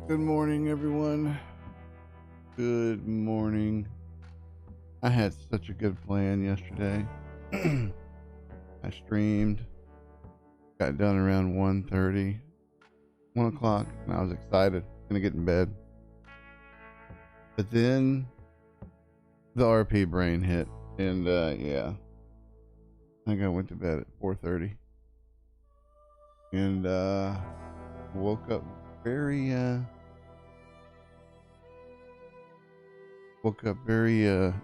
Good morning, everyone. Good morning. I had such a good plan yesterday. I streamed, got done around 1:30, 1 o'clock, and I was excited, gonna get in bed. But then the RP brain hit, and yeah, I think I went to bed at 4:30, and woke up very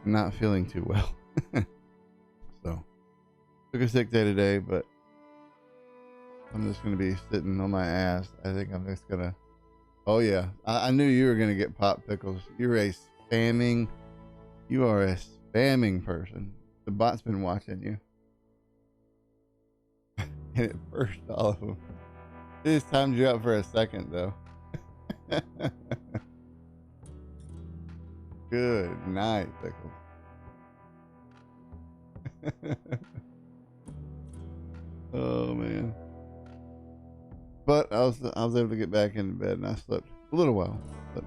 not feeling too well. So took a sick day today, but I'm just gonna be sitting on my ass. I think I'm just gonna, oh yeah, I knew you were gonna get pop pickles. You are a spamming person. The bot's been watching you. And it burst all of them. It just timed you out for a second though. Good night, Pickles. Oh man. But I was able to get back into bed and I slept a little while. But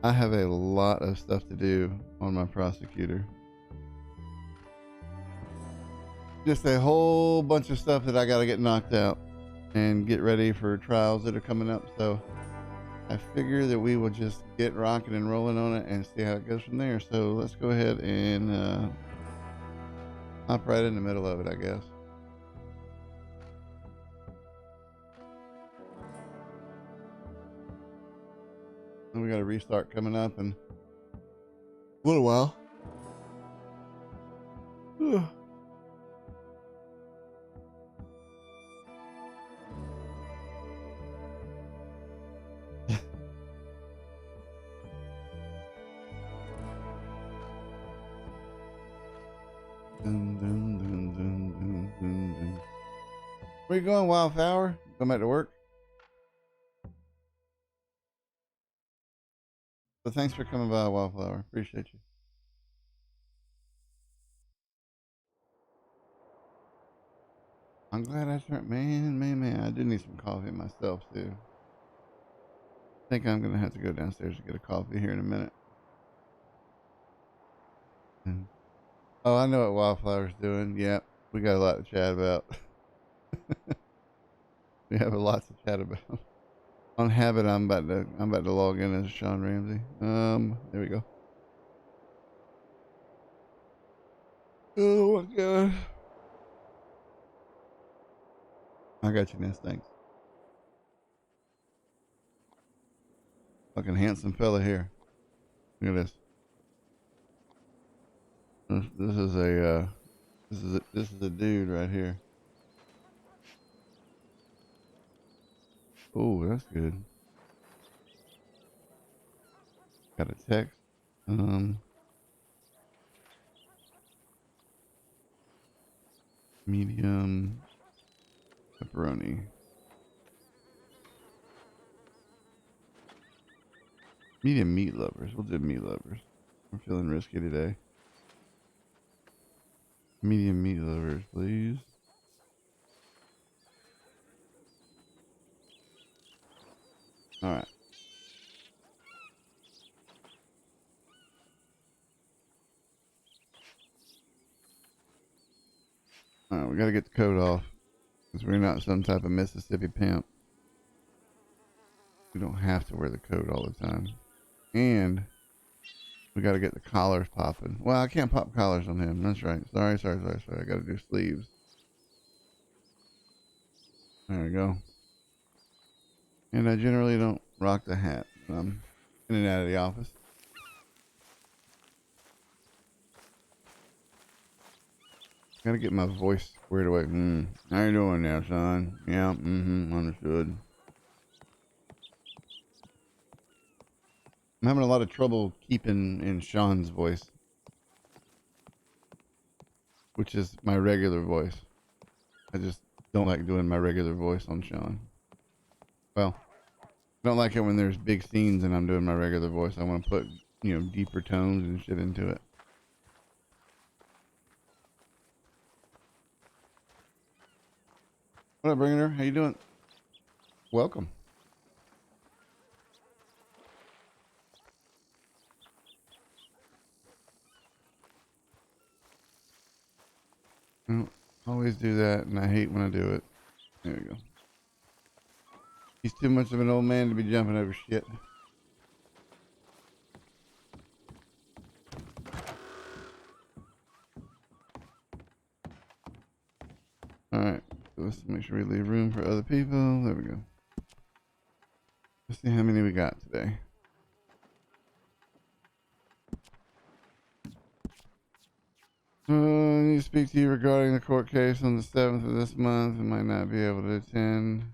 I have a lot of stuff to do on my prosecutor. Just a whole bunch of stuff that I got to get knocked out and get ready for trials that are coming up. So I figure that we will just get rocking and rolling on it and see how it goes from there. So let's go ahead and hop right in the middle of it, I guess. And we got a restart coming up in a little while. Where you going, Wildflower? Going back to work? So thanks for coming by, Wildflower. Appreciate you. I'm glad I turned, man. I do need some coffee myself too. I think I'm gonna have to go downstairs to get a coffee here in a minute. Oh, I know what Wildflower's doing. Yep, we got a lot to chat about. We have a lot to chat about. On habit, I'm about to log in as Sean Ramsey. There we go. Oh my god. I got you, Ness. Thanks. Fucking handsome fella here. Look at this. This is a dude right here. Oh, that's good. Got a text. Medium pepperoni. Medium meat lovers. We'll do meat lovers. I'm feeling risky today. Medium meat lovers, please. All right. All right, we got to get the coat off because we're not some type of Mississippi pimp. We don't have to wear the coat all the time. And we got to get the collars popping. Well, I can't pop collars on him. That's right. Sorry. I got to do sleeves. There we go. And I generally don't rock the hat when I'm in and out of the office. Gotta get my voice squared away. How you doing now, son? Yeah, understood. I'm having a lot of trouble keeping in Sean's voice, which is my regular voice. I just don't like doing my regular voice on Sean. Well, I don't like it when there's big scenes and I'm doing my regular voice. I want to put, deeper tones and shit into it. What up, Bringer? How you doing? Welcome. I don't always do that, and I hate when I do it. There we go. He's too much of an old man to be jumping over shit. Alright, so let's make sure we leave room for other people. There we go. Let's see how many we got today. I need to speak to you regarding the court case on the 7th of this month. I might not be able to attend.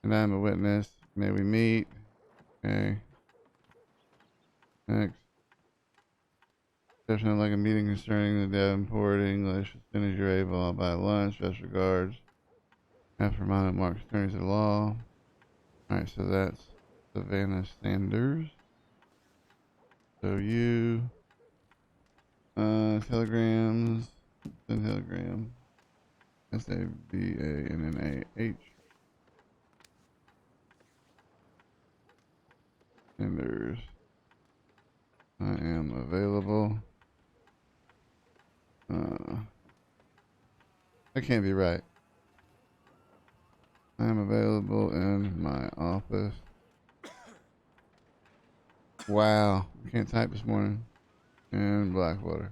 And I'm a witness. May we meet? Okay. Next. Session like a meeting concerning the Davenport English. As soon as you're able, I'll buy lunch. Best regards. After reminded Mark's attorneys at law. Alright, so that's Savannah Sanders. So you telegrams. Send telegram. SABANNAH. Sanders. I am available. That can't be right. I am available in my office. Wow, I can't type this morning. In Blackwater.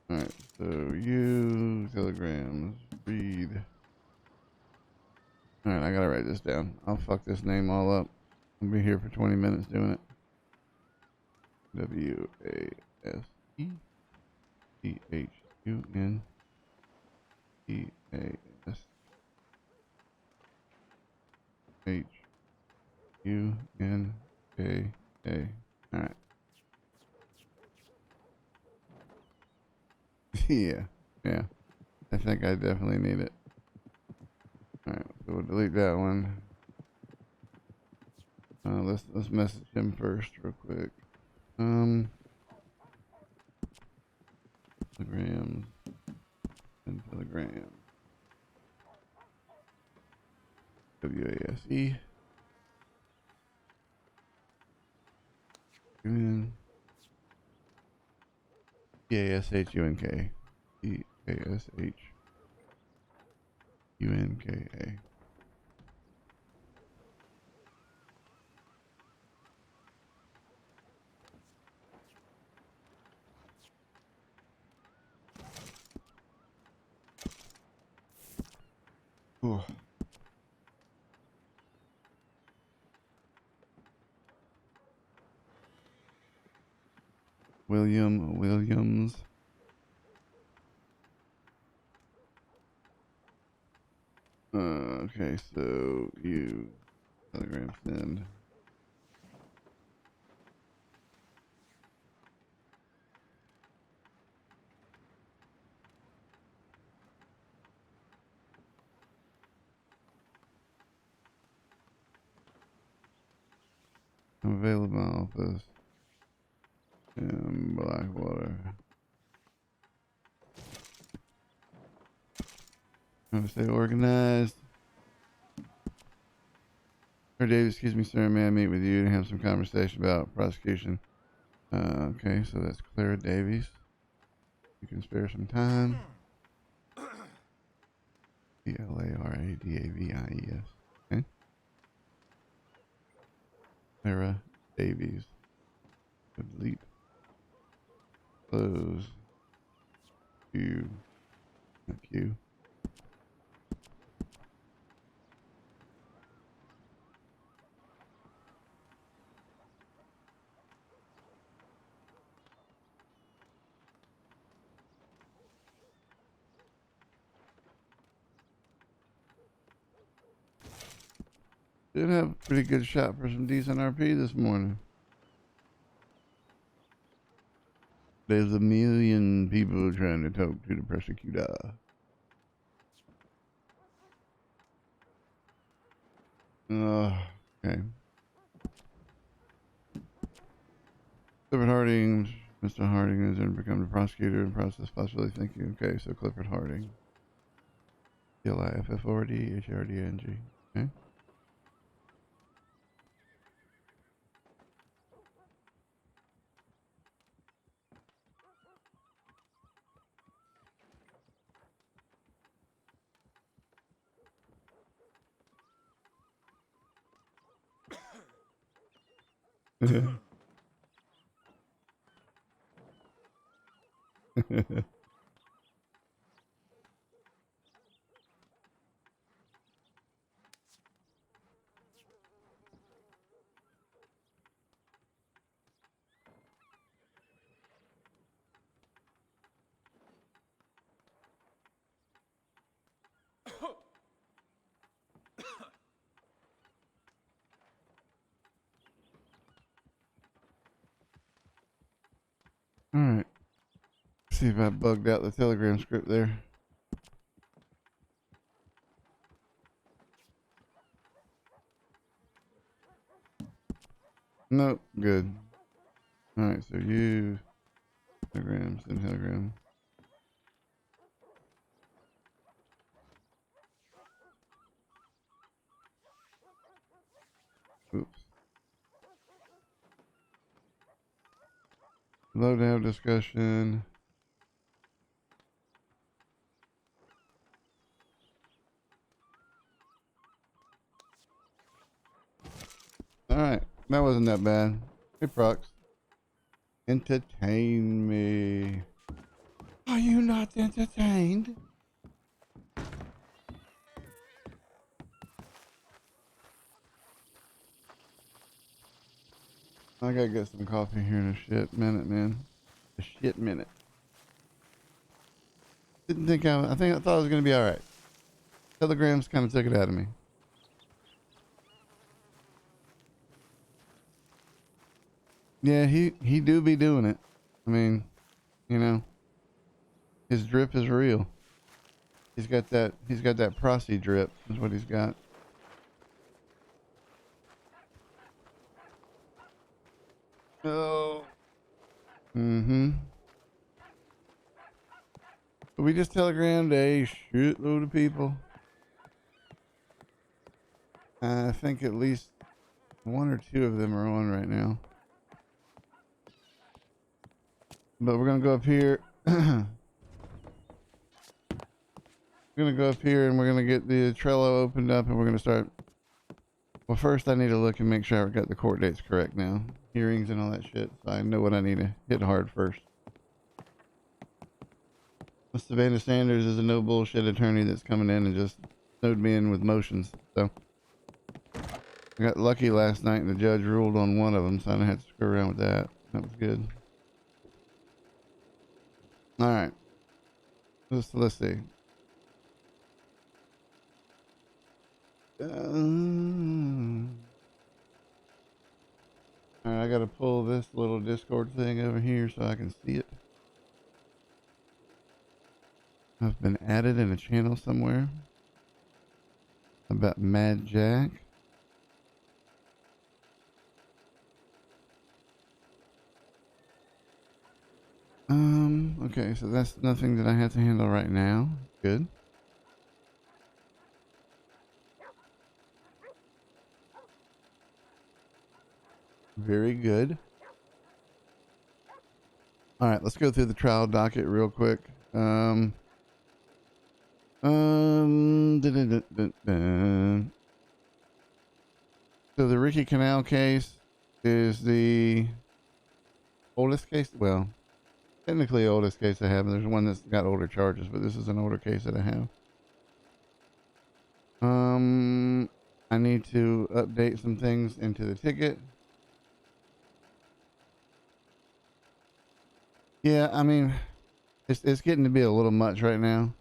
Alright, so you telegrams read. Alright, I gotta write this down. I'll fuck this name all up. I'll be here for 20 minutes doing it. WASETHUNKA. Alright. Yeah. I think I definitely need it. Alright, so we'll delete that one. Let's message him first real quick. Telegrams and telegram. WASE. PASHUNK. PASHUNKA. Ooh. Williams. Okay, so you telegram send. I'm available in office in Blackwater. I'm gonna stay organized. Sir Davis, excuse me, sir. May I meet with you to have some conversation about prosecution? Okay, so that's Clara Davies. You can spare some time. CLARADAVIES. Okay. Clara Davies. Delete. Close. Q. Not Q. Did have a pretty good shot for some decent RP this morning. There's a million people trying to talk to the prosecutor. Okay. Clifford Harding. Mr. Harding is going to become the prosecutor in process possibility. Thank you. Okay, so Clifford Harding. CLIFFORD Okay. All right. See if I bugged out the Telegram script there. Nope. Good. All right. So you Telegram, send Telegram. Oops. Loadout discussion. All right. That wasn't that bad. Hey, Prox. Entertain me. Are you not entertained? I gotta get some coffee here in a shit minute, man. A shit minute. Didn't think I thought it was gonna be all right. Telegrams kind of took it out of me. Yeah, he do be doing it. I mean, you know, his drip is real. He's got that prosy drip is what he's got. Oh. Mm-hmm. We just telegrammed a shitload of people. I think at least one or two of them are on right now. But we're gonna go up here. We're gonna go up here and we're gonna get the Trello opened up and we're gonna start. Well, first I need to look and make sure I've got the court dates correct now. Hearings and all that shit. So I know what I need to hit hard first. Savannah Sanders is a no bullshit attorney that's coming in and just snowed me in with motions. So I got lucky last night and the judge ruled on one of them, so I didn't have to screw around with that. That was good. All right. Let's see. All right, I got to pull this little Discord thing over here so I can see it. I've been added in a channel somewhere about Mad Jack. Okay, so that's nothing that I have to handle right now. Good. Very good. All right, let's go through the trial docket real quick. So the Ricky Canal case is the oldest case. Well, technically oldest case I have. There's one that's got older charges, but this is an older case that I have. I need to update some things into the ticket. Yeah, I mean, it's getting to be a little much right now.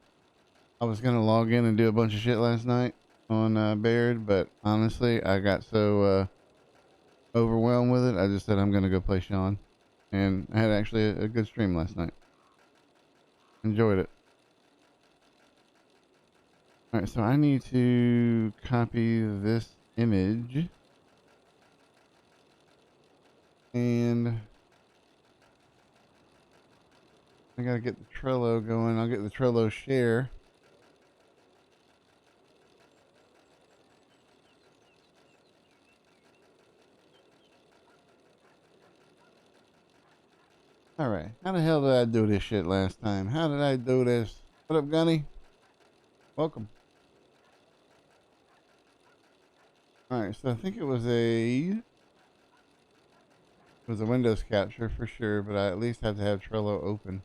I was gonna log in and do a bunch of shit last night on Baird, but honestly, I got so overwhelmed with it. I just said I'm gonna go play Sean, and I had actually a good stream last night. Enjoyed it. All right, so I need to copy this image and I gotta get the Trello going. I'll get the Trello share. All right, how the hell did I do this shit last time? How did I do this? What up, Gunny? Welcome. All right, so I think it was a was a Windows capture for sure, but I at least have to have Trello open.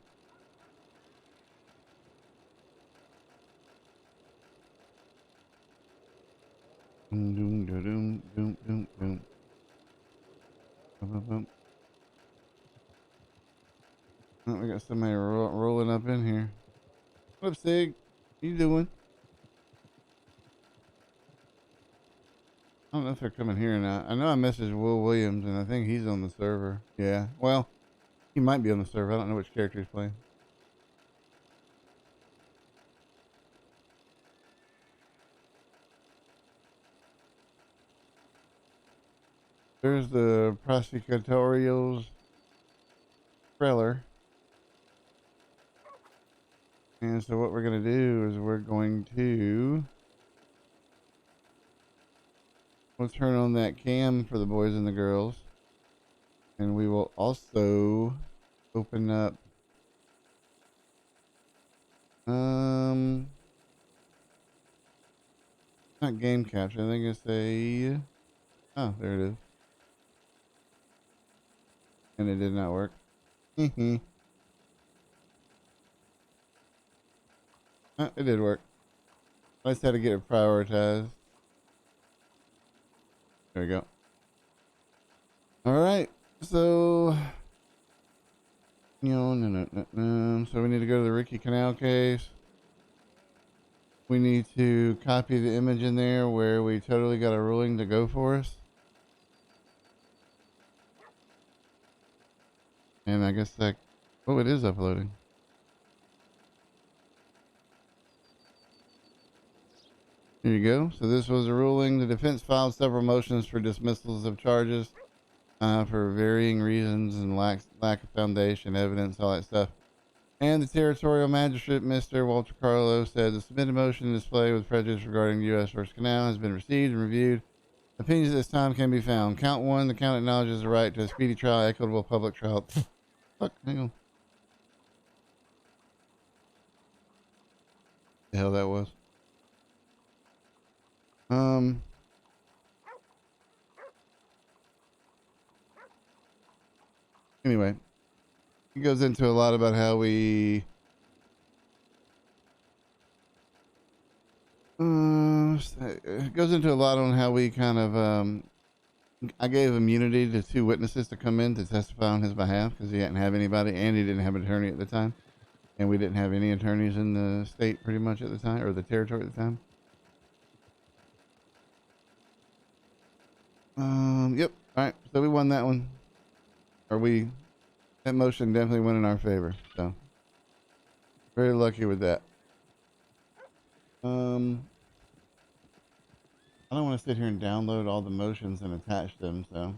Doom, doom, doom, doom, doom, doom. Oh, we got somebody rolling up in here. What up, Sig? How you doing? I don't know if they're coming here or not. I know I messaged Will Williams, and I think he's on the server. Yeah, well, he might be on the server. I don't know which character he's playing. There's the prosecutorial's trailer. And so what we're going to do is we're going to... we'll turn on that cam for the boys and the girls. And we will also open up... not game capture. I think it's a... oh, there it is. And it did not work. It did work. I just had to get it prioritized. There we go. All right. So, so we need to go to the Ricky Canal case. We need to copy the image in there where we totally got a ruling to go for us. And I guess that, oh, it is uploading. Here you go. So this was a ruling. The defense filed several motions for dismissals of charges for varying reasons and lack of foundation, evidence, all that stuff. And the territorial magistrate, Mr. Walter Carlo, said the submitted motion display with prejudice regarding U.S. vs. Canal has been received and reviewed. Opinions at this time can be found. Count 1, the count acknowledges the right to a speedy trial, equitable public trial. Fuck, hang on. The hell that was. Anyway, it goes into a lot about how we it goes into a lot on how we kind of I gave immunity to 2 witnesses to come in to testify on his behalf because he didn't have anybody and he didn't have an attorney at the time, and we didn't have any attorneys in the state pretty much at the time, or the territory at the time. Yep. All right. So we won that one. That motion definitely went in our favor. So very lucky with that. I don't want to sit here and download all the motions and attach them, so.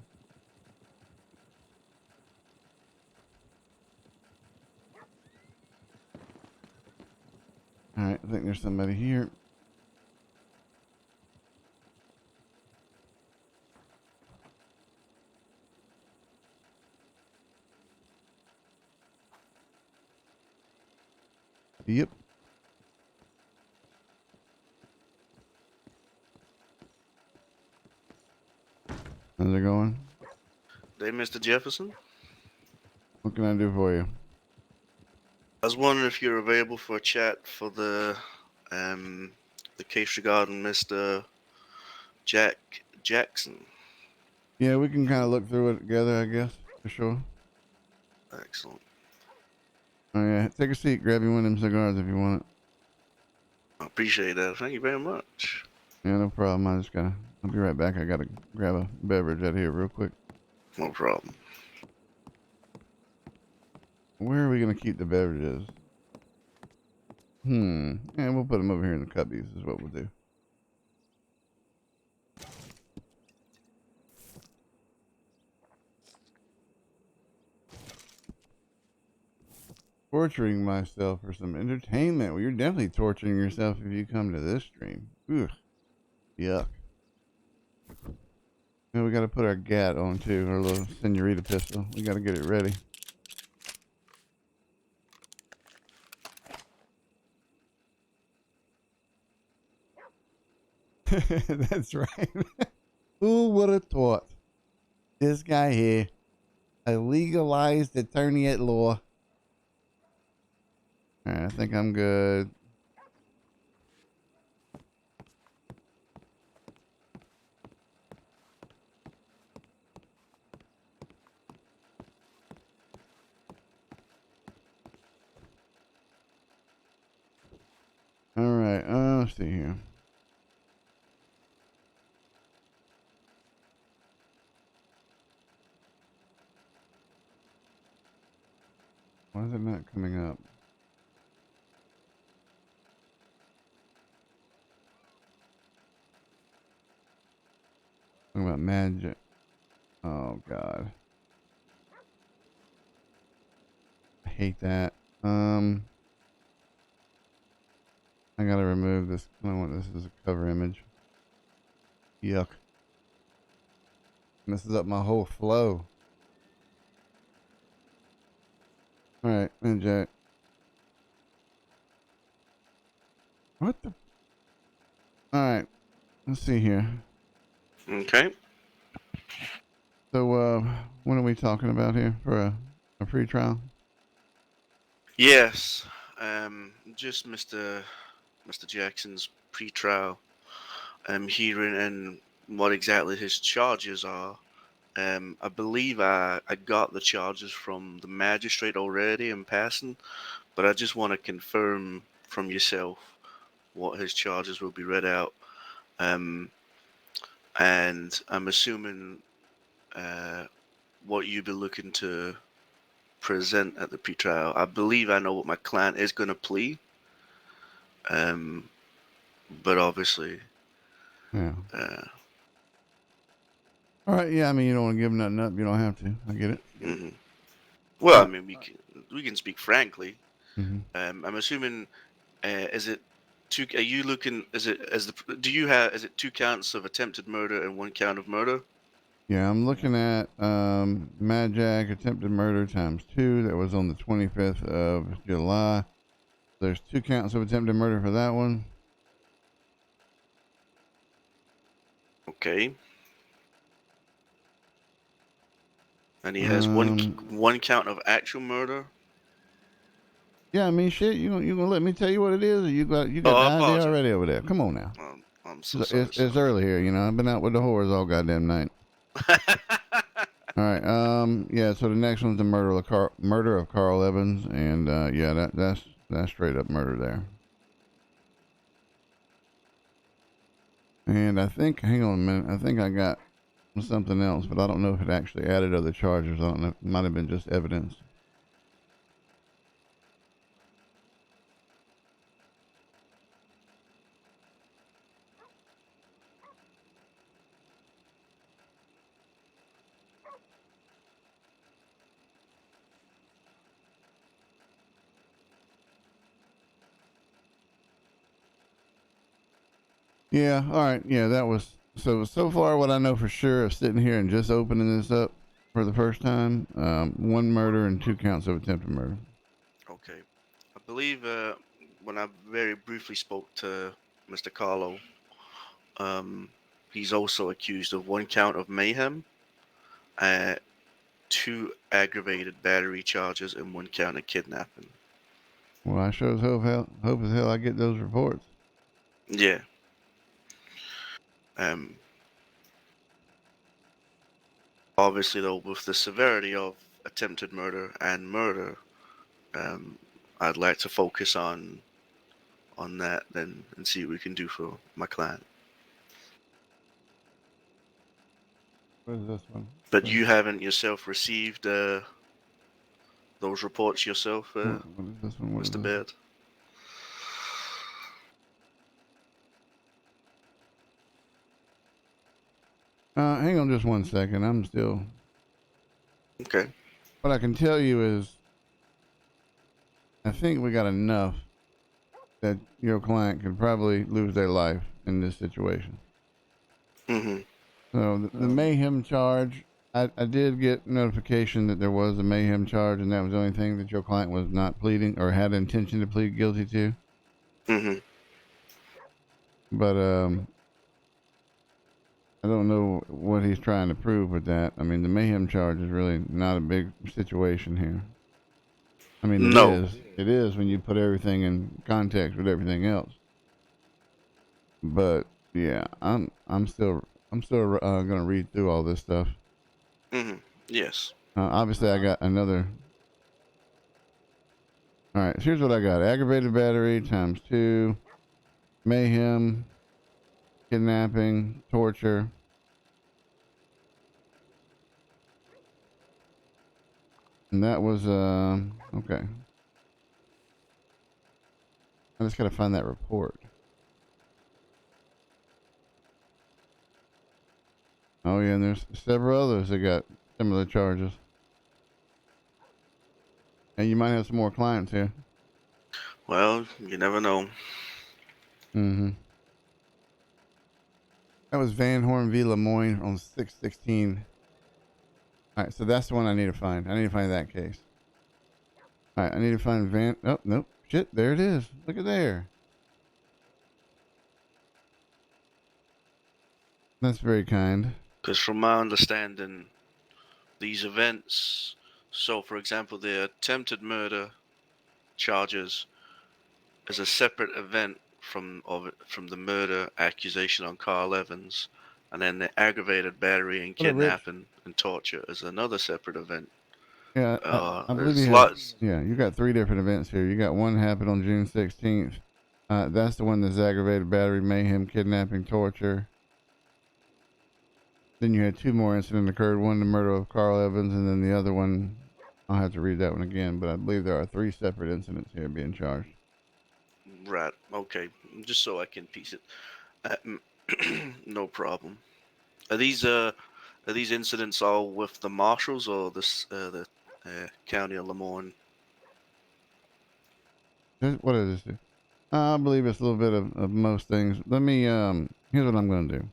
All right, I think there's somebody here. Yep. How's it going? Hey, Mr. Jefferson. What can I do for you? I was wondering if you're available for a chat for the case regarding Mr. Jackson. Yeah, we can kind of look through it together, I guess, for sure. Excellent. Oh yeah, take a seat. Grab you one of them cigars if you want it. I appreciate that. Thank you very much. Yeah, no problem. I'll be right back. I gotta grab a beverage out here real quick. No problem. Where are we gonna keep the beverages? Yeah, we'll put them over here in the cubbies is what we'll do. Torturing myself for some entertainment. Well, you're definitely torturing yourself if you come to this stream. Ugh. Yuck. Now we gotta put our gat on too, our little senorita pistol. We gotta get it ready. That's right. Who would have thought this guy here, a legalized attorney at law. All right, I think I'm good. All right, let's see here. Why is it not coming up? Talking about magic. Oh God, I hate that. I gotta remove this. I don't want this as a cover image. Yuck. Messes up my whole flow. All right, and Jack. What the? All right, let's see here. Okay. So, what are we talking about here for a pre-trial? Yes. Just Mr. Jackson's pre-trial. Hearing and what exactly his charges are. I believe I got the charges from the magistrate already in passing, but I just want to confirm from yourself what his charges will be read out. And I'm assuming what you'll be looking to present at the pretrial. I believe I know what my client is going to plead, but obviously, Yeah. All right. Yeah. I mean, you don't want to give nothing up. You don't have to. I get it. mm-hmm. Well, I mean, we can speak frankly. Mm-hmm. I'm assuming, is it two? Are you looking? Is it as the? Do you have? Is it 2 counts of attempted murder and 1 count of murder? Yeah, I'm looking at Mad Jack attempted murder times 2. That was on the 25th of July. There's 2 counts of attempted murder for that one. Okay. And he has one count of actual murder. Yeah, I mean, shit. You gonna let me tell you what it is, or you got Oh, the I idea apologize. already over there? Come on now. I'm so sorry. It's early here, you know. I've been out with the whores all goddamn night. All right. Yeah. So the next one's the murder of Carl Evans, and yeah, that's straight up murder there. And I think, hang on a minute, I think I got something else, but I don't know if it actually added other charges. I don't know. It might have been just evidence. Yeah. All right. Yeah. That was so far what I know for sure of sitting here and just opening this up for the first time. 1 murder and 2 counts of attempted murder. Okay. I believe when I very briefly spoke to Mr. Carlo, he's also accused of 1 count of mayhem, 2 aggravated battery charges, and 1 count of kidnapping. Well, I sure as hope as hell I get those reports. Yeah. Obviously, though, with the severity of attempted murder and murder, I'd like to focus on that then and see what we can do for my client. What is this one? But you haven't yourself received those reports yourself, What is this one? What is Mr. this? Baird? Hang on just 1 second. I'm still. Okay. What I can tell you is, I think we got enough that your client could probably lose their life in this situation. Mm-hmm. So the mayhem charge, I did get notification that there was a mayhem charge, and that was the only thing that your client was not pleading or had intention to plead guilty to. Mm-hmm. But I don't know what he's trying to prove with that. I mean, the mayhem charge is really not a big situation here. I mean, it No. is. It is when you put everything in context with everything else. But yeah, I'm still gonna read through all this stuff. Yes. Obviously, I got another. All right, here's what I got: aggravated battery times 2, mayhem, kidnapping, torture. And that was okay. I just gotta find that report. Oh yeah, and there's several others that got similar charges. And you might have some more clients here. Well, you never know. Mm-hmm. That was Van Horn v. Lemoyne on 6/16. All right, so that's the one I need to find. I need to find that case. All right, I need to find Van. Oh, nope. Shit, there it is. Look at there. That's very kind. Because from my understanding, these events, so for example, the attempted murder charges is a separate event from the murder accusation on Carl Evans, and then the aggravated battery and What up, Rich? kidnapping and torture is another separate event. Yeah, I believe you There's had. lots. Yeah, you got 3 different events here. You got one happened on June 16th. That's the one that's aggravated battery, mayhem, kidnapping, torture. Then you had 2 more incidents occurred. One, the murder of Carl Evans, and then the other one, I'll have to read that one again, but I believe there are 3 separate incidents here being charged. Right. Okay. Just so I can piece it. No problem. Are these incidents all with the marshals or the county of Lemoyne? What is this? I believe it's a little bit of most things. Let me, here's what I'm going to do.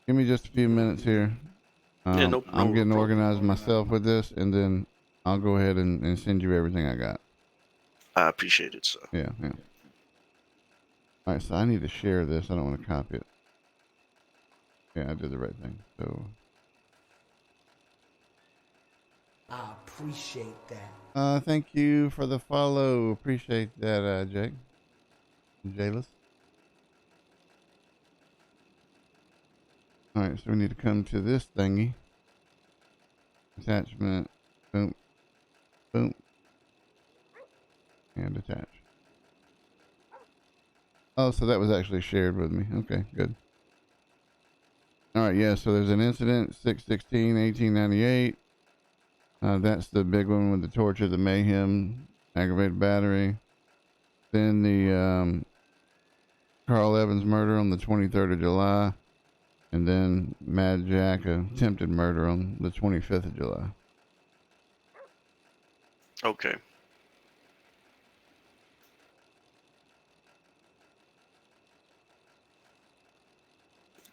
Give me just a few minutes here. Yeah, no I'm getting problem. organized myself with this, and then I'll go ahead and send you everything I got. I appreciate it, sir. Yeah, yeah. All right, so I need to share this. I don't want to copy it. Yeah, I did the right thing. So. I appreciate that. Thank you for the follow. Appreciate that, Jake. Jayless. All right, so we need to come to this thingy. Attachment. Boom. Boom. And attach. Oh, so that was actually shared with me. Okay, good. All right, yeah, so there's an incident, 6/16/1898. That's the big one with the torture, the mayhem, aggravated battery. Then the Carl Evans murder on the 23rd of July. And then Mad Jack attempted murder on the 25th of July. Okay.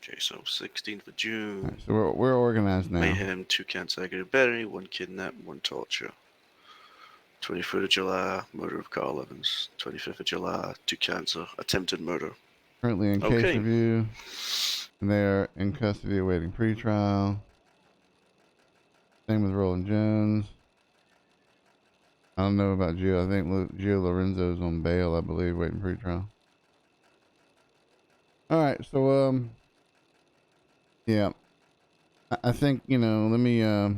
Okay, so 16th of June. Right, so we're organized now. Mayhem, 2 counts aggravated battery, 1 kidnap, 1 torture. 23rd of July, murder of Carl Evans. 25th of July, 2 counts of attempted murder. Currently in case review. And they are in custody awaiting pretrial. Same with Roland Jones. I don't know about Gio. I think Gio Lorenzo's on bail, I believe, waiting pretrial. All right, so yeah, I think let me I'll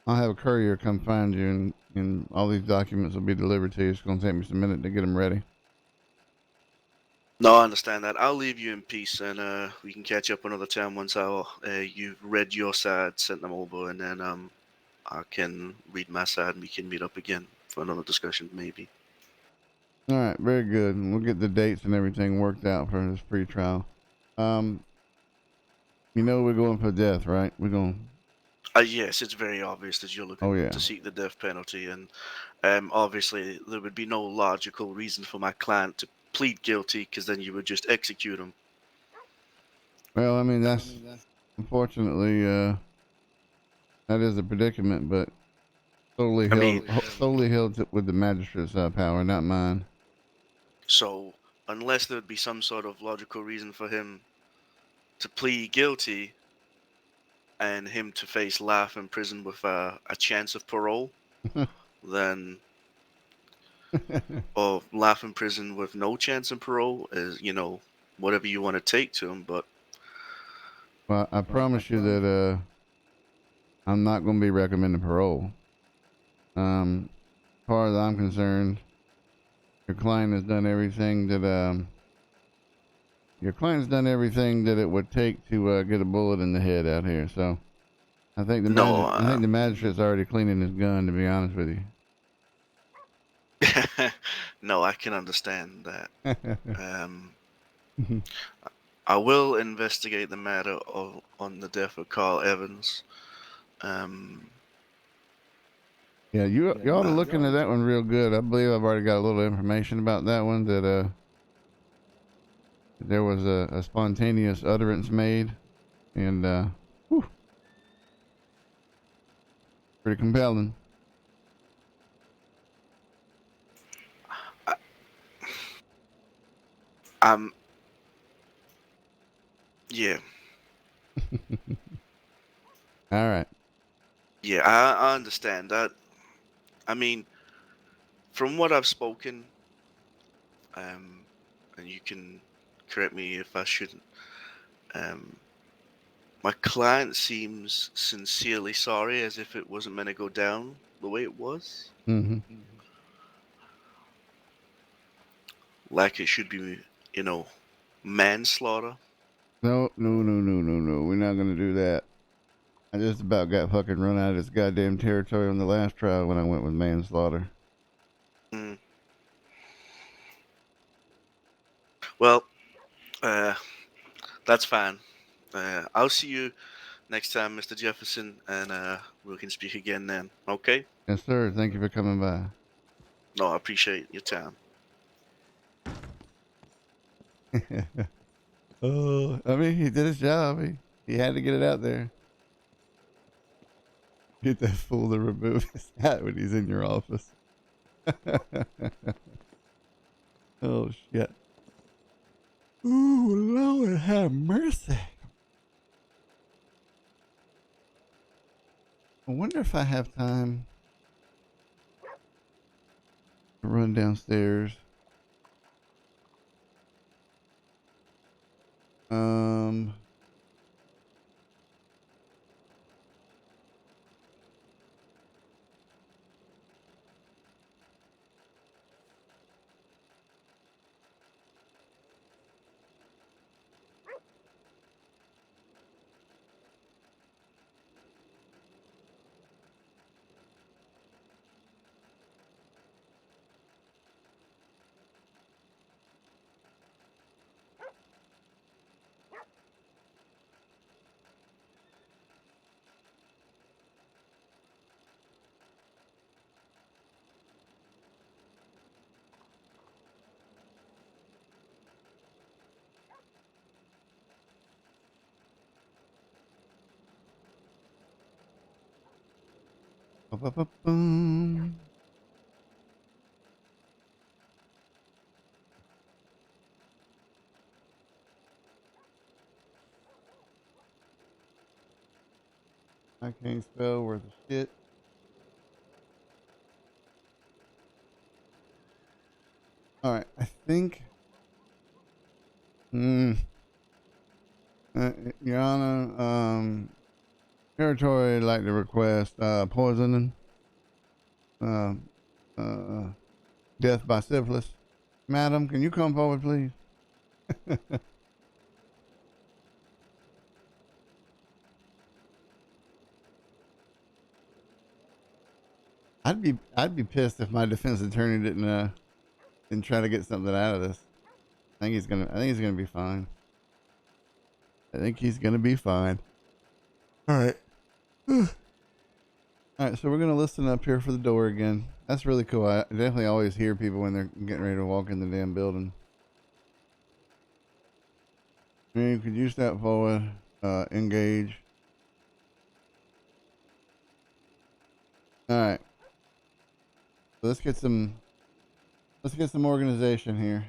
have a courier come find you, and all these documents will be delivered to you. It's gonna take me some minute to get them ready. No, I understand that. I'll leave you in peace, and we can catch up another time once you've read your side, sent them over, and then I can read my side, and we can meet up again for another discussion, maybe. All right, very good. And we'll get the dates and everything worked out for this pre-trial. We're going for death, right? We're going. Yes, it's very obvious that you're looking Oh, yeah. to seek the death penalty, and obviously there would be no logical reason for my client to plead guilty, because then you would just execute him. Well, I mean that's unfortunately that is a predicament, but solely held with the magistrate's power, not mine. So unless there would be some sort of logical reason for him to plead guilty and him to face life in prison with a chance of parole, then or life in prison with no chance of parole is, whatever you want to take to him. But well, I promise you that I'm not going to be recommending parole. As far as I'm concerned, your client has done everything that it would take to get a bullet in the head out here. So I think the magistrate's already cleaning his gun, to be honest with you. no, I can understand that. I will investigate the matter on the death of Carl Evans. Yeah, you ought to look into that one real good. I believe I've already got a little information about that one, that there was a spontaneous utterance made, and pretty compelling. Yeah. All right. Yeah, I understand that. I mean, from what I've spoken, and you can correct me if I shouldn't, my client seems sincerely sorry, as if it wasn't meant to go down the way it was. Mm-hmm. Like it should be, manslaughter. No. We're not gonna do that. I just about got fucking run out of this goddamn territory on the last trial when I went with manslaughter. Mm. Well, that's fine. I'll see you next time, Mr. Jefferson, and we can speak again then. Okay? Yes, sir. Thank you for coming by. No, I appreciate your time. Oh, I mean, he did his job. He had to get it out there. Get that fool to remove his hat when he's in your office. Oh, shit. Ooh, Lord have mercy. I wonder if I have time to run downstairs. Ba-ba-ba-boom. I can't spell worth a shit. All right, I think. Your Honor, territory would like to request poisoning, uh, death by syphilis. Madam, can you come forward, please? I'd be pissed if my defense attorney didn't try to get something out of this. I think he's gonna be fine. I think he's gonna be fine. All right. All right, so we're gonna listen up here for the door again. That's really cool. I definitely always hear people when they're getting ready to walk in the damn building. Could you step forward? Engage. All right. So let's get some organization here.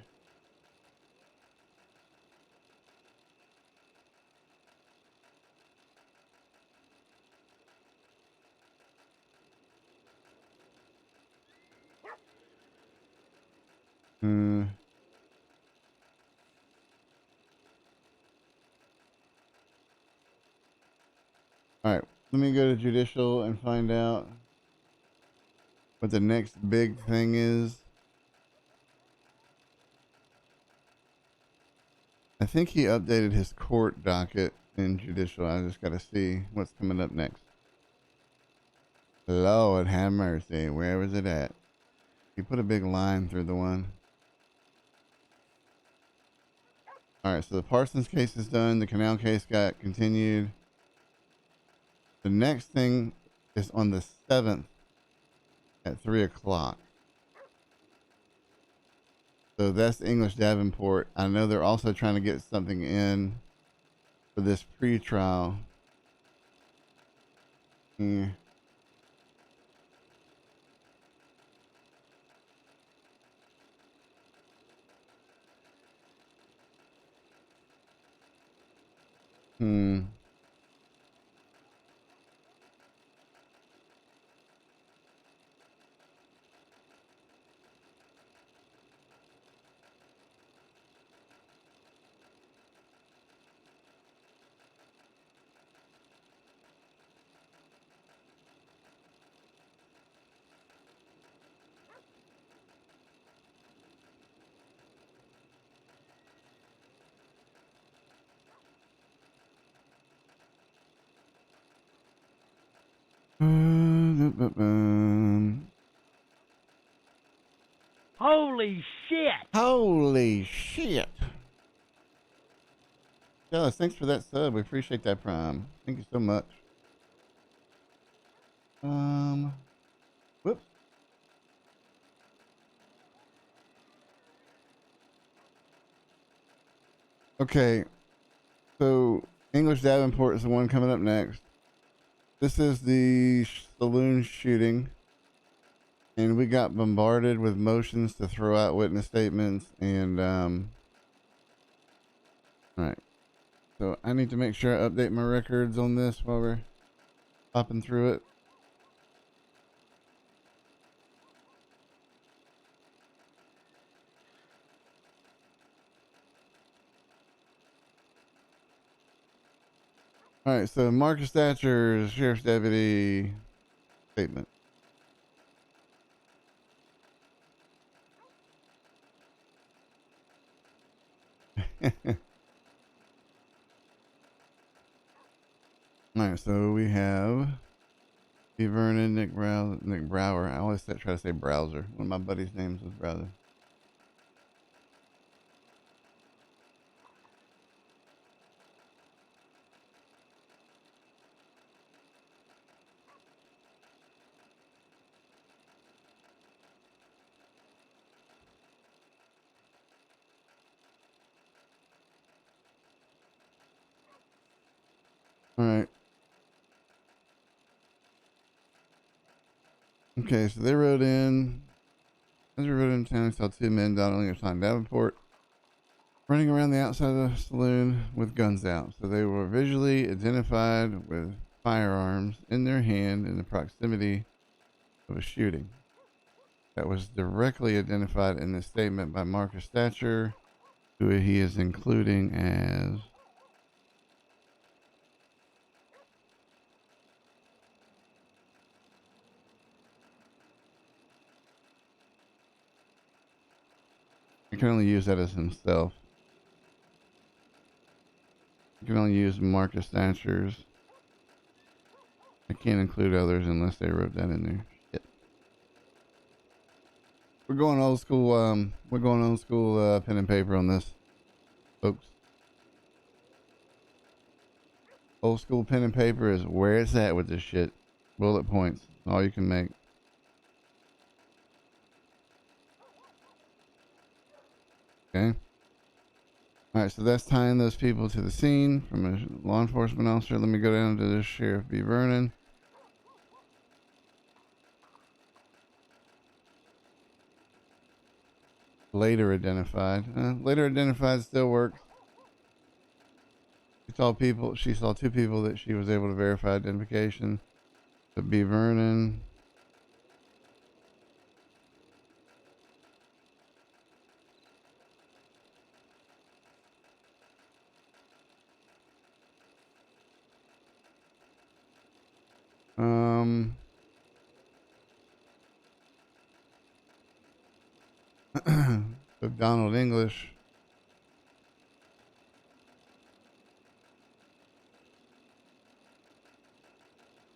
All right, let me go to judicial and find out what the next big thing is. I think he updated his court docket in judicial. I just got to see what's coming up next. Lord have mercy. Where was it at? He put a big line through the one. All right, so the Parsons case is done. The Canal case got continued. The next thing is on the 7th at 3 o'clock. So that's English Davenport. I know they're also trying to get something in for this pre-trial. Yeah. Holy shit! Holy shit! Dallas, thanks for that sub. We appreciate that, Prime. Thank you so much. Whoops. Okay, so English Davenport is the one coming up next. This is the saloon shooting, and we got bombarded with motions to throw out witness statements, and all right. So I need to make sure I update my records on this while we're popping through it. All right, so Marcus Thatcher's sheriff's deputy statement. All right, so we have B. Vernon, Nick Brower. I always try to say Browser. One of my buddies' names was Browser. All right. Okay, so they rode in. As we rode into town, we saw two men dawdling upon Davenport, running around the outside of the saloon with guns out. So they were visually identified with firearms in their hand in the proximity of a shooting. That was directly identified in the statement by Marcus Thatcher, who he is including as I can only use that as himself. I can only use Marcus Thatcher's. I can't include others unless they wrote that in there. Shit. We're going old school. We're going old school pen and paper on this, folks. Old school pen and paper is where it's at with this shit. Bullet points, all you can make. Okay. All right, so that's tying those people to the scene from a law enforcement officer. Let me go down to the Sheriff B. Vernon. Later identified. Later identified still works. She saw two people that she was able to verify identification. So B. Vernon. So Donald English.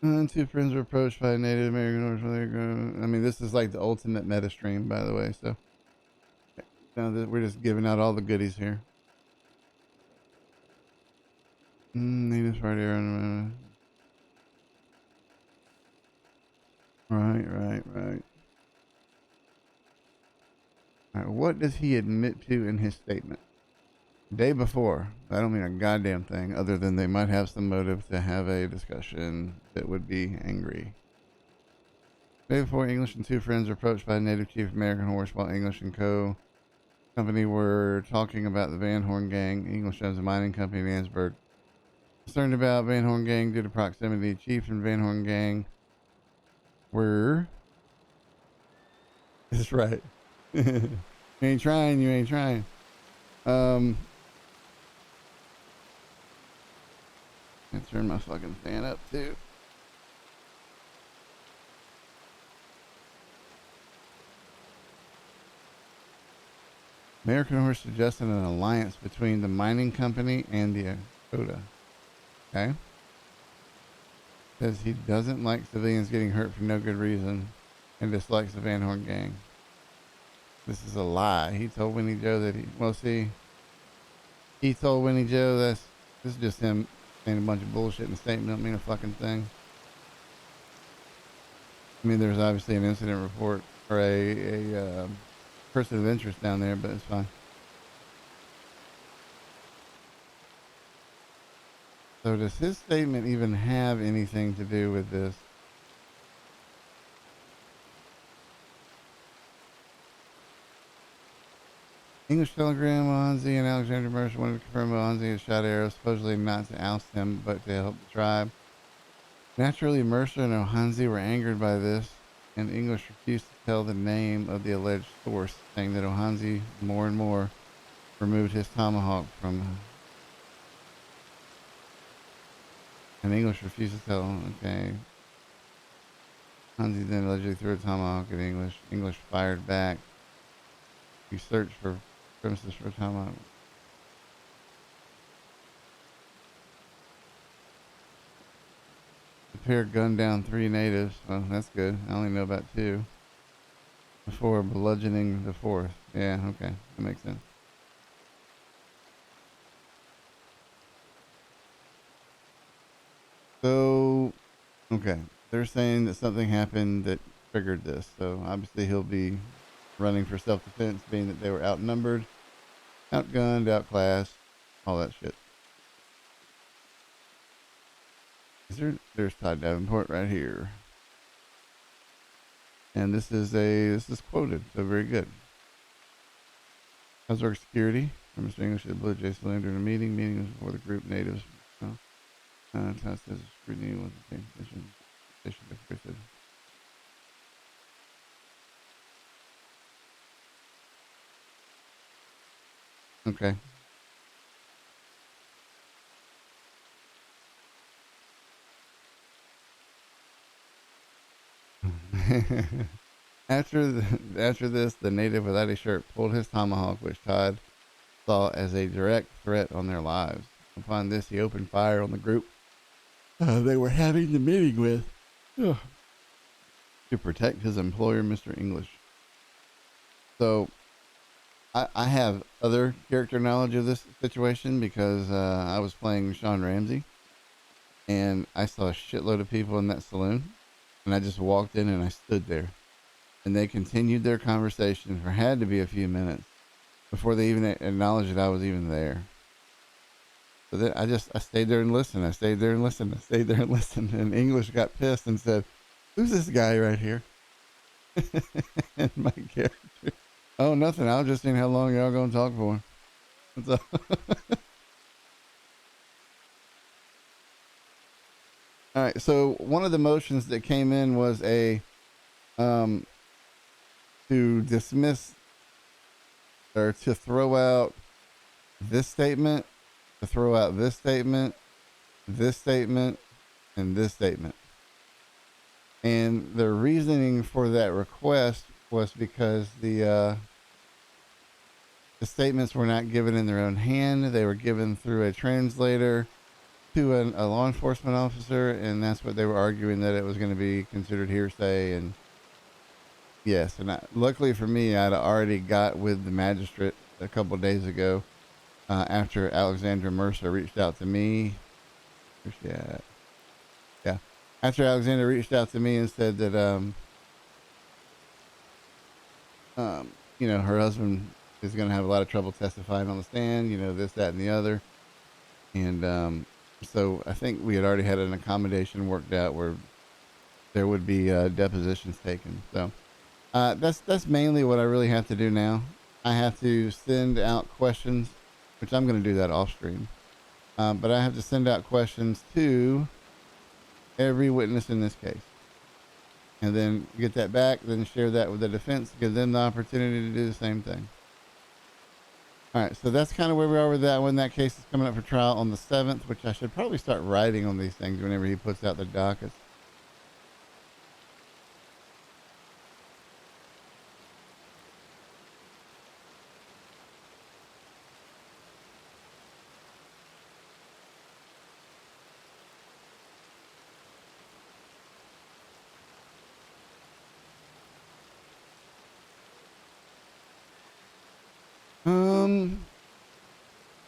And two friends were approached by a Native American. I mean, this is like the ultimate meta stream, by the way. So now that we're just giving out all the goodies here. Natives right here. Right. All right. What does he admit to in his statement? Day before, I don't mean a goddamn thing other than they might have some motive to have a discussion that would be angry. Day before, English and two friends were approached by a native chief American horse while English and company were talking about the Van Horn gang. English owns a mining company in Ansburg. Concerned about Van Horn gang due to proximity. Chief and Van Horn gang were... That's right. You ain't trying. I turn my fucking fan up too. American Horse suggested an alliance between the mining company and the Dakota. Okay. Says he doesn't like civilians getting hurt for no good reason and dislikes the Van Horn gang. This is a lie. He told Winnie Joe that he told Winnie Joe this is just him saying a bunch of bullshit in the statement. Don't mean a fucking thing. I mean, there's obviously an incident report or a person of interest down there, but it's fine. So does his statement even have anything to do with this? English Telegram, Onzi and Alexander Mercer wanted to confirm Onzi had shot arrows, supposedly not to oust him, but to help the tribe. Naturally, Mercer and Ohanzi were angered by this, and English refused to tell the name of the alleged source, saying that Ohanzi more and more removed his tomahawk from... And English refused to tell him, okay. Ohanzi then allegedly threw a tomahawk at English. English fired back. He searched for premises for a tomahawk. The pair gunned down 3 natives. Well, that's good. I only know about 2. Before bludgeoning the 4th. Yeah, okay. That makes sense. So, okay. They're saying that something happened that triggered this. So, obviously he'll be running for self-defense, being that they were outnumbered, outgunned, outclassed, all that shit. There's Todd Davenport right here. And this is quoted, so very good. How's our security? From Mr. English at Blue Jay Saloon during a meeting. Meeting was before the group natives. Todd says scrutiny was the same position. Okay. After this, the native without a shirt pulled his tomahawk, which Todd saw as a direct threat on their lives. Upon this, he opened fire on the group they were having the meeting with to protect his employer, Mr. English. So, I have other character knowledge of this situation because I was playing Sean Ramsey, and I saw a shitload of people in that saloon, and I just walked in and I stood there, and they continued their conversation for had to be a few minutes before they even acknowledged that I was even there. So then I stayed there and listened. And English got pissed and said, "Who's this guy right here?" And my character, "Oh, nothing. I was just seeing how long y'all gonna talk for." That's all. All right. So one of the motions that came in was to dismiss or to throw out this statement, to throw out this statement, and this statement. And the reasoning for that request was because the statements were not given in their own hand. They were given through a translator to a law enforcement officer, and that's what they were arguing, that it was going to be considered hearsay. And yes, and luckily for me, I'd already got with the magistrate a couple of days ago after Alexandra Mercer reached out to me. Where's she at? Yeah. After Alexandra reached out to me and said that, you know, her husband is going to have a lot of trouble testifying on the stand, you know, this, that, and the other. And so I think we had already had an accommodation worked out where there would be depositions taken. So that's mainly what I really have to do now. I have to send out questions, which I'm going to do that off stream. But I have to send out questions to every witness in this case, and then get that back, then share that with the defense, give them the opportunity to do the same thing. All right, so that's kind of where we are with that one. That case is coming up for trial on the 7th, which I should probably start writing on these things whenever he puts out the dockets.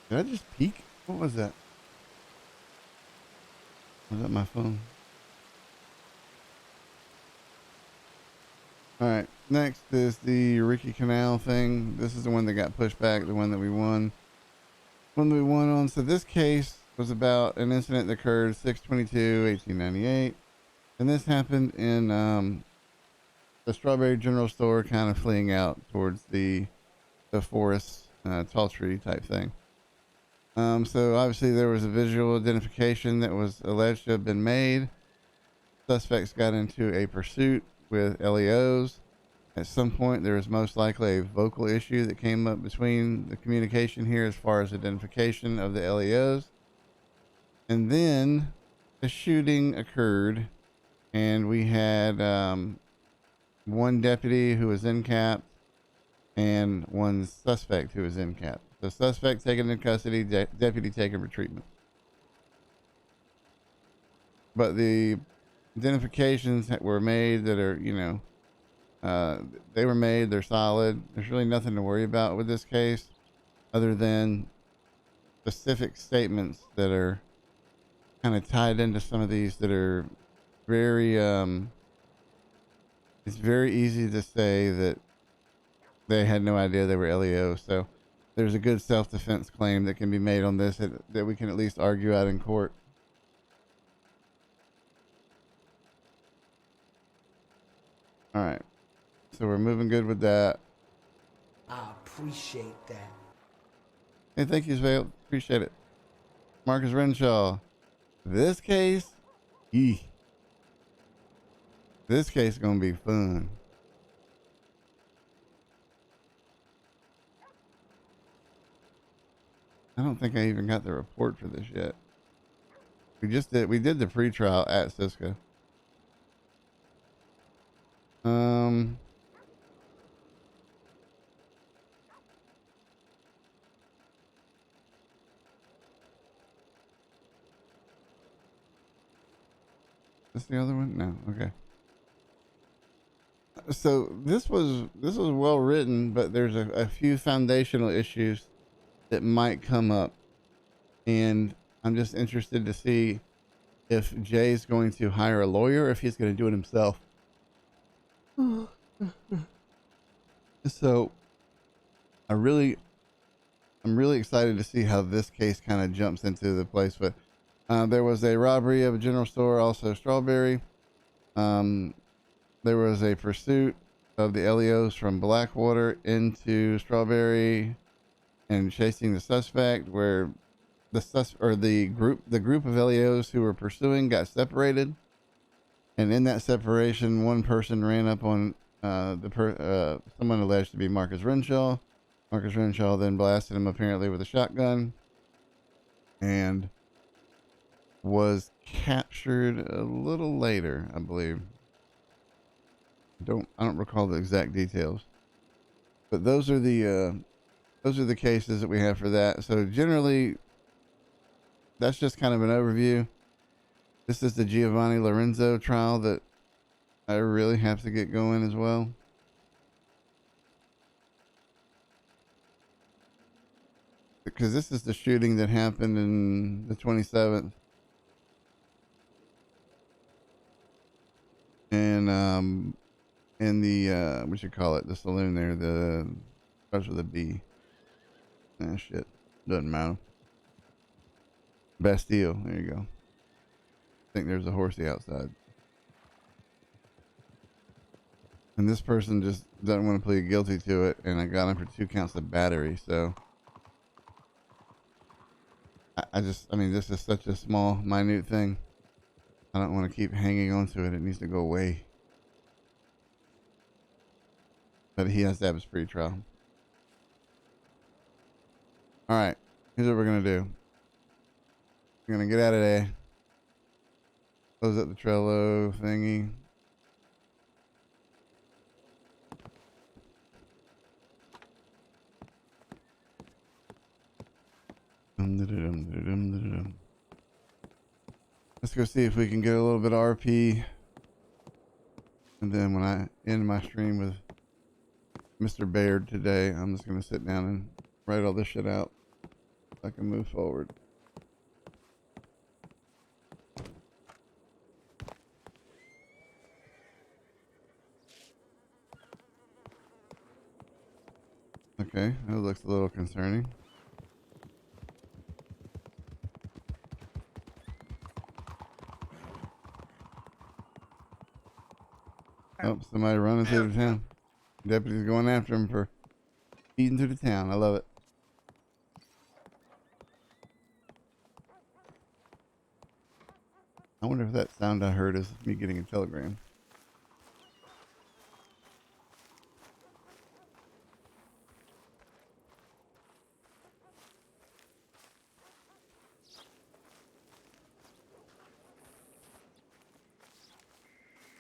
Did I just peek? What was that? Was that my phone? All right. Next is the Ricky Canal thing. This is the one that got pushed back, the one that we won. One that we won on. So this case was about an incident that occurred 6/22/1898. And this happened in the Strawberry General Store, kind of fleeing out towards the forest, tall tree type thing. So obviously there was a visual identification that was alleged to have been made. Suspects got into a pursuit with LEOs. At some point, there was most likely a vocal issue that came up between the communication here as far as identification of the LEOs. And then the shooting occurred, and we had one deputy who was in cap and one suspect who was in cap. The suspect taken into custody, deputy taken for treatment. But the identifications that were made that are, you know, they were made, they're solid. There's really nothing to worry about with this case other than specific statements that are kind of tied into some of these that are very, it's very easy to say that they had no idea they were LEO. So there's a good self-defense claim that can be made on this that we can at least argue out in court. All right. So we're moving good with that. I appreciate that. Hey, thank you, Svale. Appreciate it. Marcus Renshaw. This case, this case is going to be fun. I don't think I even got the report for this yet. We did the pre-trial at Cisco. Is this the other one? No. Okay. So this was well written, but there's a few foundational issues that might come up, and I'm just interested to see if Jay's going to hire a lawyer or if he's going to do it himself. So I'm really excited to see how this case kind of jumps into the place. But there was a robbery of a general store, also Strawberry. There was a pursuit of the LEOs from Blackwater into Strawberry and chasing the suspect, where the group of LEOs who were pursuing got separated, and in that separation, one person ran up on someone alleged to be Marcus Renshaw. Marcus Renshaw then blasted him apparently with a shotgun, and was captured a little later, I believe. I don't recall the exact details, but those are the cases that we have for that. So generally, that's just kind of an overview. This is the Giovanni Lorenzo trial that I really have to get going as well. Because this is the shooting that happened in the 27th. And in the what you call it, the saloon there, the starts with a B. Ah, shit. Doesn't matter. Bastille. There you go. I think there's a horsey outside. And this person just doesn't want to plead guilty to it, and I got him for 2 counts of battery, so I mean, this is such a small, minute thing. I don't want to keep hanging on to it. It needs to go away. But he has to have his free trial. All right. Here's what we're going to do. We're going to get out of there. Close up the Trello thingy. Let's go see if we can get a little bit of RP. And then when I end my stream with Mr. Baird today, I'm just going to sit down and write all this shit out so I can move forward. Okay, that looks a little concerning. Oh, somebody running through the town. Deputies going after him for speeding through the town. I love it. I wonder if that sound I heard is me getting a telegram.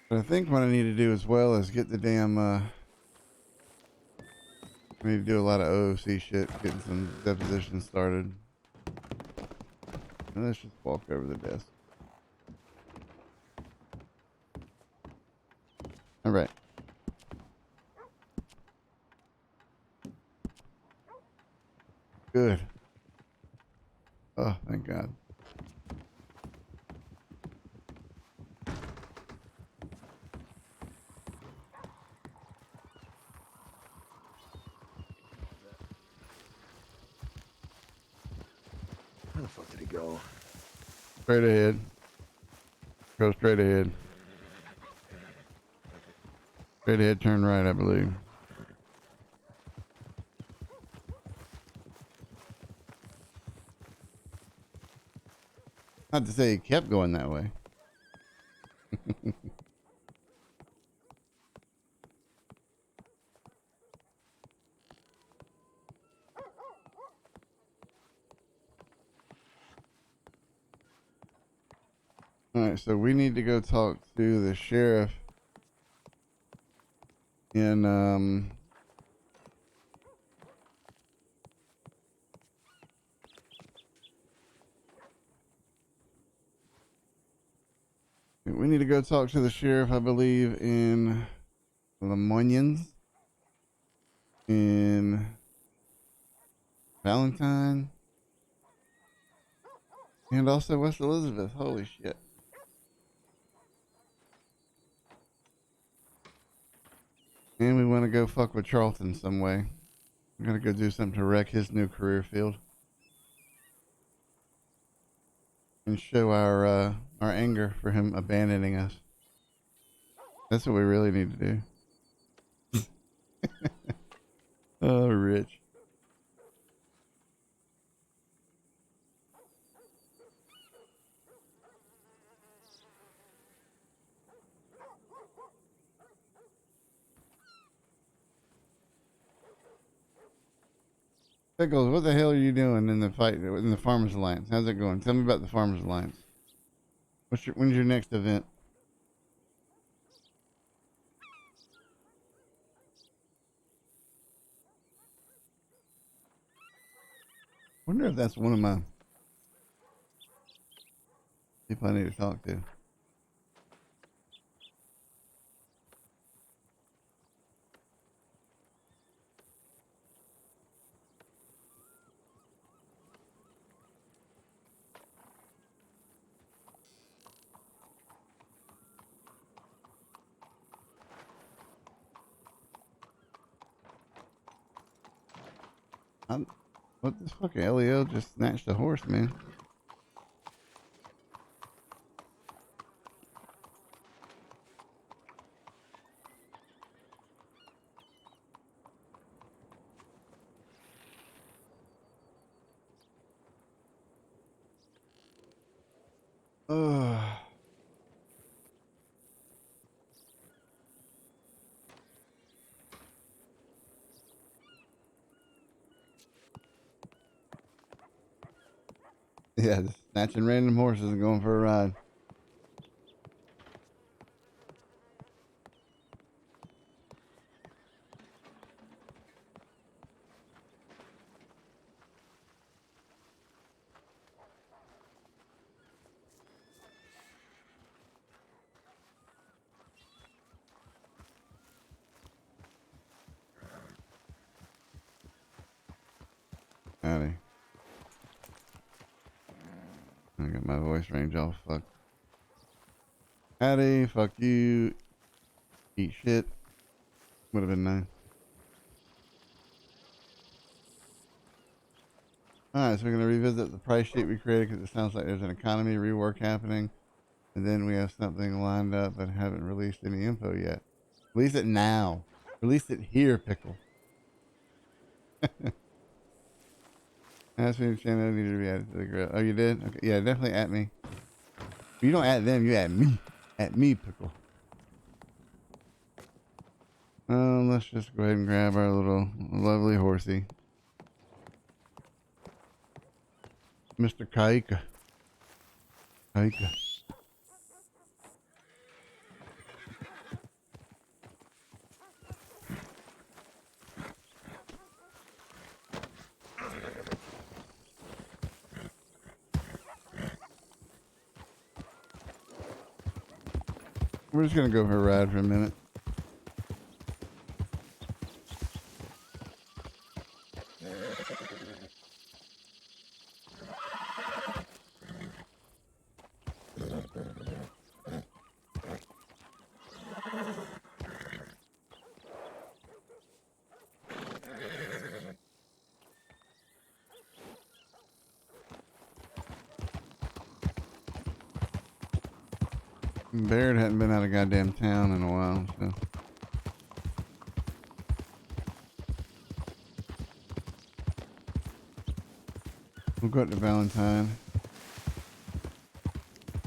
But I think what I need to do as well is get the damn, I need to do a lot of OOC shit, getting some depositions started. And let's just walk over the desk. All right. Good. Oh, thank God. Where the fuck did he go? Straight ahead. Go straight ahead. Straight ahead, turn right, I believe. Not to say he kept going that way. All right, so we need to go talk to the sheriff in we need to go talk to the sheriff, I believe, in Lemoyne, in Valentine, and also West Elizabeth. Holy shit. And we want to go fuck with Charlton some way. We're going to go do something to wreck his new career field. And show our anger for him abandoning us. That's what we really need to do. Oh, Rich. Pickles, what the hell are you doing in the fight in the Farmers Alliance? How's it going? Tell me about the Farmers Alliance. When's your next event? Wonder if that's one of my people I need to talk to. What this fucking LEO just snatched a horse, man. Ugh. Yeah, just snatching random horses and going for a ride. Howdy. I got my voice range off. Fuck. Howdy, fuck you. Eat shit. Would have been nice. Alright, so we're going to revisit the price sheet we created because it sounds like there's an economy rework happening. And then we have something lined up but haven't released any info yet. Release it now. Release it here, Pickle. Ask me if channel needed to be added to the grill. Oh, you did? Okay. Yeah, definitely at me. You don't at them, you at me. At me, Pickle. Let's just go ahead and grab our little lovely horsey. Mr. Kaika. Kaika. We're just gonna go for a ride for a minute. Baird hadn't been out of goddamn town in a while, so. We'll go up to Valentine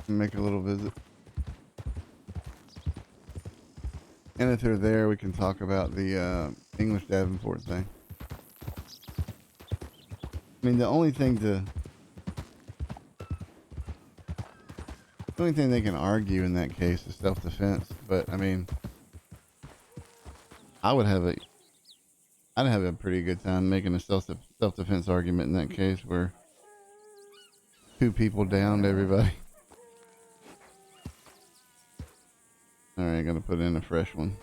and make a little visit. And if they're there, we can talk about the English Davenport thing. I mean, the only thing they can argue in that case is self-defense. But I mean, I'd have a pretty good time making a self-defense argument in that case where 2 people downed everybody. All right, gonna put in a fresh one.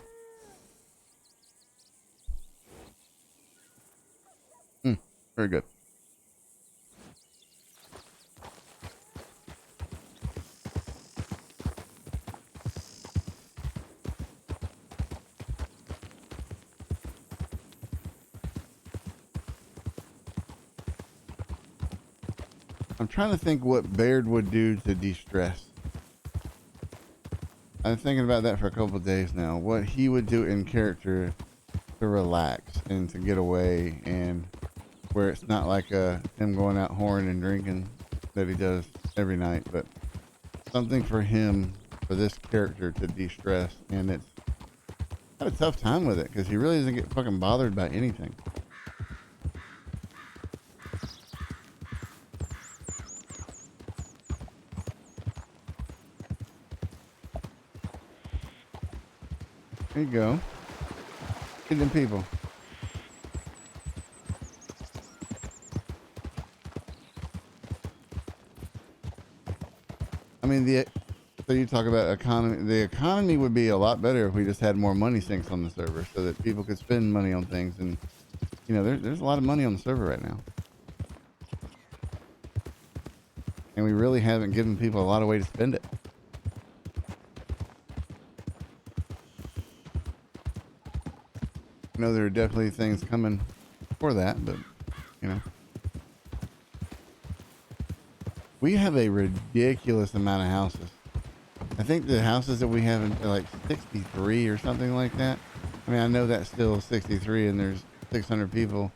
Very good. I'm trying to think what Baird would do to de-stress. I've been thinking about that for a couple of days now. What he would do in character to relax and to get away, and where it's not like him going out whoring and drinking that he does every night, but something for him, for this character to de-stress. And it's had a tough time with it because he really doesn't get fucking bothered by anything. There you go. Feed them people. I mean, so you talk about economy. The economy would be a lot better if we just had more money sinks on the server so that people could spend money on things. And, you know, there's a lot of money on the server right now. And we really haven't given people a lot of way to spend it. I know there are definitely things coming for that, but, you know. We have a ridiculous amount of houses. I think the houses that we have are like 63 or something like that. I mean, I know that's still 63 and there's 600 people,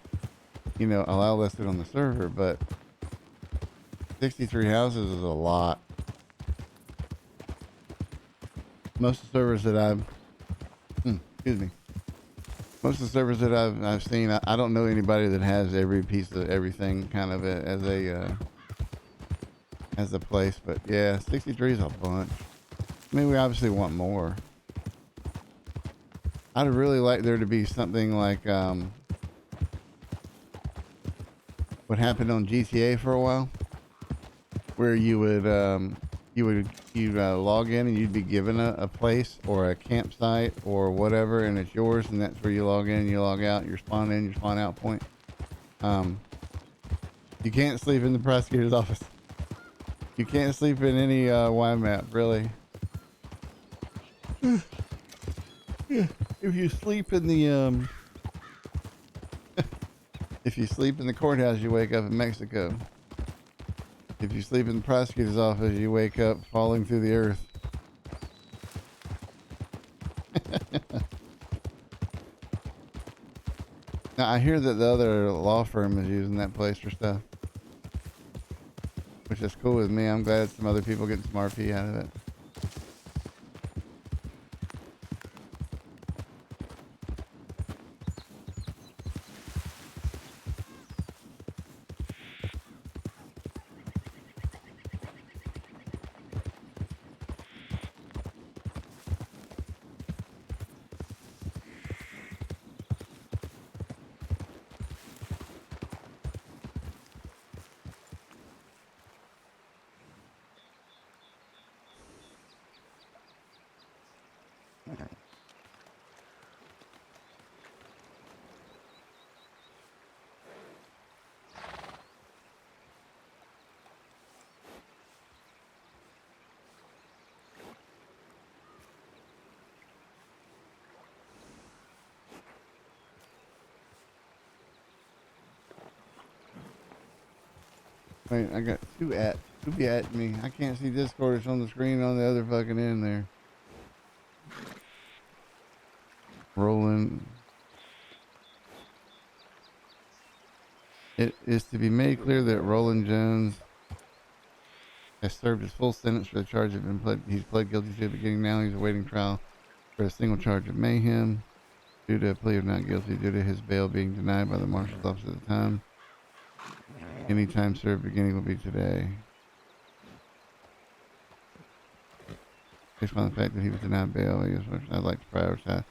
you know, allow listed on the server, but 63 houses is a lot. Most of the servers that excuse me. Most of the servers that I've seen, I don't know anybody that has every piece of everything kind of as a place, but yeah, 63 is a bunch. I mean, we obviously want more. I'd really like there to be something like what happened on GTA for a while, where you would log in and you'd be given a place or a campsite or whatever, and it's yours, and that's where you log in, you log out, your spawn in, your spawn out point. You can't sleep in the prosecutor's office. You can't sleep in any Y map, really. If you sleep in the if you sleep in the courthouse, you wake up in Mexico. If you sleep in the prosecutor's office, you wake up falling through the earth. Now, I hear that the other law firm is using that place for stuff, which is cool with me. I'm glad some other people getting some RP out of it. Wait, I got two be at me. I can't see Discord. It's on the screen on the other fucking end there. Rolling. It is to be made clear that Roland Jones has served his full sentence for the charge of he's pled guilty to the beginning. Now he's awaiting trial for a single charge of mayhem due to a plea of not guilty due to his bail being denied by the marshal's office at the time. Any time served beginning will be today. Based on the fact that he was denied bail, I'd like to prioritize.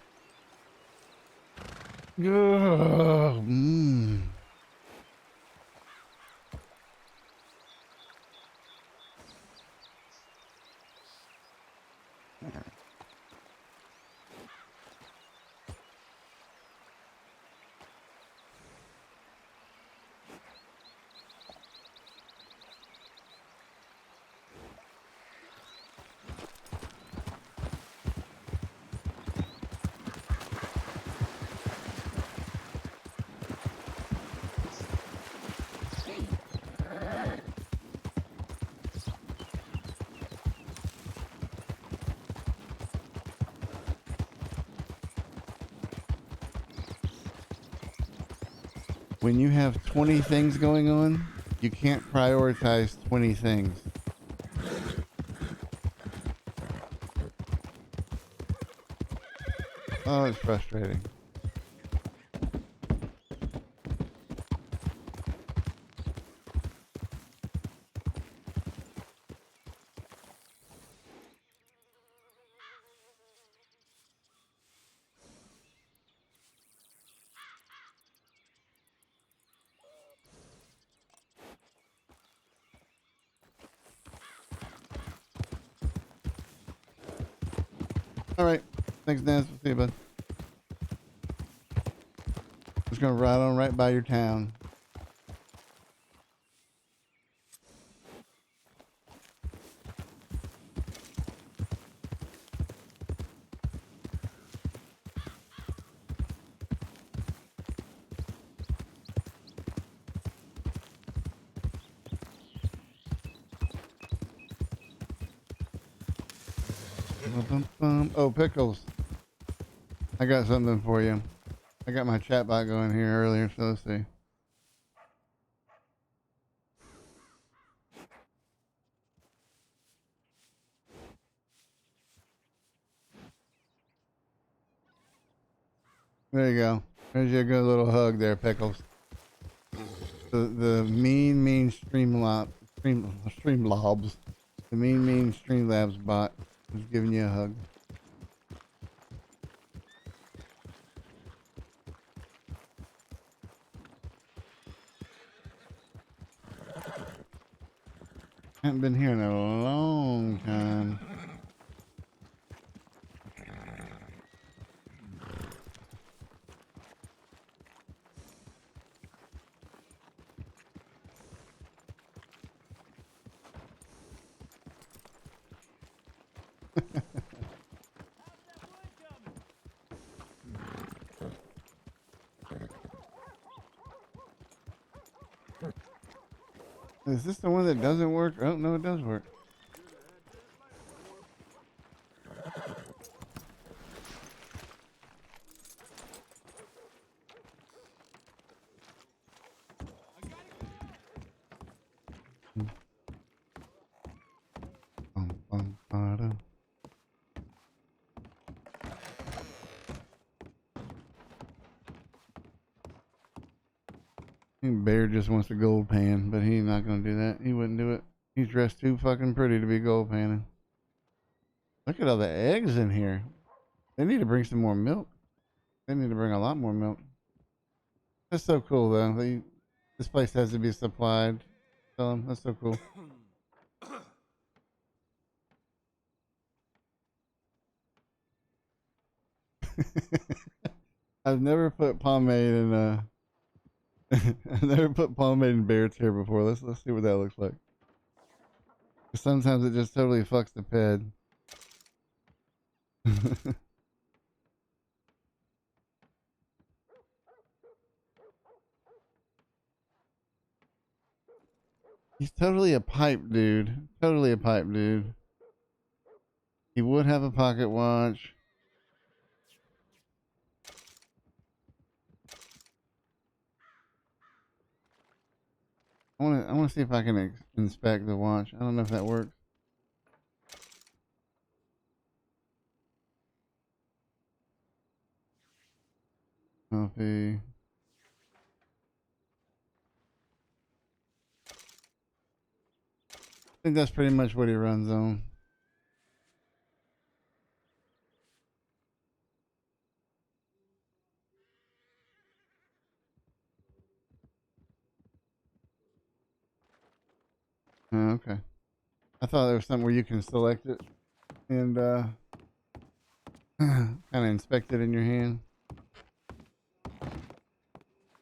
When you have 20 things going on, you can't prioritize 20 things. Oh, it's frustrating. All right. Thanks, Dennis. We'll see you, bud. Just gonna ride on right by your town. Oh, Pickles. I got something for you. I got my chat bot going here earlier, so let's see. There you go. There's your good little hug there, Pickles. The mean Streamlabs. The mean Streamlabs bot is giving you a hug. Haven't been here in a long time. Is this the one that doesn't work? Oh, no, it does work. I think Baird just wants a gold pan, but he's not going to do that. He wouldn't do it. He's dressed too fucking pretty to be gold panning. Look at all the eggs in here. They need to bring some more milk. They need to bring a lot more milk. That's so cool, though. This place has to be supplied. Tell them. That's so cool. I've never put pomade in I've never put pomade in Baird's hair before. Let's see what that looks like. Sometimes it just totally fucks the ped. He's totally a pipe dude. Totally a pipe dude. He would have a pocket watch. I want to see if I can inspect the watch. I don't know if that works. Coffee. I think that's pretty much what he runs on. Oh, okay. I thought there was something where you can select it and kind of inspect it in your hand.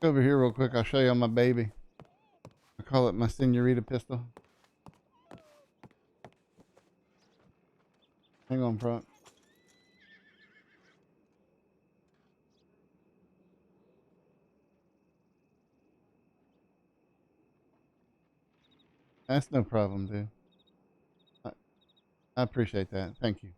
Go over here real quick. I'll show you on my baby. I call it my senorita pistol. Hang on, Prop. That's no problem, dude. I appreciate that. Thank you.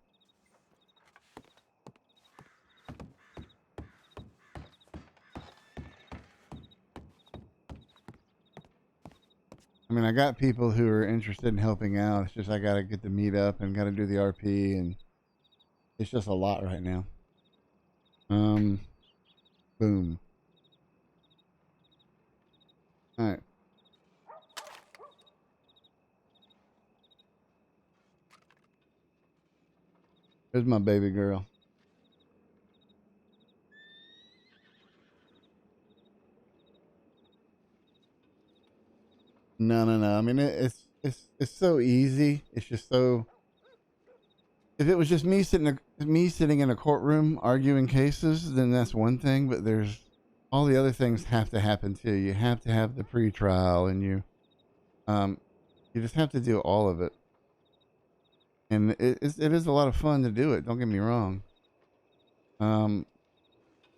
I mean, I got people who are interested in helping out. It's just I got to get the meet up and got to do the RP, and it's just a lot right now. Boom. All right. Here's my baby girl. No. I mean, it's so easy. It's just so. If it was just me sitting me sitting in a courtroom arguing cases, then that's one thing. But there's all the other things have to happen too. You have to have the pre-trial, and you just have to do all of it. And it is a lot of fun to do it. Don't get me wrong.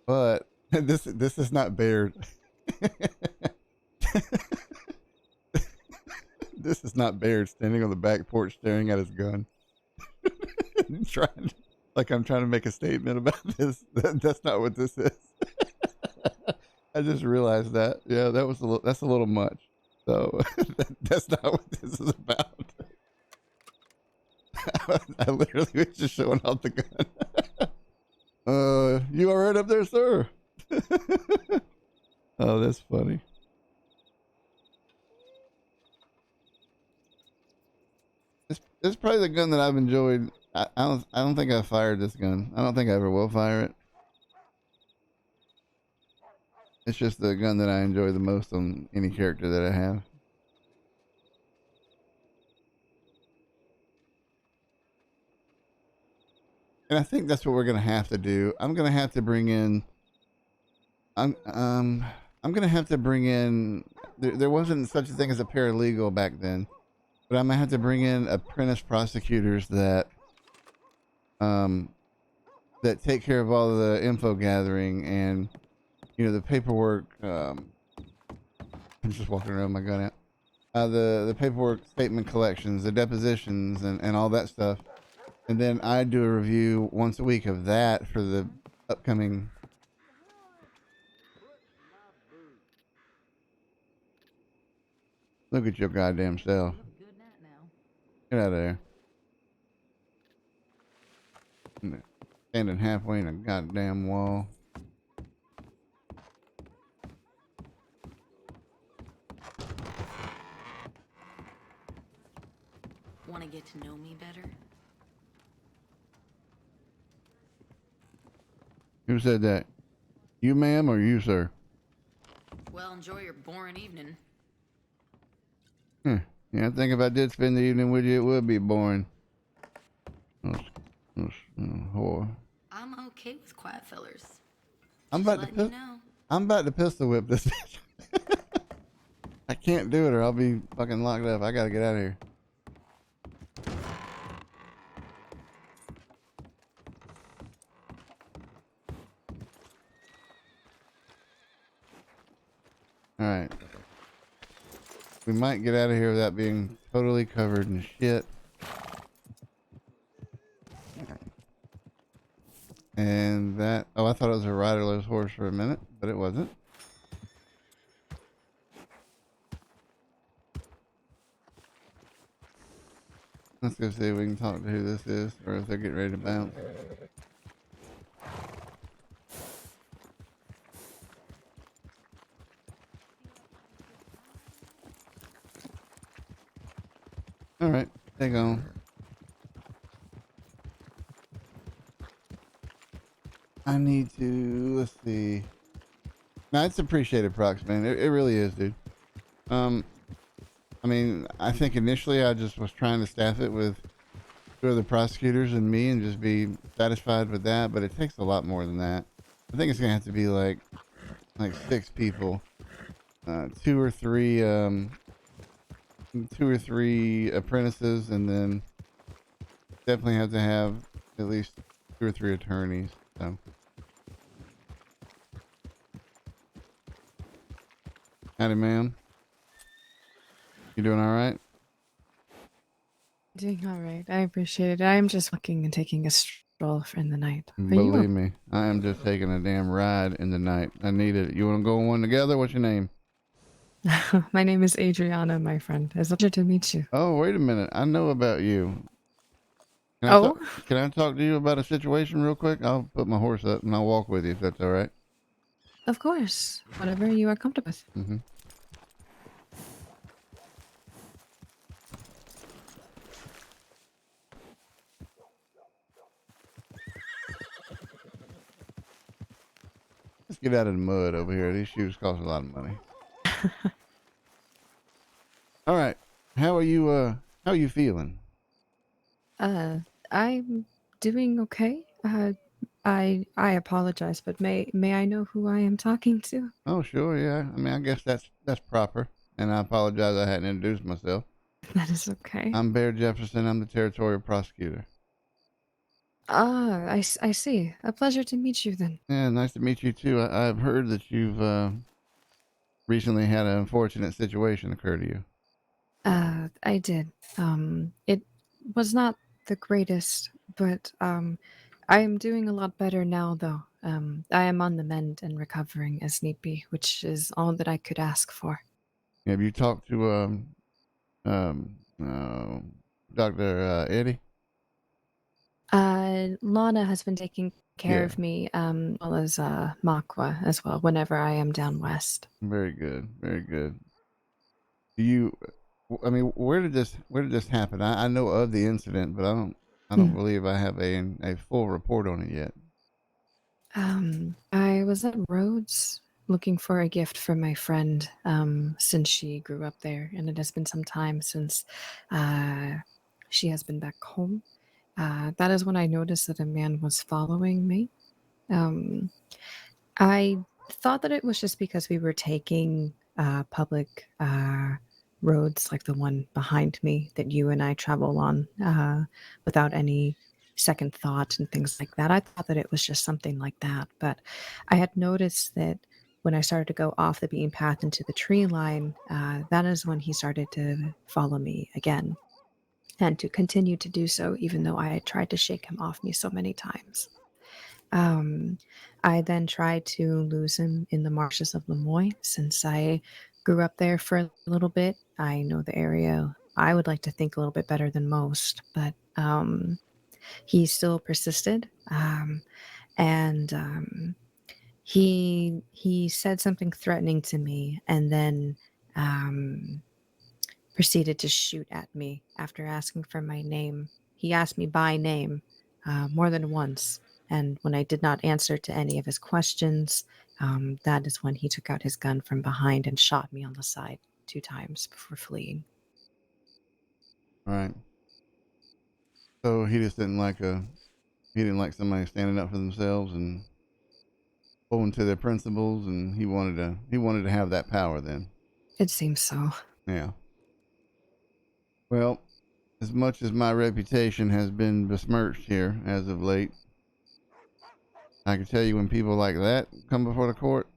But this is not Baird. This is not Baird standing on the back porch staring at his gun. I'm trying to make a statement about this. That's not what this is. I just realized that. Yeah, that's a little much. So that's not what this is about. I literally was just showing off the gun. You all right up there, sir? Oh, that's funny. It's probably the gun that I've enjoyed. I don't think I fired this gun. I don't think I ever will fire it. It's just the gun that I enjoy the most on any character that I have. And I think that's what we're gonna have to do. I'm gonna have to bring in. I'm gonna have to bring in. There wasn't such a thing as a paralegal back then, but I'm gonna have to bring in apprentice prosecutors that take care of all the info gathering and the paperwork. I'm just walking around with my gun out. The paperwork, statement collections, the depositions, and all that stuff. And then I do a review once a week of that for the upcoming. Look at your goddamn self. Get out of there. Standing halfway in a goddamn wall. Want to get to know me better? Who said that? You, ma'am, or you, sir? Well, enjoy your boring evening. Yeah, I think if I did spend the evening with you, it would be boring. Whore. I'm okay with quiet fellers. I'm Just about to letting you know. I'm about to pistol whip this bitch. I can't do it or I'll be fucking locked up. I gotta get out of here. Alright. We might get out of here without being totally covered in shit. And that... Oh, I thought it was a riderless horse for a minute, but it wasn't. Let's go see if we can talk to who this is, or if they're getting ready to bounce. Alright, take on. I need to, let's see. No, it's appreciated, Prox, man. It really is, dude. I mean, I think initially I just was trying to staff it with two other prosecutors and me and just be satisfied with that, but it takes a lot more than that. I think it's gonna have to be like 6 people, two or three apprentices, and then definitely have to have at least 2 or 3 attorneys. So. Howdy, ma'am. You doing all right? Doing all right. I appreciate it. I'm just walking and taking a stroll in the night. Believe me, I am just taking a damn ride in the night. I need it. You want to go on one together? What's your name? My name is Adriana, my friend. It's a pleasure to meet you. Oh, wait a minute. I know about you. Can I talk to you about a situation real quick? I'll put my horse up and I'll walk with you if that's all right. Of course. Whatever you are comfortable with. Mm-hmm. Let's get out of the mud over here. These shoes cost a lot of money. All right. How are you feeling? I'm doing okay. Uh, I apologize, but may I know who I am talking to? Oh, sure, yeah. I mean, I guess that's proper. And I apologize I hadn't introduced myself. That is okay. I'm Baird Jefferson. I'm the territorial prosecutor. Ah, I see. A pleasure to meet you then. Yeah, nice to meet you too. I've heard that you've recently had an unfortunate situation occur to you. I did. It was not the greatest, but I am doing a lot better now, though. I am on the mend and recovering as need be, which is all that I could ask for. Have you talked to um, uh, Dr. Eddie? Lana has been taking care Yeah, of me, well as Makwa as well, whenever I am down west. very good, very good. Do you? I mean, where did this happen? I know of the incident, but I don't Hmm. believe I have a full report on it yet. I was at Rhodes looking for a gift for my friend, since she grew up there, and it has been some time since uh, she has been back home. That is when I noticed that a man was following me. Um, I thought that it was just because we were taking public roads like the one behind me that you and I travel on without any second thought and things like that. I thought that it was just something like that. But I had noticed that when I started to go off the beaten path into the tree line, that is when he started to follow me again and to continue to do so, even though I had tried to shake him off me so many times. Um, I then tried to lose him in the marshes of Lemoyne since I grew up there for a little bit. I know the area, I would like to think, a little bit better than most, but he still persisted. And he said something threatening to me, and then um, proceeded to shoot at me after asking for my name. He asked me by name more than once, and when I did not answer to any of his questions, that is when he took out his gun from behind and shot me on the side 2 times before fleeing. All right. So he just he didn't like somebody standing up for themselves and holding to their principles, and he wanted to have that power. Then, It seems so. yeah. Well, as much as my reputation has been besmirched here as of late, I can tell you when people like that come before the court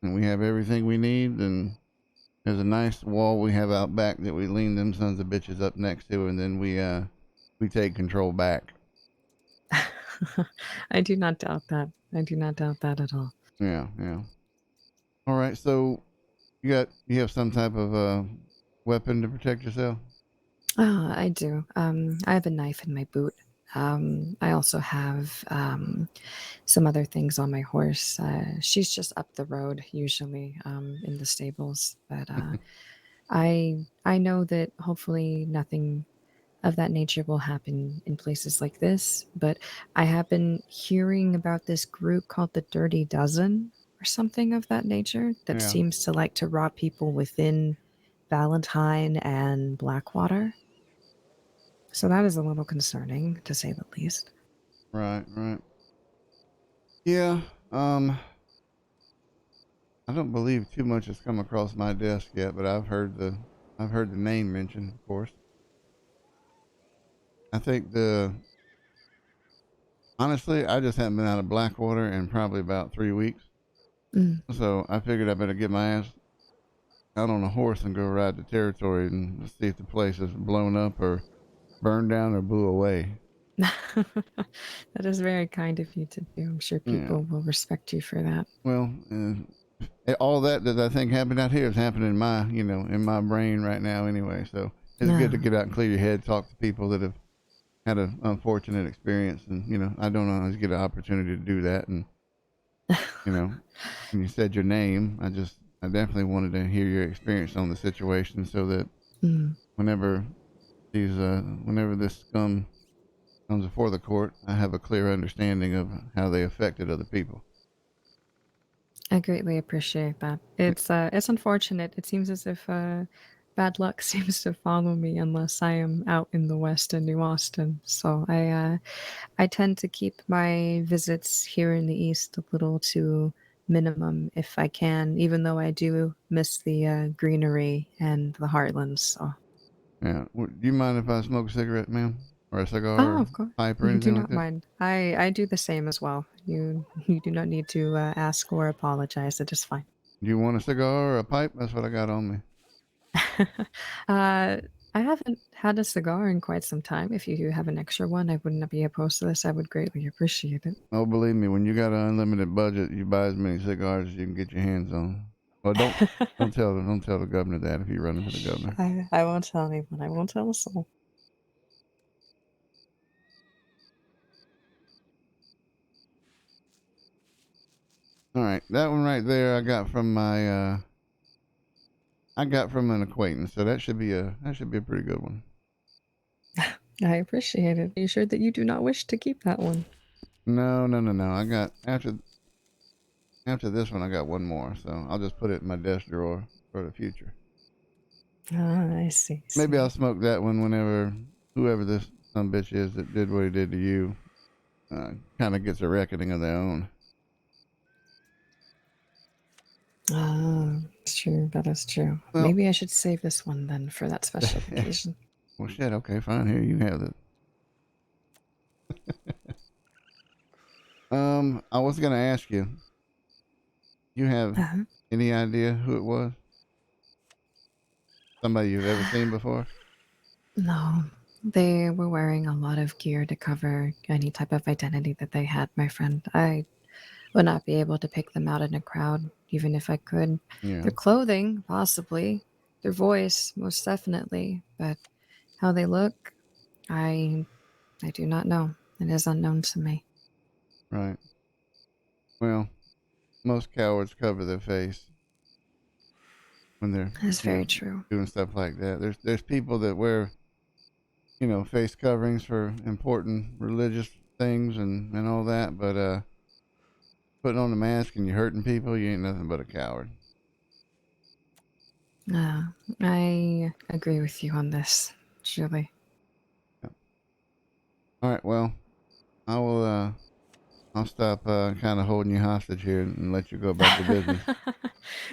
and we have everything we need, then there's a nice wall we have out back that we lean them sons of bitches up next to, and then we take control back. I do not doubt that. I do not doubt that at all. Yeah, yeah. All right, so you have some type of weapon to protect yourself? I do. I have a knife in my boot. I also have some other things on my horse. She's just up the road, usually in the stables. But I know that hopefully nothing of that nature will happen in places like this. But I have been hearing about this group called the Dirty Dozen or something of that nature that Yeah, seems to like to rob people within Valentine and Blackwater. So that is a little concerning, to say the least. right, right. Yeah, I don't believe too much has come across my desk yet, but I've heard the name mentioned, of course. I think the honestly, I just haven't been out of Blackwater in probably about 3 weeks, Mm. so I figured I better get my ass out on a horse and go ride the territory and see if the place is blown up or burned down or blew away. That is very kind of you to do. I'm sure Yeah. people will respect you for that. Well, all that I think happened out here is happening in my brain right now anyway. So it's good to No. get out and clear your head, talk to people that have had an unfortunate experience, and I don't always get an opportunity to do that. And you know, when you said your name, I definitely wanted to hear your experience on the situation, so that Mm. whenever whenever this scum comes before the court, I have a clear understanding of how they affected other people. I greatly appreciate that. It's unfortunate. It seems as if bad luck seems to follow me unless I am out in the West in New Austin. So I tend to keep my visits here in the East a little to minimum if I can, even though I do miss the greenery and the heartlands. So. Yeah. Do you mind if I smoke a cigarette, ma'am? Or a cigar Oh, or of course. pipe or You do anything like not that? mind. I do the same as well. You do not need to ask or apologize. It is fine. Do you want a cigar or a pipe? That's what I got on me. I haven't had a cigar in quite some time. If you do have an extra one, I wouldn't be opposed to this. I would greatly appreciate it. Oh, believe me, when you got an unlimited budget, you buy as many cigars as you can get your hands on. Well, don't tell the governor that if you're running for the governor. I won't tell anyone. I won't tell a soul. All right, that one right there, I got from my I got from an acquaintance, so that should be a pretty good one. I appreciate it. Are you sure that you do not wish to keep that one? No. I got after this one, I got one more, so I'll just put it in my desk drawer for the future. Ah, I see. Maybe I'll smoke that one whenever whoever this some bitch is that did what he did to you kind of gets a reckoning of their own. Ah, it's true. That is true. Well, Maybe I should save this one then for that special occasion. well, shit. Okay, fine. Here, you have it. I was gonna ask you. You have Uh-huh. any idea who it was? Somebody you've ever seen before? No, they were wearing a lot of gear to cover any type of identity that they had, my friend. I would not be able to pick them out in a crowd, even if I could. Yeah. Their clothing, possibly. Their voice, most definitely. But how they look, I do not know. It is unknown to me. Right. Well, most cowards cover their face when they're That's very true. doing stuff like that. There's people that wear face coverings for important religious things and all that, but putting on a mask and you're hurting people, you ain't nothing but a coward. I agree with you on this, Julie. Yeah. All right. Well, I will. I'll stop kind of holding you hostage here and let you go about your business.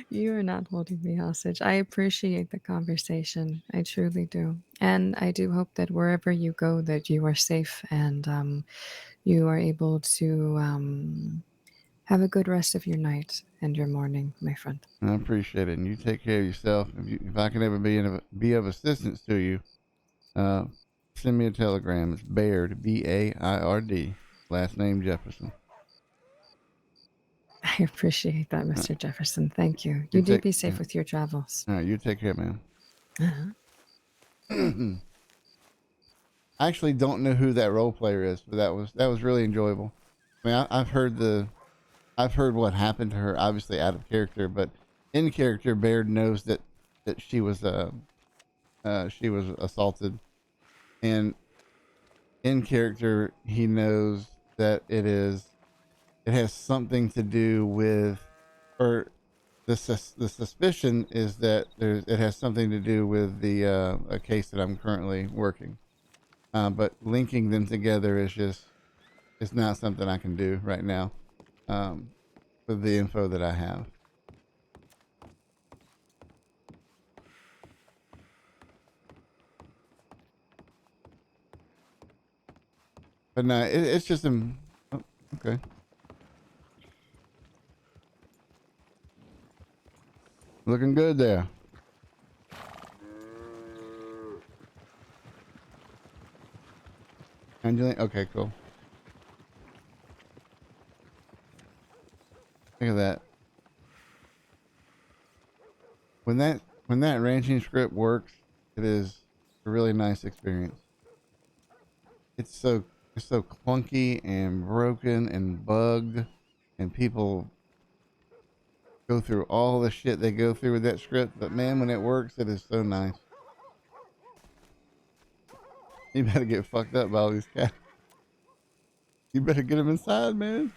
You are not holding me hostage. I appreciate the conversation. I truly do. And I do hope that wherever you go that you are safe and you are able to have a good rest of your night and your morning, my friend. I appreciate it, and you take care of yourself. If I can ever be of assistance to you, uh, send me a telegram. It's Baird, Baird, last name Jefferson. I appreciate that, Mr. Jefferson. Thank you. You do be safe with your travels. All right, you take care, man. Uh-huh. I actually don't know who that role player is, but that was really enjoyable. I mean, I've heard what happened to her, obviously out of character, but in character, Baird knows that she was assaulted, and in character, he knows that it has something to do with, or the suspicion is that it has something to do with the a case that I'm currently working. But linking them together it's not something I can do right now. With the info that I have. But no, it's just oh, okay. Looking good there. Angelina, okay, cool. Look at that. When that ranching script works, it is a really nice experience. It's so clunky and broken and bugged, and people go through all the shit they go through with that script. But man, when it works, it is so nice. You better get fucked up by all these cats. You better get them inside, man.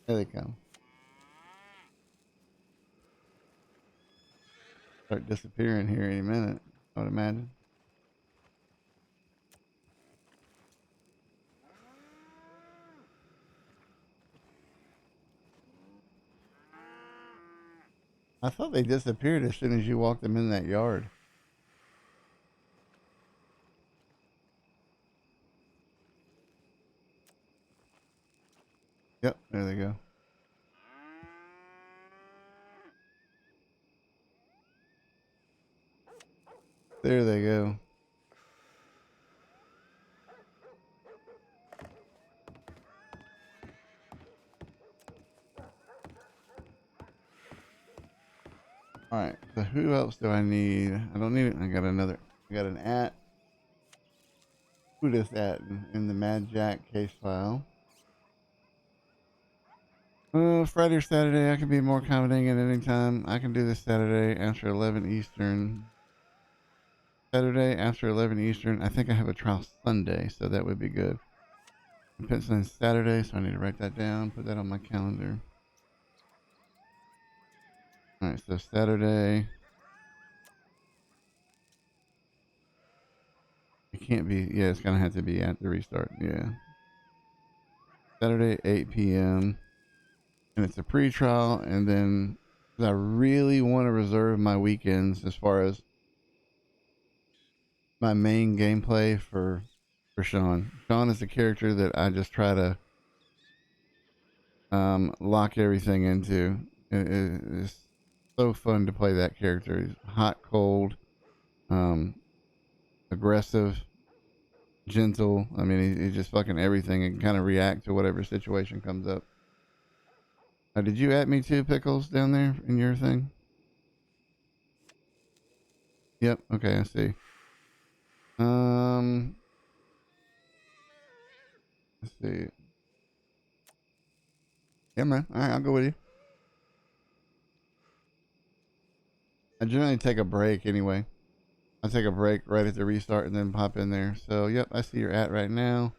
There they come. start disappearing here any minute, I would imagine. I thought they disappeared as soon as you walked them in that yard. Yep, there they go. There they go. All right, so who else do I need? I don't need it. I got an at. Who this at in the Mad Jack case file? Friday or Saturday, I can be more accommodating at any time. I can do this Saturday after 11 Eastern. Saturday after 11 Eastern. I think I have a trial Sunday, so that would be good. I'm penciling Saturday, so I need to write that down, put that on my calendar. All right, so Saturday. It can't be, yeah, it's going to have to be at the restart, yeah. Saturday, 8 p.m. And it's a pre-trial, and then I really want to reserve my weekends as far as my main gameplay for Sean. Sean is the character that I just try to lock everything into. It's so fun to play that character. He's hot, cold, aggressive, gentle. I mean, he's just fucking everything and kind of react to whatever situation comes up. Did you add me too, Pickles, down there in your thing? Yep. Okay, I see. Let's see. Yeah, man. All right, I'll go with you. I generally take a break anyway. I take a break right at the restart and then pop in there. So, yep, I see you're at right now.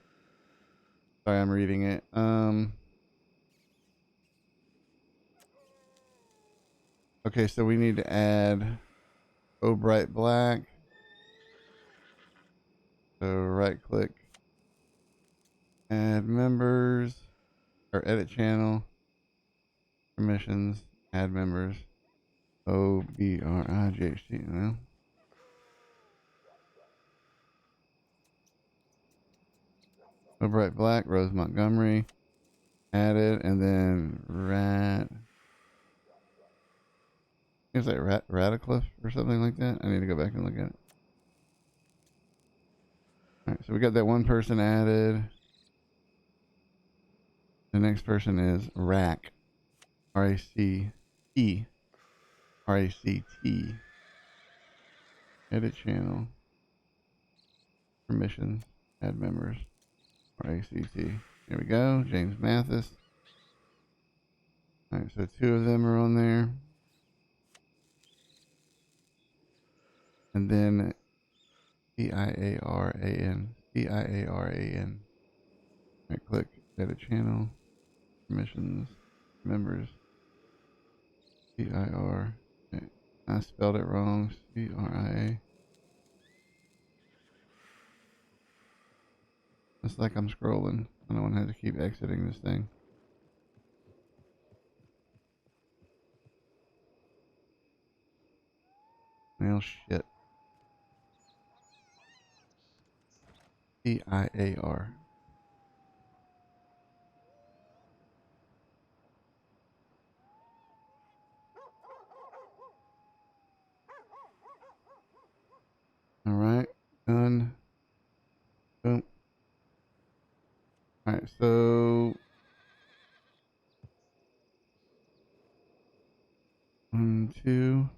Sorry, I'm reading it. Okay, so we need to add Oh Bright Black. So right click, add members, or edit channel, permissions, add members, OBRIGHT, you know. Oh Bright Black, Rose Montgomery, added, and then is that Radcliffe or something like that? I need to go back and look at it. All right, so we got that one person added. The next person is Rack, R-A-C-T, R-A-C-T. Edit channel, permissions, add members, R-A-C-T. Here we go, James Mathis. All right, so 2 of them are on there. And then C-I-A-R-A-N. C-I-A-R-A-N. Right click, edit channel, permissions, members, C-I-R. I spelled it wrong, C-R-I-A. It's like I'm scrolling. I don't want to have to keep exiting this thing. Well, shit. C-I-A-R. All right, done. Boom. All right, so 1, 2,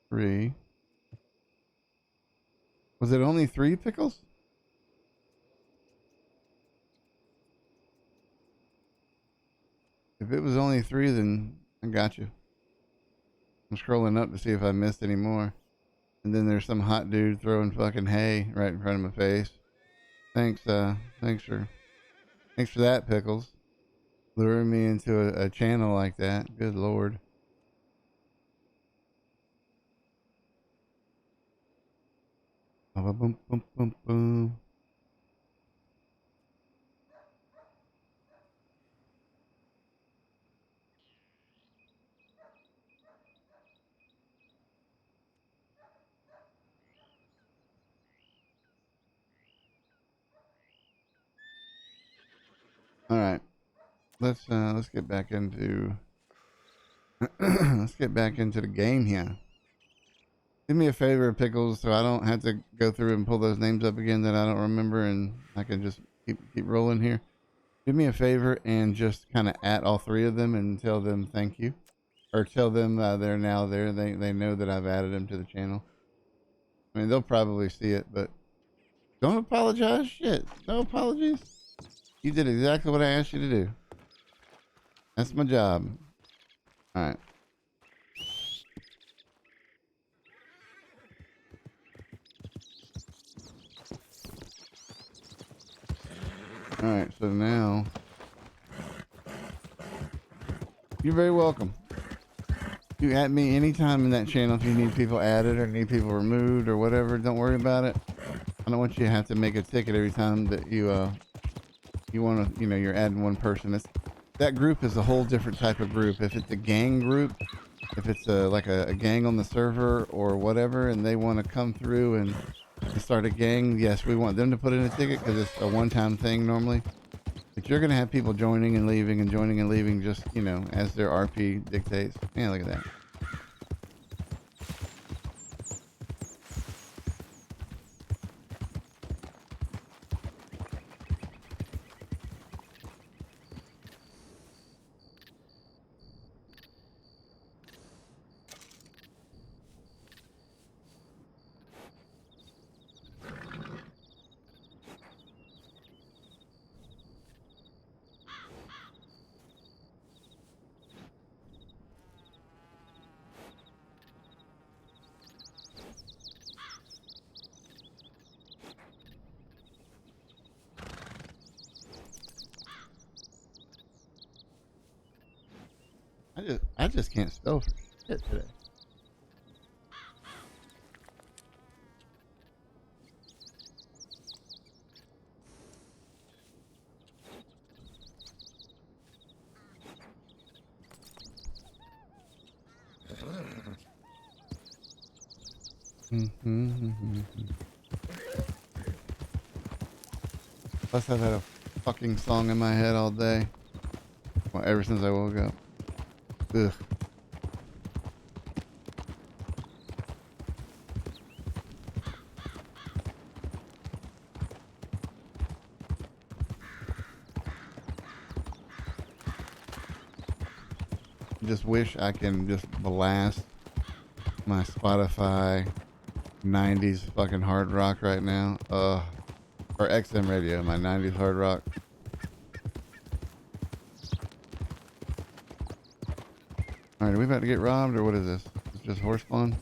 3. Was it only 3 pickles? If it was only 3, then I got you. I'm scrolling up to see if I missed any more. And then there's some hot dude throwing fucking hay right in front of my face. Thanks for that, Pickles. Luring me into a channel like that. Good Lord. Boom, boom, boom, boom. All right, let's get back into let's get back into the game here. Do me a favor, Pickles, so I don't have to go through and pull those names up again that I don't remember, and I can just keep rolling here. Do me a favor and just kind of at all three of them and tell them thank you, or tell them they're now there. They know that I've added them to the channel. I mean, they'll probably see it, but don't apologize. Shit, no apologies. You did exactly what I asked you to do. That's my job. All right. All right, so now you're very welcome. You add me anytime in that channel if you need people added or need people removed or whatever. Don't worry about it. I don't want you to have to make a ticket every time that you want to, you're adding one person. That group is a whole different type of group. If it's a gang group, if it's like a gang on the server or whatever, and they want to come through and start a gang, yes, we want them to put in a ticket because it's a one-time thing normally. But you're going to have people joining and leaving just, as their RP dictates. Yeah, look at that. I just can't spell for shit today. Plus I've had a fucking song in my head all day. Well, ever since I woke up. Ugh. Just wish I can just blast my Spotify 90s fucking hard rock right now. Or XM radio, my 90s hard rock. Alright, are we about to get robbed or what is this? It's just horse spawn?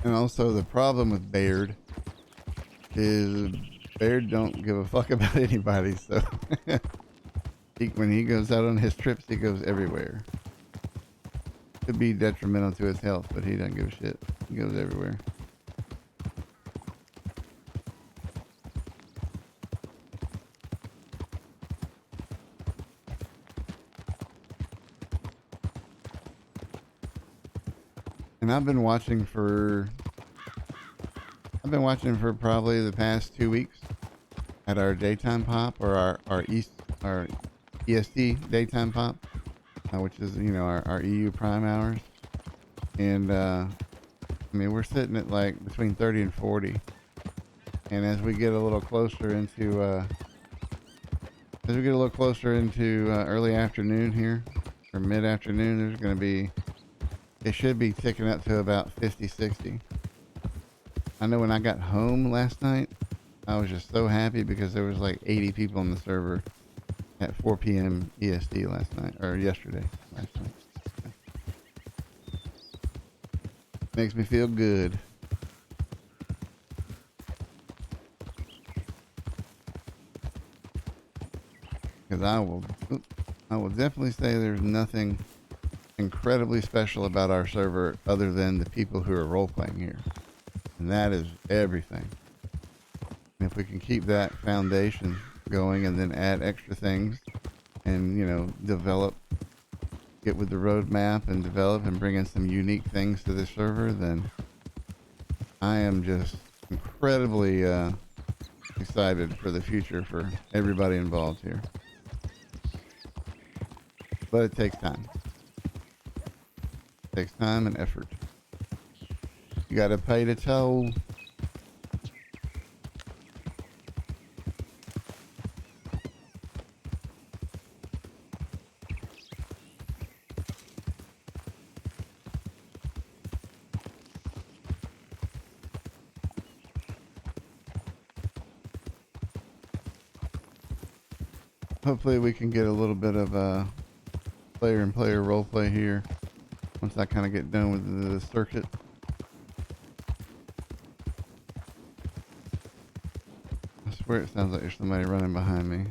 And also the problem with Baird is Baird don't give a fuck about anybody, so when he goes out on his trips, he goes everywhere. Could be detrimental to his health, but he doesn't give a shit. He goes everywhere. And I've been watching for probably the past 2 weeks at our daytime pop or our EST daytime pop, which is, our EU prime hours. And, I mean, we're sitting at like between 30 and 40. And as we get a little closer into, early afternoon here or mid afternoon, there's going to be, it should be ticking up to about 50, 60. I know when I got home last night, I was just so happy because there was like 80 people on the server at 4 p.m. EST last night, or yesterday, last night. Makes me feel good. Because I will definitely say there's nothing incredibly special about our server other than the people who are role playing here. And that is everything. And if we can keep that foundation going and then add extra things and, you know, get with the roadmap and develop and bring in some unique things to the server, then I am just incredibly excited for the future for everybody involved here. But it takes time. It takes time and effort. You gotta pay the toll. Hopefully we can get a little bit of player and player role play here once I kind of get done with the circuit. I swear it sounds like there's somebody running behind me.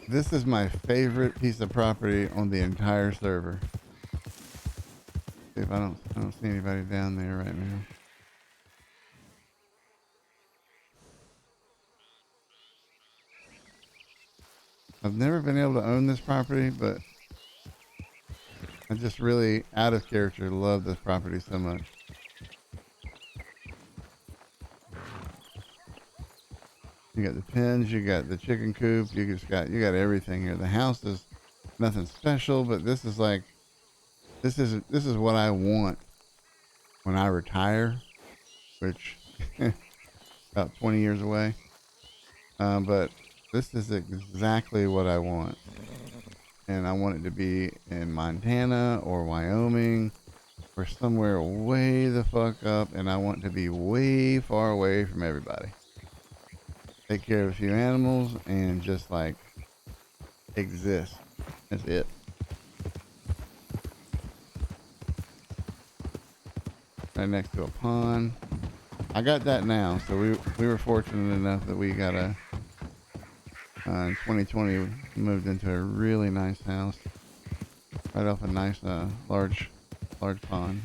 This is my favorite piece of property on the entire server. See if I don't see anybody down there right now. I've never been able to own this property, but I just really, out of character, love this property so much. You got the pens, you got the chicken coop, you got everything here. The house is nothing special, but this is like, this is what I want when I retire, which about 20 years away. But this is exactly what I want. And I want it to be in Montana or Wyoming or somewhere way the fuck up. And I want it to be way far away from everybody. Take care of a few animals and just like exist. That's it. Right next to a pond. I got that now. So we were fortunate enough that we got in 2020 we moved into a really nice house right off a nice large pond.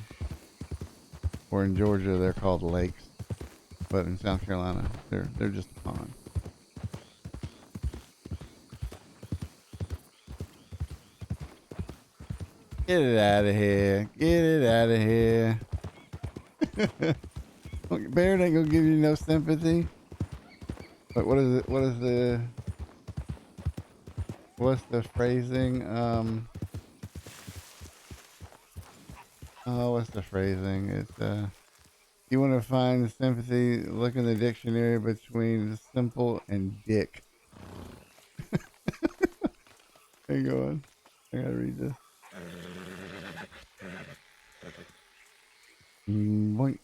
Or in Georgia they're called lakes, but in South Carolina they're just a pond. Get it out of here. Get it out of here. Baird ain't gonna give you no sympathy. But what's the phrasing? What's the phrasing? It's you want to find the sympathy, look in the dictionary between simple and dick. Hang on. I gotta read this. Boink.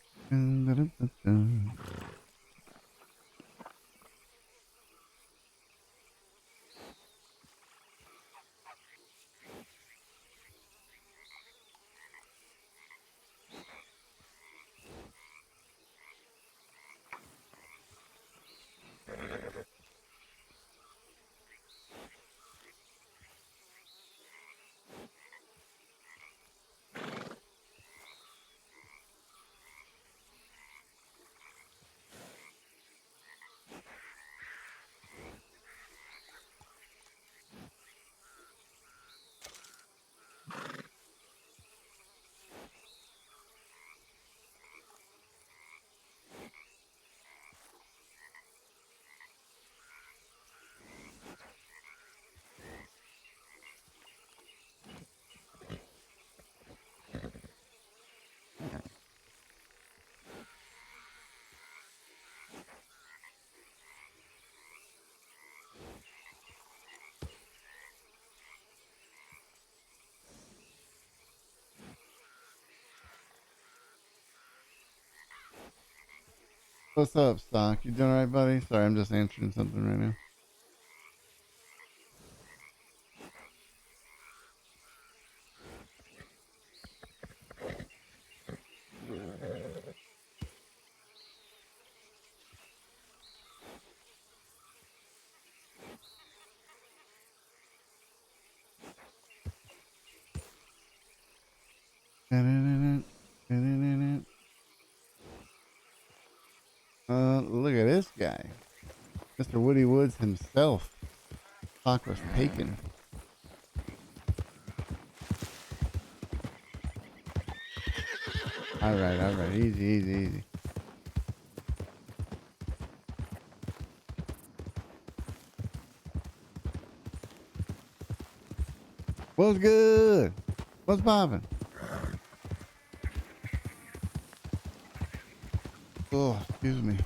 What's up, Stock? You doing alright, buddy? Sorry, I'm just answering something right now. Look at this guy. Mr. Woody Woods himself. Clock was taken. Alright. Easy. What's good? What's poppin'? Oh, excuse me.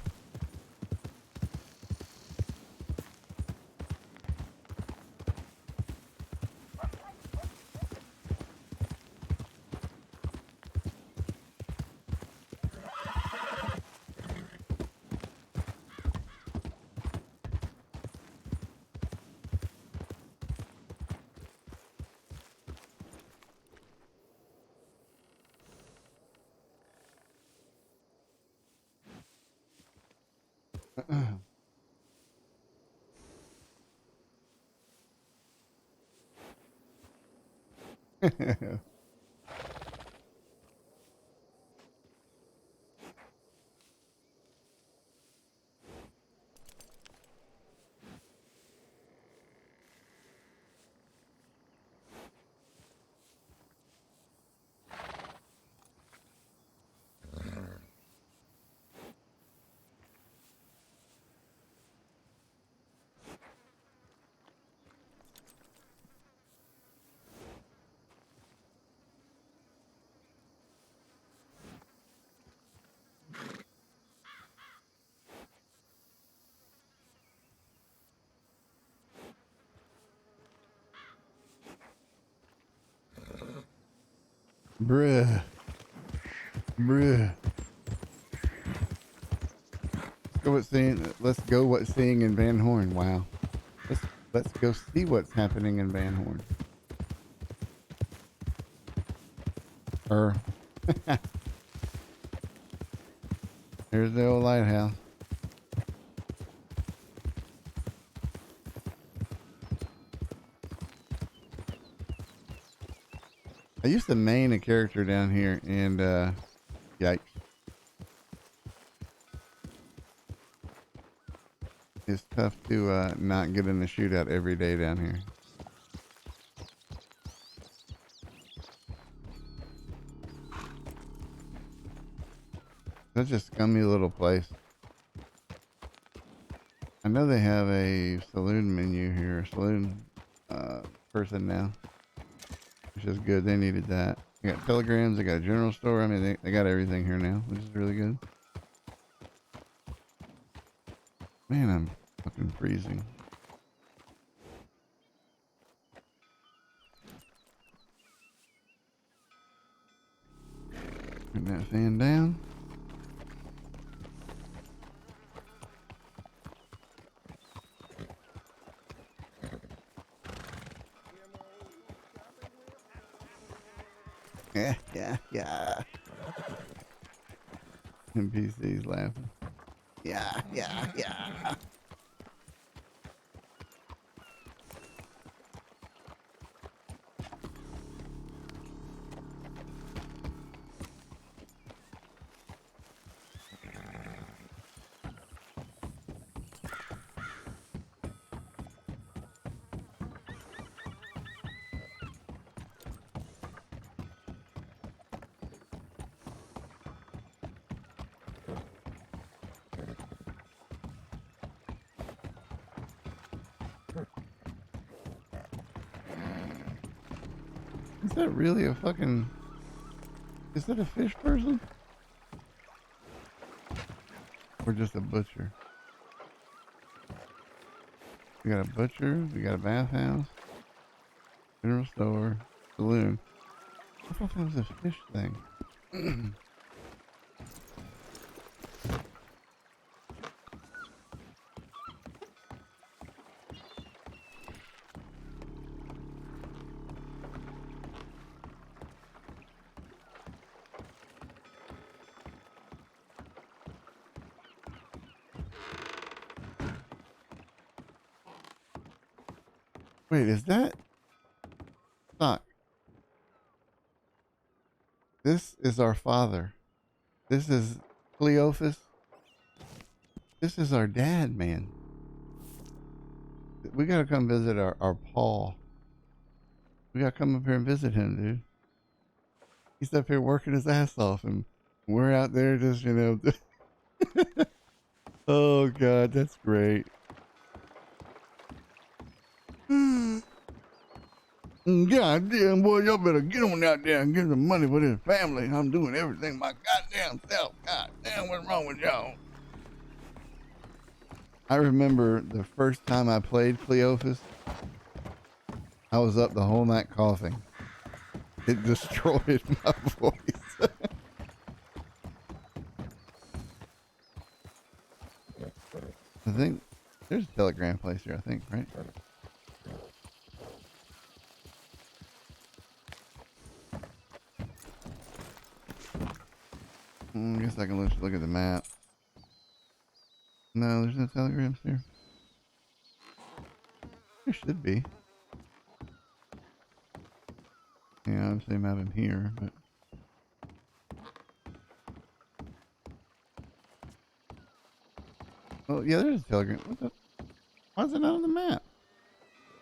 Bruh. Let's go what's seeing in Van Horn. Wow. Let's go see what's happening in Van Horn. Here's the old lighthouse. I used to main a character down here, and yikes. It's tough to not get in the shootout every day down here. Such a scummy little place. I know they have a saloon menu here, saloon person now, which is good. They needed that. They got telegrams, they got a general store. I mean, they got everything here now, which is really good. Man, I'm fucking freezing. Turn that fan down. Yeah. NPC's laughing. Yeah. Is that really a fucking... Is that a fish person? Or just a butcher? We got a butcher, we got a bathhouse, general store, saloon. I thought that was a fish thing. Wait, is that Doc? This is our father. This is Cleophas. This is our dad, man. We gotta come visit our Paul. We gotta come up here and visit him, dude. He's up here working his ass off, and we're out there just, you know. Oh God, that's great. God damn, boy, y'all better get on out there and give some money for this family. I'm doing everything my goddamn self. God damn, what's wrong with y'all? I remember the first time I played Cleophas, I was up the whole night coughing. It destroyed my voice. I think there's a telegram place here, I think, right? I guess I can look at the map. No, there's no telegrams here. There should be. Yeah, obviously I'm out in here, but. Oh, yeah, there's a telegram. What the? Why is it not on the map?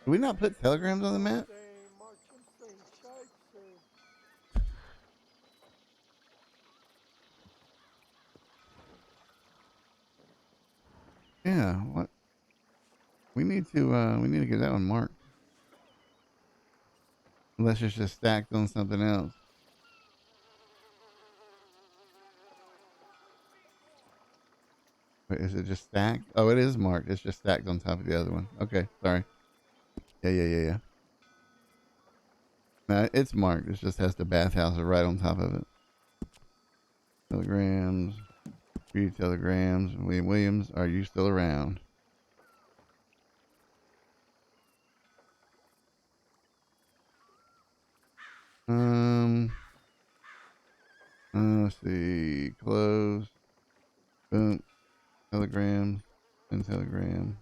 Did we not put telegrams on the map? Yeah, what? We need to get that one marked. Unless it's just stacked on something else. Wait, is it just stacked? Oh, it is marked. It's just stacked on top of the other one. Okay, sorry. Yeah. No, it's marked. It just has the bathhouse right on top of it. Telegrams. 3 telegrams. William Williams, are you still around? Let's see. Close. Boom. Telegrams. 10 telegram.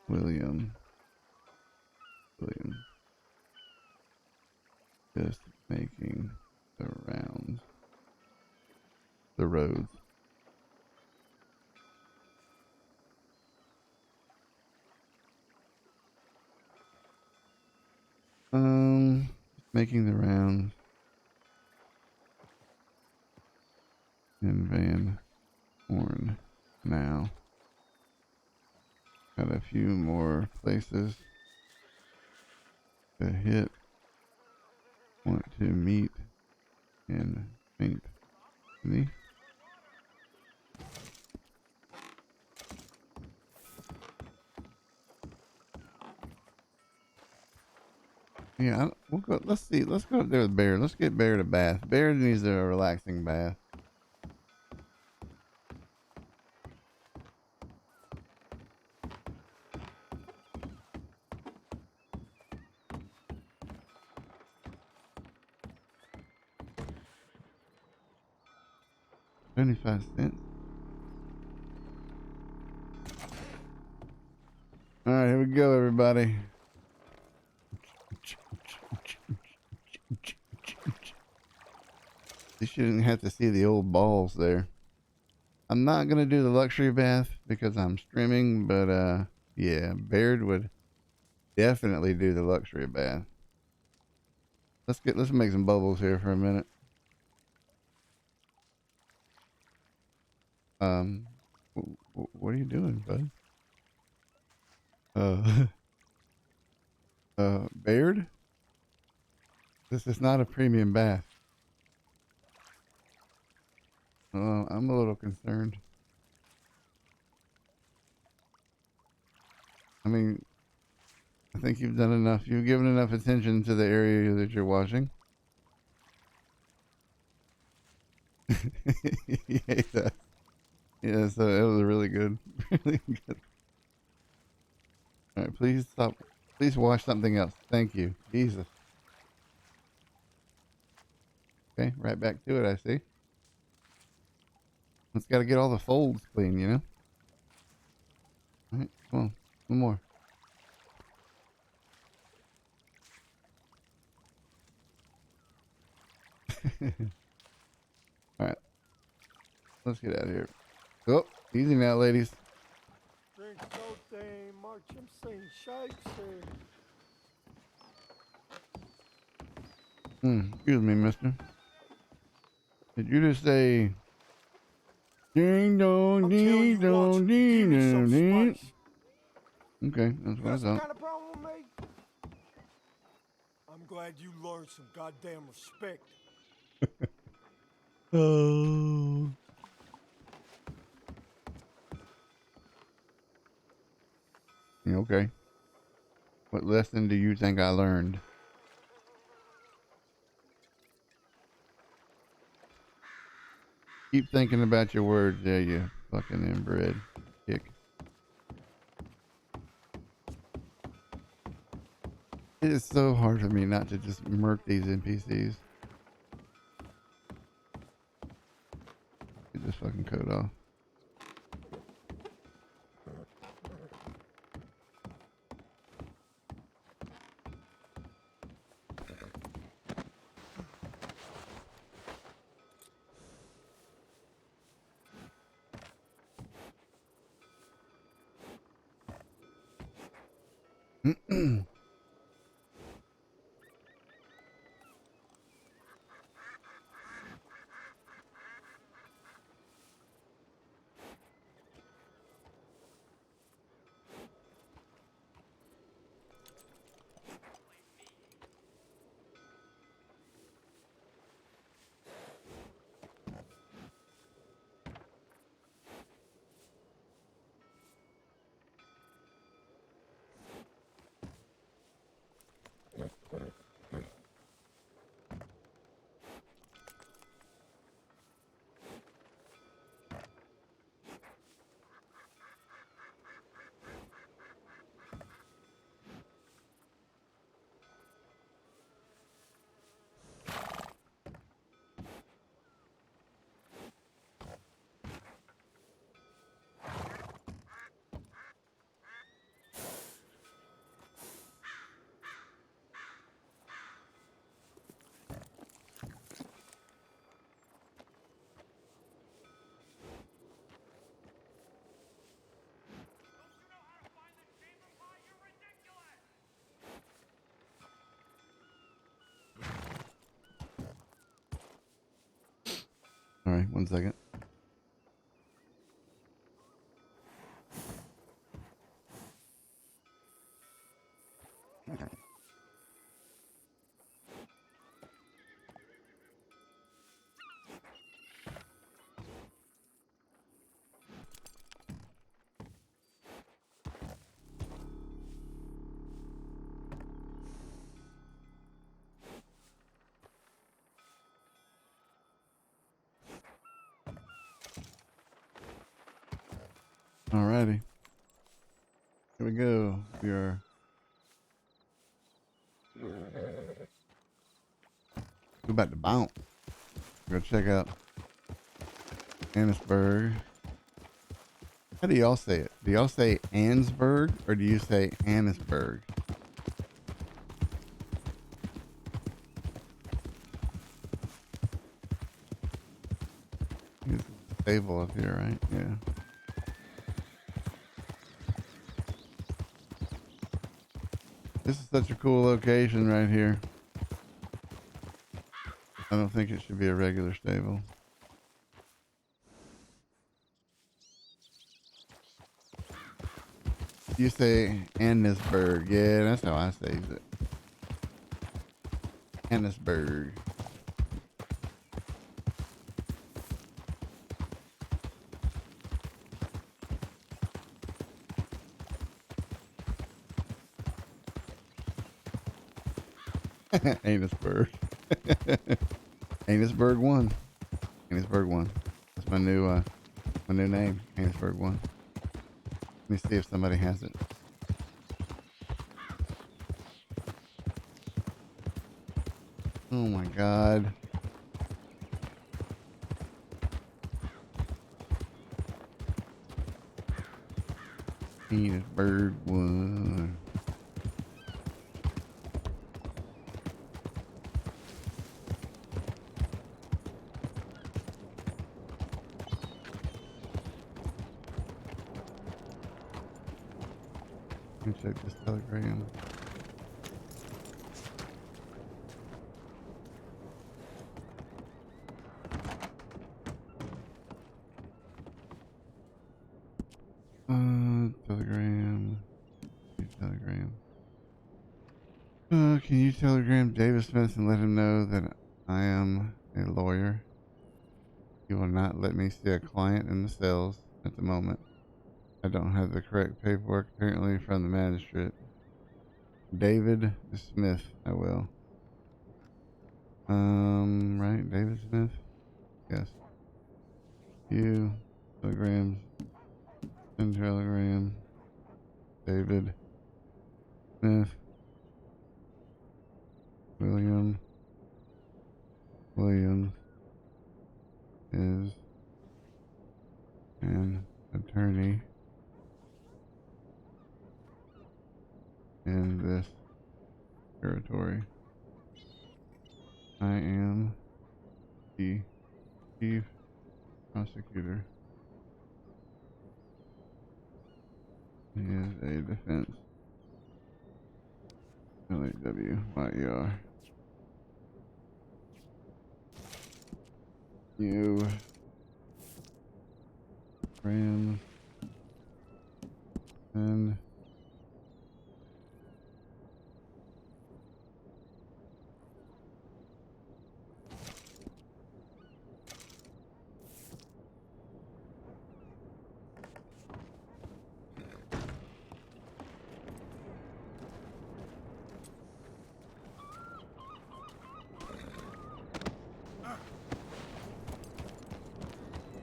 William. Just making the rounds. The roads. Making the rounds in Van Horn now. Got a few more places to hit. Want to meet and paint me. Yeah, we'll go. Let's see. Let's go up there with Baird. Let's get Baird a bath. Baird needs a relaxing bath. $0.25. All right, here we go, everybody. You shouldn't have to see the old balls there. I'm not gonna do the luxury bath because I'm streaming, but yeah, Baird would definitely do the luxury bath. Let's make some bubbles here for a minute. What are you doing, bud? Baird? This is not a premium bath. I'm a little concerned. I mean, I think you've done enough. You've given enough attention to the area that you're washing. Yeah, so it was really good. Really good. All right, please stop. Please wash something else. Thank you. Jesus. Okay, right back to it, I see. It's got to get all the folds clean, you know? All right, come on. One more. All right. Let's get out of here. Oh, easy now, ladies. Drink so damn much, I'm saying shapes here. Excuse me, mister. Did you just say ding dong, I'm telling ding you dong, once, ding give me some dong, ding? spice. Okay, that's You what I got some thought. kind of problem with me? I'm glad you learned some goddamn respect. Oh. Okay. What lesson do you think I learned? Keep thinking about your words there, you fucking inbred kick. It is so hard for me not to just murk these NPCs. Get this fucking coat off. All right, 1 second. Alrighty. Here we go. We are. We're about to bounce. We're gonna check out Annisburg. How do y'all say it? Do y'all say Ansburg or do you say Annisburg? It's a stable up here, right? Yeah. This is such a cool location right here. I don't think it should be a regular stable. You say Annisburg. Yeah, that's how I say it. Annisburg. Annisburg. Annisburg 1. Annisburg 1. That's my new name. Annisburg 1. Let me see if somebody has it. Oh my god. Annisburg 1. Let me check this telegram. Telegram. Telegram. Can you telegram David Smith and let him know that I am a lawyer? He will not let me see a client in the cells at the moment. I don't have the correct paperwork apparently from the magistrate. David Smith, I will. Right, David Smith? Yes. You, telegrams, and telegram, David Smith, Williams is an attorney in this territory. I am the chief prosecutor. He is a defense. L-A-W-Y-E-R. You ran and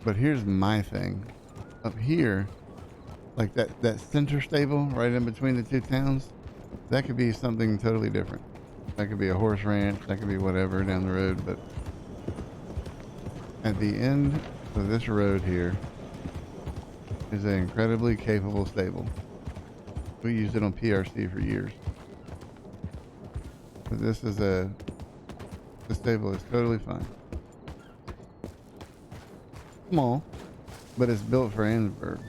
but here's my thing. Up here, like that center stable right in between the two towns, that could be something totally different. That could be a horse ranch, that could be whatever down the road, but at the end of this road here is an incredibly capable stable. We used it on PRC for years. But this is the stable is totally fine. Small, but it's built for Annesburg,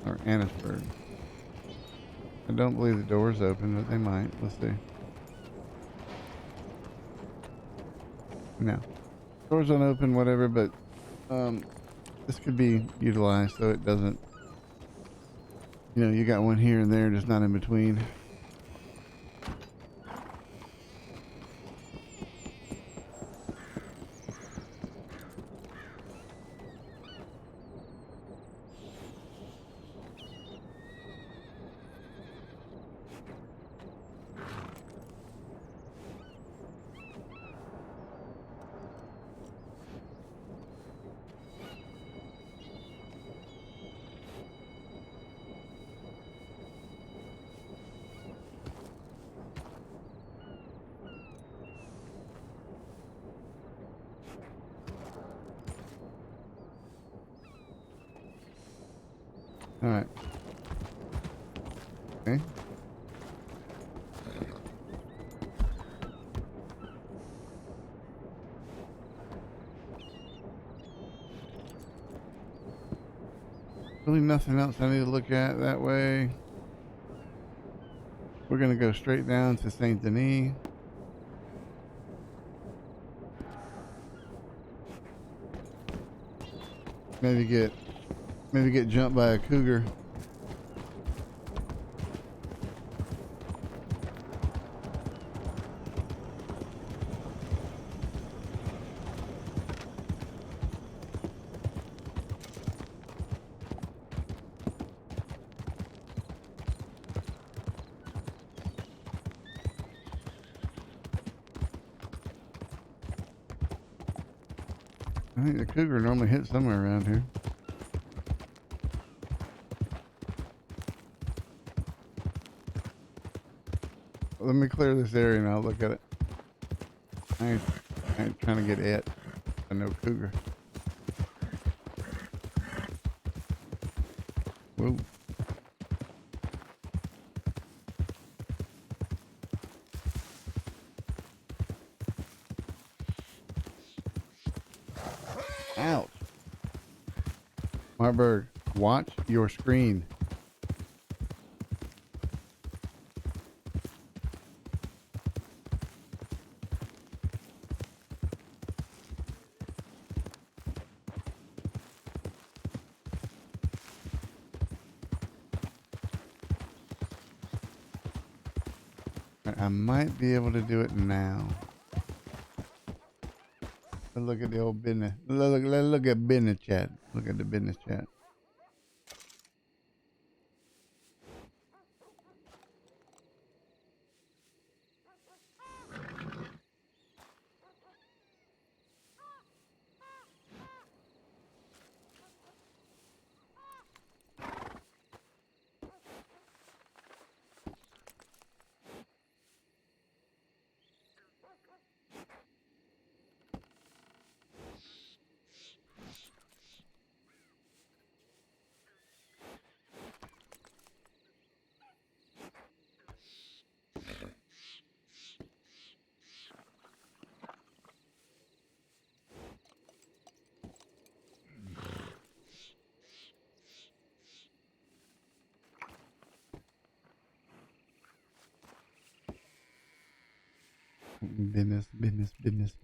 or Annisburg. I don't believe the door's open, but they might. Let's see. No. Doors don't open, whatever, but this could be utilized so it doesn't, you know, you got one here and there, just not in between. All right. Okay. Really nothing else I need to look at that way. We're going to go straight down to Saint Denis. Maybe get jumped by a cougar. I think the cougar normally hits somewhere around here. Let me clear this area and I'll look at it. I ain't trying to get it. I know cougar. Whoa. Ouch. Marburg, watch your screen. I might be able to do it now. Let's look at the old business. Let's look at business chat. Look at the business chat.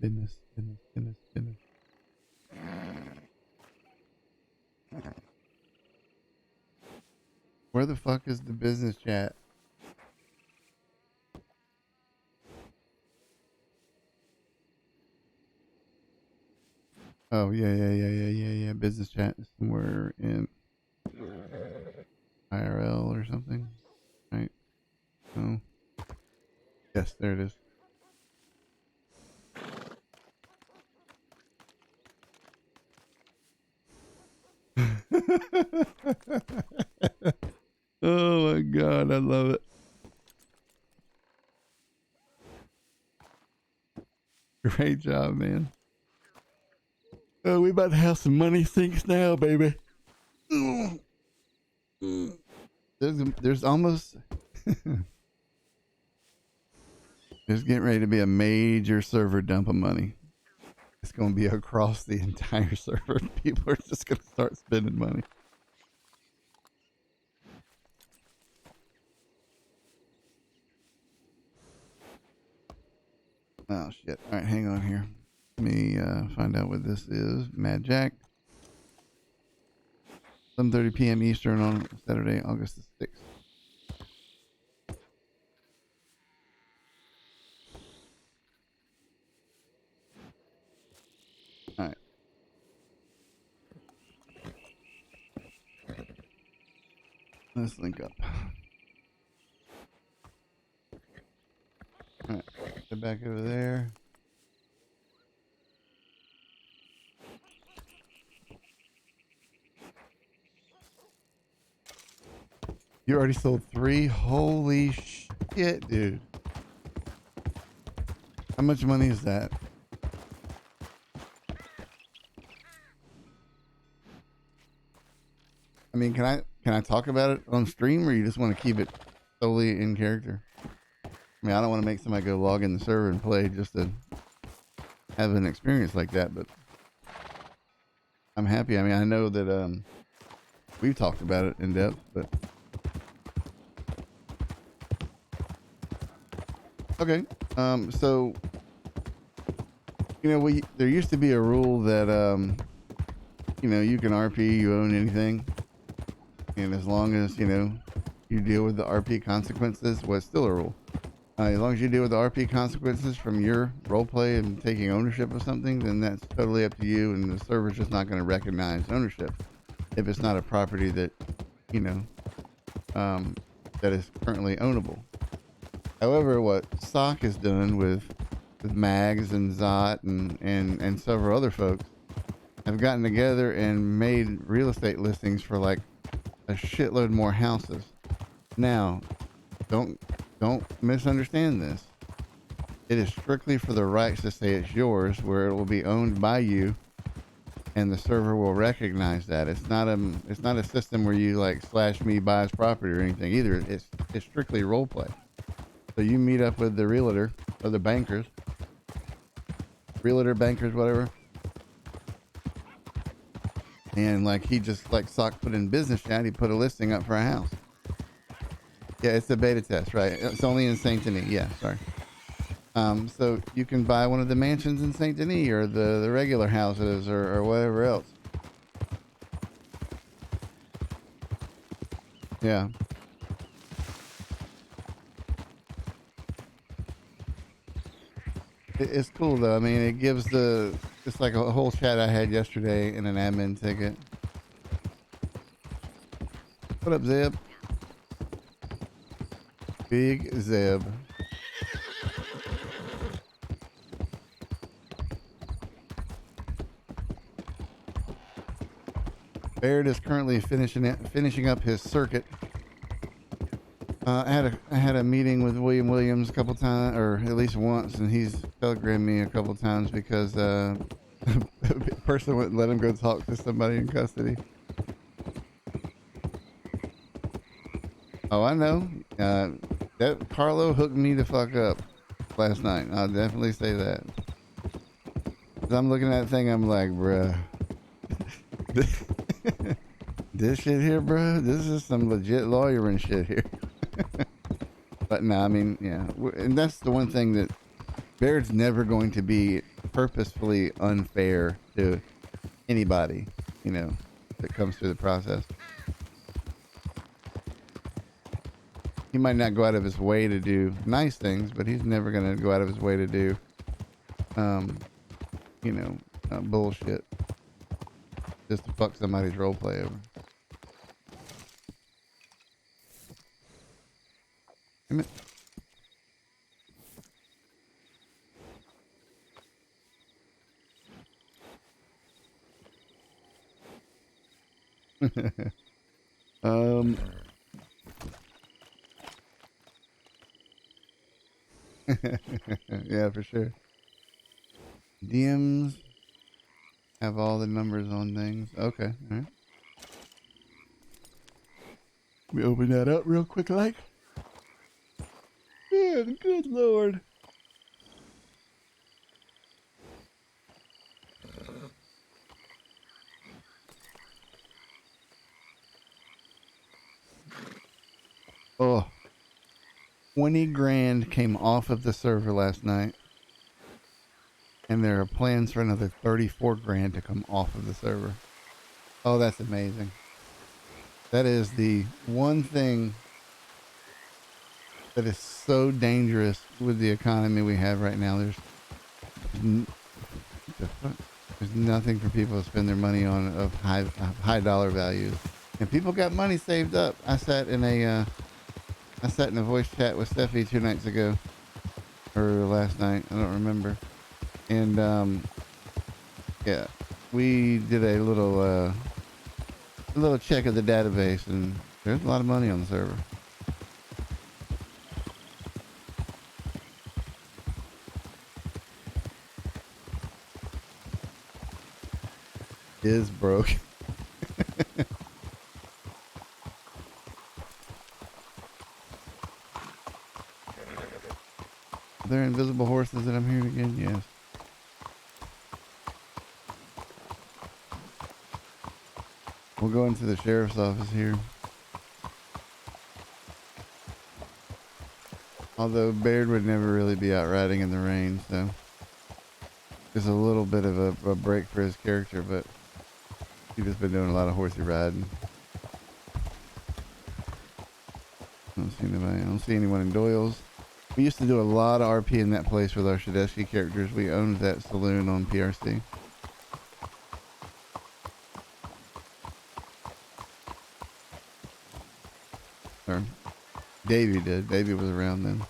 Business. Where the fuck is the business chat? Oh, yeah. Business chat is somewhere in IRL or something, right? Oh, yes, there it is. Oh my God, I love it. Great job, man. Oh, we about to have some money sinks now, baby. There's almost there's getting ready to be a major server dump of money. It's going to be across the entire server. People are just going to start spending money. Oh shit! All right, hang on here. Let me find out what this is. Mad Jack. 7:30 p.m. Eastern on Saturday, August the 6th. All right. Let's link up. All right. Get back over there. You already sold 3? Holy shit, dude. How much money is that? I mean, can I talk about it on stream, or you just want to keep it solely in character? I mean, I don't want to make somebody go log in the server and play just to have an experience like that, but I'm happy. I mean, I know that we've talked about it in depth, but okay. So you know, there used to be a rule that you know, you can RP, you own anything, and as long as you deal with the RP consequences, well, it's still a rule. As long as you deal with the RP consequences from your roleplay and taking ownership of something, then that's totally up to you, and the server's just not going to recognize ownership if it's not a property that that is currently ownable. However, what SOC has done with Mags and Zot and several other folks have gotten together and made real estate listings for like a shitload more houses. Now, don't misunderstand this. It is strictly for the rights to say it's yours, where it will be owned by you, and the server will recognize that. It's not a system where you like /me buys property or anything either. It's strictly role play. So you meet up with the realtor or the bankers, whatever. And like he just like Sock put in business chat, he put a listing up for a house. Yeah, it's a beta test, right? It's only in Saint Denis. Yeah, sorry. So you can buy one of the mansions in Saint Denis or the regular houses or whatever else. Yeah. It's cool though. I mean, it gives it's like a whole chat I had yesterday in an admin ticket. What up, Zeb? Big Zeb. Baird is currently finishing up his circuit. I had a meeting with William Williams a couple times, or at least once, and he's telegrammed me a couple times because a person wouldn't let him go talk to somebody in custody. Oh, I know. That Carlo hooked me the fuck up last night. I'll definitely say that. 'Cause I'm looking at that thing, I'm like, bruh. This shit here, bro, this is some legit lawyering shit here. But no, I mean, yeah. And that's the one thing that Baird's never going to be purposefully unfair to anybody, you know, that comes through the process. He might not go out of his way to do nice things, but he's never going to go out of his way to do, you know, bullshit just to fuck somebody's role play over. Damn it. Yeah, for sure. DMs have all the numbers on things. Okay, all right. We open that up real quick, like. Yeah, good lord. Oh, 20 grand came off of the server last night. And there are plans for another 34 grand to come off of the server. Oh, that's amazing. That is the one thing that is so dangerous with the economy we have right now. There's nothing for people to spend their money on of high dollar values. And people got money saved up. I sat in a voice chat with Steffi 2 nights ago. Or last night. I don't remember. And yeah, we did a little check of the database, and there's a lot of money on the server. Is broke. Are there invisible horses that I'm hearing again? Yes. We'll go into the sheriff's office here. Although Baird would never really be out riding in the rain, so it's a little bit of a break for his character, but he's just been doing a lot of horsey riding. I don't see anyone in Doyle's. We used to do a lot of RP in that place with our Shadesky characters. We owned that saloon on PRC. Or Davey did. Davey was around then.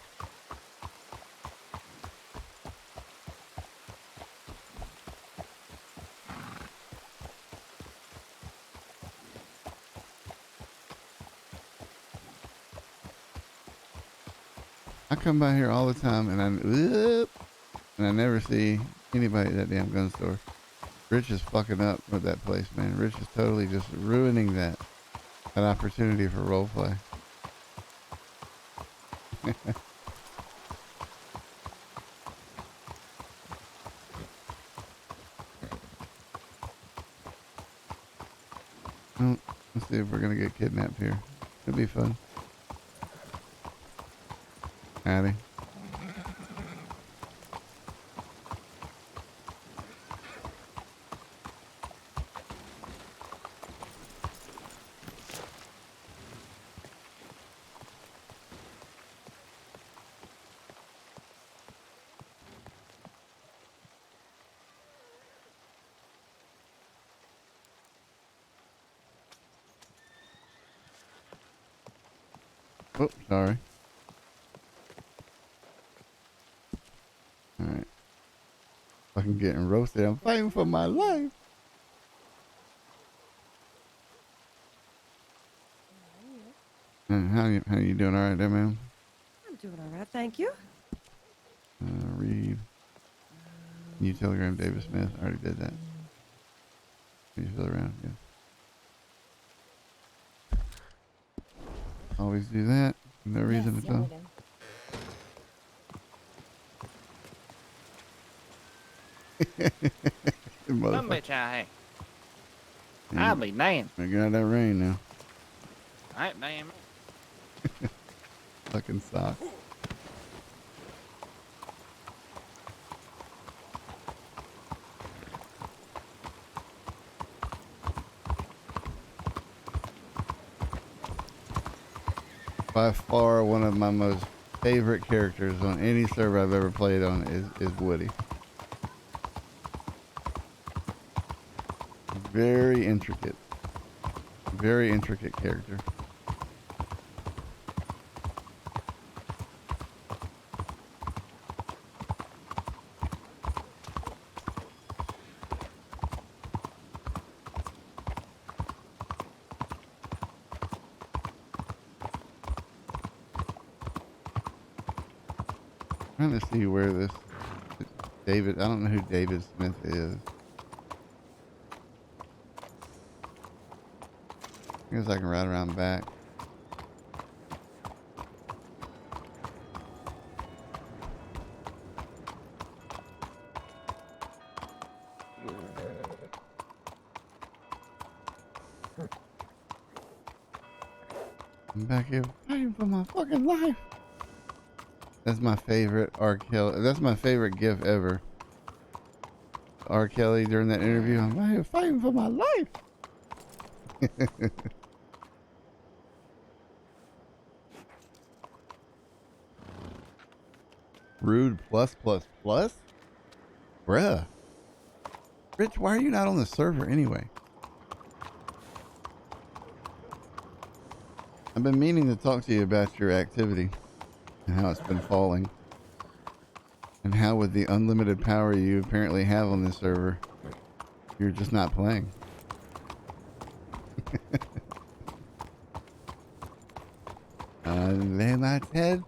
I come by here all the time, and I never see anybody at that damn gun store. Rich is fucking up with that place, man. Rich is totally just ruining that opportunity for roleplay. Well, let's see if we're gonna get kidnapped here. It'll be fun. Howdy. Oh, sorry. All right. Fucking getting roasted. I'm fighting for my life. How you doing? All right there, man. I'm doing all right, thank you. Read. Can you telegram David Smith? I already did that. Can you fill around? Yeah. Always do that. No reason to tell. Somebody try, hey. I'll be damned. I got that rain now. I ain't damn. Fucking sock. By far, one of my most favorite characters on any server I've ever played on is Woody. Very intricate character. Trying to see where this David. I don't know who David Smith is. I guess I can ride around back. I'm back here fighting for my fucking life. That's my favorite R. Kelly. That's my favorite gif ever. R. Kelly during that interview. I'm out here fighting for my life. Rude plus plus plus? Bruh. Rich, why are you not on the server anyway? I've been meaning to talk to you about your activity and how it's been falling. And how with the unlimited power you apparently have on this server, you're just not playing. Lay my head.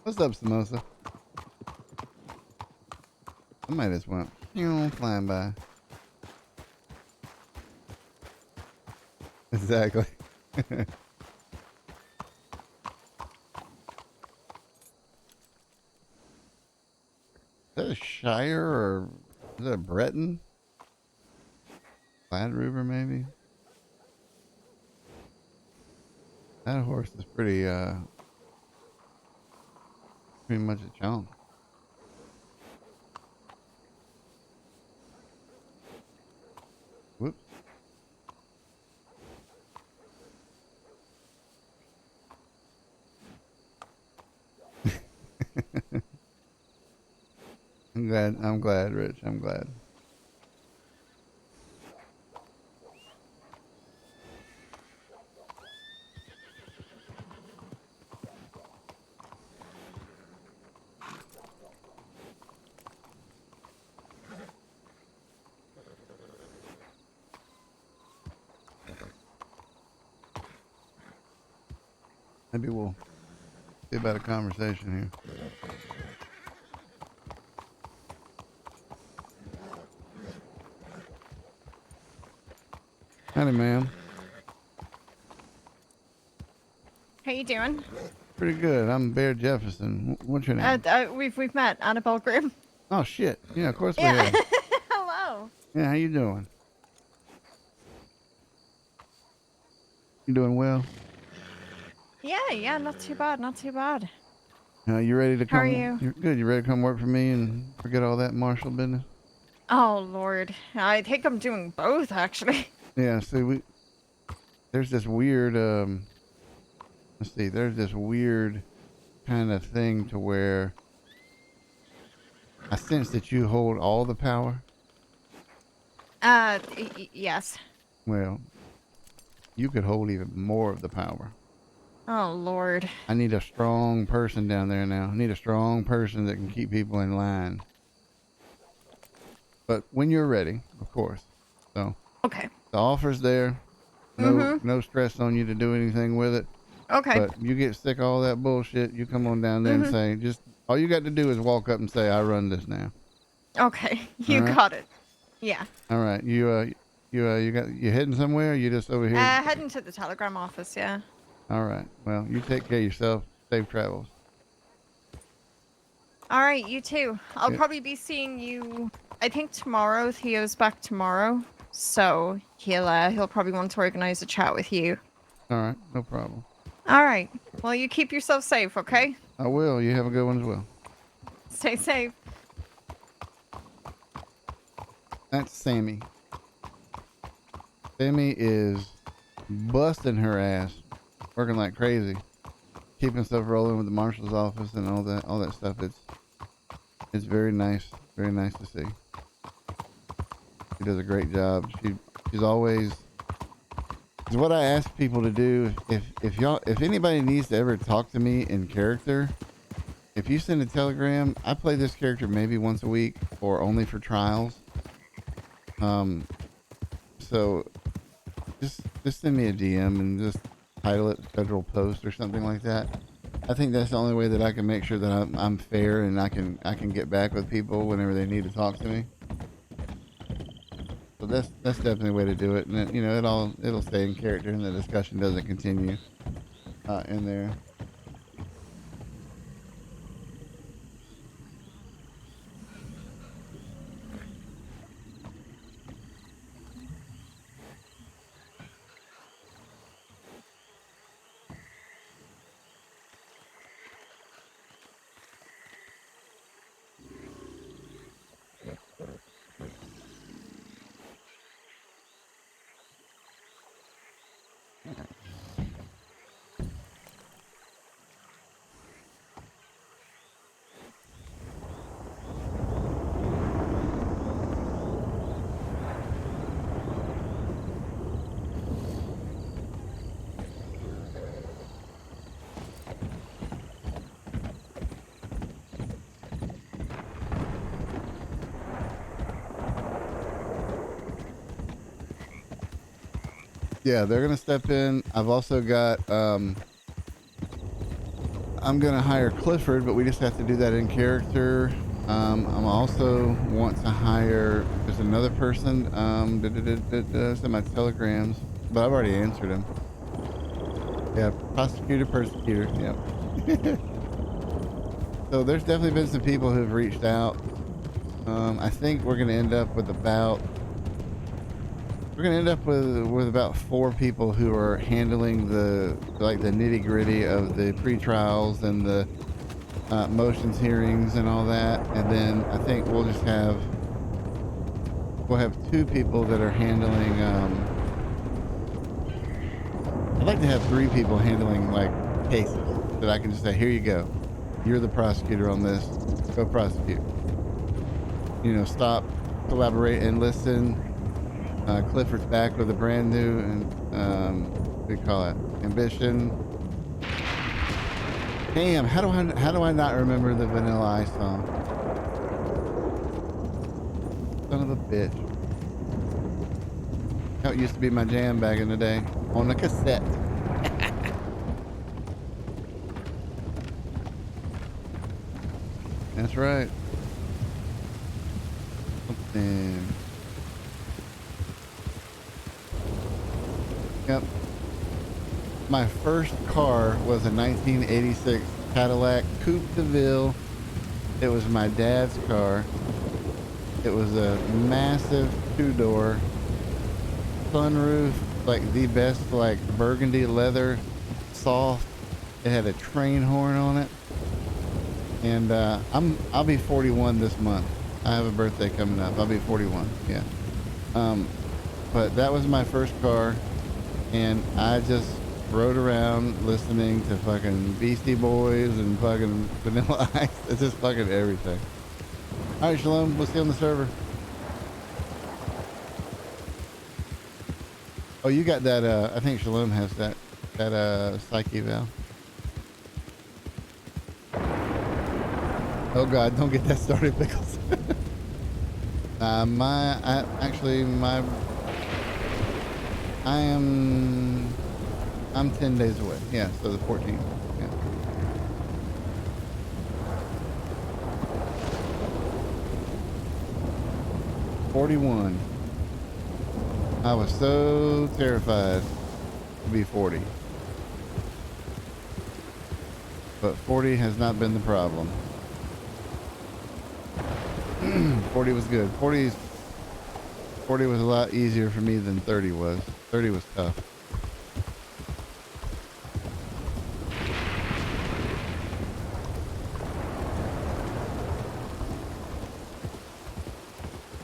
What's up, Samosa? Somebody just went flying by. Exactly. Is that a Shire or is that a Breton? Plaid River, maybe? That horse is pretty much a chunk. Whoops. I'm glad, Rich. I'm glad. Maybe we'll see about a conversation here. Howdy, ma'am. How you doing? Pretty good. I'm Baird Jefferson. What's your name? We've met, Annabelle Grimm. Oh shit! Yeah, of course we Yeah. have. Hello. Yeah, how you doing? You doing well? Yeah, not too bad, not too bad. You ready to come? How are you? You're good. You ready to come work for me and forget all that Marshall business? Oh, Lord. I think I'm doing both, actually. Yeah, see, there's this weird, let's see, there's this weird kind of thing to where I sense that you hold all the power. Yes. Well, you could hold even more of the power. Oh, Lord. I need a strong person down there now. I need a strong person that can keep people in line. But when you're ready, of course. So Okay. the offer's there. No stress on you to do anything with it. Okay. But you get sick of all that bullshit, you come on down there and say, just all you got to do is walk up and say, I run this now. Okay. All You right? got it. Yeah. All right. You heading somewhere? Or you just over here? Heading to the telegram office, yeah. All right. Well, you take care of yourself. Safe travels. All right, you too. I'll Yeah. probably be seeing you, I think tomorrow. Theo's back tomorrow. So he'll probably want to organize a chat with you. All right. No problem. All right. Well, you keep yourself safe, okay? I will. You have a good one as well. Stay safe. That's Sammy. Sammy is busting her ass, working like crazy, keeping stuff rolling with the marshal's office and all that stuff. It's very nice to see. She does a great job. She's always. It's what I ask people to do. If anybody needs to ever talk to me in character, if you send a telegram, I play this character maybe once a week or only for trials. So just send me a DM and just title it Federal Post or something like that. I think that's the only way that I can make sure that I'm fair and I can get back with people whenever they need to talk to me. So that's definitely a way to do it, and it'll stay in character and the discussion doesn't continue in there. Yeah, they're gonna step in. I've also got I'm gonna hire Clifford, but we just have to do that in character. I'm also want to hire. There's another person. Send my telegrams, but I've already answered them. Yeah, prosecutor, persecutor. Yep. So there's definitely been some people who've reached out. I think we're gonna end up with about. We're gonna end up with about 4 people who are handling the nitty gritty of the pre-trials and the motions hearings and all that, and then I think we'll have 2 people that are handling. I'd like to have 3 people handling like cases that I can just say, here you go, you're the prosecutor on this, go prosecute. Stop, collaborate, and listen. Clifford's back with a brand new and what do you call it? Ambition. Damn, how do I not remember the Vanilla Ice song? Son of a bitch. That used to be my jam back in the day on a cassette. That's right. Something. Yep. My first car was a 1986 Cadillac Coupe de Ville. It was my dad's car. It was a massive 2-door sunroof, like the best, like burgundy leather, soft. It had a train horn on it. And I'll be 41 this month. I have a birthday coming up. I'll be 41. Yeah. But that was my first car, and I just rode around listening to fucking Beastie Boys and fucking Vanilla Ice. It's just fucking everything. All right, Shalom. We'll see you on the server. Oh, you got that? I think Shalom has that psyche eval. Oh God, don't get that started, Pickles. I'm 10 days away. Yeah, so the 14th. Yeah. $41. I was so terrified to be 40. But 40 has not been the problem. 40 was good. 40 was a lot easier for me than 30 was. 30 was tough.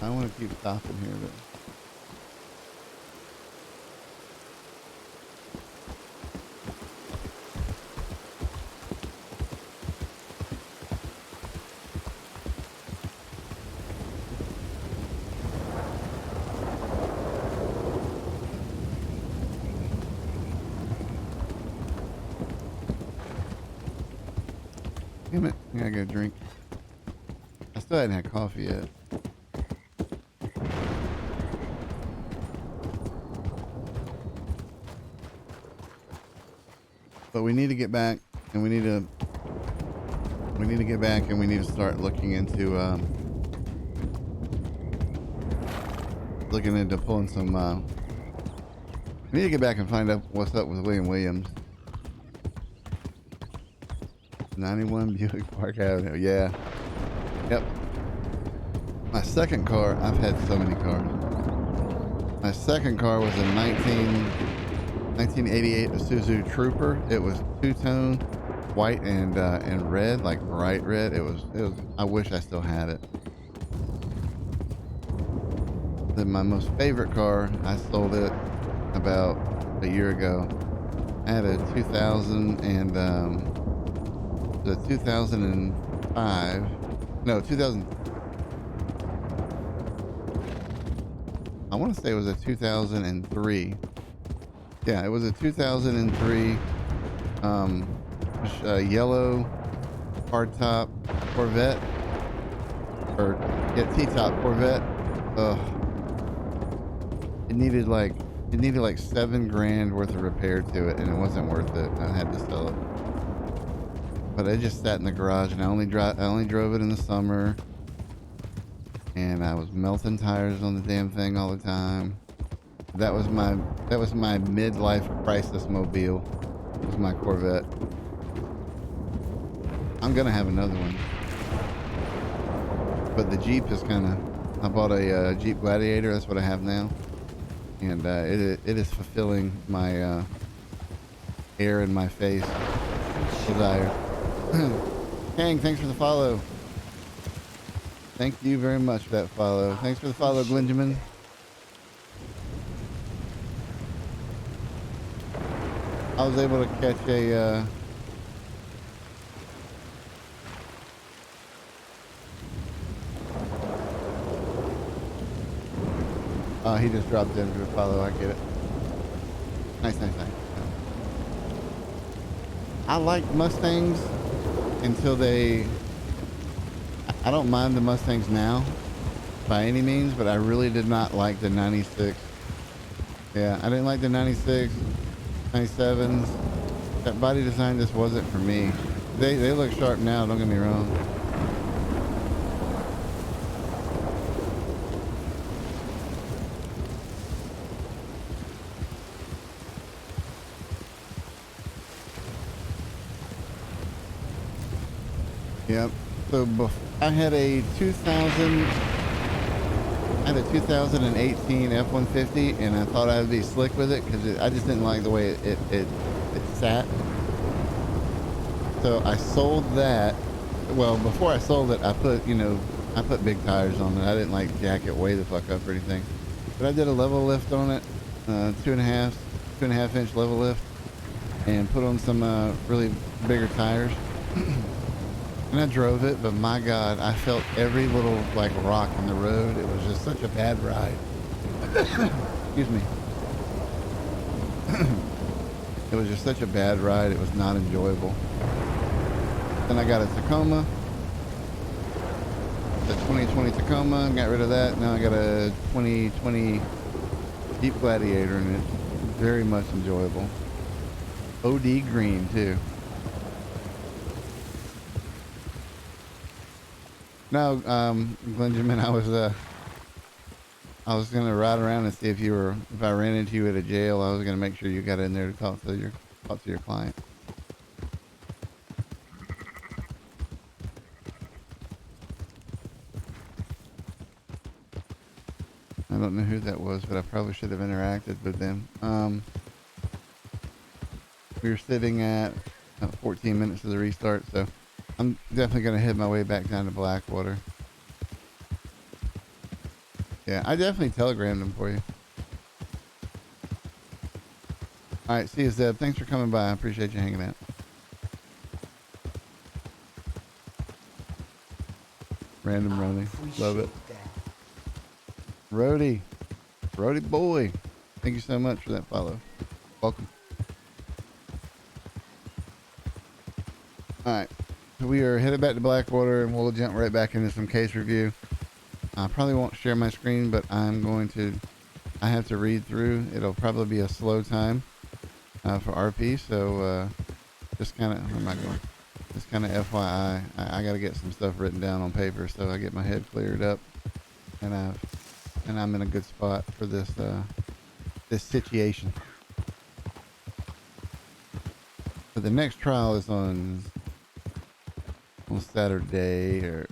I want to keep stopping here, but damn it, I gotta get a drink. I still hadn't had coffee yet. But we need to get back, and we need to get back, and we need to start looking into pulling some. We need to get back and find out what's up with William Williams. 91 Buick Park Avenue. Yeah. Yep. My second car. I've had so many cars. My second car was a 1988 Isuzu Trooper. It was two-tone, white and red, like bright red. It was. I wish I still had it. Then my most favorite car, I sold it about a year ago. I had a 2000 and the 2005. No, 2000. I want to say it was a 2003. Yeah, it was a 2003 yellow hardtop Corvette, or yeah, T-top Corvette. It needed like $7 grand worth of repair to it, and it wasn't worth it. I had to sell it. But I just sat in the garage, and I only drove it in the summer, and I was melting tires on the damn thing all the time. That was my midlife crisis mobile. It was my Corvette. I'm gonna have another one, but the Jeep is I bought a Jeep Gladiator. That's what I have now, and it is fulfilling my air in my face desire. Kang, thanks for the follow. Thank you very much for that follow. Thanks for the follow, Glenjamin. I was able to catch a he just dropped in for the follow. I get it. Nice. I like Mustangs until I don't mind the Mustangs now by any means, but I really did not like the 96. Yeah, I didn't like the 96, 97s. That body design just wasn't for me. They look sharp now, don't get me wrong. Yep. So I had a 2018 F-150, and I thought I'd be slick with it because I just didn't like the way it sat. So I sold that. Well, before I sold it, I put, I put big tires on it. I didn't like jack it way the fuck up or anything. But I did a level lift on it, 2.5 inch level lift, and put on some really bigger tires. And I drove it, but my God, I felt every little like rock in the road. It was just such a bad ride. Excuse me. It was just such a bad ride. It was not enjoyable. Then I got a Tacoma, the 2020 Tacoma, got rid of that. Now I got a 2020 Jeep Gladiator, and it's very much enjoyable. OD green too. No, Glenjamin, I was gonna ride around and see if I ran into you at a jail. I was gonna make sure you got in there to talk to your client. I don't know who that was, but I probably should have interacted with them. We were sitting at 14 minutes of the restart, so I'm definitely going to head my way back down to Blackwater. Yeah, I definitely telegrammed them for you. All right, see you, Zeb. Thanks for coming by. I appreciate you hanging out. Random Rony. Love it. Rody boy. Thank you so much for that follow. Welcome. All right. So we are headed back to Blackwater, and we'll jump right back into some case review. I probably won't share my screen, but I have to read through. It'll probably be a slow time for RP, so just kind of, where am I going? Just kind of FYI, I got to get some stuff written down on paper so I get my head cleared up, and I'm in a good spot for this this situation. So the next trial is on Saturday, or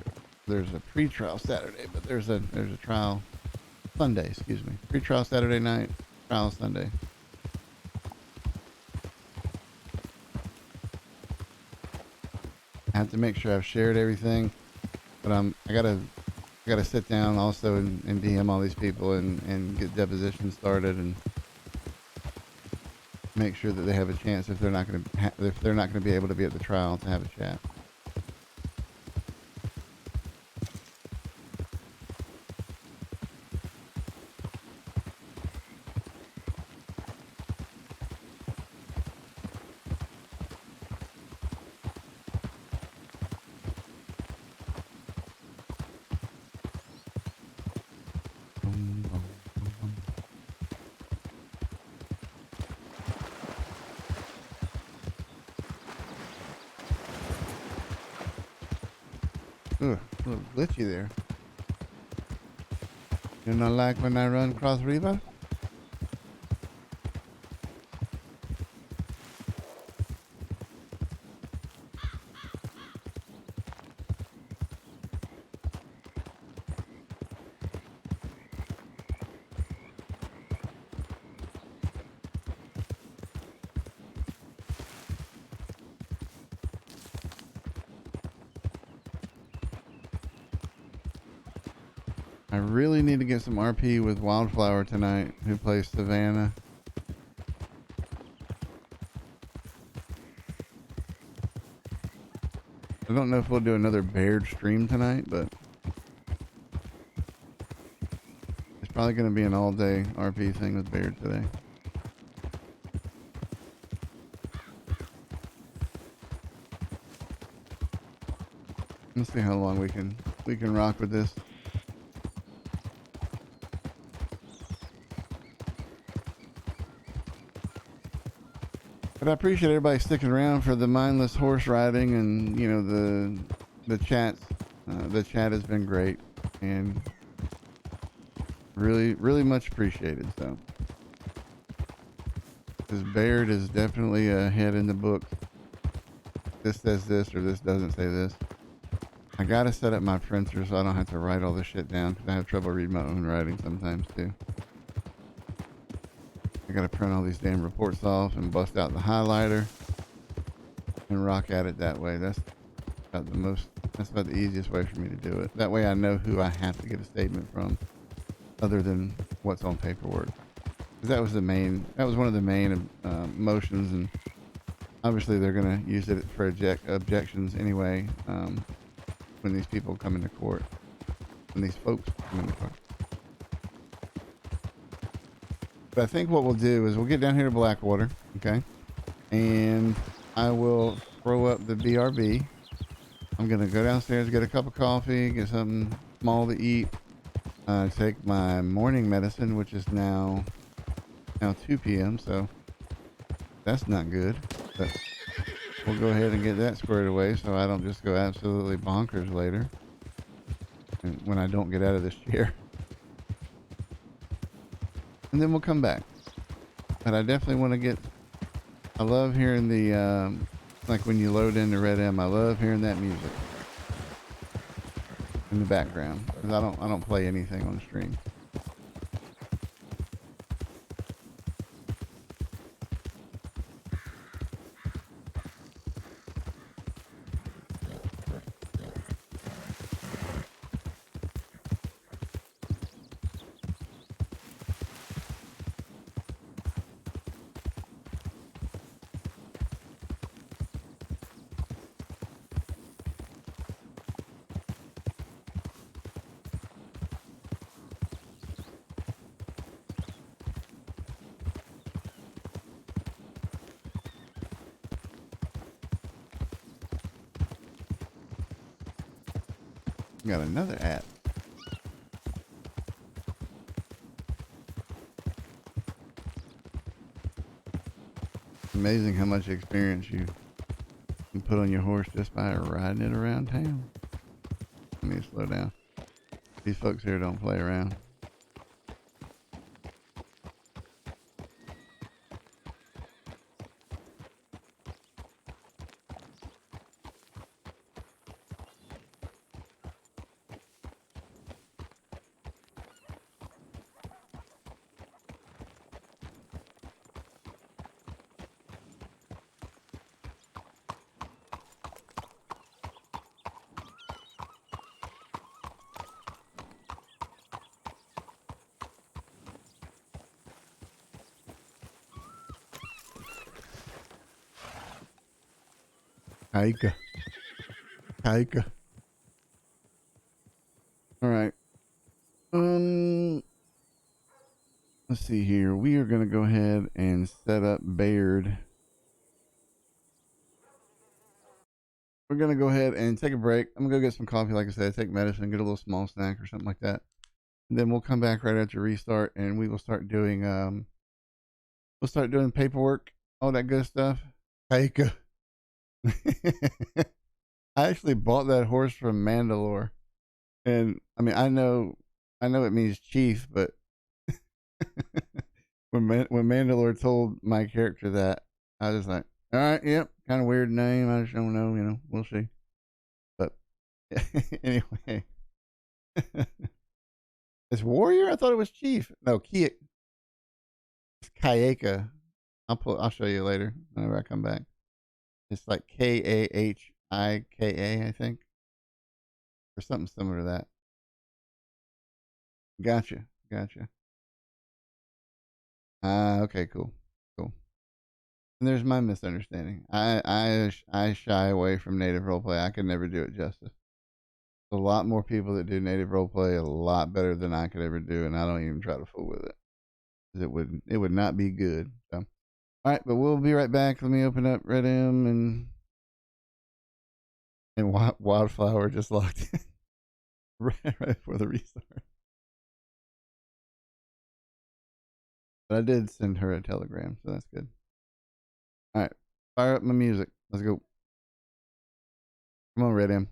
there's a pre-trial Saturday, but there's a trial Sunday, excuse me. Pre-trial Saturday night, trial Sunday. I have to make sure I've shared everything, but I gotta sit down also and DM all these people and get depositions started and make sure that they have a chance if they're not gonna be able to be at the trial to have a chat. Ugh, a little glitchy there. You not like when I run Cross River? I really need to get some RP with Wildflower tonight, who plays Savannah. I don't know if we'll do another Baird stream tonight, but it's probably going to be an all-day RP thing with Baird today. Let's see how long we can rock with this. But I appreciate everybody sticking around for the mindless horse riding, and you know the chats. The chat has been great and really much apprecited. So, this Baird is definitely ahead in the book. This says this or this doesn't say this. I gotta set up my printer so I don't have to write all this shit down, because I have trouble reading my own writing sometimes too. I gotta print all these damn reports off and bust out the highlighter and rock at it that way. That's about the most That's about the easiest way for me to do it. That way I know who I have to get a statement from other than what's on paperwork. Because that was one of the main motions, and obviously they're going to use it for objections anyway when these people come into court. When these folks come into court. But I think what we'll do is we'll get down here to Blackwater, okay? And I will throw up the BRB. I'm going to go downstairs, get a cup of coffee, get something small to eat, take my morning medicine, which is now 2 p.m., so that's not good. But we'll go ahead and get that squared away so I don't just go absolutely bonkers later and when I don't get out of this chair. And then we'll come back. But I definitely want to get... I love hearing the... like when you load into Red M, I love hearing that music in the background. Because I don't play anything on the stream. Got another app. Amazing how much experience you can put on your horse just by riding it around town. Let me slow down. These folks here don't play around. Taika. All right. Let's see here. We are going to go ahead and set up Baird. We're going to go ahead and take a break. I'm going to go get some coffee, like I said, take medicine, get a little small snack or something like that. And then we'll come back right after restart and we will start doing paperwork, all that good stuff. Taika. I actually bought that horse from Mandalore, and I mean I know it means chief, but when Mandalore told my character that, I was like, all right, yep, kind of weird name. I just don't know, we'll see. But anyway, it's warrior. I thought it was chief. No, it's Kayaka. I'll show you later whenever I come back. It's like Kahika, I think, or something similar to that. Gotcha. Okay, cool. And there's my misunderstanding. I shy away from native roleplay. I could never do it justice. A lot more people that do native roleplay a lot better than I could ever do, and I don't even try to fool with it. It would not be good. So, all right, but we'll be right back. Let me open up Red M and Wildflower just logged in right before the restart. But I did send her a telegram, so that's good. All right, fire up my music. Let's go. Come on, Red M.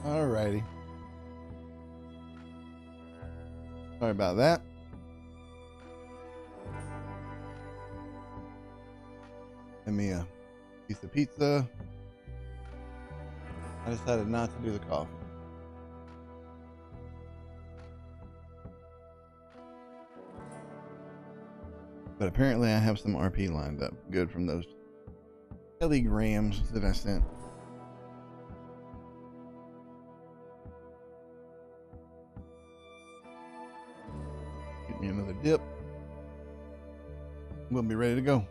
Alrighty. Sorry about that. Give me a piece of pizza. I decided not to do the coffee. But apparently I have some RP lined up good from those telegrams that I sent. Get me another dip. We'll be ready to go.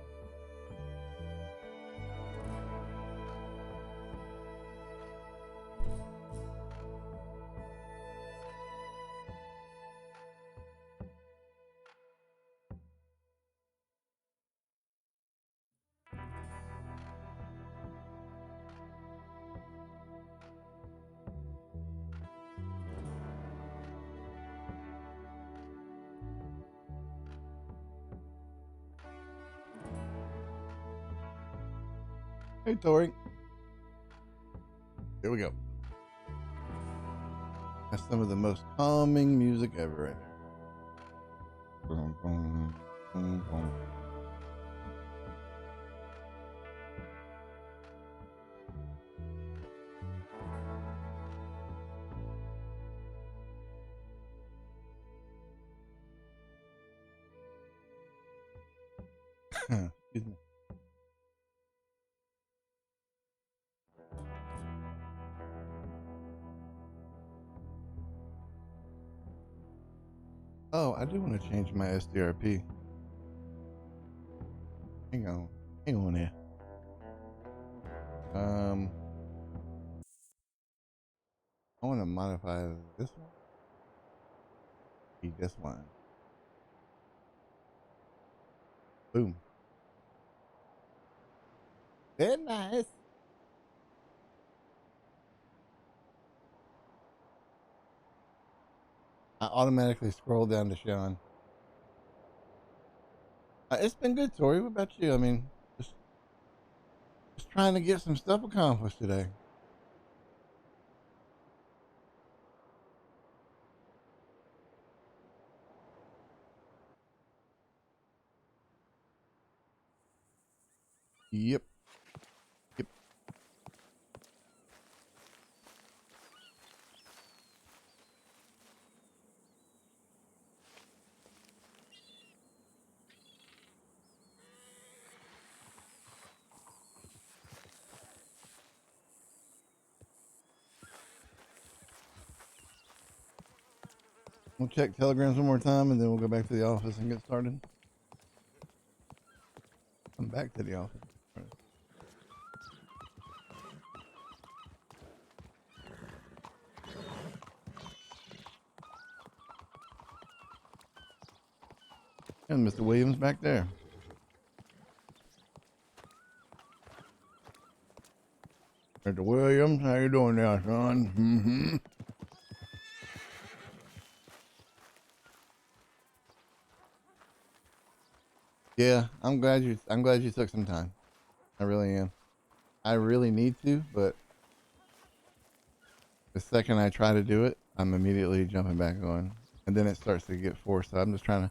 Hey, Tori. Here we go. That's some of the most calming music ever right there. Boom, boom, boom, boom. Excuse me. Oh, I do want to change my SDRP. Hang on here. I want to modify this one. Be this one. Boom. Very nice. I automatically scroll down to Sean. It's been good, Tori. What about you? I mean, just trying to get some stuff accomplished today. Yep. Yep. We'll check telegrams one more time and then we'll go back to the office and get started. Come back to the office. And Mr. Williams back there. Mr. Williams, how you doing now, son? Mm-hmm. Yeah, I'm glad you took some time. I really am. I really need to, but the second I try to do it, I'm immediately jumping back on, and then it starts to get forced. So I'm trying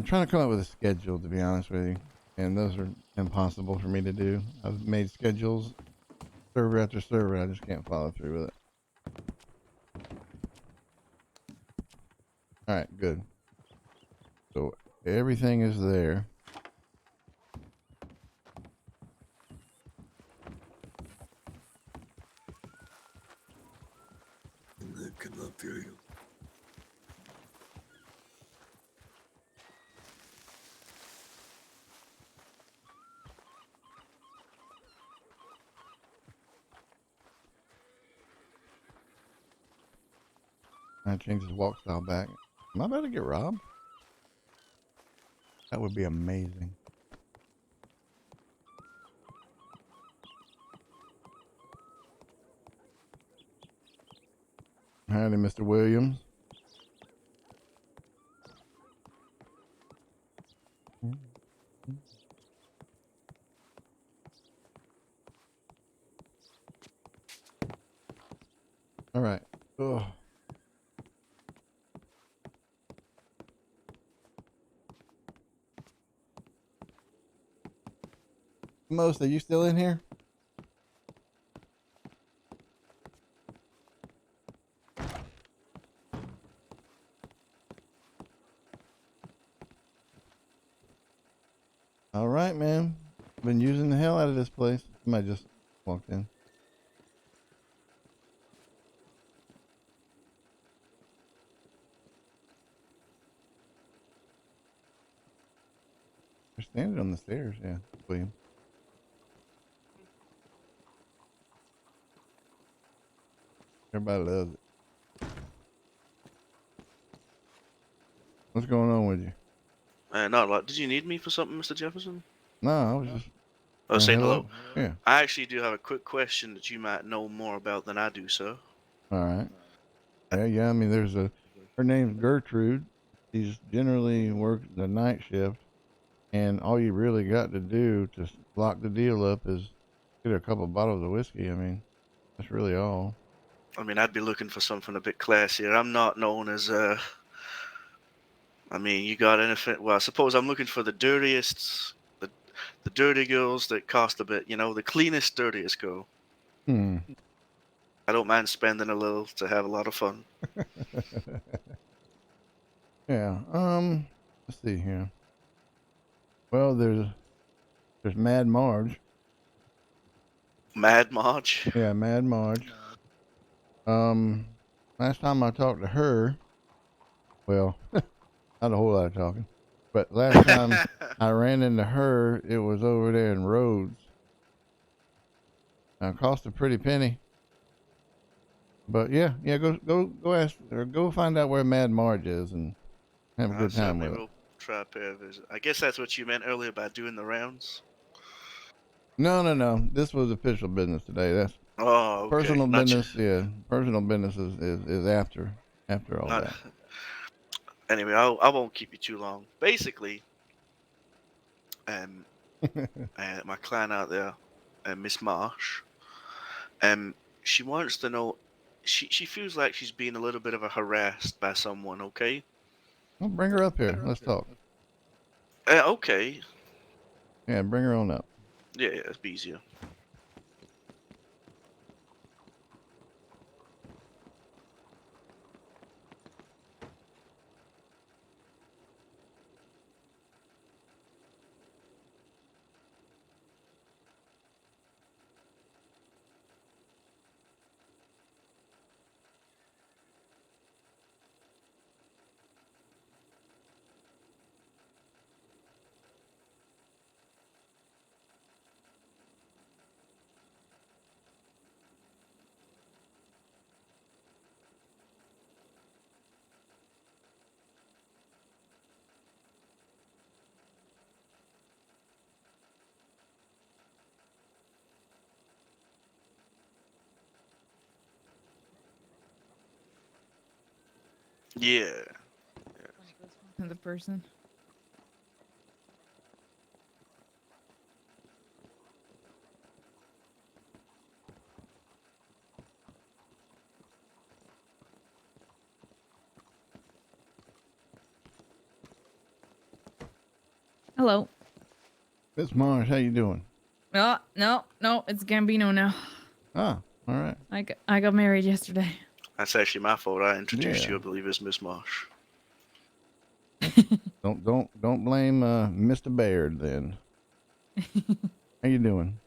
to come up with a schedule, to be honest with you, and those are impossible for me to do. I've made schedules, server after server. I just can't follow through with it. All right, good. So everything is there. Come up here. I change his walk style back. Am I about to get robbed? That would be amazing. Howdy, Mr. Williams. All right. Ugh. Most, are you still in here? All right, man. Been using the hell out of this place. Somebody just walked in. They're standing on the stairs. Yeah, William. Everybody loves it. What's going on with you? Not a lot. Did you need me for something, Mr. Jefferson? No, I was just Saying hello. Yeah. I actually do have a quick question that you might know more about than I do, sir. All right. Yeah. I mean, her name's Gertrude. She's generally works the night shift, and all you really got to do to lock the deal up is get her a couple bottles of whiskey. I mean, that's really all. I mean, I'd be looking for something a bit classier. I'm not known as I mean, you got anything? Well, I suppose I'm looking for the dirtiest, the dirty girls that cost a bit. You know, the cleanest, dirtiest girl. Hmm. I don't mind spending a little to have a lot of fun. Yeah. Let's see here. Well, there's Mad Marge. Mad Marge? Yeah, Mad Marge. Last time I talked to her, well, not a whole lot of talking, but last time I ran into her, it was over there in Rhodes. Cost a pretty penny. But yeah, go ask or go find out where Mad Marge is and have a good time with it. We'll try a pair of visit. I guess that's what you meant earlier by doing the rounds. No. This was official business today. That's okay. Personal business. Yeah, personal business is after all that. Anyway, I won't keep you too long. Basically, my client out there, Miss Marsh, she wants to know. She feels like she's being a little bit of a harassed by someone. Okay. Well, bring her up here. Let's talk. Okay. Yeah, bring her on up. Yeah, it's easier. Yeah. The person. Hello. Miss Marsh, how you doing? Oh, no, it's Gambino now. Ah, all right. I got married yesterday. That's actually my fault. I introduced Yeah. you, I believe, as Miss Marsh. Don't blame Mr. Baird then. How you doing?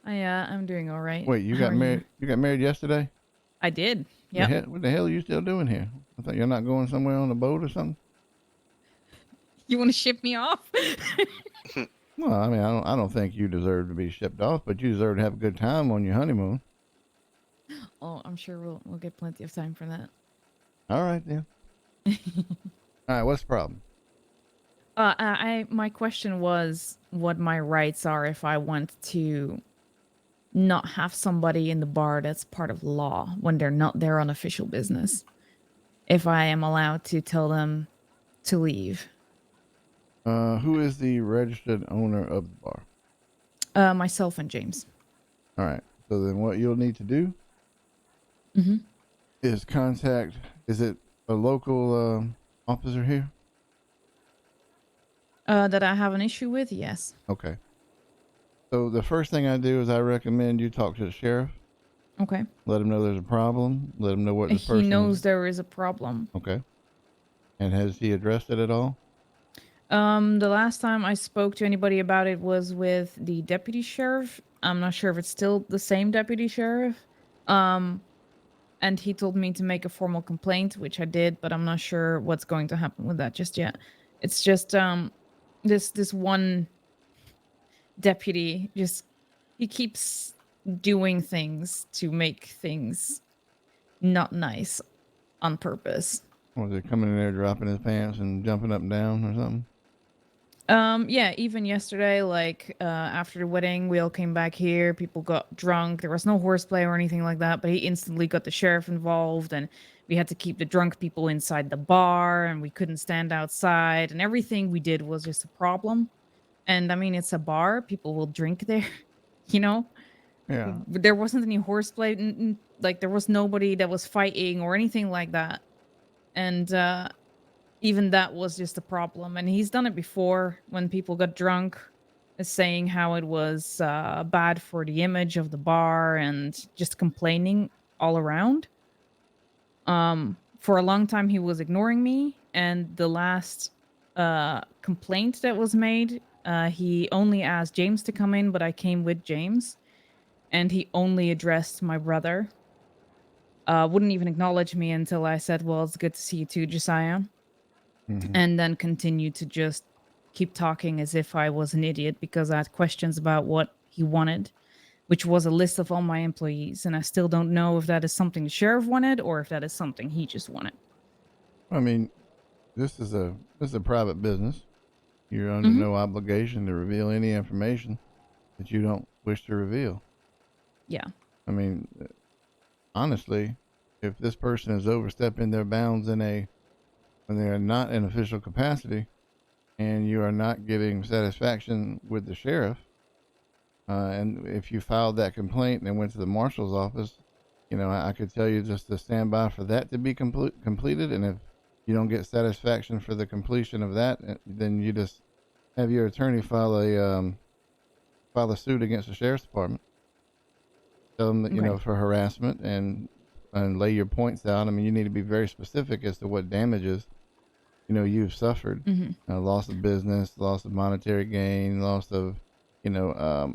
I'm doing all right. Wait, you How got are married? You got married yesterday? I did. Yeah. What the hell are you still doing here? I thought you're not going somewhere on a boat or something. You want to ship me off? Well, I mean, I don't think you deserve to be shipped off, but you deserve to have a good time on your honeymoon. Oh, I'm sure we'll get plenty of time for that. All right then. All right, what's the problem? My question was what my rights are if I want to not have somebody in the bar that's part of law when they're not there on official business. If I am allowed to tell them to leave. Who is the registered owner of the bar? Myself and James. All right. So then what you'll need to do is contact. Is it a local officer here? That I have an issue with? Yes. Okay. So the first thing I do is I recommend you talk to the sheriff. Okay. Let him know there's a problem. Let him know what this He person knows is. there is a problem. Okay. And has he addressed it at all? The last time I spoke to anybody about it was with the deputy sheriff. I'm not sure if it's still the same deputy sheriff. And he told me to make a formal complaint, which I did, but I'm not sure what's going to happen with that just yet. It's just this one deputy he keeps doing things to make things not nice on purpose. Was it coming in there dropping his pants and jumping up and down or something? Yeah, even yesterday, like after the wedding, we all came back here, people got drunk, there was no horseplay or anything like that, but he instantly got the sheriff involved, and we had to keep the drunk people inside the bar, and we couldn't stand outside, and everything we did was just a problem. And I mean, it's a bar, people will drink there, you know? Yeah. There wasn't any horseplay, like there was nobody that was fighting or anything like that. And even that was just a problem. And he's done it before when people got drunk, saying how it was bad for the image of the bar and just complaining all around. For a long time, he was ignoring me. And the last complaint that was made, he only asked James to come in, but I came with James. And he only addressed my brother. Wouldn't even acknowledge me until I said, well, it's good to see you too, Josiah. Mm-hmm. And then continued to just keep talking as if I was an idiot because I had questions about what he wanted, which was a list of all my employees. And I still don't know if that is something the sheriff wanted or if that is something he just wanted. I mean, this is a private business. You're under no obligation to reveal any information that you don't wish to reveal. Yeah. I mean, honestly, if this person is overstepping their bounds when they are not in official capacity and you are not getting satisfaction with the sheriff, and if you filed that complaint and went to the marshal's office, I could tell you just to stand by for that to be completed. And if you don't get satisfaction for the completion of that, then you just have your attorney file a suit against the sheriff's department. Tell them that, for harassment and lay your points out. I mean, you need to be very specific as to what damages, you've suffered. Loss of business, loss of monetary gain, loss of,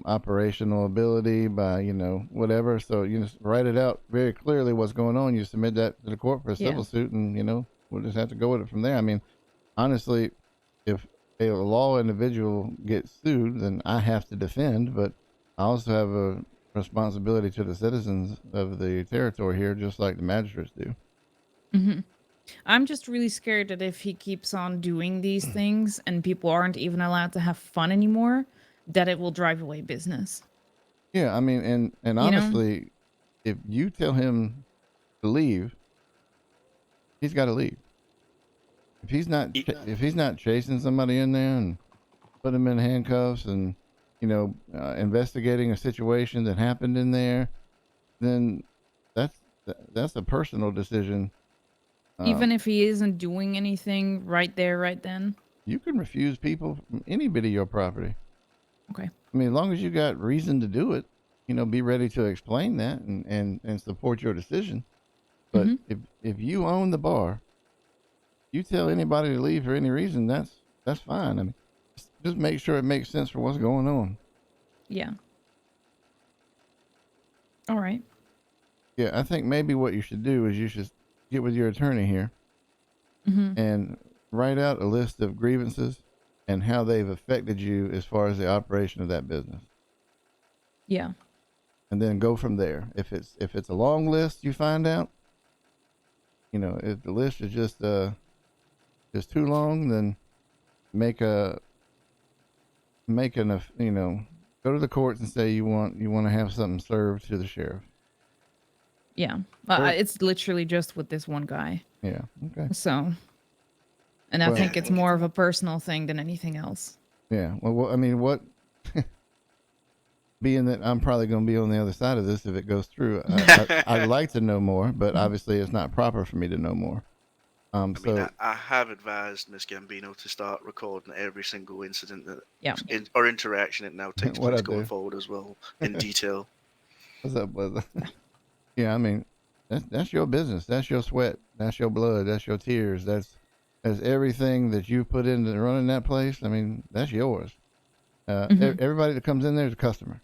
operational ability by, whatever. So you just write it out very clearly what's going on. You submit that to the court for a civil suit and, we'll just have to go with it from there. I mean, honestly, if a law individual gets sued, then I have to defend, but I also have a responsibility to the citizens of the territory here, just like the magistrates do. I'm just really scared that if he keeps on doing these things and people aren't even allowed to have fun anymore, that it will drive away business. Yeah, I mean, and honestly, if you tell him to leave, he's got to leave. If he's not chasing somebody in there and put him in handcuffs and investigating a situation that happened in there, then that's a personal decision. Even if he isn't doing anything right there, right then? You can refuse people from any bit of your property. Okay. I mean, as long as you got reason to do it, be ready to explain that and support your decision. But if you own the bar, you tell anybody to leave for any reason, that's fine. I mean, just make sure it makes sense for what's going on. Yeah. All right. Yeah, I think maybe what you should do is you should get with your attorney here and write out a list of grievances and how they've affected you as far as the operation of that business. Yeah. And then go from there. If it's a long list, you find out, if the list is just too long, then go to the courts and say you want to have something served to the sheriff. Yeah. It's literally just with this one guy. Yeah. Okay. So, and I think it's more of a personal thing than anything else. Yeah. Well, I mean, what being that I'm probably going to be on the other side of this if it goes through, I'd like to know more, but obviously it's not proper for me to know more. I mean, I have advised Miss Gambino to start recording every single incident that or interaction that now takes place going forward as well in detail. What's up, brother? Yeah, I mean, that's your business. That's your sweat. That's your blood. That's your tears. That's everything that you put into running that place. I mean, that's yours. Everybody that comes in there is a customer.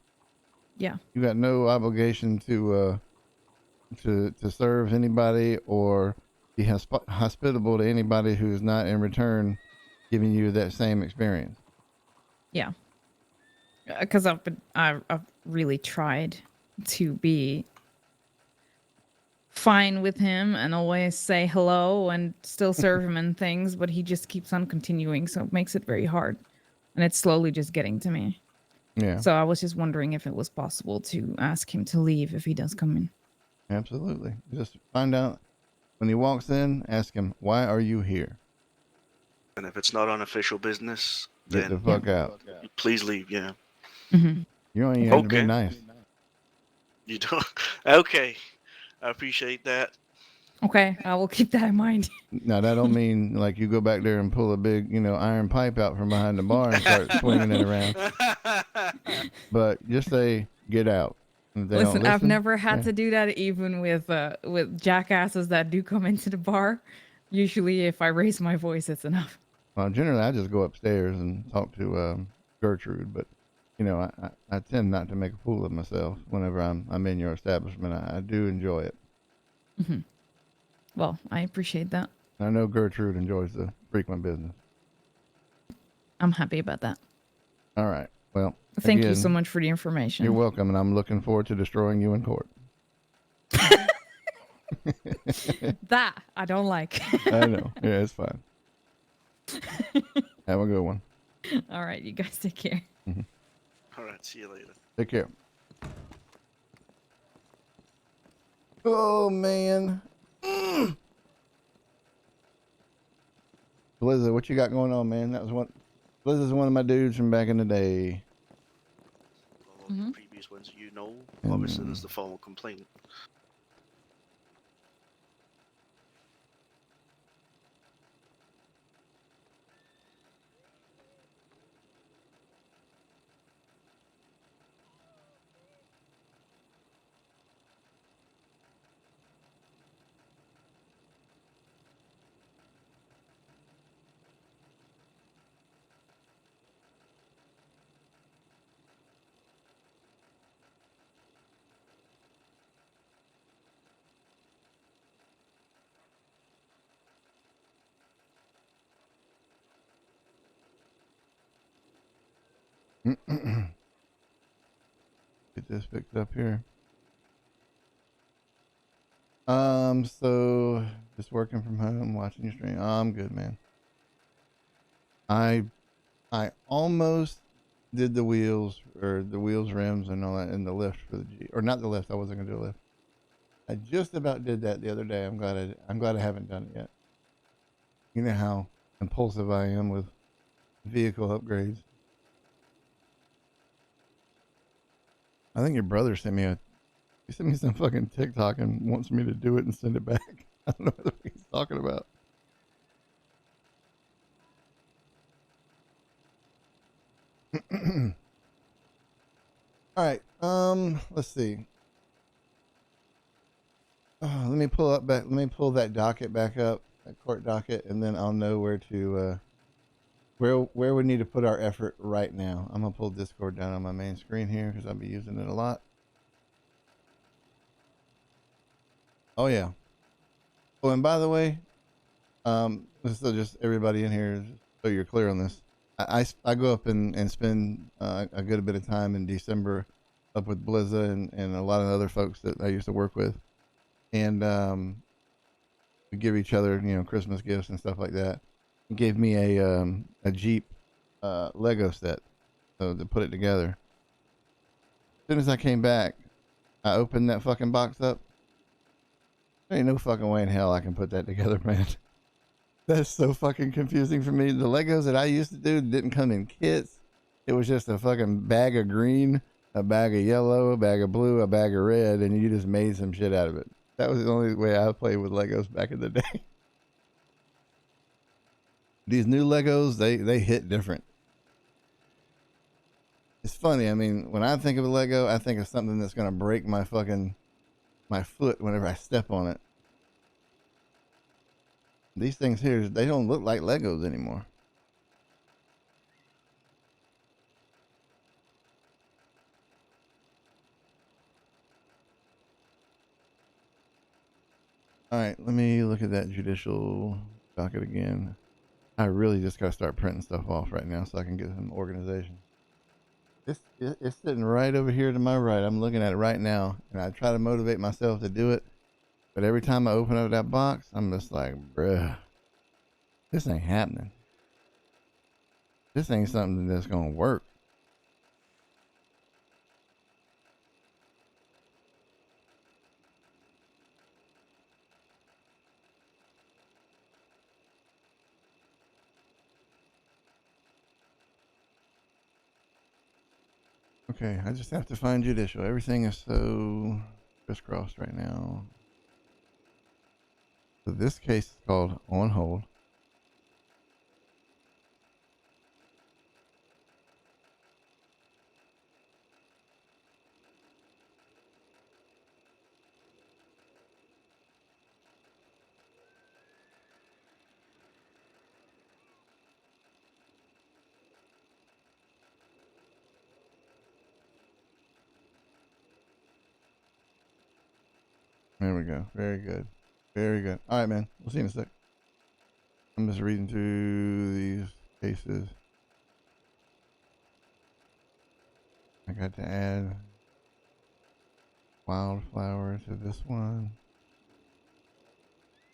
Yeah. You got no obligation to serve anybody or be hospitable to anybody who's not in return giving you that same experience. Yeah. Because I've really tried to be fine with him and always say hello and still serve him and things, but he just keeps on continuing, so it makes it very hard. And it's slowly just getting to me. Yeah. So I was just wondering if it was possible to ask him to leave if he does come in. Absolutely. Just find out when he walks in, ask him, why are you here? And if it's not unofficial business, Get then the fuck out. Please leave, yeah. You don't even have to be nice. You don't? Okay. I appreciate that. Okay, I will keep that in mind. Now, that don't mean like you go back there and pull a big, iron pipe out from behind the bar and start swinging it around. But just say, get out. Listen, I've never had to do that even with jackasses that do come into the bar. Usually if I raise my voice, it's enough. Well, generally I just go upstairs and talk to Gertrude, but I tend not to make a fool of myself whenever I'm in your establishment. I do enjoy it. Mm-hmm. Well, I appreciate that. I know Gertrude enjoys the frequent business. I'm happy about that. All right. Well, thank you so much for the information. You're welcome, and I'm looking forward to destroying you in court. That I don't like. I know. Yeah, it's fine. Have a good one. All right, you guys take care. Mm-hmm. All right, see you later. Take care. Oh, man. Blizzard, what you got going on, man? Blizzard's one of my dudes from back in the day. All the previous ones obviously there's the formal complaint. Get this fixed up here. So just working from home, watching your stream. I'm good, man. I almost did the wheels rims and all that in the lift for the G, or not the lift. I wasn't gonna do a lift. I just about did that the other day. I'm glad I haven't done it yet. You know how impulsive I am with vehicle upgrades. I think your brother sent me some fucking TikTok and wants me to do it and send it back. I don't know what he's talking about. All right. Let's see. Let me pull that docket back up, that court docket, and then I'll know where to where we need to put our effort right now. I'm gonna pull Discord down on my main screen here because I'll be using it a lot. Oh yeah. Oh, and by the way, so just everybody in here, so you're clear on this. I go up and spend a good bit of time in December up with Blizza and a lot of other folks that I used to work with, and we give each other Christmas gifts and stuff like that. He gave me a Jeep Lego set to put it together. As soon as I came back, I opened that fucking box up. There ain't no fucking way in hell I can put that together, man. That's so fucking confusing for me. The Legos that I used to do didn't come in kits. It was just a fucking bag of green a bag of yellow, a bag of blue, a bag of red, and you just made some shit out of it. That was the only way I played with Legos back in the day. These new Legos, they hit different. It's funny. I mean, when I think of a Lego, I think of something that's going to break my foot whenever I step on it. These things here, they don't look like Legos anymore. All right, let me look at that judicial docket again. I really just got to start printing stuff off right now so I can get some organization. It's sitting right over here to my right. I'm looking at it right now, and I try to motivate myself to do it. But every time I open up that box, I'm just like, bruh, this ain't happening. This ain't something that's going to work. Okay, I just have to find judicial. Everything is so crisscrossed right now. So this case is called on hold. There we go. Very good. Very good. All right, man. We'll see you in a sec. I'm just reading through these cases. I got to add wildflower to this one.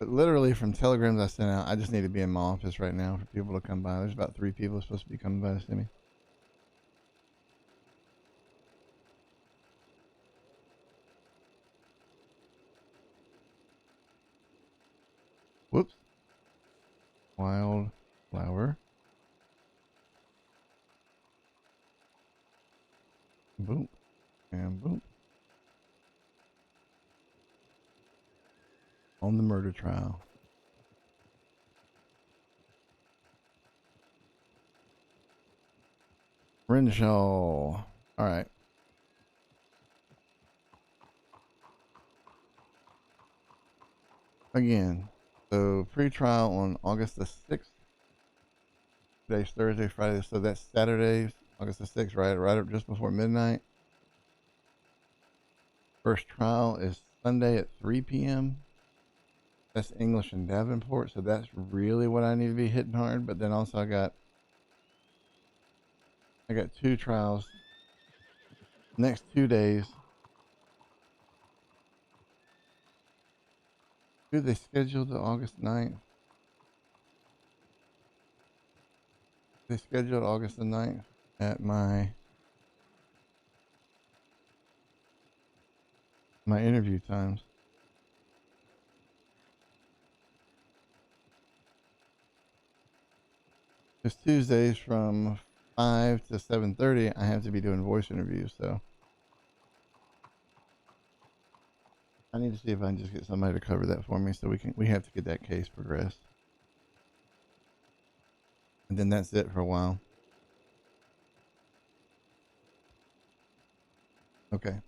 But literally from telegrams I sent out, I just need to be in my office right now for people to come by. There's about 3 people supposed to be coming by to see me. Whoops. Wildflower. Boom. And boom. On the murder trial. Renshaw. All right. Again, so pre-trial on August the 6th. Today's Thursday, Friday, so that's Saturday, August the 6th, right up just before midnight. First trial is Sunday at 3 p.m. That's English and Davenport, so that's really what I need to be hitting hard. But then also I got 2 trials next 2 days. Who they scheduled to August 9th? They scheduled August the 9th at my interview times. It's Tuesdays from 5 to 7:30. I have to be doing voice interviews, so I need to see if I can just get somebody to cover that for me, so we have to get that case progressed. And then that's it for a while. Okay.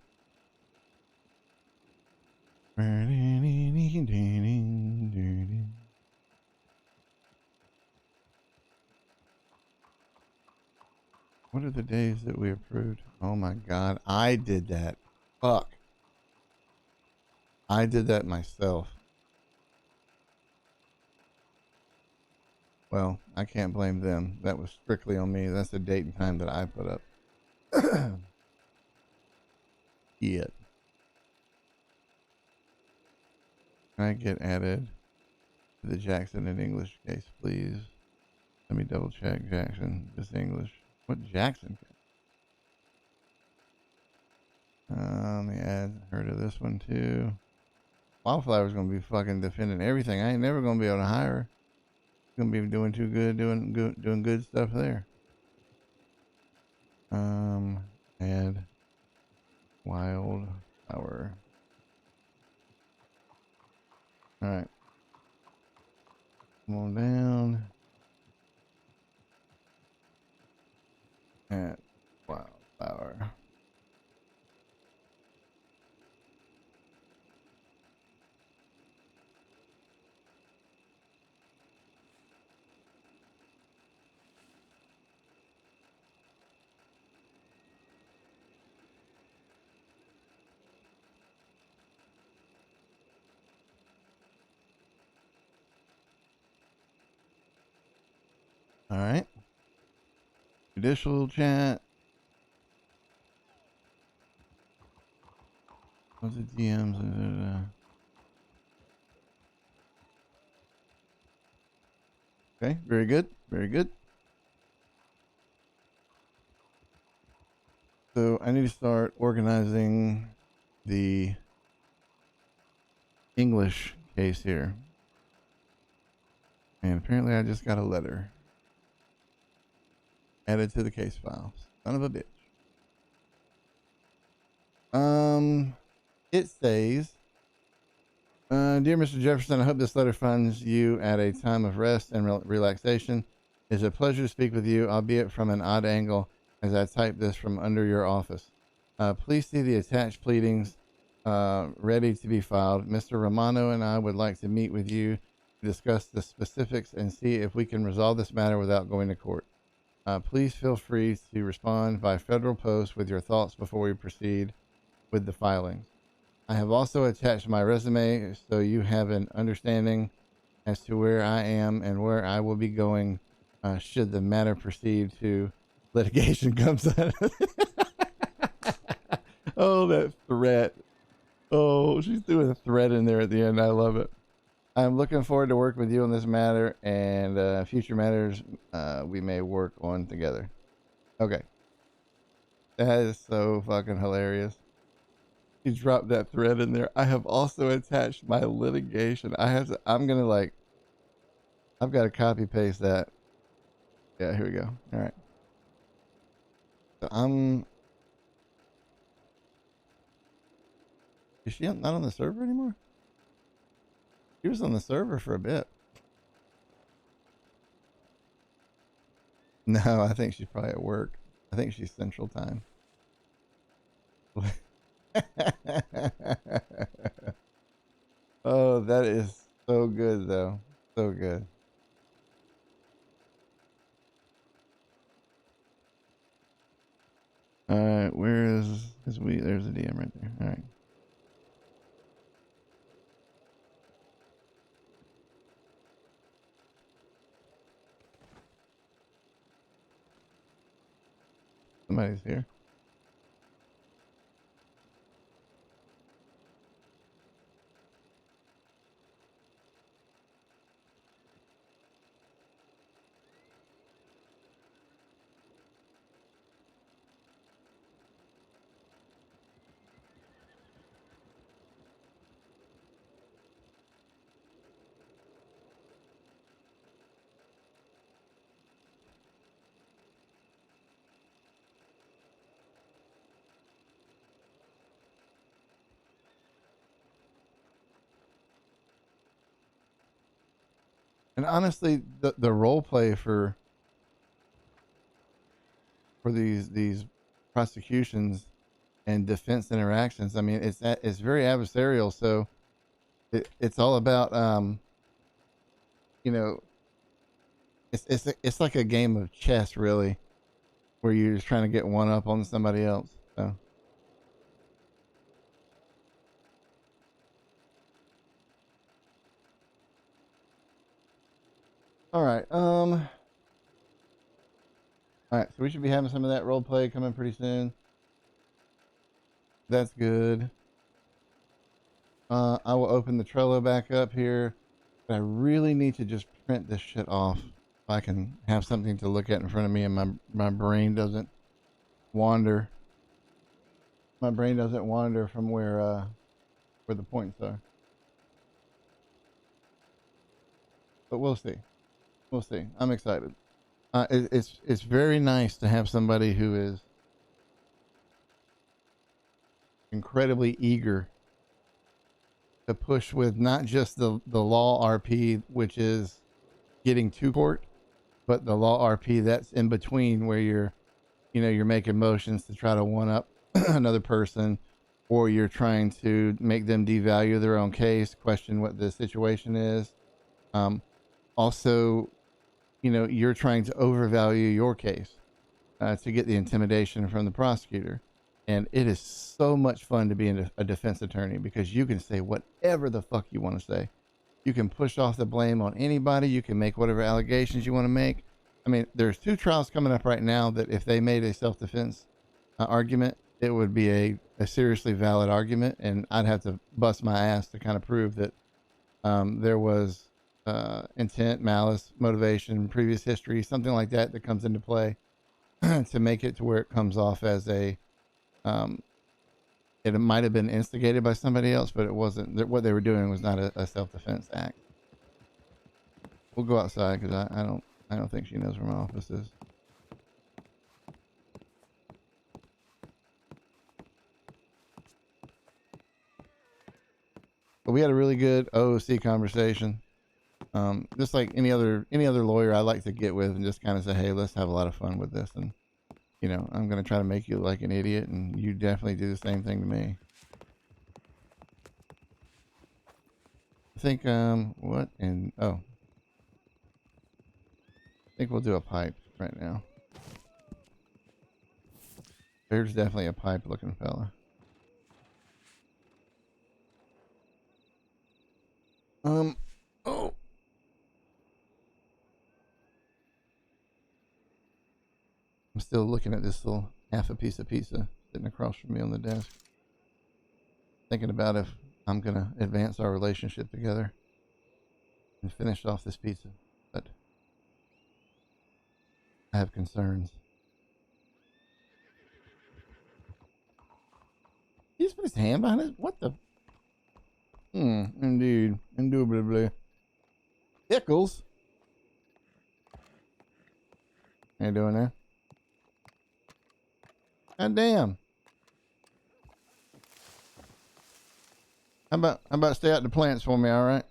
What are the days that we approved? Oh my God, I did that. Fuck. I did that myself. Well, I can't blame them. That was strictly on me. That's the date and time that I put up. Yeah. Can I get added to the Jackson and English case, please? Let me double check. Jackson, just English. What Jackson? Let me add her to this one too. Wildflower's gonna be fucking defending everything. I ain't never gonna be able to hire her. Gonna be doing too good, doing good stuff there. Add Wildflower. All right. Come on down. At Wildflower. All right. Judicial chat. What's the DMs? Okay, very good. Very good. So I need to start organizing the English case here. And apparently I just got a letter added to the case file. Son of a bitch. It says, Dear Mr. Jefferson, I hope this letter finds you at a time of rest and relaxation. It's a pleasure to speak with you, albeit from an odd angle as I type this from under your office. Please see the attached pleadings ready to be filed. Mr. Romano and I would like to meet with you to discuss the specifics and see if we can resolve this matter without going to court. Please feel free to respond by federal post with your thoughts before we proceed with the filings. I have also attached my resume so you have an understanding as to where I am and where I will be going should the matter proceed to litigation comes out. Oh, that threat. Oh, she's doing a threat in there at the end. I love it. I'm looking forward to working with you on this matter and future matters we may work on together. Okay. That is so fucking hilarious. He dropped that thread in there. I have also attached my litigation. I've got to copy paste that. Yeah, here we go. All right. So is she not on the server anymore? She was on the server for a bit. No, I think she's probably at work. I think she's Central Time. Oh, that is so good though. So good. All right, where is there's a DM right there. All right. Somebody's here. And honestly, the role play for these prosecutions and defense interactions, I mean, it's very adversarial. So it's all about you know, it's like a game of chess, really, where you're just trying to get one up on somebody else. So. All right. All right. So we should be having some of that role play coming pretty soon. That's good. I will open the Trello back up here, but I really need to just print this shit off so I can have something to look at in front of me and my brain doesn't wander. My brain doesn't wander from where the points are. But we'll see. We'll see. I'm excited. It's very nice to have somebody who is incredibly eager to push with not just the law RP, which is getting to court, but the law RP that's in between, where you're making motions to try to one up another person, or you're trying to make them devalue their own case, question what the situation is. Also, you're trying to overvalue your case to get the intimidation from the prosecutor. And it is so much fun to be a defense attorney, because you can say whatever the fuck you want to say. You can push off the blame on anybody. You can make whatever allegations you want to make. I mean, there's 2 trials coming up right now that if they made a self-defense argument, it would be a seriously valid argument. And I'd have to bust my ass to kind of prove that there was intent, malice, motivation, previous history, something like that comes into play to make it to where it comes off as it might have been instigated by somebody else, but it wasn't. What they were doing was not a self-defense act. We'll go outside, because I don't think she knows where my office is. But we had a really good OOC conversation. Just like any other lawyer I like to get with and just kind of say, hey, let's have a lot of fun with this. And, I'm going to try to make you look like an idiot, and you definitely do the same thing to me. I think, I think we'll do a pipe right now. There's definitely a pipe looking fella. Oh. I'm still looking at this little half a piece of pizza sitting across from me on the desk. Thinking about if I'm going to advance our relationship together and finish off this pizza. But I have concerns. He just put his hand behind his... What the... Indeed. Indubitably. Pickles. How you doing there? God damn. How about stay out the plants for me, alright?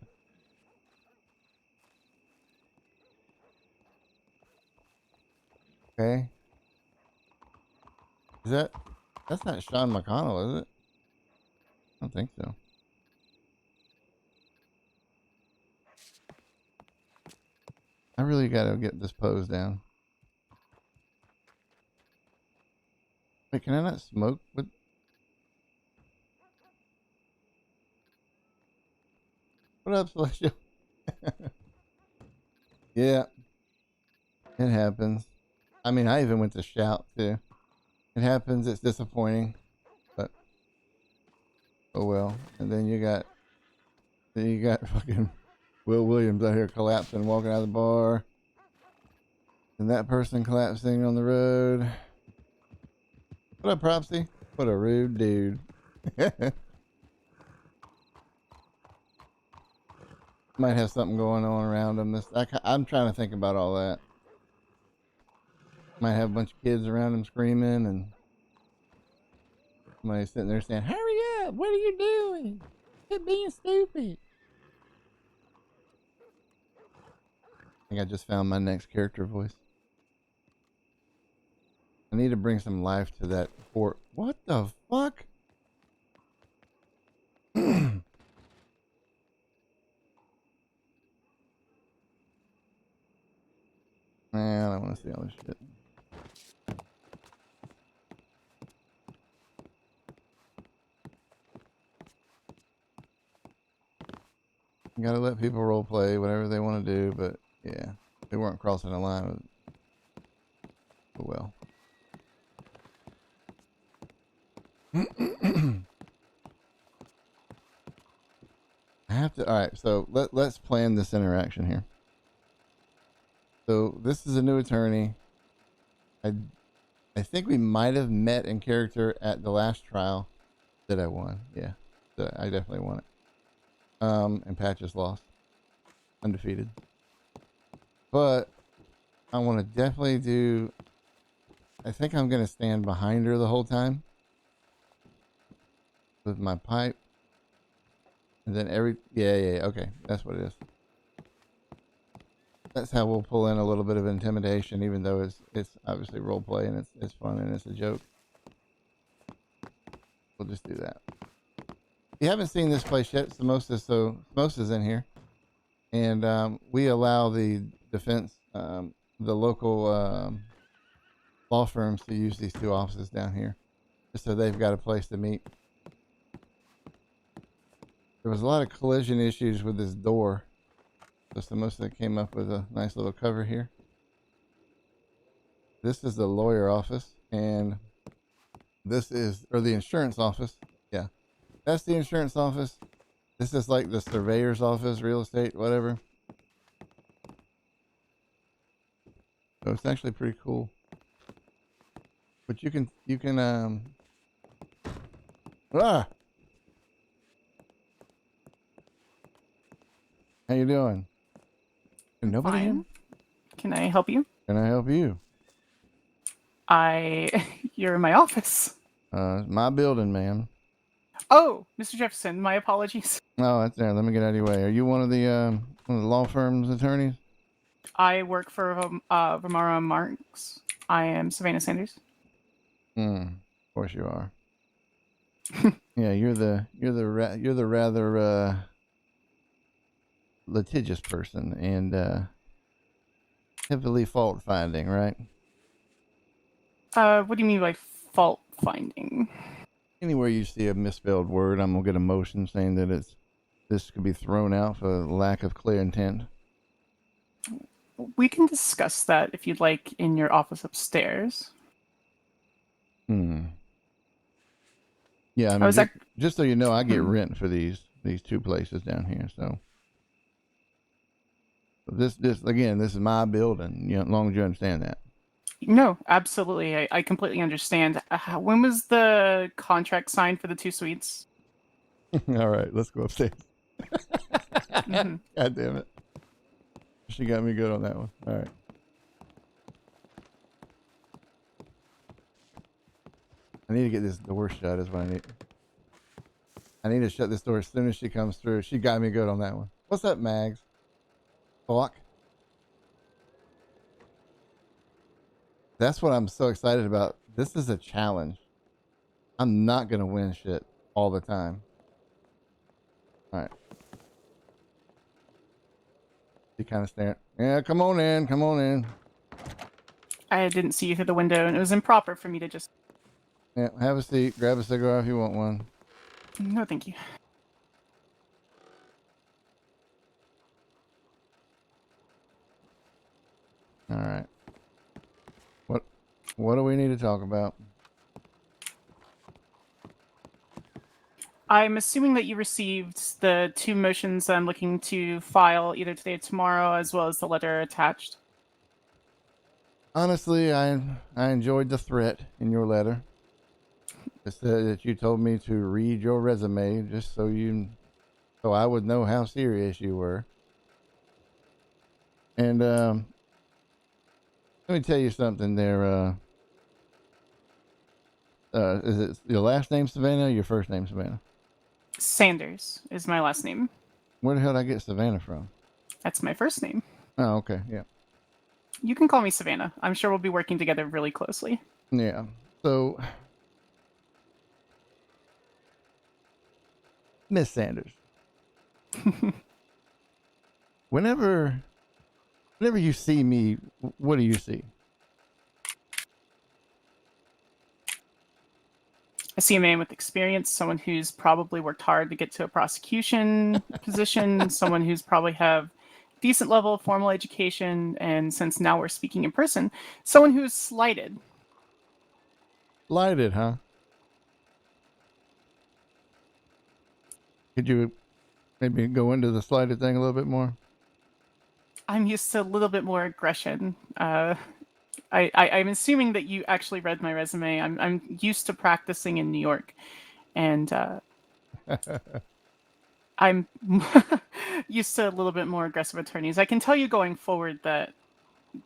Okay. That's not Sean McConnell, is it? I don't think so. I really gotta get this pose down. Wait, can I not smoke with... What up, Celestial? Yeah. It happens. I mean, I even went to shout, too. It happens. It's disappointing. But... oh, well. And then you got fucking Will Williams out here collapsing, walking out of the bar. And that person collapsing on the road. What up, Propsy? What a rude dude. Might have something going on around him. I'm trying to think about all that. Might have a bunch of kids around him screaming, and somebody sitting there saying, hurry up, what are you doing? Quit being stupid. I think I just found my next character voice. I need to bring some life to that fort. What the fuck? Man, I don't want to see all this shit. You gotta let people role play whatever they want to do, but yeah, they weren't crossing the line with... oh well. I have to... alright, so let's plan this interaction here. So this is a new attorney. I think we might have met in character at the last trial that I won. Yeah, I definitely won it. And Patches lost. Undefeated. But I want to definitely do... I think I'm going to stand behind her the whole time. with my pipe. And then yeah, okay. That's what it is. That's how we'll pull in a little bit of intimidation, even though it's obviously role play and it's fun and it's a joke. We'll just do that. You haven't seen this place yet, Samosa's in here. And we allow the defense, the local law firms to use these 2 offices down here, just so they've got a place to meet. There was a lot of collision issues with this door. So Samosa came up with a nice little cover here. This is the lawyer office, and this is, or the insurance office. Yeah, that's the insurance office. This is like the surveyor's office, real estate, whatever. So it's actually pretty cool. But you can how you doing? Nobody Fine. in? Can I help you? Can I help you? You're in my office. It's my building, ma'am. Oh, Mr. Jefferson, my apologies. Oh, that's there. Let me get out of your way. Are you one of the law firm's attorneys? I work for Vamara Marks. I am Savannah Sanders. Of course you are. Yeah, you're the rather litigious person and heavily fault finding, right? What do you mean by fault finding? Anywhere you see a misspelled word, I'm gonna get a motion saying that this could be thrown out for lack of clear intent. We can discuss that if you'd like in your office upstairs. Yeah, I mean, just so you know, I get rent for these 2 places down here. So this again, this is my building. You know, as long as you understand that. No, absolutely. I completely understand. When was the contract signed for the 2 suites? All right, let's go upstairs. God damn it. She got me good on that one. All right. I need to get this door shut is what I need. I need to shut this door as soon as she comes through. She got me good on that one. What's up, Mags? Fuck. That's what I'm so excited about. This is a challenge. I'm not going to win shit all the time. All right. She kind of staring. Yeah, come on in. Come on in. I didn't see you through the window, and it was improper for me to just... Yeah, have a seat. Grab a cigar if you want one. No, thank you. All right. What do we need to talk about? I'm assuming that you received the 2 motions I'm looking to file either today or tomorrow, as well as the letter attached. Honestly, I enjoyed the threat in your letter. It said that you told me to read your resume just so I would know how serious you were. And let me tell you something there. Is it your last name Savannah or your first name Savannah? Sanders is my last name. Where the hell did I get Savannah from? That's my first name. Oh, okay, yeah. You can call me Savannah. I'm sure we'll be working together really closely. Yeah. So, Miss Sanders, whenever you see me, what do you see? I see a man with experience, someone who's probably worked hard to get to a prosecution position, someone who's probably have decent level of formal education, and since now we're speaking in person, someone who's slighted. Slighted, huh? Could you maybe go into the slighted thing a little bit more? I'm used to a little bit more aggression. I'm assuming that you actually read my resume. I'm used to practicing in New York, and I'm used to a little bit more aggressive attorneys. I can tell you going forward that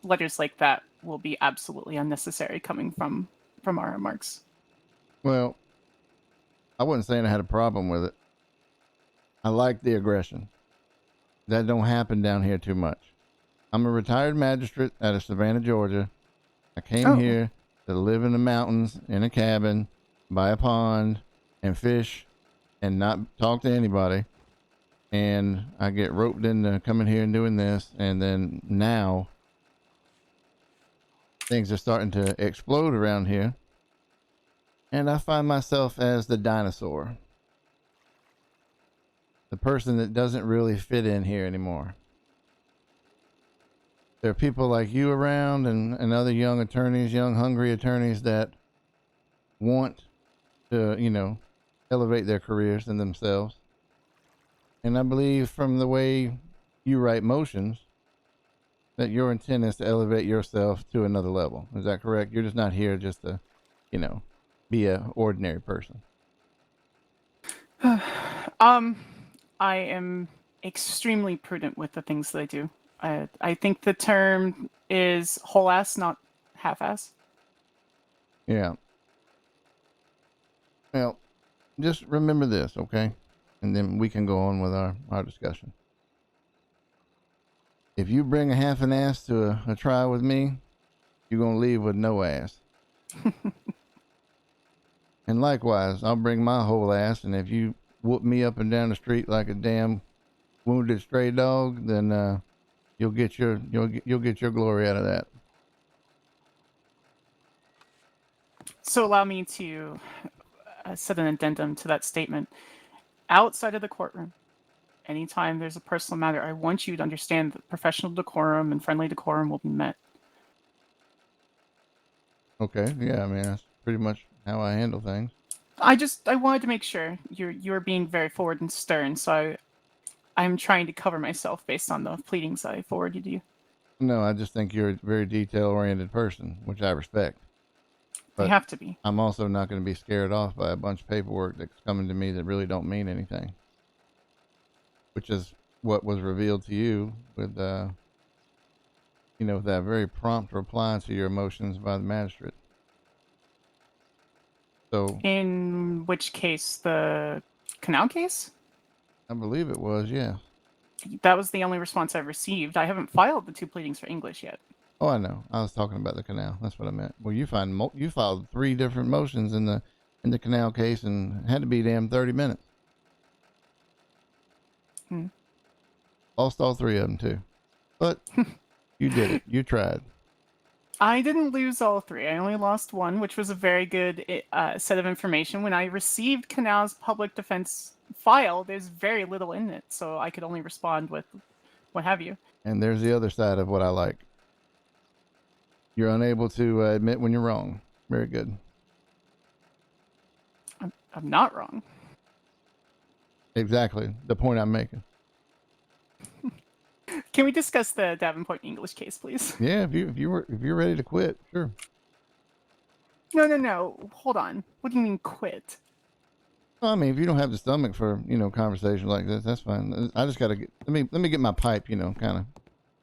letters like that will be absolutely unnecessary coming from our remarks. Well, I wasn't saying I had a problem with it. I like the aggression. That don't happen down here too much. I'm a retired magistrate out of Savannah, Georgia. I came here to live in the mountains in a cabin by a pond and fish and not talk to anybody. And I get roped into coming here and doing this. And then now things are starting to explode around here. And I find myself as the dinosaur. The person that doesn't really fit in here anymore. There are people like you around and other young attorneys, young hungry attorneys that want to, you know, elevate their careers and themselves. And I believe from the way you write motions that your intent is to elevate yourself to another level. Is that correct? You're just not here just to, you know, be an ordinary person. I am extremely prudent with the things that I do. I think the term is whole ass, not half ass. Yeah. Well, just remember this, okay? And then we can go on with our discussion. If you bring a half an ass to a trial with me, you're going to leave with no ass. And likewise, I'll bring my whole ass, and if you whoop me up and down the street like a damn wounded stray dog, then you'll get your glory out of that. So allow me to set an addendum to that statement. Outside of the courtroom, anytime there's a personal matter, I want you to understand that professional decorum and friendly decorum will be met. Okay, yeah, I mean, that's pretty much how I handle things. I wanted to make sure you're being very forward and stern, so I'm trying to cover myself based on the pleadings I forwarded you. No, I just think you're a very detail-oriented person, which I respect. But you have to be. I'm also not going to be scared off by a bunch of paperwork that's coming to me that really don't mean anything. Which is what was revealed to you with, you know, that very prompt reply to your emotions by the magistrate. So, in which case, the canal case? I believe it was, yeah. That was the only response I've received. I haven't filed the 2 pleadings for English yet. Oh, I know. I was talking about the canal. That's what I meant. Well, you filed 3 different motions in the canal case and had to be damn 30 minutes. Lost all 3 of them too, but you did it. You tried. I didn't lose all 3. I only lost 1, which was a very good set of information. When I received Canal's public defense file, there's very little in it, so I could only respond with what have you. And there's the other side of what I like. You're unable to admit when you're wrong. Very good. I'm not wrong. Exactly the point I'm making. Can we discuss the Davenport English case, please? Yeah, if you're ready to quit, sure. No. Hold on. What do you mean quit? Well, I mean, if you don't have the stomach for, you know, conversation like this, that's fine. I just gotta let me get my pipe, you know, kind of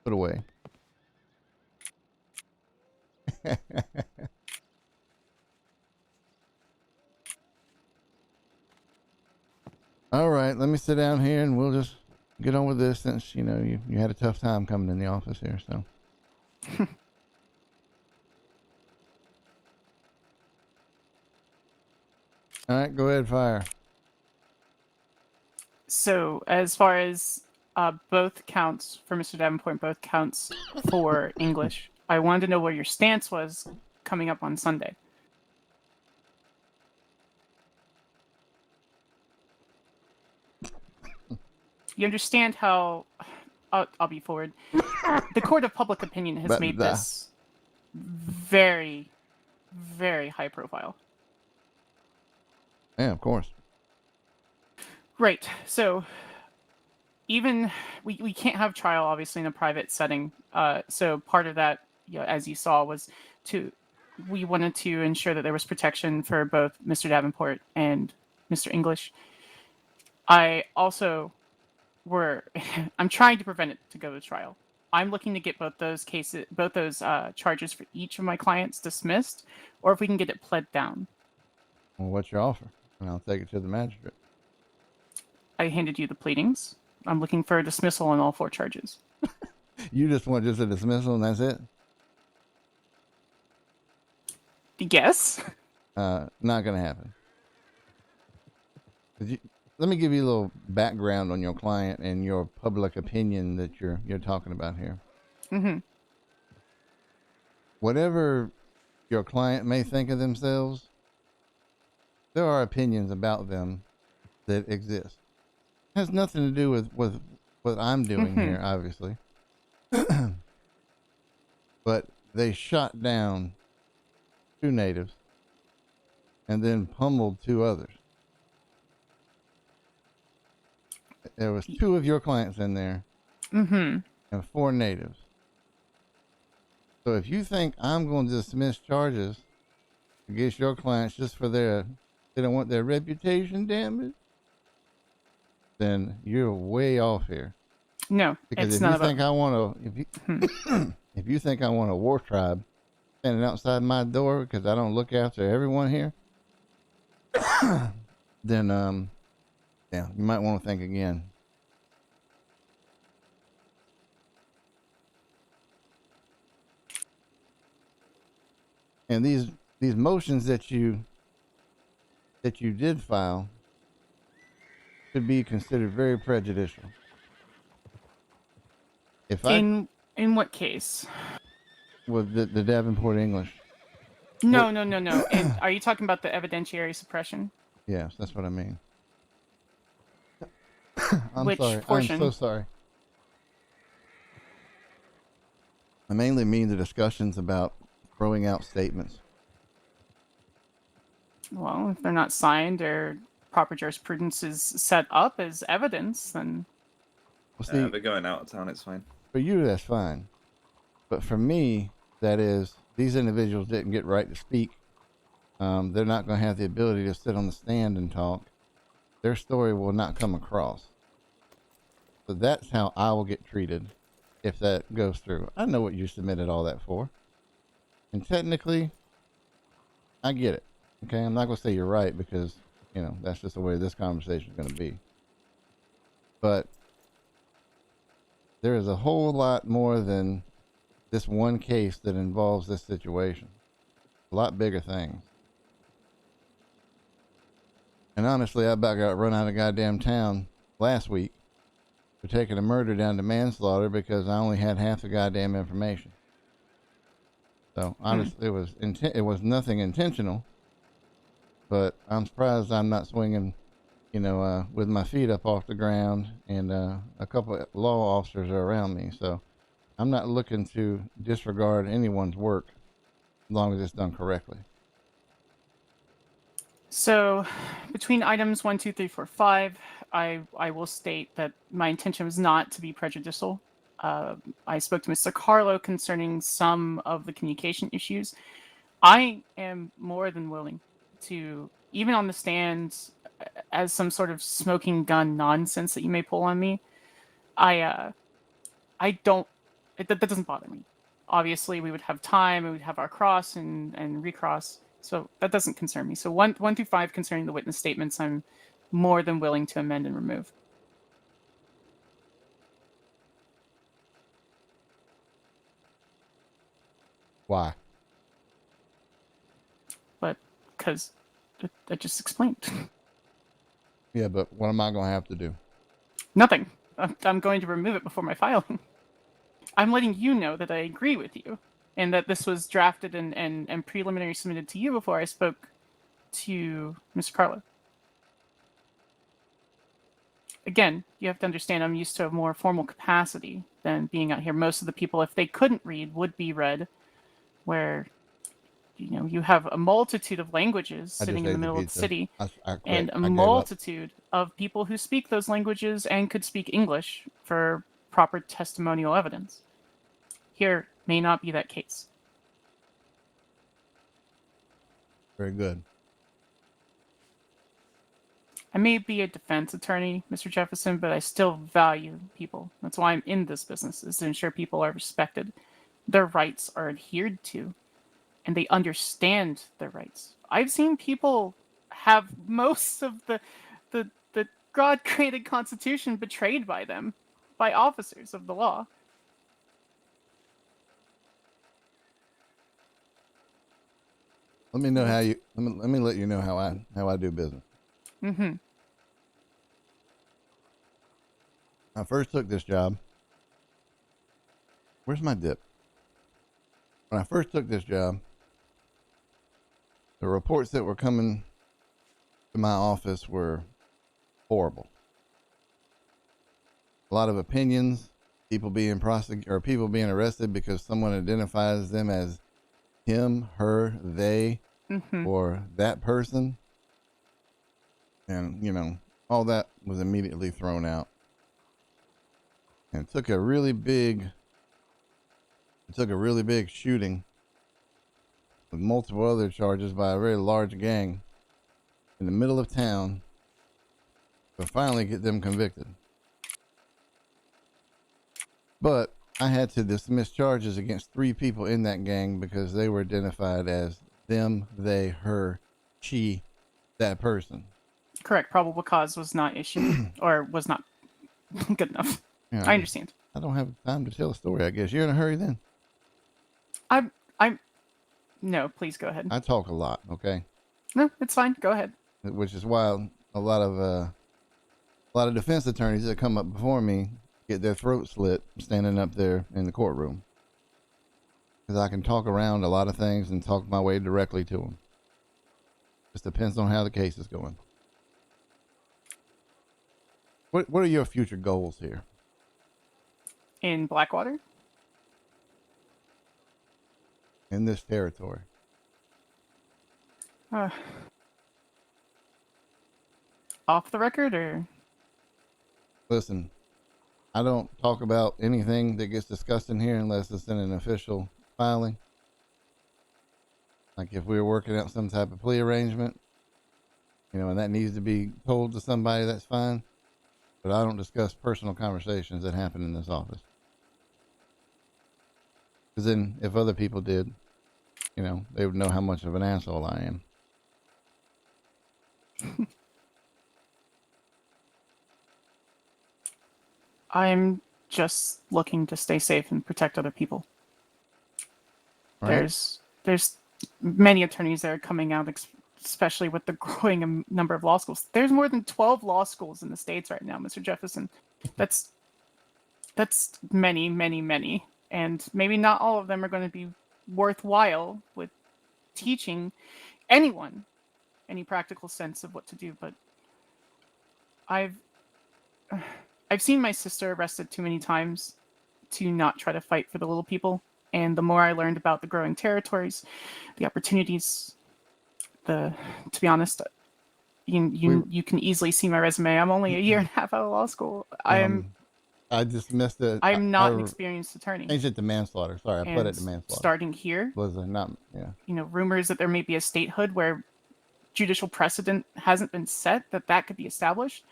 put away. All right, let me sit down here and we'll just get on with this since, you know, you had a tough time coming in the office here, so. All right, go ahead, fire. So, as far as both counts for Mr. Davenport, both counts for English, I wanted to know what your stance was coming up on Sunday. You understand how... I'll be forward. The court of public opinion has made this very, very high profile. Yeah, of course. Right. So even we can't have trial obviously in a private setting. So part of that, you know, as you saw, was we wanted to ensure that there was protection for both Mr. Davenport and Mr. English. I also I'm trying to prevent it to go to trial. I'm looking to get both those charges for each of my clients dismissed, or if we can get it pled down. Well, what's your offer? and I'll take it to the magistrate. I handed you the pleadings. I'm looking for a dismissal on all 4 charges. You just want just a dismissal and that's it? Yes. Not gonna happen. Let me give you a little background on your client and your public opinion that you're talking about here. Mm-hmm. Whatever your client may think of themselves, there are opinions about them that exist. It has nothing to do with what I'm doing here, obviously. But they shot down 2 natives and then pummeled 2 others. There was 2 of your clients in there and 4 natives. So if you think I'm going to dismiss charges against your clients just for they don't want their reputation damaged, then you're way off here. No, because it's if not you about... think I want to, if you think I want a war tribe standing outside my door because I don't look after everyone here, then yeah, you might want to think again. And these motions that you did file should be considered very prejudicial. If in what case? With the Davenport English. No. And are you talking about the evidentiary suppression? Yes, that's what I mean. I'm Which sorry. portion? I'm so sorry. I mainly mean the discussions about throwing out statements. Well, if they're not signed or proper jurisprudence is set up as evidence, then... Well, see, they're going out of town, it's fine. For you, that's fine. But for me, that is, these individuals didn't get right to speak. They're not going to have the ability to sit on the stand and talk. Their story will not come across. So that's how I will get treated if that goes through. I know what you submitted all that for. And technically, I get it. Okay, I'm not going to say you're right because, you know, that's just the way this conversation is going to be. But there is a whole lot more than this one case that involves this situation. A lot bigger things. And honestly, I about got run out of goddamn town last week for taking a murder down to manslaughter because I only had half the goddamn information. So honestly, it was nothing intentional, but I'm surprised I'm not swinging, you know, with my feet up off the ground, and a couple of law officers are around me. So I'm not looking to disregard anyone's work as long as it's done correctly. So, between items 1, 2, 3, 4, 5, I will state that my intention was not to be prejudicial. I spoke to Mr. Carlo concerning some of the communication issues. I am more than willing to, even on the stand, as some sort of smoking gun nonsense that you may pull on me, that doesn't bother me. Obviously, we would have time, we would have our cross and recross. So that doesn't concern me. So 1 through 5 concerning the witness statements, I'm more than willing to amend and remove. Why? But because I just explained. Yeah, but what am I going to have to do? Nothing. I'm going to remove it before my filing. I'm letting you know that I agree with you, and that this was drafted and preliminary submitted to you before I spoke to Mr. Carlo. Again, you have to understand I'm used to a more formal capacity than being out here. Most of the people, if they couldn't read, would be read, where, you know, you have a multitude of languages sitting in the middle of the city, and a multitude of people who speak those languages and could speak English for proper testimonial evidence. Here may not be that case. Very good. I may be a defense attorney, Mr. Jefferson, but I still value people. That's why I'm in this business, is to ensure people are respected, their rights are adhered to, and they understand their rights. I've seen people have most of the God created Constitution betrayed by them, by officers of the law. Let me know how you. Let me let you know how I do business. Mm-hmm. I first took this job. Where's my dip? When I first took this job, the reports that were coming to my office were horrible. A lot of opinions, people being people being arrested because someone identifies them as him, her, they, or that person. And, you know, all that was immediately thrown out. And it took a really big shooting with multiple other charges by a very large gang in the middle of town to finally get them convicted. But I had to dismiss charges against 3 people in that gang because they were identified as them, they, her, she, that person. Correct. Probable cause was not issued or was not good enough. Yeah, I understand. I don't have time to tell a story, I guess. You're in a hurry then? No, please go ahead. I talk a lot, okay? No, it's fine. Go ahead. Which is why a lot of defense attorneys that come up before me get their throat slit standing up there in the courtroom. Because I can talk around a lot of things and talk my way directly to them. Just depends on how the case is going. What are your future goals here? In Blackwater? In this territory? Off the record, or? Listen, I don't talk about anything that gets discussed in here unless it's in an official filing. Like if we were working out some type of plea arrangement, you know, and that needs to be told to somebody, that's fine. But I don't discuss personal conversations that happen in this office. Because then if other people did, you know, they would know how much of an asshole I am. I'm just looking to stay safe and protect other people. Right. There's many attorneys that are coming out, especially with the growing number of law schools. There's more than 12 law schools in the States right now, Mr. Jefferson. That's many, many, many. And maybe not all of them are going to be worthwhile with teaching anyone any practical sense of what to do. But I've seen my sister arrested too many times to not try to fight for the little people. And the more I learned about the growing territories, the opportunities, to be honest, you can easily see my resume. I'm only a year and a half out of law school. I just missed it. I'm not an experienced attorney. Changed it to manslaughter. Sorry, I put it to manslaughter. Starting here, was not, yeah. You know, rumors that there may be a statehood where judicial precedent hasn't been set, that could be established.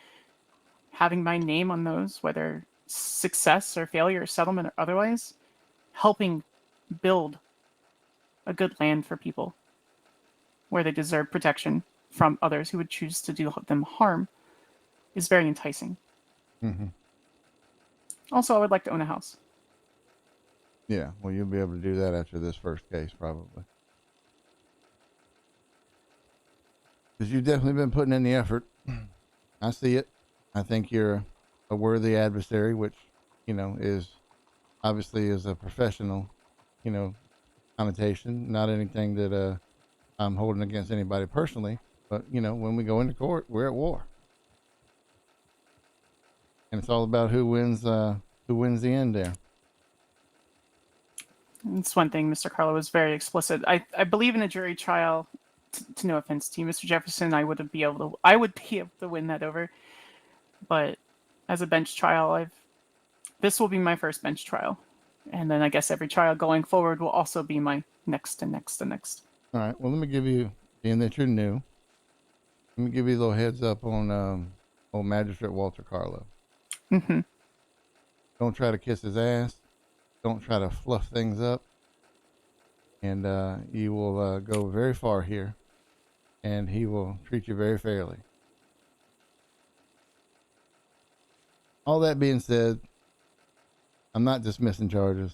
Having my name on those, whether success or failure or settlement or otherwise, helping build a good land for people where they deserve protection from others who would choose to do them harm is very enticing. Mm-hmm. Also, I would like to own a house. Yeah, well, you'll be able to do that after this first case, probably. Because you've definitely been putting in the effort. I see it. I think you're a worthy adversary, which, you know, is obviously is a professional, you know, connotation. Not anything that I'm holding against anybody personally, but, you know, when we go into court, we're at war. And it's all about who wins the end there. That's one thing Mr. Carlo was very explicit. I believe in a jury trial. To no offense to you, Mr. Jefferson, I would be able to win that over. But as a bench trial, this will be my first bench trial, and then I guess every trial going forward will also be my next and next and next. All right. Well, let me give you, being that you're new, let me give you a little heads up on old Magistrate Walter Carlo. Mm-hmm. Don't try to kiss his ass. Don't try to fluff things up. And you will go very far here. and he will treat you very fairly. All that being said, I'm not dismissing charges.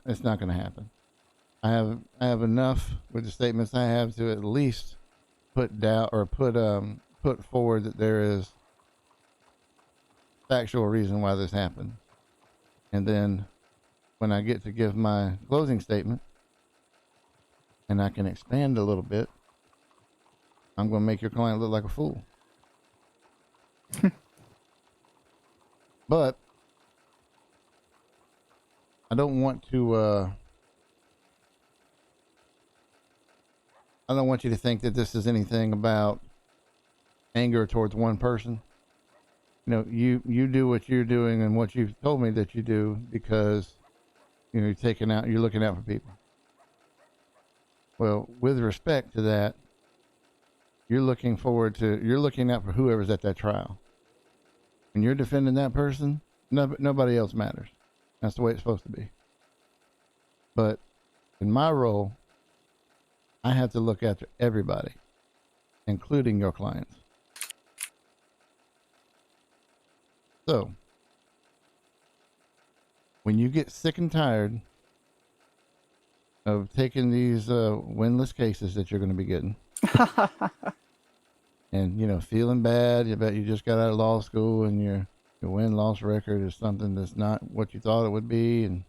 It's not going to happen. I have enough with the statements I have to at least put down or put forward that there is factual reason why this happened. And then when I get to give my closing statement and I can expand a little bit, I'm going to make your client look like a fool. But I don't want to, I don't want you to think that this is anything about anger towards one person. You know, you do what you're doing and what you've told me that you do because, you know, you're looking out for people. Well, with respect to that, you're looking out for whoever's at that trial. When you're defending that person, nobody else matters. That's the way it's supposed to be. But in my role, I have to look after everybody, including your clients. So, when you get sick and tired of taking these winless cases that you're going to be getting, and, you know, feeling bad about you just got out of law school and your win-loss record is something that's not what you thought it would be, and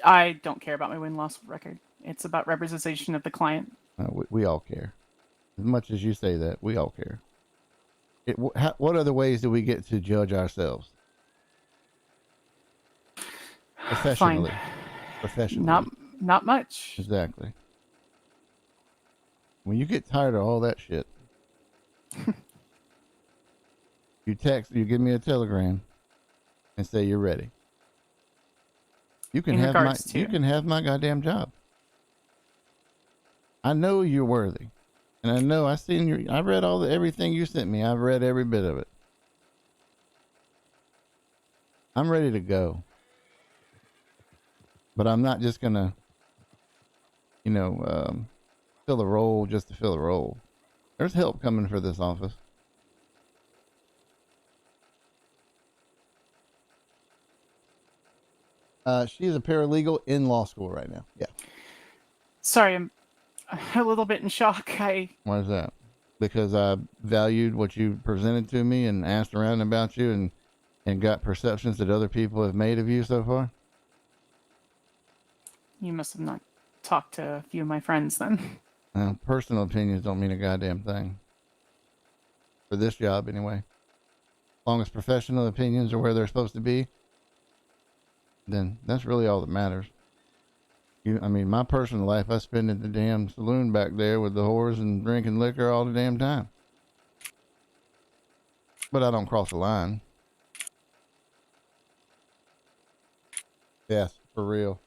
I don't care about my win-loss record. It's about representation of the client. We all care. As much as you say that, we all care. What other ways do we get to judge ourselves? Professionally. Fine. Professionally. Not much. Exactly. When you get tired of all that shit, you give me a telegram and say you're ready. You can have my goddamn job. I know you're worthy. And I know I read everything you sent me. I've read every bit of it. I'm ready to go. But I'm not just gonna, fill a role just to fill a role. There's help coming for this office. She's a paralegal in law school right now. Yeah. Sorry, I'm a little bit in shock. Why is that? Because I valued what you presented to me and asked around about you and got perceptions that other people have made of you so far? You must have not talked to a few of my friends then. Personal opinions don't mean a goddamn thing. For this job, anyway. As long as professional opinions are where they're supposed to be, then that's really all that matters. My personal life, I spend in the damn saloon back there with the whores and drinking liquor all the damn time. But I don't cross the line. Yes, for real.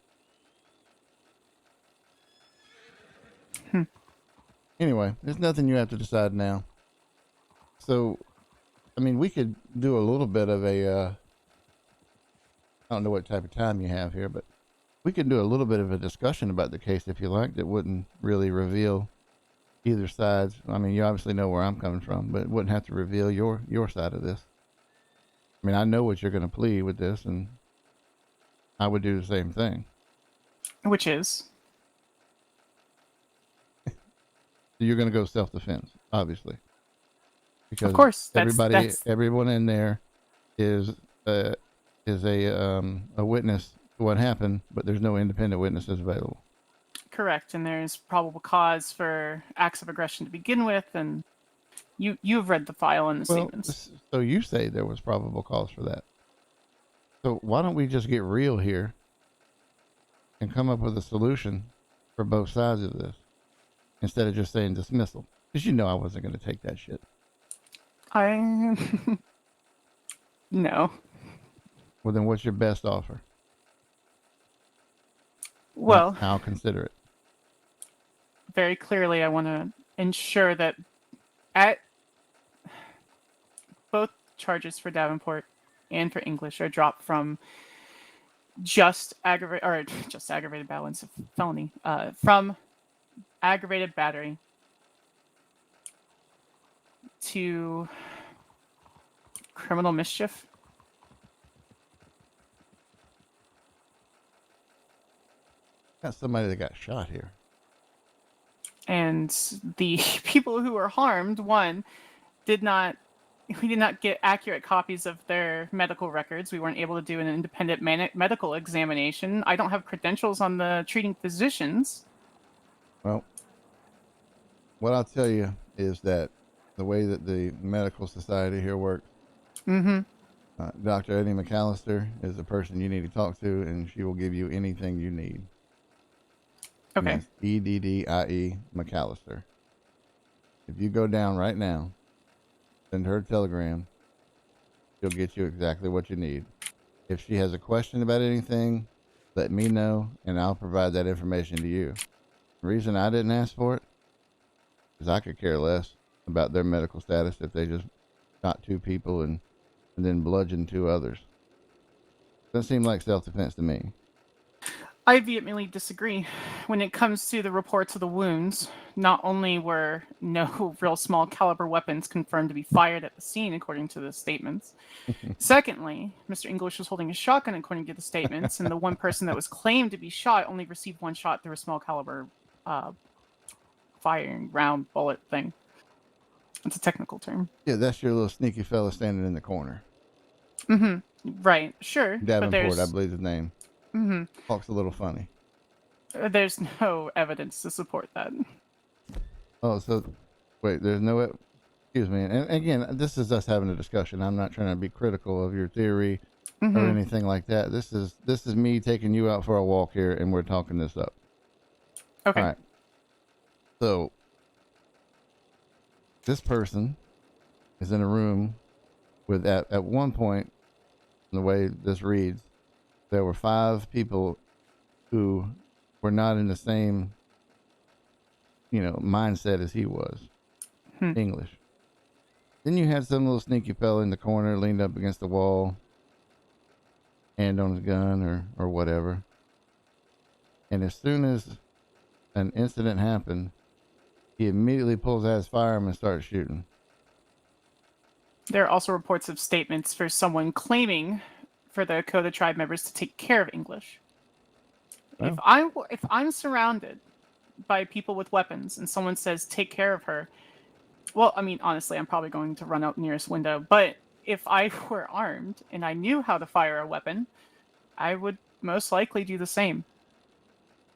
Anyway, there's nothing you have to decide now. So, we could do a little bit of I don't know what type of time you have here, but we could do a little bit of a discussion about the case if you like. That wouldn't really reveal either side's. You obviously know where I'm coming from, but it wouldn't have to reveal your side of this. I know what you're going to plead with this, and I would do the same thing. Which is? You're going to go self-defense, obviously. Because of course, everyone in there is a witness to what happened, but there's no independent witnesses available. Correct, and there's probable cause for acts of aggression to begin with, and you've read the file and the statements. So you say there was probable cause for that. So why don't we just get real here and come up with a solution for both sides of this instead of just saying dismissal? Because I wasn't going to take that shit. No. Well, then what's your best offer? Well, I'll consider it. Very clearly, I want to ensure that at both charges for Davenport and for English are dropped from just aggravated violence of felony, from aggravated battery to criminal mischief. Got somebody that got shot here. And the people who were harmed, one, we did not get accurate copies of their medical records. We weren't able to do an independent medical examination. I don't have credentials on the treating physicians. Well, what I'll tell you is that the way that the medical society here works, Dr. Eddie McAllister is the person you need to talk to, and she will give you anything you need. Okay. EDDIE McAllister. If you go down right now, send her a telegram, she'll get you exactly what you need. If she has a question about anything, let me know, and I'll provide that information to you. The reason I didn't ask for it is I could care less about their medical status if they just shot 2 people and then bludgeoned 2 others. Doesn't seem like self-defense to me. I vehemently disagree. When it comes to the reports of the wounds, not only were no real small caliber weapons confirmed to be fired at the scene, according to the statements. Secondly, Mr. English was holding a shotgun, according to the statements, and the one person that was claimed to be shot only received 1 shot through a small caliber firing round bullet thing. It's a technical term. Yeah, that's your little sneaky fella standing in the corner. Right, sure. Davenport, I believe his name. Mm-hmm. Talks a little funny. There's no evidence to support that. Oh, so wait, there's no, excuse me. And again, this is us having a discussion. I'm not trying to be critical of your theory or anything like that. This is me taking you out for a walk here, and we're talking this up. Okay. All right. So this person is in a room with, at one point, the way this reads, there were 5 people who were not in the same, mindset as he was. English. Then you had some little sneaky fella in the corner, leaned up against the wall, hand on his gun or whatever. And as soon as an incident happened, he immediately pulls out his firearm and starts shooting. There are also reports of statements for someone claiming for the Dakota tribe members to take care of English. Oh. If I'm surrounded by people with weapons and someone says take care of her, well, I mean, honestly, I'm probably going to run out nearest window. But if I were armed and I knew how to fire a weapon, I would most likely do the same.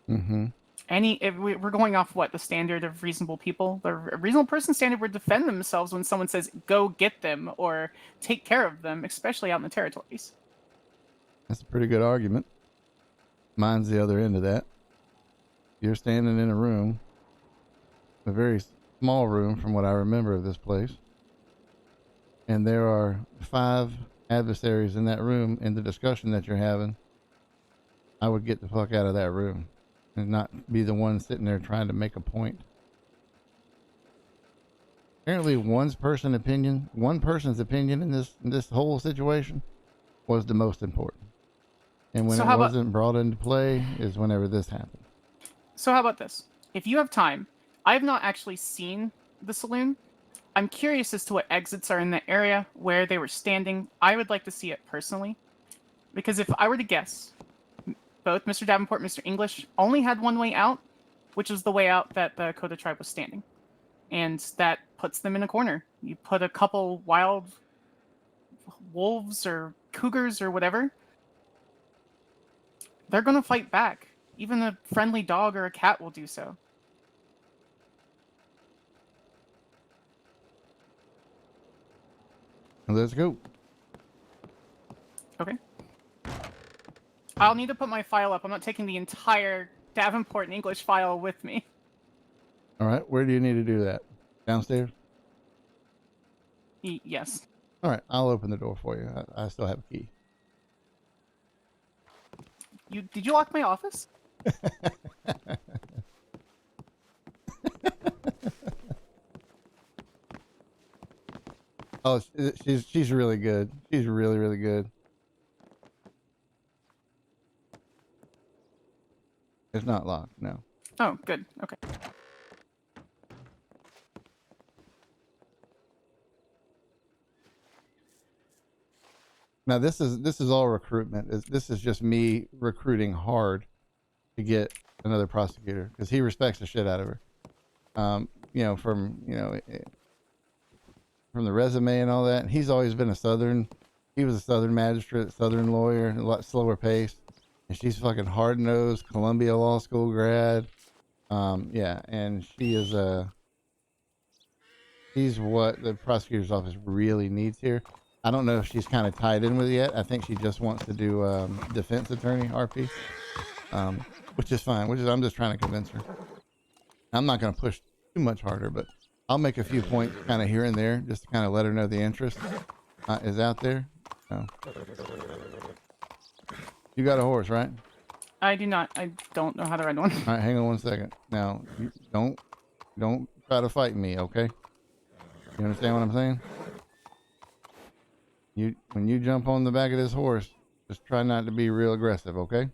If we're going off the standard of reasonable people, the reasonable person standard would defend themselves when someone says go get them or take care of them, especially out in the territories. That's a pretty good argument. Mine's the other end of that. You're standing in a room, a very small room from what I remember of this place, and there are 5 adversaries in that room. In the discussion that you're having, I would get the fuck out of that room and not be the one sitting there trying to make a point. Apparently one person's opinion in this whole situation was the most important. And when it wasn't brought into play is whenever this happened. So how about this? If you have time, I have not actually seen the saloon. I'm curious as to what exits are in the area where they were standing. I would like to see it personally. Because if I were to guess, both Mr. Davenport and Mr. English only had one way out, which is the way out that the Dakota tribe was standing. And that puts them in a corner. You put a couple wild wolves or cougars or whatever, they're going to fight back. Even a friendly dog or a cat will do so. Let's go. Okay. I'll need to put my file up. I'm not taking the entire Davenport and English file with me. All right. Where do you need to do that? Downstairs? Yes. All right. I'll open the door for you. I still have a key. Did you lock my office? Oh, she's really good. She's really, really good. It's not locked, no. Oh, good. Okay. Now this is all recruitment. This is just me recruiting hard to get another prosecutor because he respects the shit out of her. You know, from the resume and all that. He's always been he was a Southern magistrate, Southern lawyer, a lot slower pace. And she's fucking hard nosed, Columbia Law School grad. Yeah, and she's what the prosecutor's office really needs here. I don't know if she's kind of tied in with it yet. I think she just wants to do defense attorney RP, which is fine. I'm just trying to convince her. I'm not going to push too much harder, but I'll make a few points kind of here and there just to kind of let her know the interest is out there. So. You got a horse, right? I do not. I don't know how to ride one. All right, hang on 1 second. Now, you don't try to fight me, okay? You understand what I'm saying? When you jump on the back of this horse, just try not to be real aggressive, okay?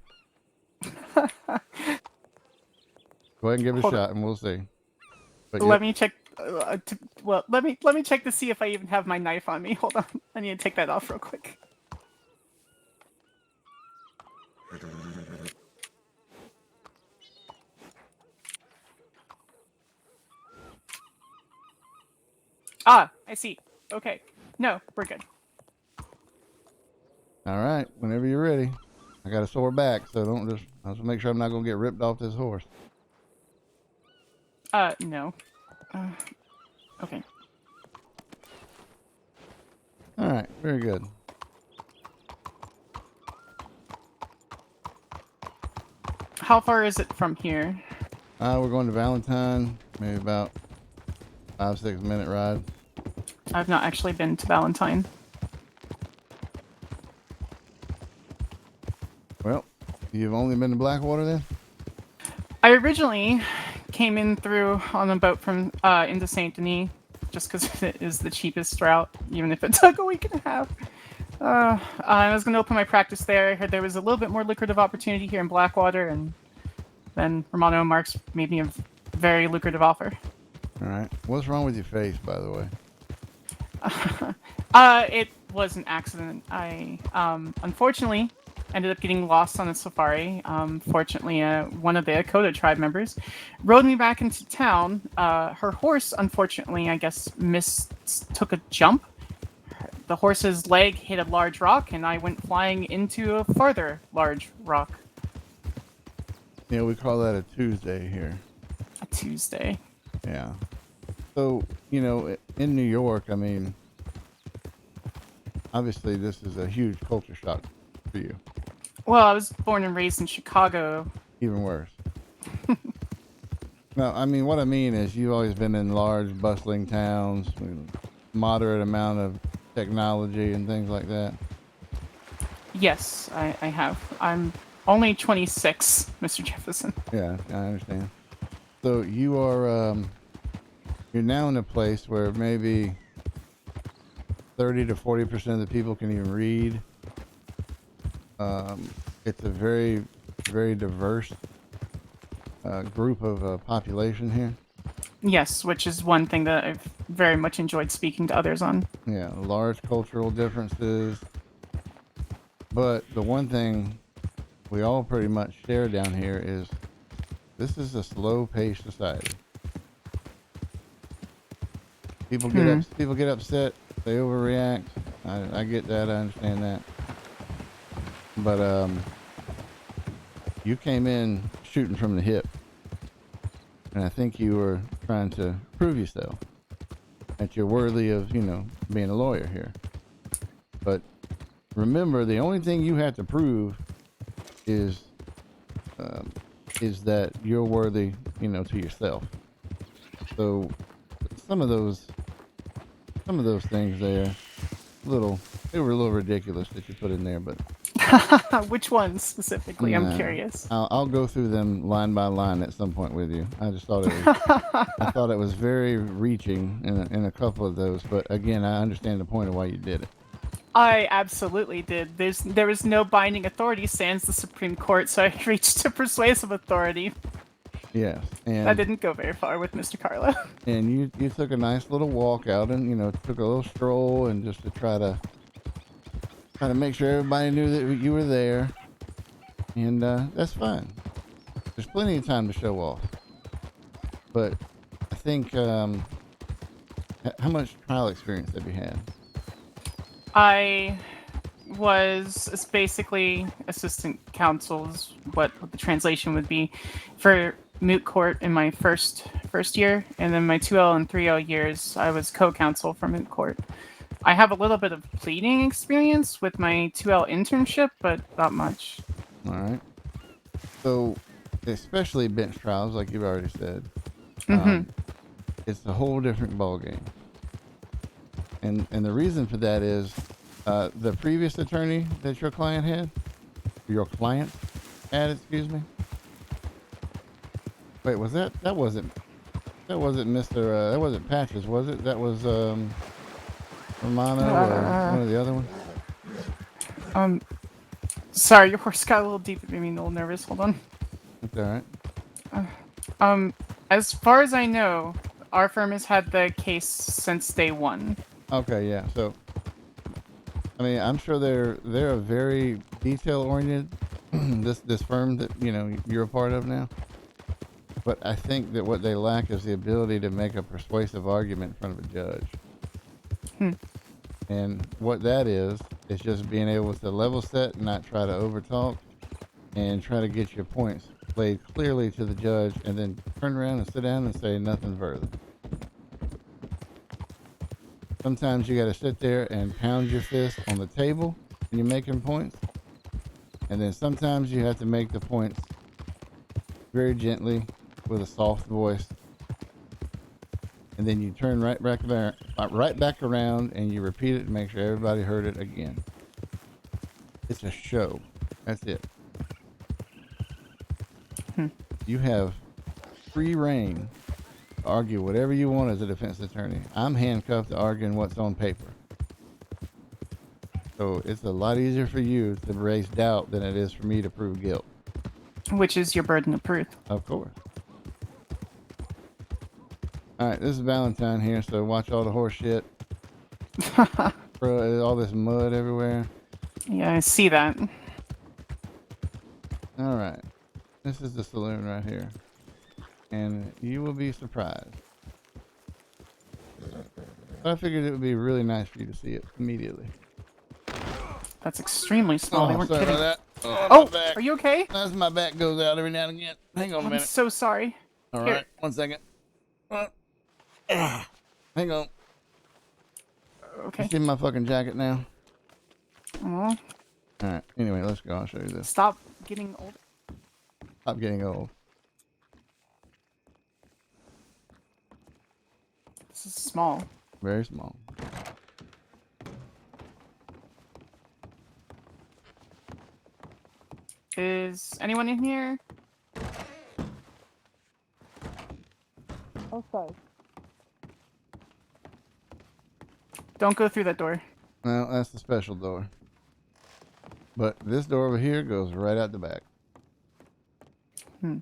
Go ahead and give it a shot, and we'll see. But let me check. Let me check to see if I even have my knife on me. Hold on, I need to take that off real quick. Ah, I see. Okay, no, we're good. All right, whenever you're ready. I got a sore back, so I just make sure I'm not gonna get ripped off this horse. No. Okay. All right, very good. How far is it from here? We're going to Valentine, maybe about 5-6 minute ride. I've not actually been to Valentine. Well, you've only been to Blackwater then? I originally came in through on a boat from into Saint Denis, just because it is the cheapest route, even if it took a week and a half. I was going to open my practice there. I heard there was a little bit more lucrative opportunity here in Blackwater, and then Romano and Marks made me a very lucrative offer. All right. What's wrong with your face, by the way? It was an accident. I unfortunately ended up getting lost on a safari. Fortunately, one of the Akota tribe members rode me back into town. Her horse, unfortunately, I guess, took a jump. The horse's leg hit a large rock, and I went flying into a farther large rock. Yeah, we call that a Tuesday here. A Tuesday. Yeah. So, you know, in New York, I mean, obviously this is a huge culture shock for you. Well, I was born and raised in Chicago. Even worse. No, I mean, what I mean is you've always been in large, bustling towns, moderate amount of technology and things like that. Yes, I have. I'm only 26, Mr. Jefferson. Yeah, I understand. So you are, you're now in a place where maybe 30 to 40% of the people can even read. It's a very, very diverse group of population here. Yes, which is one thing that I've very much enjoyed speaking to others on. Yeah, large cultural differences. But the one thing we all pretty much share down here is this is a slow-paced society. People get upset, they overreact. I get that, I understand that. But you came in shooting from the hip. And I think you were trying to prove yourself that you're worthy of, you know, being a lawyer here. But remember, the only thing you have to prove is that you're worthy, you know, to yourself. So some of those things there, they were a little ridiculous that you put in there, but. Which ones specifically? I'm curious. I'll go through them line by line at some point with you. I just thought I thought it was very reaching in a couple of those, but again, I understand the point of why you did it. I absolutely did. There was no binding authority sans the Supreme Court, so I reached to persuasive authority. Yes, and I didn't go very far with Mr. Carlo. And you took a nice little walk out, and you know, took a little stroll, and just to try to Try to make sure everybody knew that you were there. And that's fine. There's plenty of time to show off. But I think, how much trial experience have you had? I was basically assistant counsel is what the translation would be for moot court in my first year, and then my 2L and 3L years I was co-counsel for moot court. I have a little bit of pleading experience with my 2L internship, but not much. All right. So, especially bench trials, like you've already said, it's a whole different ballgame. And the reason for that is the previous attorney that your client had, excuse me. Wait, was that wasn't Mr. that wasn't Patches, was it? That was Romano or one of the other ones? Sorry, your horse got a little deep. It made me a little nervous. Hold on. That's all right. As far as I know, our firm has had the case since day one. Okay, yeah. So, I mean, I'm sure they're a very detail-oriented this firm that you're a part of now. But I think that what they lack is the ability to make a persuasive argument in front of a judge. And what that is just being able to level set and not try to overtalk and try to get your points laid clearly to the judge and then turn around and sit down and say nothing further. Sometimes you got to sit there and pound your fist on the table when you're making points. And then sometimes you have to make the points very gently with a soft voice. And then you turn right back around and you repeat it to make sure everybody heard it again. It's a show. That's it. You have free reign to argue whatever you want as a defense attorney. I'm handcuffed to arguing what's on paper. So it's a lot easier for you to raise doubt than it is for me to prove guilt. Which is your burden of proof. Of course. Alright, this is Valentine here, so watch all the horse shit. Bro, all this mud everywhere. Yeah, I see that. Alright. This is the saloon right here. And you will be surprised. I figured it would be really nice for you to see it immediately. That's extremely small. They weren't sorry kidding. about that. Oh, are you okay? As my back goes out every now and again. Hang on a minute. I'm so sorry. Alright, 1 second. Hang on. Okay. You see my fucking jacket now? Oh. Alright, anyway, let's go. I'll show you this. Stop getting old. Stop getting old. This is small. Very small. Is anyone in here? Oh, sorry. Don't go through that door. No, that's the special door. But this door over here goes right out the back. So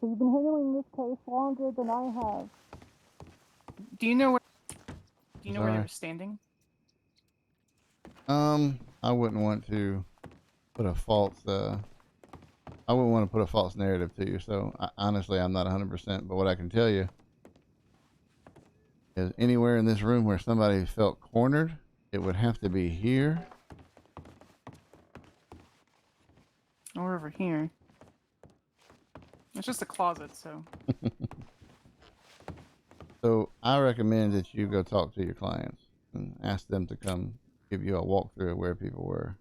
you've been handling this case longer than I have. Do you know where they were standing? I wouldn't want to put a false I wouldn't want to put a false narrative to you, so honestly I'm not 100%, but what I can tell you is anywhere in this room where somebody felt cornered, it would have to be here Or over here. It's just a closet, so. So I recommend that you go talk to your clients and ask them to come give you a walkthrough of where people were.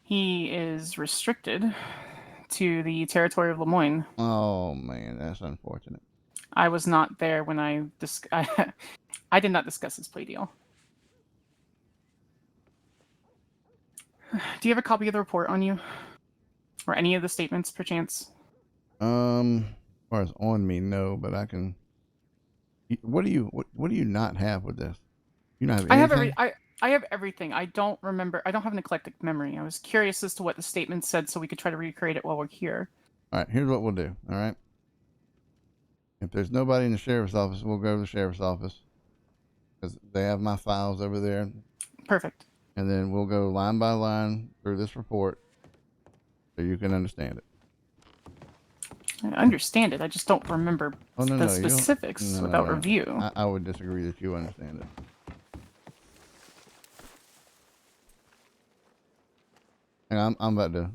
He is restricted to the territory of Lemoyne. Oh man, that's unfortunate. I was not there when I did not discuss his plea deal. Do you have a copy of the report on you? Or any of the statements, perchance? As far as on me, no, but I can. What do you not have with this? You not have anything? I have everything. I don't remember. I don't have an eclectic memory. I was curious as to what the statement said, so we could try to recreate it while we're here. All right, here's what we'll do. All right, If there's nobody in the sheriff's office, we'll go to the sheriff's office because they have my files over there. Perfect. And then we'll go line by line through this report so you can understand it. I understand it. I just don't remember the You don't- specifics without review. I would disagree that you understand it. And I'm about to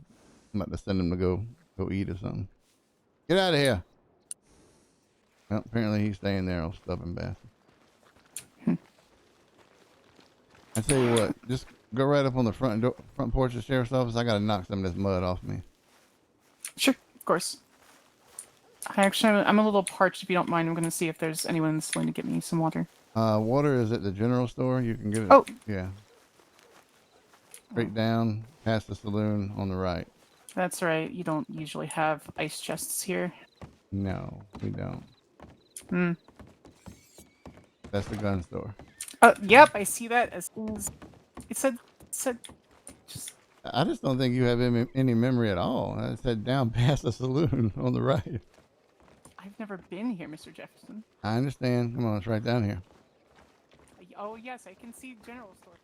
send him to go eat or something. Get out of here. Well, apparently he's staying there, old stubborn bastard. I tell you what, just go right up on the front porch of the sheriff's office. I gotta knock some of this mud off me. Sure, of course. I'm a little parched. If you don't mind, I'm going to see if there's anyone that's willing to get me some water. Water is at the general store. You can get it. Oh. Yeah. Straight down past the saloon on the right. That's right. You don't usually have ice chests here. No, we don't. Hmm. That's the gun store. Yep, I see that as soon as it said just. I just don't think you have any memory at all. I said down past the saloon on the right. I've never been here, Mr. Jefferson. I understand. Come on, it's right down here. Oh yes, I can see general store.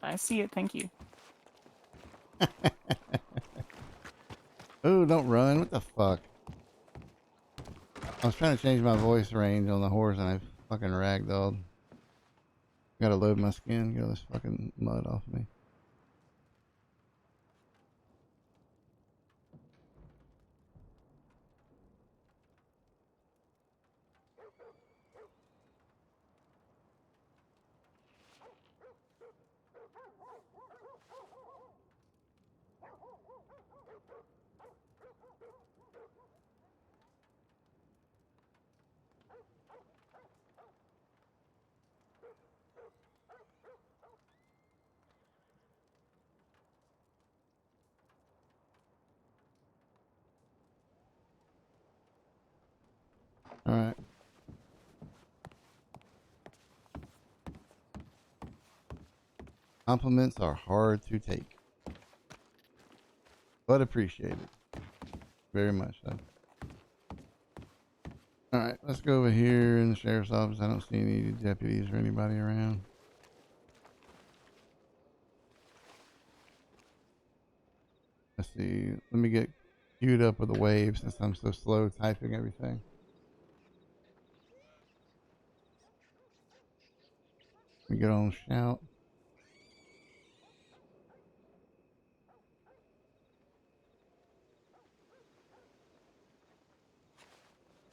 I see it. Thank you. Oh, don't run. What the fuck? I was trying to change my voice range on the horse and I fucking ragdolled. Gotta load my skin, get all this fucking mud off me. All right. Compliments are hard to take, but appreciated. Very much so. All right, let's go over here in the sheriff's office. I don't see any deputies or anybody around. Let's see. Let me get queued up with the wave since I'm so slow typing everything. We get on shout.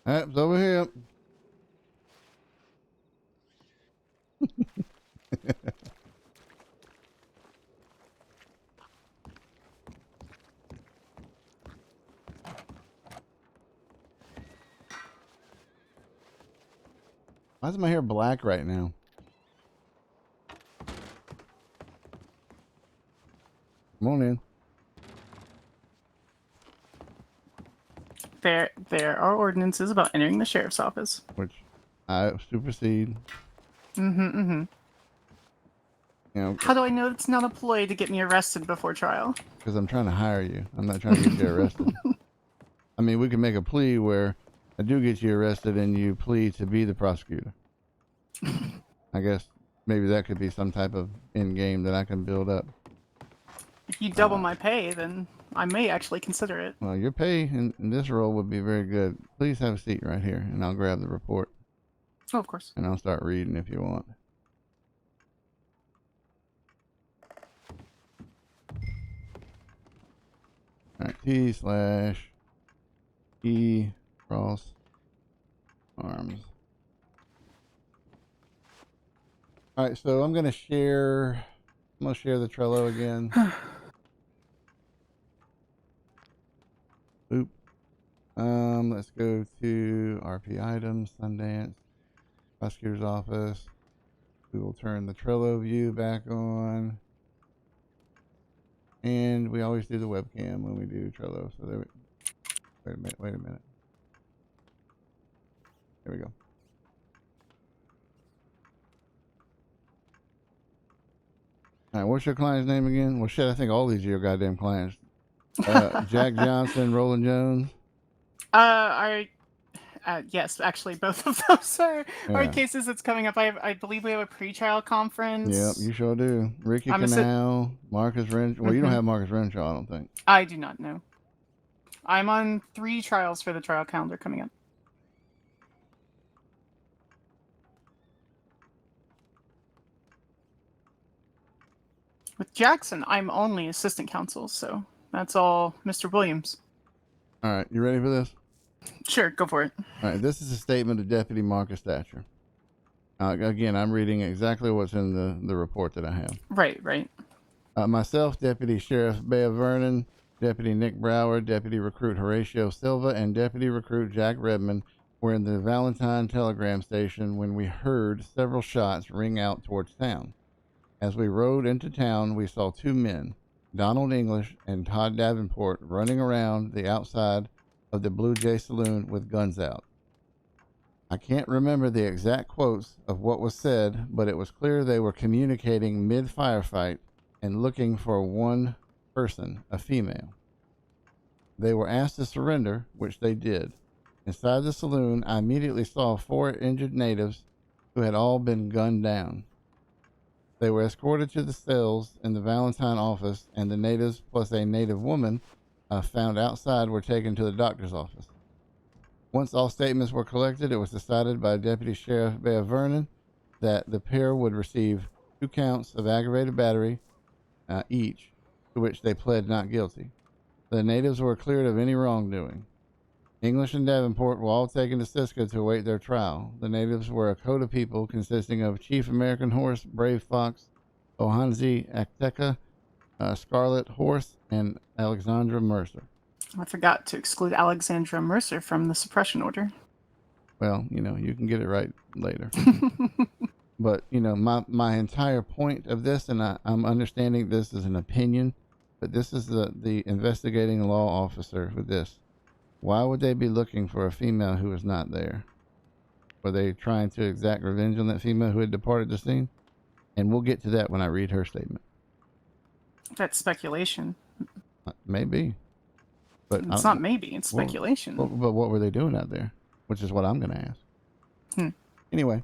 Alright, it's over here. Why is my hair black right now? Come on in. There are ordinances about entering the sheriff's office. Which I supersede. You know, how do I know it's not a ploy to get me arrested before trial? Because I'm trying to hire you. I'm not trying to get you arrested. I mean, we can make a plea where I do get you arrested and you plead to be the prosecutor. I guess maybe that could be some type of end game that I can build up. If you double my pay, then I may actually consider it. Well, your pay in this role would be very good. Please have a seat right here, and I'll grab the report. Oh, of course. And I'll start reading if you want. Alright, T/E cross arms. Alright, so I'm gonna share the Trello again. Oop. Let's go to RP items, Sundance, prosecutor's office. We will turn the Trello view back on. And we always do the webcam when we do Trello. So there wait a minute. There we go. All right, what's your client's name again? Well, shit, I think all these are your goddamn clients. Jack Johnson, Roland Jones. Yes, actually, both of those are Yeah. cases that's coming up. I believe we have a pretrial conference. Yep, you sure do. Ricky Canal, Marcus Renshaw. Well, you don't have Marcus Renshaw, I don't think. I do not know. I'm on 3 trials for the trial calendar coming up. With Jackson, I'm only assistant counsel, so that's all Mr. Williams. All right, you ready for this? Sure, go for it. All right, this is a statement of Deputy Marcus Thatcher. Again, I'm reading exactly what's in the report that I have. Right. Myself, Deputy Sheriff Bea Vernon, Deputy Nick Brower, Deputy Recruit Horatio Silva, and Deputy Recruit Jack Redmond were in the Valentine telegram station when we heard several shots ring out towards town. As we rode into town, we saw 2 men, Donald English and Todd Davenport, running around the outside of the Blue Jay Saloon with guns out. I can't remember the exact quotes of what was said, but it was clear they were communicating mid-firefight and looking for one person, a female. They were asked to surrender, which they did. Inside the saloon, I immediately saw 4 injured natives who had all been gunned down. They were escorted to the cells in the Valentine office, and the natives plus a native woman found outside were taken to the doctor's office. Once all statements were collected, it was decided by Deputy Sheriff Bea Vernon that the pair would receive 2 counts of aggravated battery each, to which they pled not guilty. The natives were cleared of any wrongdoing. English and Davenport were all taken to Siska to await their trial. The natives were a code of people consisting of Chief American Horse, Brave Fox, Ohanzi Akteka, Scarlet Horse, and Alexandra Mercer. I forgot to exclude Alexandra Mercer from the suppression order. Well, you can get it right later. But, my entire point of this, and I'm understanding this is an opinion, but this is the investigating law officer with this. Why would they be looking for a female who was not there? Were they trying to exact revenge on that female who had departed the scene? And we'll get to that when I read her statement. That's speculation. Maybe. But it's not maybe, it's speculation. But what were they doing out there? Which is what I'm going to ask. Anyway.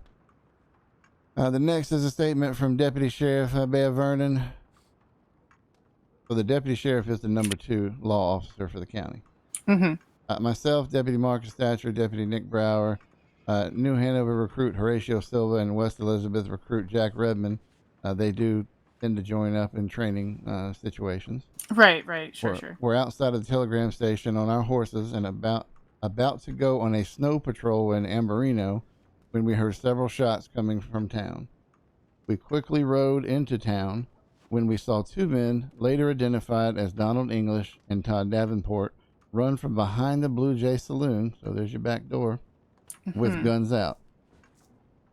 The next is a statement from Deputy Sheriff Bea Vernon. So the Deputy Sheriff is the number 2 law officer for the county. Myself, Deputy Marcus Thatcher, Deputy Nick Brower, New Hanover recruit Horatio Silva, and West Elizabeth recruit Jack Redmond. They do tend to join up in training situations. Right. Sure. We're outside of the telegram station on our horses and about to go on a snow patrol in Ambarino when we heard several shots coming from town. We quickly rode into town when we saw 2 men, later identified as Donald English and Todd Davenport, run from behind the Blue Jay Saloon, so there's your back door, with guns out.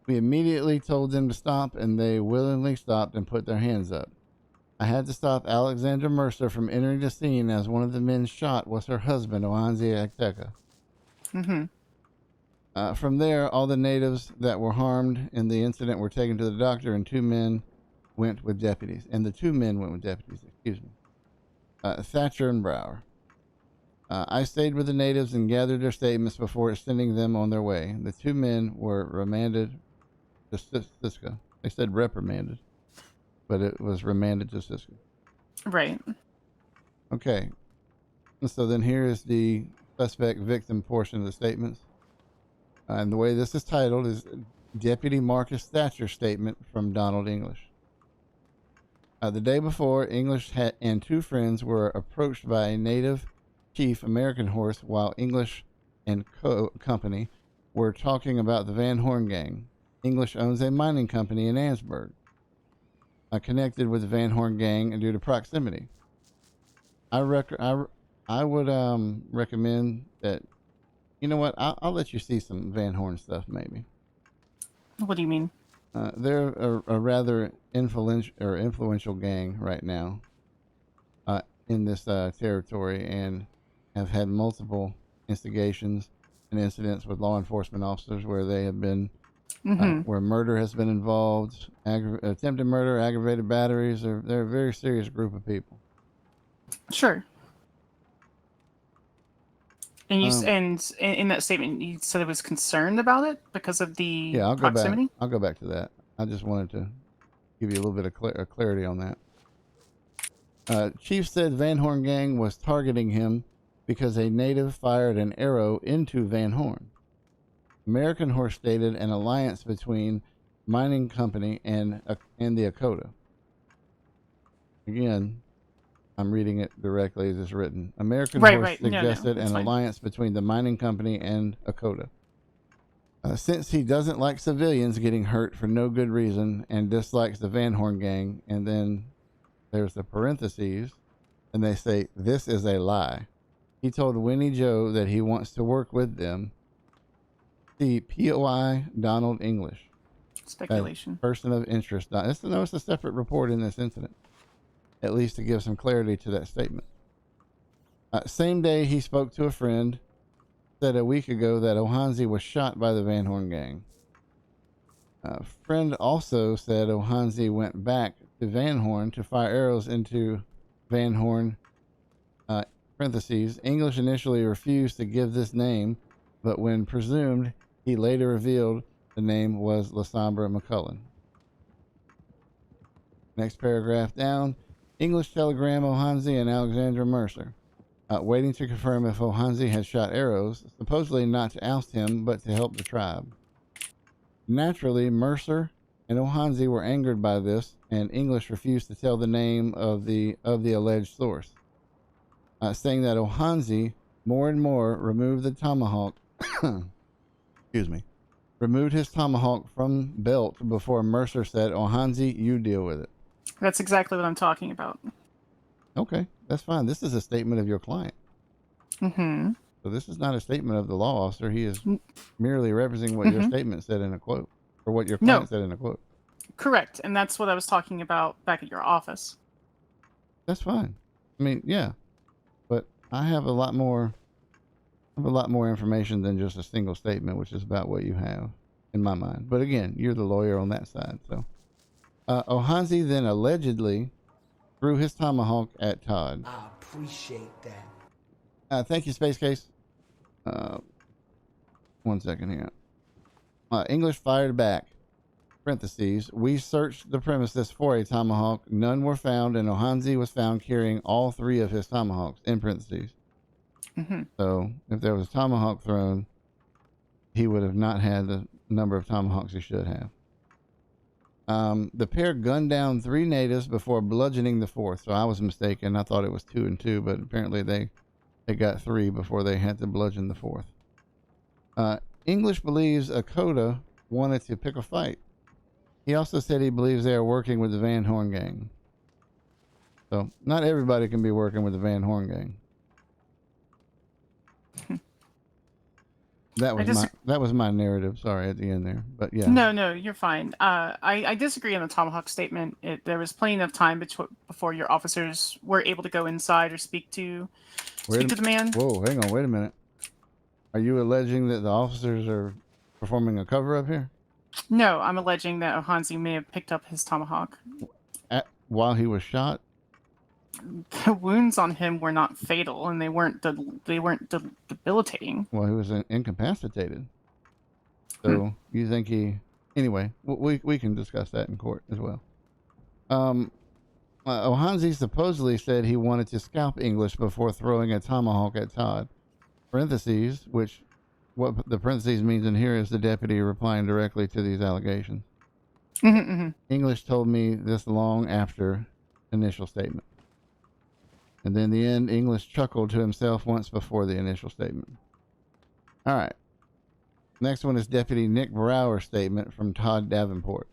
We immediately told them to stop, and they willingly stopped and put their hands up. I had to stop Alexandra Mercer from entering the scene as one of the men shot was her husband, Ohanzi Akteka. From there, all the natives that were harmed in the incident were taken to the doctor, and 2 men went with deputies. Thatcher and Brower. I stayed with the natives and gathered their statements before sending them on their way. The 2 men were remanded to Siska. They said reprimanded, but it was remanded to Siska. Right. Okay. So then here is the suspect victim portion of the statements. And the way this is titled is Deputy Marcus Thatcher statement from Donald English. The day before, English and 2 friends were approached by a native Chief American Horse while English and company were talking about the Van Horn gang. English owns a mining company in Ansburg, connected with the Van Horn gang due to proximity. I would recommend that. You know what? I'll let you see some Van Horn stuff, maybe. What do you mean? They're a rather influential gang right now in this territory, and have had multiple instigations and incidents with law enforcement officers where they have been where murder has been involved, attempted murder, aggravated batteries. They're a very serious group of people. Sure. And and in that statement, you said it was concerned about it because of the proximity? I'll go back to that. I just wanted to give you a little bit of clarity on that. Chief said Van Horn gang was targeting him because a native fired an arrow into Van Horn. American Horse stated an alliance between mining company and the Akota. Again, I'm reading it directly as it's written. American Horse suggested an alliance between the mining company and Akota. Since he doesn't like civilians getting hurt for no good reason and dislikes the Van Horn gang, and then there's the parentheses, and they say, this is a lie. He told Winnie Joe that he wants to work with them. The POI Donald English. Speculation. Person of interest. It's a separate report in this incident, at least to give some clarity to that statement. Same day he spoke to a friend, said a week ago that Ohanzi was shot by the Van Horn gang. A friend also said Ohanzi went back to Van Horn to fire arrows into Van Horn. Parentheses. English initially refused to give this name, but when presumed, he later revealed the name was Lasombra McCullen. Next paragraph down. English telegram Ohanzi and Alexandra Mercer. Waiting to confirm if Ohanzi had shot arrows, supposedly not to oust him, but to help the tribe. Naturally, Mercer and Ohanzi were angered by this, and English refused to tell the name of the alleged source, saying that Ohanzi more and more removed the tomahawk. Excuse me. Removed his tomahawk from belt before Mercer said, Ohanzi, you deal with it. That's exactly what I'm talking about. Okay, that's fine. This is a statement of your client. Mm-hmm. So this is not a statement of the law officer. He is merely representing what your statement said in a quote, or what your client said in a quote. Correct, and that's what I was talking about back at your office. That's fine. I mean, yeah, but I have a lot more information than just a single statement, which is about what you have in my mind. But again, you're the lawyer on that side. So Ohanzi then allegedly threw his tomahawk at Todd. I appreciate that. Thank you, Space Case. 1 second here. English fired back. Parentheses. We searched the premises for a tomahawk. None were found, and Ohanzi was found carrying all 3 of his tomahawks. In parentheses. Mm-hmm. So if there was a tomahawk thrown, he would have not had the number of tomahawks he should have. The pair gunned down 3 natives before bludgeoning the 4th. So I was mistaken. I thought it was 2 and 2, but apparently they got 3 before they had to bludgeon the 4th. English believes Akota wanted to pick a fight. He also said he believes they are working with the Van Horn gang. So not everybody can be working with the Van Horn gang. That was my narrative. Sorry, at the end there, but yeah. No, you're fine. I disagree on the tomahawk statement. There was plenty of time before your officers were able to go inside or speak to the man. Whoa, hang on, wait a minute. Are you alleging that the officers are performing a cover-up here? No, I'm alleging that Ohanzi may have picked up his tomahawk while he was shot. The wounds on him were not fatal, and they weren't debilitating. Well, he was incapacitated. So you think he? Anyway, we can discuss that in court as well. Ohanzi supposedly said he wanted to scalp English before throwing a tomahawk at Todd. Parentheses, which what the parentheses means in here is the deputy replying directly to these allegations. English told me this long after initial statement. And then the end, English chuckled to himself once before the initial statement. All right. Next one is Deputy Nick Brower's statement from Todd Davenport.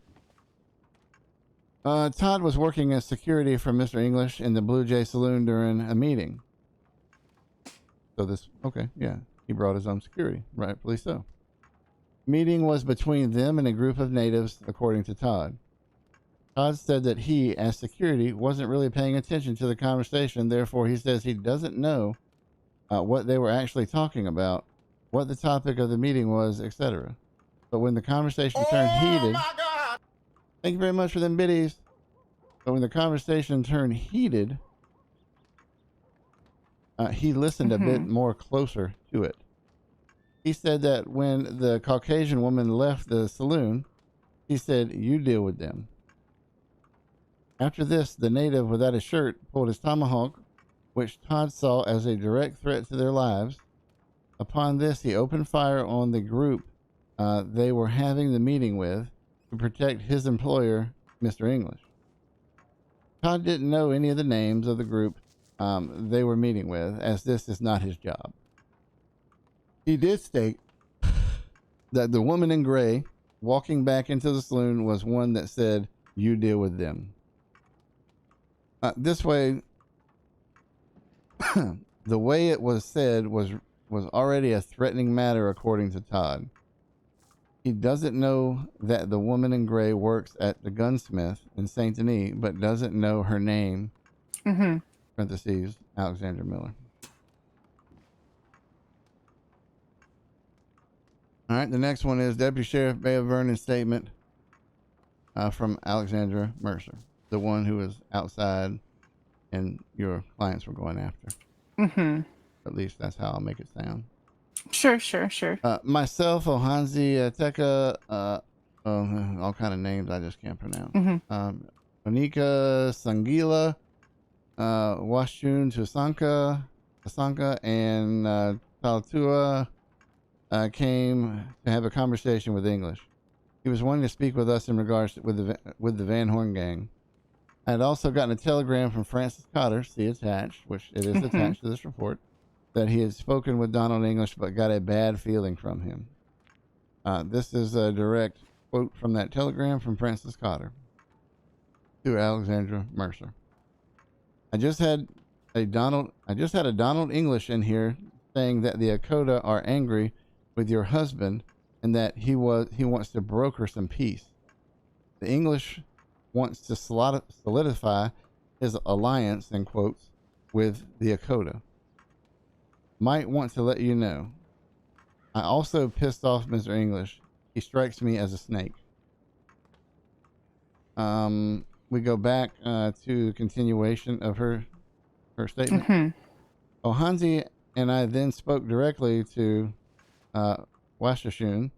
Todd was working as security for Mr. English in the Blue Jay Saloon during a meeting. So he brought his own security, rightfully so. Meeting was between them and a group of natives, according to Todd. Todd said that he, as security, wasn't really paying attention to the conversation. Therefore, he says he doesn't know what they were actually talking about, what the topic of the meeting was, etc. So But when the conversation turned heated, thank you very much for them biddies. But when the conversation turned heated, he listened a bit more closer to it. He said that when the Caucasian woman left the saloon, he said, "You deal with them." After this, the native without a shirt pulled his tomahawk, which Todd saw as a direct threat to their lives. Upon this, he opened fire on the group they were having the meeting with to protect his employer, Mr. English. Todd didn't know any of the names of the group they were meeting with, as this is not his job. He did state that the woman in gray walking back into the saloon was one that said, "You deal with them." This way, the way it was said was already a threatening matter, according to Todd. He doesn't know that the woman in gray works at the gunsmith in Saint Denis, but doesn't know her name. Parentheses, Alexandra Miller. All right, the next one is Deputy Sheriff Bay of Vernon's statement from Alexandra Mercer, the one who was outside and your clients were going after. At least that's how I'll make it sound. Sure. Myself, Ohanzi, Teka, all kind of names I just can't pronounce. Onika, Sangila, Washun Tusanka, and Talatua came to have a conversation with English. He was wanting to speak with us in regards to, with the Van Horn gang. I had also gotten a telegram from Francis Cotter, see attached, which it is attached to this report, that he had spoken with Donald English but got a bad feeling from him. This is a direct quote from that telegram from Francis Cotter to Alexandra Mercer. I just had a Donald English in here saying that the Akota are angry with your husband and that he wants to broker some peace. The English wants to solidify his alliance, in quotes, with the Akota. Might want to let you know. I also pissed off Mr. English. He strikes me as a snake. We go back to continuation of her statement. Ohanzi and I then spoke directly to Washashun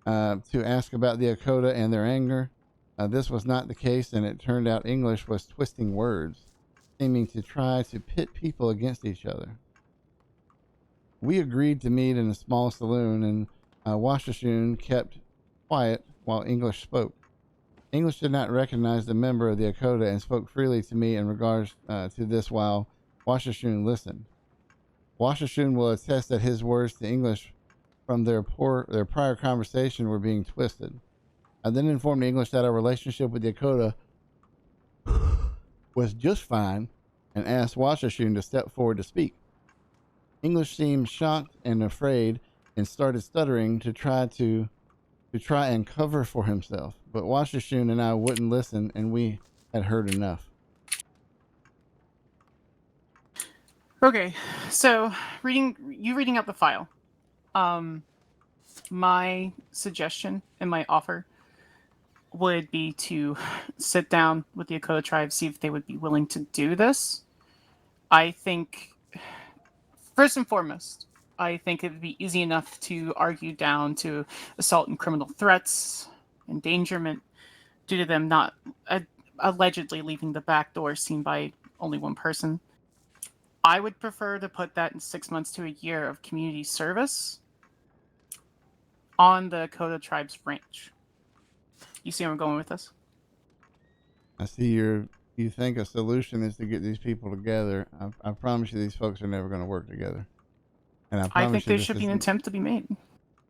to ask about the Akota and their anger. This was not the case, and it turned out English was twisting words, seeming to try to pit people against each other. We agreed to meet in a small saloon, and Washashun kept quiet while English spoke. English did not recognize the member of the Akota and spoke freely to me in regards to this while Washashun listened. Washashun will attest that his words to English from their prior conversation were being twisted. I then informed English that our relationship with the Akota was just fine and asked Washashun to step forward to speak. English seemed shocked and afraid and started stuttering to try and cover for himself, but Washashun and I wouldn't listen, and we had heard enough. Okay, so reading out the file. My suggestion and my offer would be to sit down with the Akota tribe, see if they would be willing to do this. I think, first and foremost, I think it would be easy enough to argue down to assault and criminal threats, endangerment, due to them not allegedly leaving the back door seen by only one person. I would prefer to put that in 6 months to a year of community service on the Akota tribe's ranch. You see where I'm going with this? I see you think a solution is to get these people together. I promise you these folks are never going to work together. And I think there should be an attempt to be made.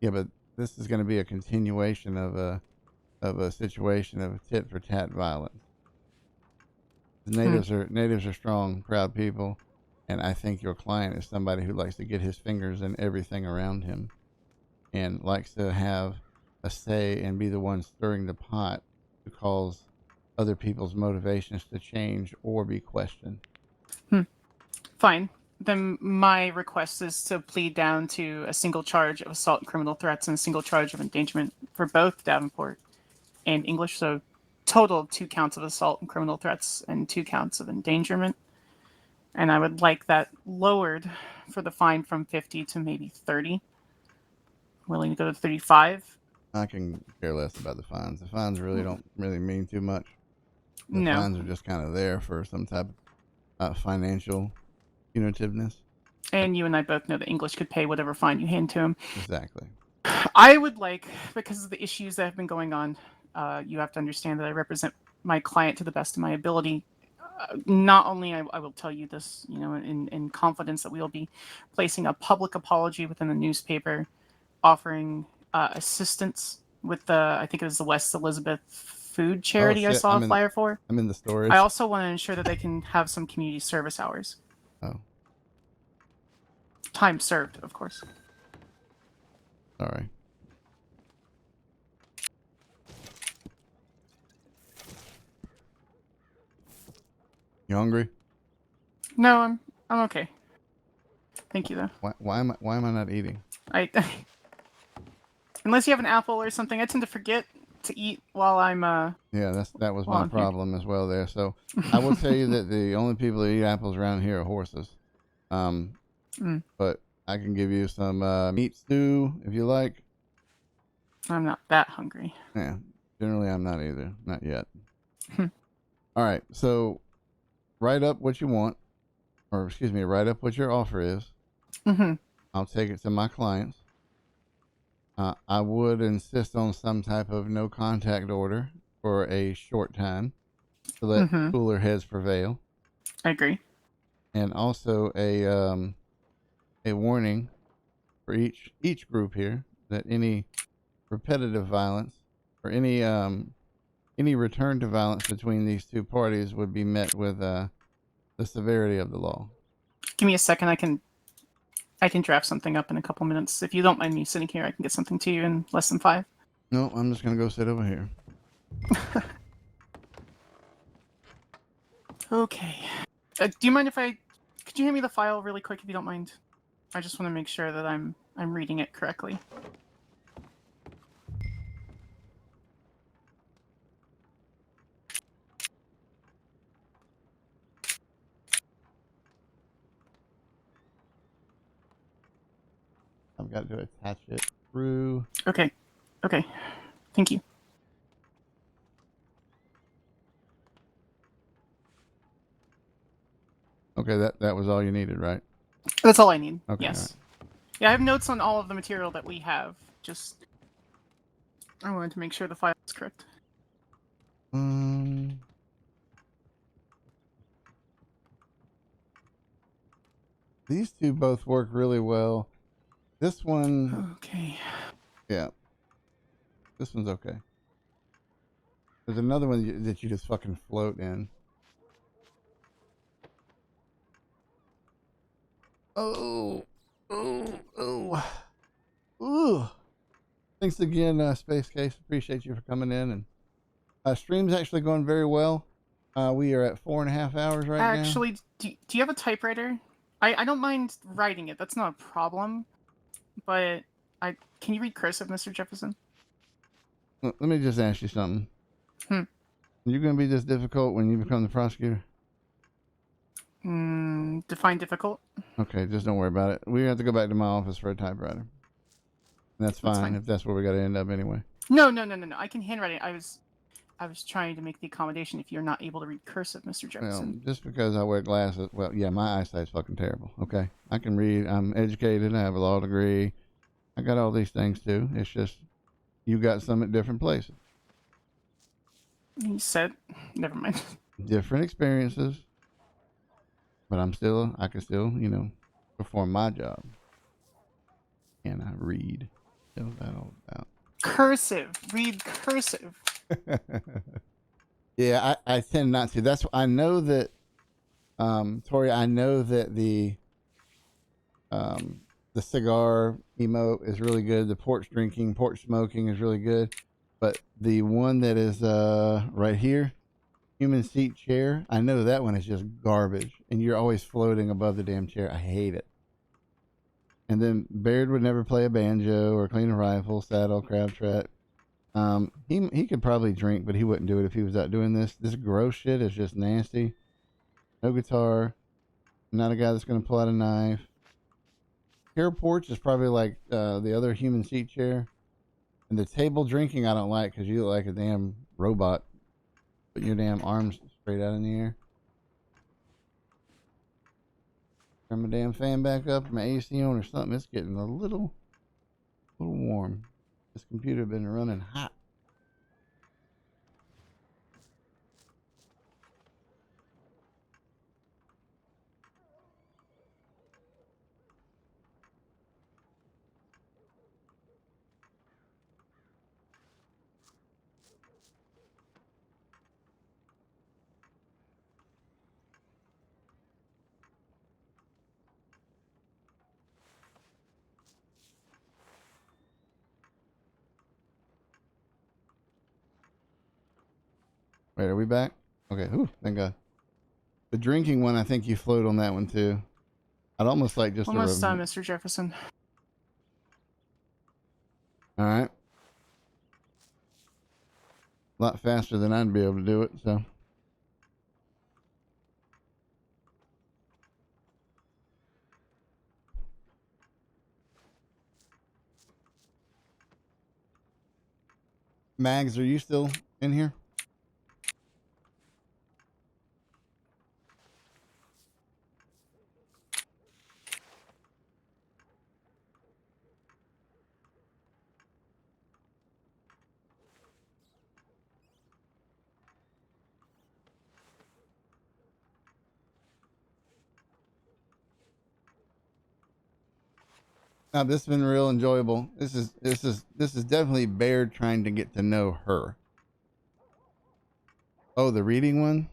Yeah, but this is going to be a continuation of a situation of tit for tat violence. The natives are strong, proud people, and I think your client is somebody who likes to get his fingers in everything around him and likes to have a say and be the one stirring the pot to cause other people's motivations to change or be questioned. Fine. Then my request is to plead down to a single charge of assault and criminal threats and a single charge of endangerment for both Davenport and English. So total of 2 counts of assault and criminal threats and 2 counts of endangerment. And I would like that lowered for the fine from 50 to maybe 30. Willing to go to 35. I can care less about the fines. The fines really don't really mean too much. The No. fines are just kind of there for some type of financial punitiveness. And you and I both know that English could pay whatever fine you hand to him. Exactly. I would like, because of the issues that have been going on, you have to understand that I represent my client to the best of my ability. Not only I will tell you this, in confidence that we will be placing a public apology within the newspaper, offering assistance with I think it was the West Elizabeth food charity I saw a flyer for. I'm in the storage. I also want to ensure that they can have some community service hours. Oh. Time served, of course. Sorry. You hungry? No, I'm okay. Thank you though. Why am I not eating? Unless you have an apple or something, I tend to forget to eat while I'm Yeah, that was my problem as well there. So I will tell you that the only people that eat apples around here are horses. But I can give you some meat stew if you like. I'm not that hungry. Yeah, generally I'm not either. Not yet. All right, so write up what you want, or excuse me, write up what your offer is. I'll take it to my clients. I would insist on some type of no contact order for a short time to let cooler heads prevail. I agree. And also a warning for each group here that any repetitive violence or any return to violence between these two parties would be met with the severity of the law. Give me a second. I can draft something up in a couple minutes. If you don't mind me sitting here, I can get something to you in less than 5. No, I'm just gonna go sit over here. Okay. Do you mind if could you hand me the file really quick if you don't mind? I just want to make sure that I'm reading it correctly. I've got to attach it through. Okay. Thank you. Okay, that was all you needed, right? That's all I need. Okay, yes. Right. Yeah, I have notes on all of the material that we have. Just I wanted to make sure the file is correct. These two both work really well. This one... Okay. Yeah. This one's okay. There's another one that you just fucking float in. Oh. Ooh. Thanks again, Space Case. Appreciate you for coming in. And stream's actually going very well. We are at 4.5 hours right now. Actually, do you have a typewriter? I don't mind writing it. That's not a problem. But can you read cursive, Mr. Jefferson? Let me just ask you something. You're going to be this difficult when you become the prosecutor? Define difficult. Okay, just don't worry about it. We have to go back to my office for a typewriter. And that's fine if that's where we got to end up anyway. No. I can handwrite it. I was trying to make the accommodation if you're not able to read cursive, Mr. Jefferson. Well, just because I wear glasses, well, yeah, my eyesight's fucking terrible. Okay, I can read. I'm educated. I have a law degree. I got all these things too. It's just you got some at different places. You said, never mind. Different experiences, but I can still, perform my job. And I read. What's that all about? Cursive. Read cursive. Yeah, I tend not to. That's I know that, Tori. I know that the cigar emote is really good. The porch smoking is really good. But the one that is right here, human seat chair. I know that one is just garbage, and you're always floating above the damn chair. I hate it. And then Baird would never play a banjo or clean a rifle, saddle, crab trap. He could probably drink, but he wouldn't do it if he was out doing this. This gross shit is just nasty. No guitar. Not a guy that's going to pull out a knife. Chair porch is probably like the other human seat chair. And the table drinking I don't like because you look like a damn robot. Putting your damn arms straight out in the air. Turn my damn fan back up, my AC on or something. It's getting a little warm. This computer been running hot. Wait, are we back? Okay, ooh, thank God. The drinking one, I think you float on that one too. I'd almost like just Almost done, Mr. Jefferson. All right. A lot faster than I'd be able to do it, so. Mags, are you still in here? Now this has been real enjoyable. This is definitely Baird trying to get to know her. Oh, the reading one?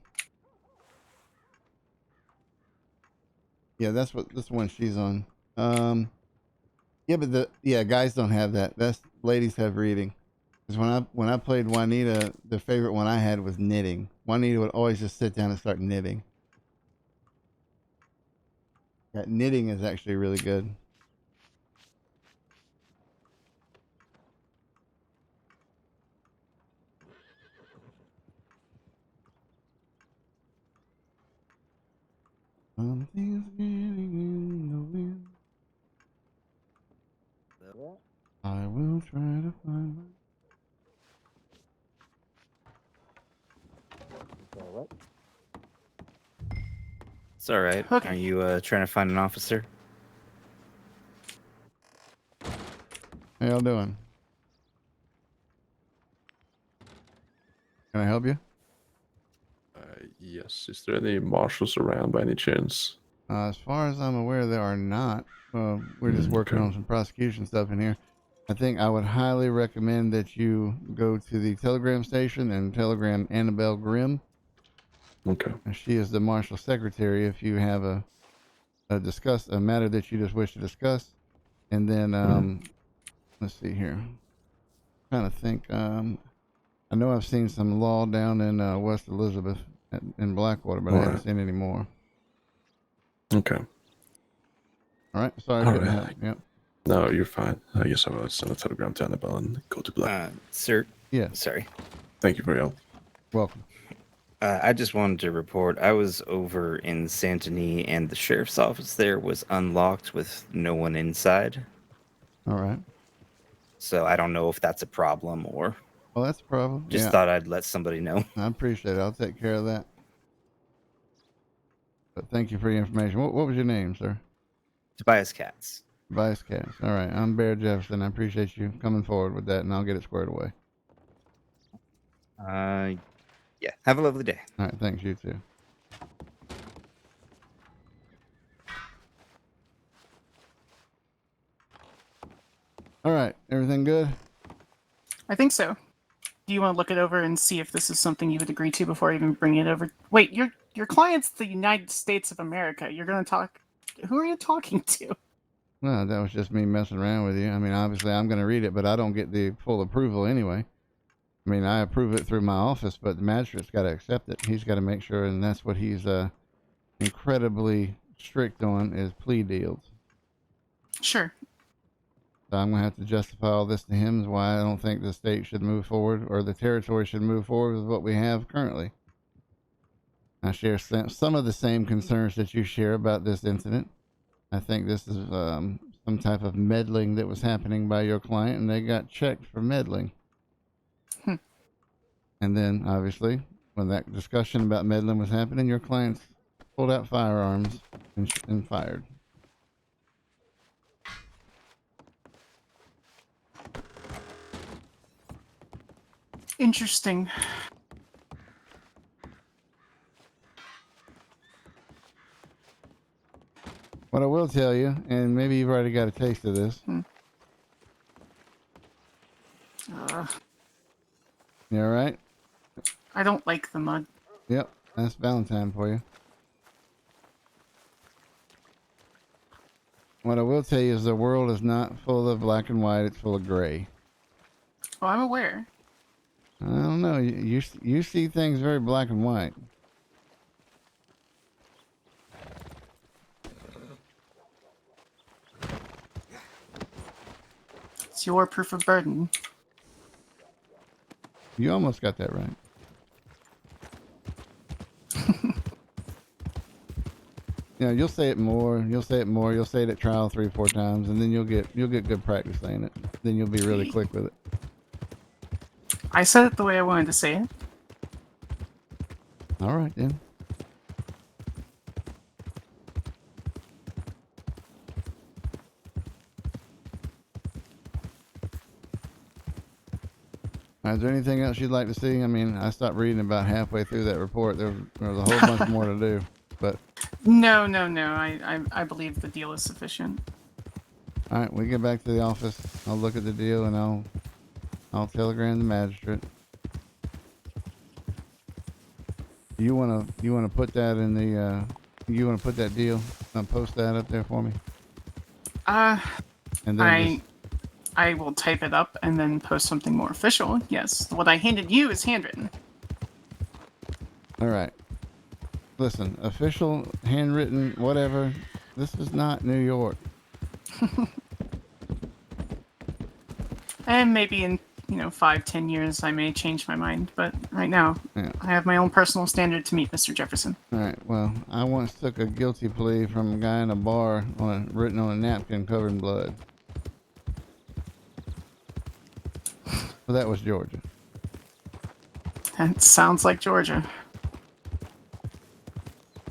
Yeah, that's the one she's on. Yeah, but guys don't have that. That's ladies have reading. Because when I played Juanita, the favorite one I had was knitting. Juanita would always just sit down and start knitting. That knitting is actually really good. Something's getting in the wind. I will try to find my... It's all right. Okay. Are you trying to find an officer? How y'all doing? Can I help you? Yes. Is there any marshals around by any chance? As far as I'm aware, there are not. We're just working on some prosecution stuff in here. I think I would highly recommend that you go to the Telegram station and telegram Annabelle Grimm. Okay. And she is the marshal secretary if you have a matter that you just wish to discuss. And then, let's see here. Trying to think. I know I've seen some law down in West Elizabeth in Blackwater, but I haven't seen any more. Okay. All right. Sorry I couldn't help. Yep. No, you're fine. I guess I will send a telegram to Annabelle and go to Black. Sir? Yeah. Sorry. Thank you for your help. Welcome. I just wanted to report I was over in Santony and the sheriff's office there was unlocked with no one inside. All right. So I don't know if that's a problem or... Well, that's a problem. Just thought I'd let somebody know. I appreciate it. I'll take care of that. But thank you for your information. What was your name, sir? Tobias Katz. Tobias Katz. All right. I'm Baird Jefferson. I appreciate you coming forward with that, and I'll get it squared away. Yeah. Have a lovely day. All right. Thanks. You too. All right. Everything good? I think so. Do you want to look it over and see if this is something you would agree to before even bringing it over? Wait, your client's the United States of America. You're going to talk... Who are you talking to? No, that was just me messing around with you. I mean, obviously, I'm going to read it, but I don't get the full approval anyway. I mean, I approve it through my office, but the magistrate's got to accept it. He's got to make sure, and that's what he's incredibly strict on is plea deals. Sure. So I'm going to have to justify all this to him, is why I don't think the state should move forward, or the territory should move forward with what we have currently. I share some of the same concerns that you share about this incident. I think this is some type of meddling that was happening by your client, and they got checked for meddling. And then, obviously, when that discussion about meddling was happening, your clients pulled out firearms and fired. Interesting. What I will tell you, and maybe you've already got a taste of this. You all right? I don't like the mud. Yep, that's Valentine for you. What I will tell you is the world is not full of black and white, it's full of gray. Well, I'm aware. I don't know, you see things very black and white. It's your proof of burden. You almost got that right. You know, you'll say it more, you'll say it at trial 3-4 times, and then you'll get good practice saying it. Then you'll be really quick with it. I said it the way I wanted to say it. All right, then. Is there anything else you'd like to see? I mean, I stopped reading about halfway through that report. There was a whole bunch more to do, but... No. I believe the deal is sufficient. All right, we get back to the office. I'll look at the deal and I'll telegram the magistrate. You wanna put that in the you wanna put that deal and post that up there for me? And then I will type it up and then post something more official. Yes, what I handed you is handwritten. All right. Listen, official, handwritten, whatever. This is not New York. And maybe in 5-10 years I may change my mind, but right now I have my own personal standard to meet, Mr. Jefferson. All right. Well, I once took a guilty plea from a guy in a bar written on a napkin covered in blood. Well, that was Georgia. That sounds like Georgia.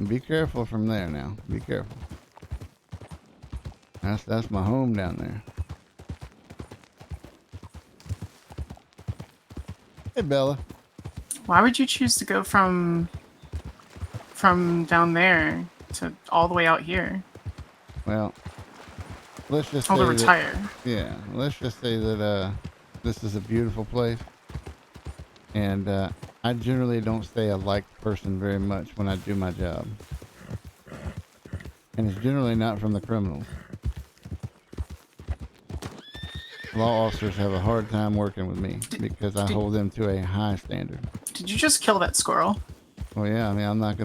Be careful from there now. Be careful. That's my home down there. Hey, Bella. Why would you choose to go from down there to all the way out here? Well, let's just say to retire. Yeah, let's just say that this is a beautiful place, and I generally don't stay a liked person very much when I do my job, and it's generally not from the criminals. Law officers have a hard time working with me because I hold them to a high standard. Did you just kill that squirrel? Well, yeah, I mean, I'm not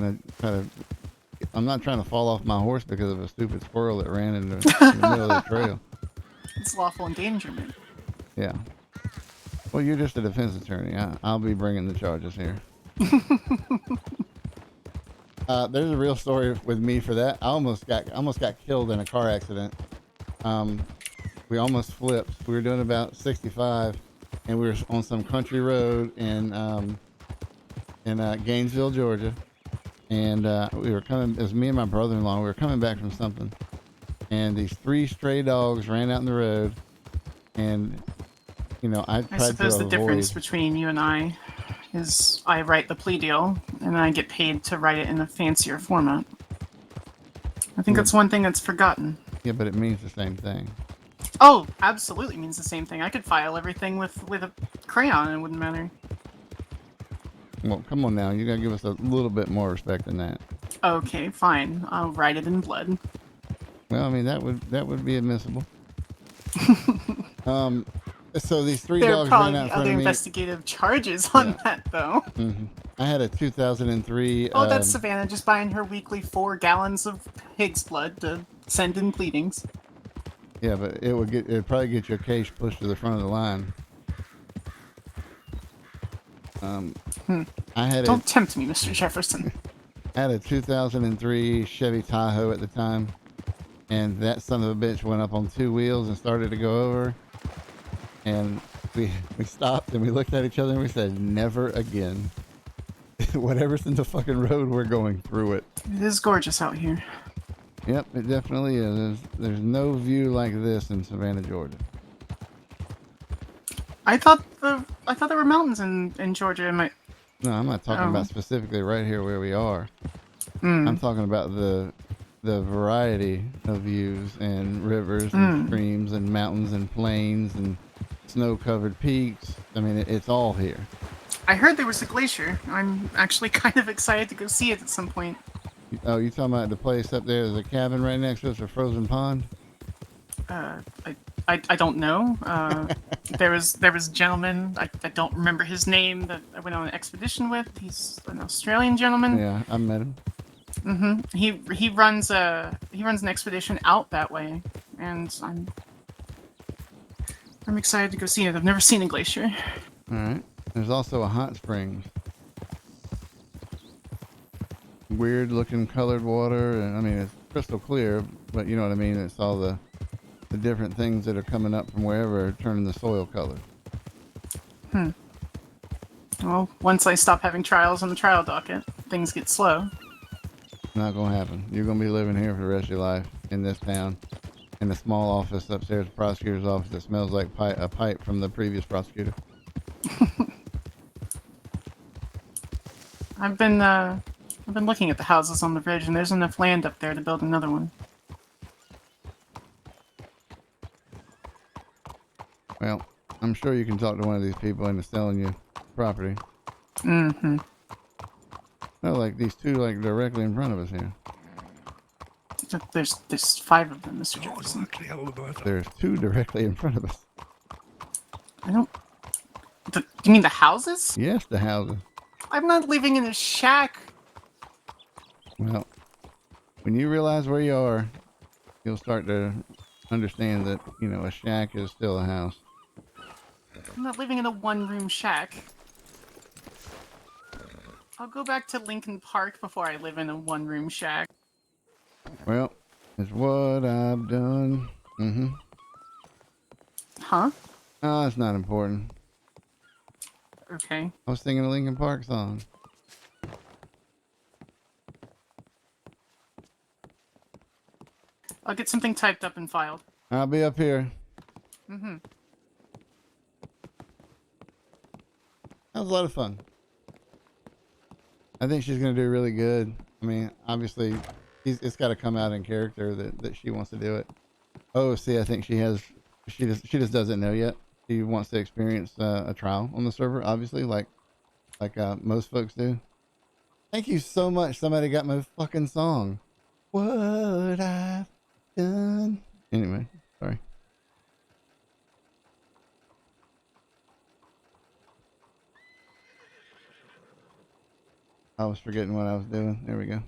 trying to fall off my horse because of a stupid squirrel that ran in the middle of the trail. It's lawful endangerment. Yeah. Well, you're just a defense attorney. I'll be bringing the charges here. There's a real story with me for that. I almost got killed in a car accident. We almost flipped. We were doing about 65, and we were on some country road in Gainesville, Georgia. And we were coming. It was me and my brother-in-law. We were coming back from something, and these 3 stray dogs ran out in the road, and I suppose the difference between you and I is I write the plea deal, and I get paid to write it in a fancier format. I think that's one thing that's forgotten. Yeah, but it means the same thing. Oh, absolutely means the same thing. I could file everything with a crayon and it wouldn't matter. Well, come on now. You gotta give us a little bit more respect than that. Okay, fine. I'll write it in blood. Well, I mean, that would be admissible. So these three There are dogs ran probably out in front other of me. investigative charges on that, though. I had a 2003. Oh, that's Savannah just buying her weekly 4 gallons of pig's blood to send in pleadings. Yeah, but it'd probably get your case pushed to the front of the line. Don't tempt me, Mr. Jefferson. I had a 2003 Chevy Tahoe at the time, and that son of a bitch went up on 2 wheels and started to go over. And we stopped and we looked at each other and we said, never again. Whatever's in the fucking road, we're going through it. It is gorgeous out here. Yep, it definitely is. There's no view like this in Savannah, Georgia. I thought there were mountains in Georgia. No, I'm not talking about specifically right here where we are. I'm talking about the variety of views and rivers and streams and mountains and plains and snow-covered peaks. I mean, it's all here. I heard there was a glacier. I'm actually kind of excited to go see it at some point. Oh, you talking about the place up there? There's a cabin right next to us, a frozen pond? I don't know. There was a gentleman, I don't remember his name, that I went on an expedition with. He's an Australian gentleman. Yeah, I met him. He runs an expedition out that way, and I'm excited to go see it. I've never seen a glacier. All right. There's also a hot springs. Weird looking colored water, and I mean it's crystal clear, but you know what I mean. It's all the different things that are coming up from wherever turning the soil color. Well, once I stop having trials on the trial docket, things get slow. Not gonna happen. You're gonna be living here for the rest of your life in this town, in a small office upstairs, the prosecutor's office that smells like a pipe from the previous prosecutor. I've been looking at the houses on the ridge, and there's enough land up there to build another one. Well, I'm sure you can talk to one of these people into selling you property. Mm-hmm. No, like these two, like directly in front of us here. There's 5 of them, Mr. Jefferson. There's 2 directly in front of us. I don't... You mean the houses? Yes, the houses. I'm not living in a shack. Well, when you realize where you are, you'll start to understand that, you know, a shack is still a house. I'm not living in a 1-room shack. I'll go back to Lincoln Park before I live in a 1-room shack. Well, it's what I've done. Huh? Oh, it's not important. Okay. I was singing a Linkin Park song. I'll get something typed up and filed. I'll be up here. Mm-hmm. That was a lot of fun. I think she's going to do really good. I mean, obviously, it's got to come out in character that she wants to do it. Oh, see, I think she just doesn't know yet. She wants to experience a trial on the server, obviously, like most folks do. Thank you so much. Somebody got my fucking song. What I've done. Anyway, sorry. I was forgetting what I was doing. There we go.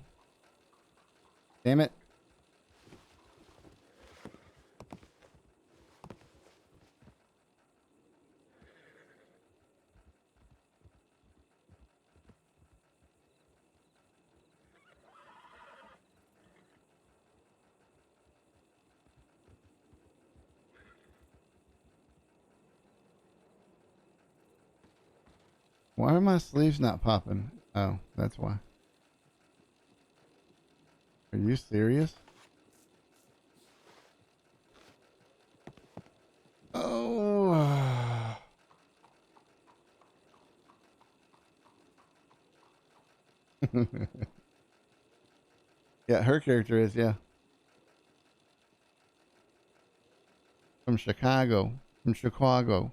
Damn it. Why are my sleeves not popping? Oh, that's why. Are you serious? Oh. Yeah, her character is, yeah. From Chicago. From Chicago.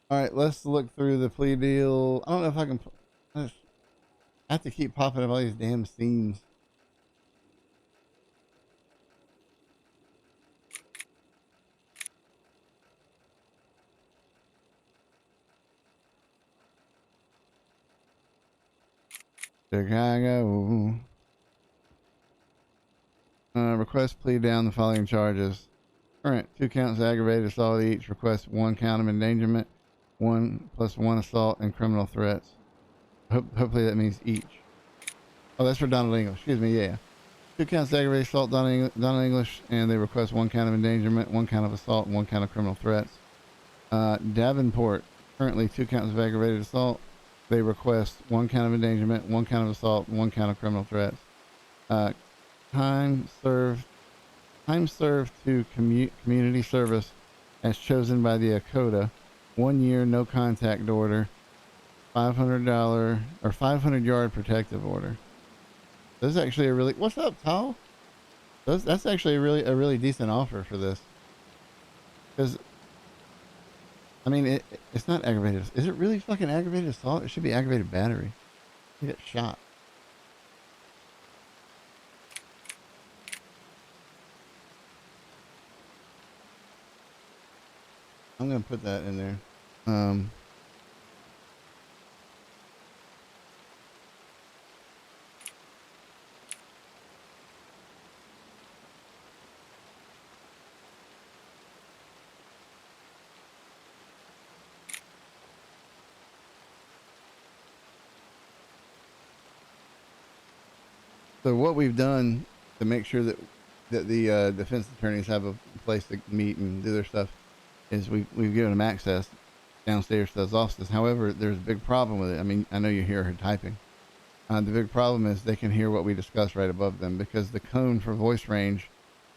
All right, let's look through the plea deal. I don't know if I can. I have to keep popping up all these damn scenes. Chicago. Request plea down the following charges. Current 2 counts of aggravated assault each. Request 1 count of endangerment, 1 + 1 assault and criminal threats. Hopefully that means each. Oh, that's for Donald English. Excuse me. Yeah. 2 counts of aggravated assault, Donald English, and they request 1 count of endangerment, 1 count of assault, and 1 count of criminal threats. Davenport, currently 2 counts of aggravated assault. They request 1 count of endangerment, 1 count of assault, and 1 count of criminal threats. Time served to community service as chosen by the ACOTA. 1 year no contact order. $500 or 500-yard protective order. This is actually a really, what's up, Tal? That's actually a really decent offer for this. Because, I mean, it's not aggravated. Is it really fucking aggravated assault? It should be aggravated battery. You get shot. I'm gonna put that in there. So what we've done to make sure that the defense attorneys have a place to meet and do their stuff is we've given them access downstairs to those offices. However, there's a big problem with it. I mean, I know you hear her typing. The big problem is they can hear what we discuss right above them because the cone for voice range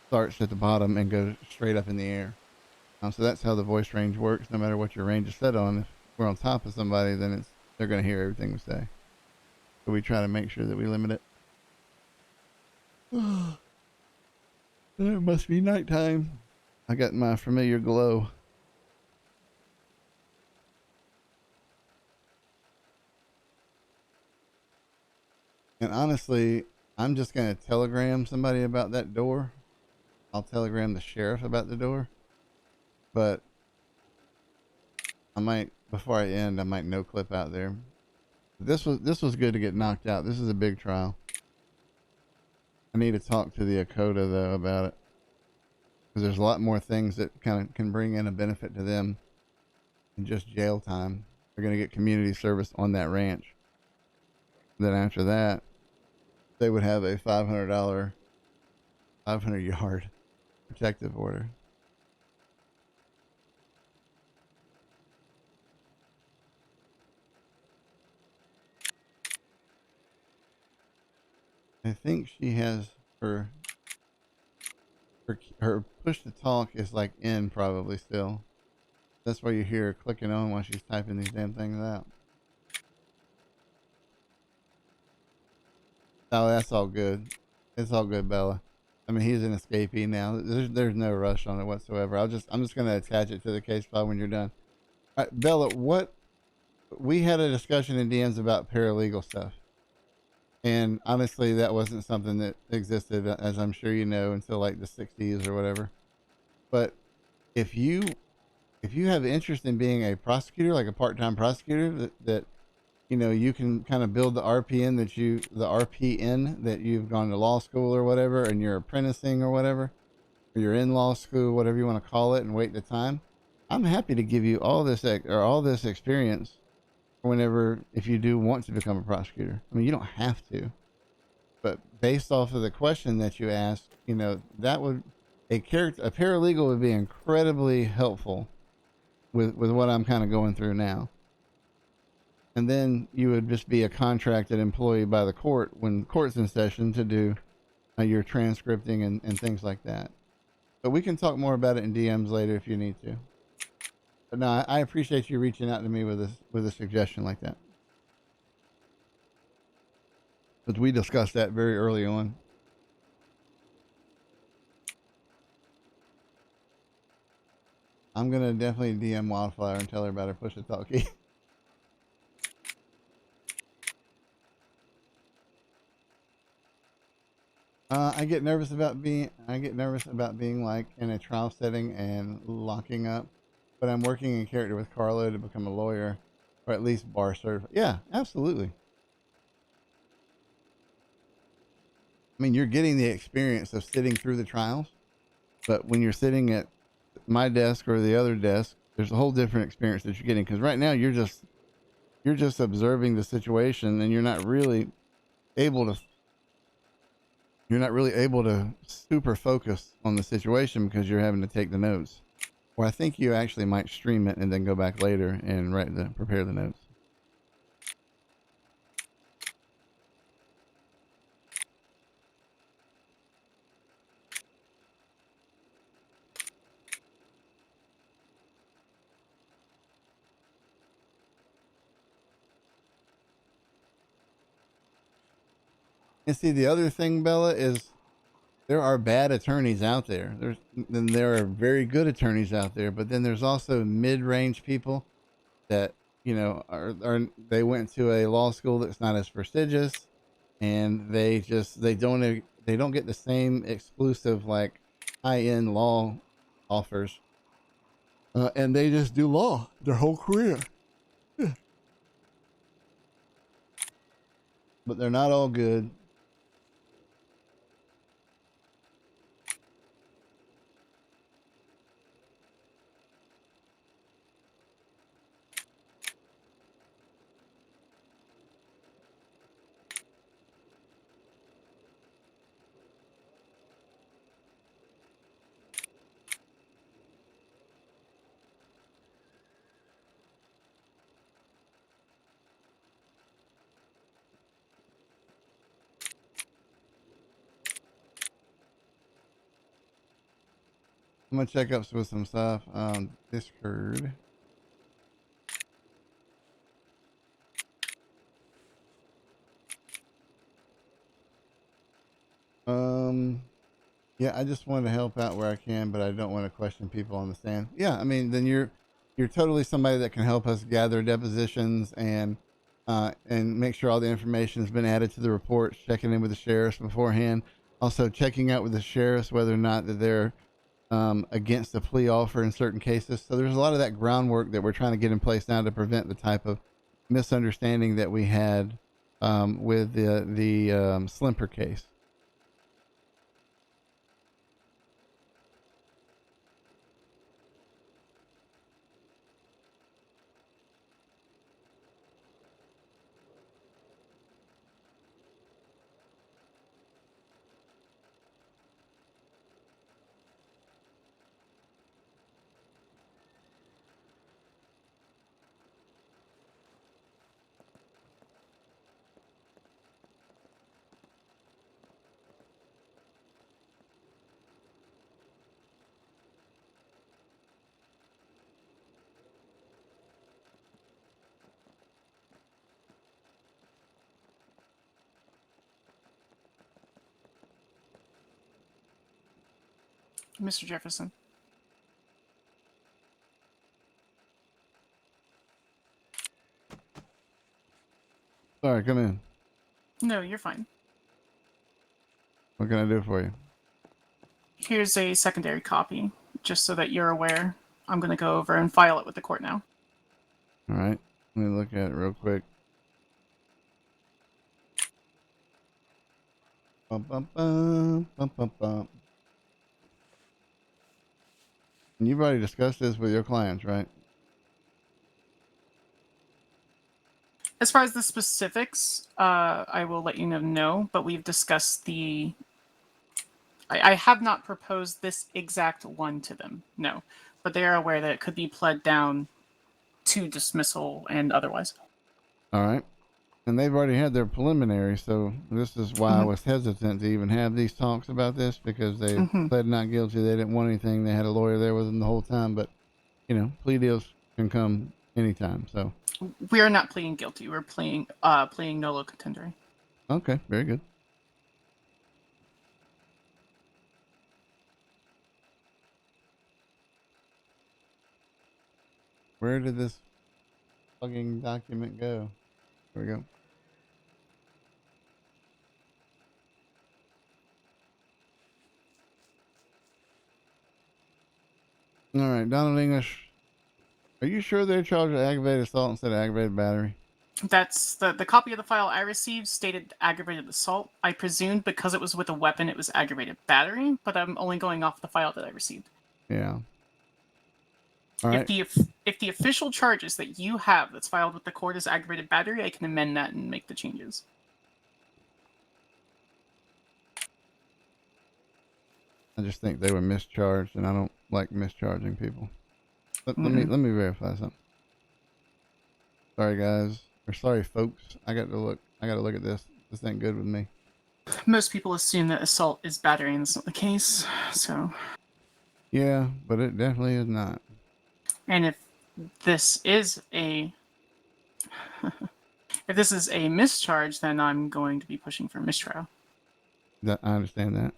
starts at the bottom and goes straight up in the air. So that's how the voice range works. No matter what your range is set on, if we're on top of somebody, then they're going to hear everything we say. So we try to make sure that we limit it. It must be nighttime. I got my familiar glow. And honestly, I'm just going to telegram somebody about that door. I'll telegram the sheriff about the door. But I might, before I end, I might no clip out there. This was good to get knocked out. This is a big trial. I need to talk to the ACOTA though about it. Because there's a lot more things that kind of can bring in a benefit to them than just jail time. They're going to get community service on that ranch. Then after that, they would have a $500, 500-yard protective order. I think she has her push to talk is like in probably still. That's why you hear her clicking on while she's typing these damn things out. Oh, that's all good. It's all good, Bella. I mean, he's an escapee now. There's no rush on it whatsoever. I'm just gonna attach it to the case file when you're done. All right, Bella, we had a discussion in DMs about paralegal stuff. And honestly, that wasn't something that existed, as I'm sure you know, until like the 60s or whatever. But if you have interest in being a prosecutor, like a part-time prosecutor, that you know you can kind of build the RPN that you've gone to law school or whatever, and you're apprenticing or whatever, or you're in law school, whatever you want to call it, and wait the time. I'm happy to give you all this experience. Whenever, if you do want to become a prosecutor, I mean, you don't have to, but based off of the question that you asked, you know, that would a paralegal would be incredibly helpful with what I'm kind of going through now. And then you would just be a contracted employee by the court when court's in session to do your transcripting and things like that. But we can talk more about it in DMs later if you need to. But no, I appreciate you reaching out to me with a suggestion like that. But we discussed that very early on. I'm going to definitely DM Wildflower and tell her about her push to talk key. I get nervous about being like in a trial setting and locking up. But I'm working in character with Carlo to become a lawyer, or at least bar certified. Yeah, absolutely. I mean, you're getting the experience of sitting through the trials, but when you're sitting at my desk or the other desk, there's a whole different experience that you're getting. Because right now you're just observing the situation, and you're not really able to super focus on the situation because you're having to take the notes. Or I think you actually might stream it and then go back later and prepare the notes. And see, the other thing, Bella, is there are bad attorneys out there. Then there are very good attorneys out there, but then there's also mid-range people that, they went to a law school that's not as prestigious, and they don't get the same exclusive, like, high-end law offers, and they just do law their whole career. But they're not all good. I'm gonna check up with some stuff on Discord. Yeah, I just want to help out where I can, but I don't want to question people on the stand. Yeah, I mean, then you're totally somebody that can help us gather depositions and make sure all the information has been added to the reports, checking in with the sheriffs beforehand, also checking out with the sheriffs whether or not that they're against a plea offer in certain cases. So there's a lot of that groundwork that we're trying to get in place now to prevent the type of misunderstanding that we had with the Slimper case. Mr. Jefferson. Sorry, come in. No, you're fine. What can I do for you? Here's a secondary copy, just so that you're aware. I'm going to go over and file it with the court now. All right. Let me look at it real quick. Bum, bum, bum, bum, bum, bum. And you've already discussed this with your clients, right? As far as the specifics, I will let you know no, but we've discussed the... I have not proposed this exact one to them, no. But they are aware that it could be pled down to dismissal and otherwise. All right. And they've already had their preliminary, so this is why I was hesitant to even have these talks about this, because they pled not guilty. They didn't want anything. They had a lawyer there with them the whole time, but, plea deals can come anytime, so. We are not pleading guilty. We're pleading nolo contendere. Okay, very good. Where did this fucking document go? There we go. All right, Donald English. Are you sure they're charged with aggravated assault instead of aggravated battery? That's the copy of the file I received stated aggravated assault. I presumed because it was with a weapon, it was aggravated battery, but I'm only going off the file that I received. Yeah. All right. If the official charges that you have that's filed with the court is aggravated battery, I can amend that and make the changes. I just think they were mischarged, and I don't like mischarging people. Let me verify something. Sorry, guys. Or sorry, folks. I got to look at this. This ain't good with me. Most people assume that assault is battery, and that's not the case. So. Yeah, but it definitely is not. And if this is a mischarge, then I'm going to be pushing for mistrial. I understand that.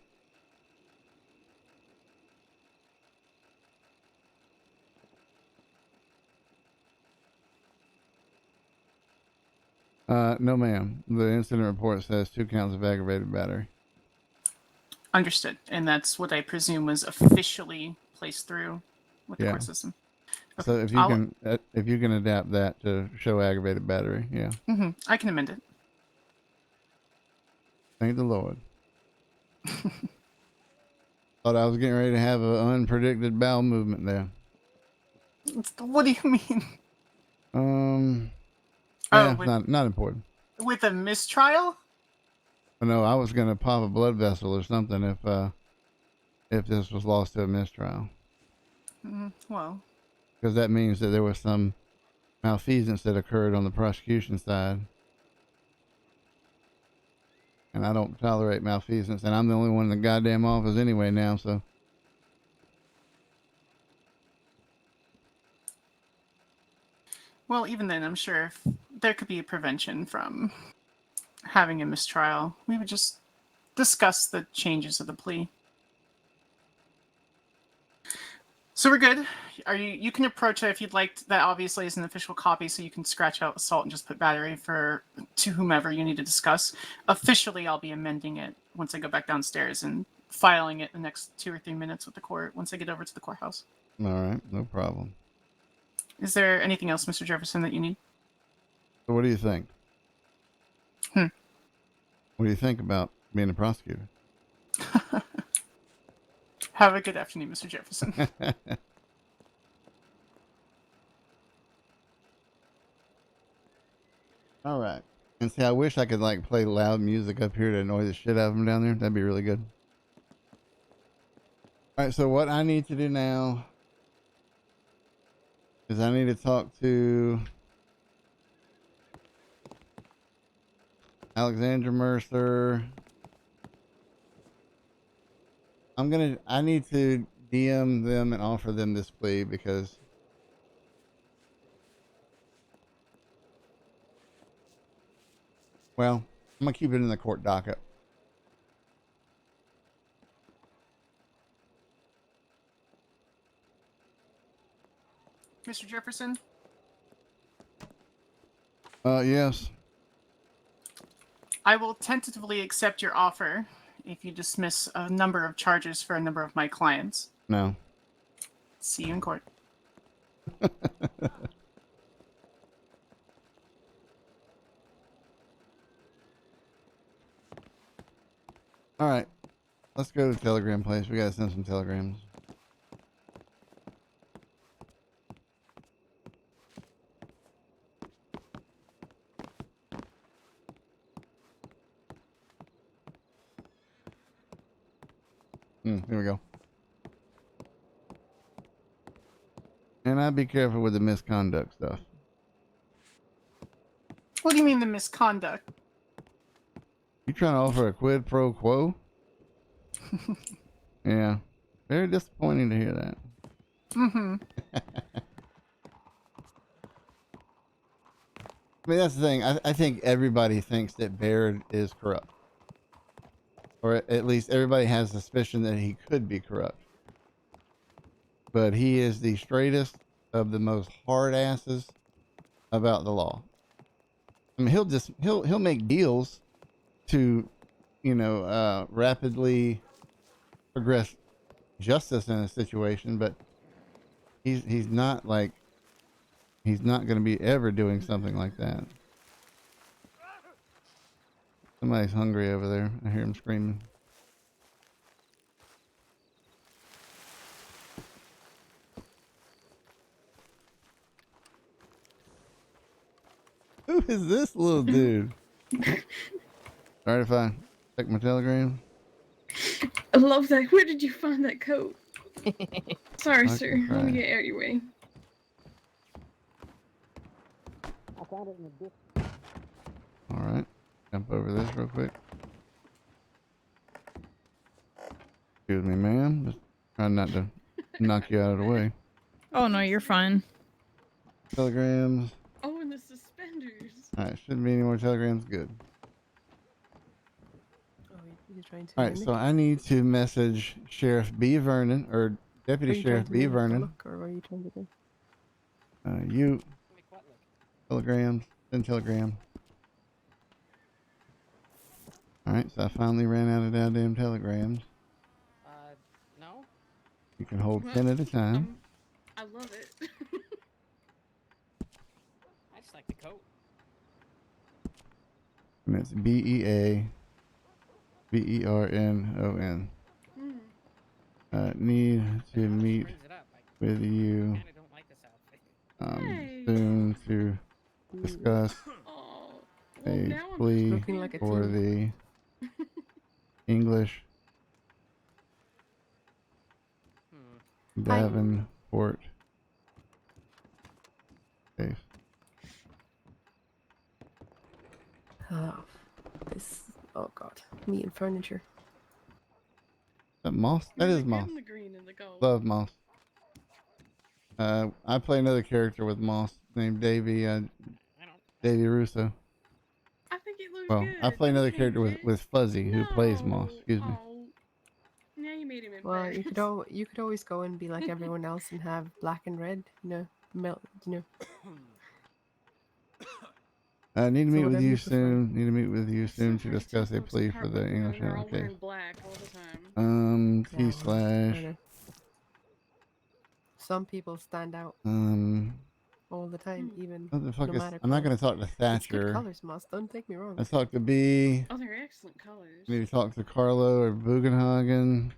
No, ma'am. The incident report says 2 counts of aggravated battery. Understood. And that's what I presume was officially placed through with the court system. Okay. So if you can adapt that to show aggravated battery, yeah. I can amend it. Thank the Lord. Thought I was getting ready to have an unpredicted bowel movement there. What do you mean? Yeah, not important. With a mistrial? No, I was gonna pop a blood vessel or something if this was lost to a mistrial. Well. Because that means that there was some malfeasance that occurred on the prosecution side. And I don't tolerate malfeasance, and I'm the only one in the goddamn office anyway now, so. Well, even then, I'm sure there could be a prevention from having a mistrial. We would just discuss the changes of the plea. So we're good. You can approach it if you'd like. That obviously is an official copy, so you can scratch out assault and just put battery to whomever you need to discuss. Officially, I'll be amending it once I go back downstairs and filing it the next 2 or 3 minutes with the court once I get over to the courthouse. All right, no problem. Is there anything else, Mr. Jefferson, that you need? So what do you think? What do you think about being a prosecutor? Have a good afternoon, Mr. Jefferson. All right. And see, I wish I could like play loud music up here to annoy the shit out of them down there. That'd be really good. All right. So what I need to do now is I need to talk to Alexandra Mercer. I need to DM them and offer them this plea because well, I'm gonna keep it in the court docket. Mr. Jefferson? Yes. I will tentatively accept your offer if you dismiss a number of charges for a number of my clients. No. See you in court. All right. Let's go to the Telegram place. We gotta send some telegrams. Here we go. And I'd be careful with the misconduct stuff. What do you mean the misconduct? You trying to offer a quid pro quo? Yeah. Very disappointing to hear that. I mean, that's the thing. I think everybody thinks that Baird is corrupt. Or at least everybody has suspicion that he could be corrupt. But he is the straightest of the most hard asses about the law. I mean, he'll make deals to, rapidly progress justice in a situation, but he's not going to be ever doing something like that. Somebody's hungry over there. I hear him screaming. Who is this little dude? Alright, if I check my telegram. I love that. Where did you find that coat? Sorry, Fucking sir. Let me Christ. get out of your way. I found it in the ditch. Alright. Jump over this real quick. Excuse me, ma'am. Just trying not to knock you out of the way. Oh no, you're fine. Telegrams. Oh, and the suspenders. Alright, shouldn't be any more telegrams. Good. Oh, you're trying to. Alright, so I need to message Sheriff B. Vernon, or Deputy Sheriff B. Vernon. Look, or what are you trying to do? You. Telegrams. Send telegram. Alright, so I finally ran out of goddamn telegrams. No. You can hold 10 at a time. I love it. I just like the coat. And it's BEAVERNON. Need to meet with you soon to discuss a plea for the English Davenport case. Oh, this. Oh God, meat and furniture. That moss? That is moss. The green and the gold. Love moss. I play another character with moss named Davey. Davey Russo. I think it looks Well, good. I play another character with Fuzzy who plays moss. Excuse me. Now you made him embarrassed. Well, you could always go and be like everyone else and have black and red. I need to meet with whatever you you prefer. soon. Need to meet with you soon to discuss a plea for the English They're all case. wearing black all the time. T slash. I know. Some people stand out all the time, even What the fuck no is? matter I'm not color. gonna talk to It's good Thatcher. colors, Moss. Don't take me wrong. I talk to B. Oh, they're excellent colors. Maybe talk to Carlo or Bugenhagen.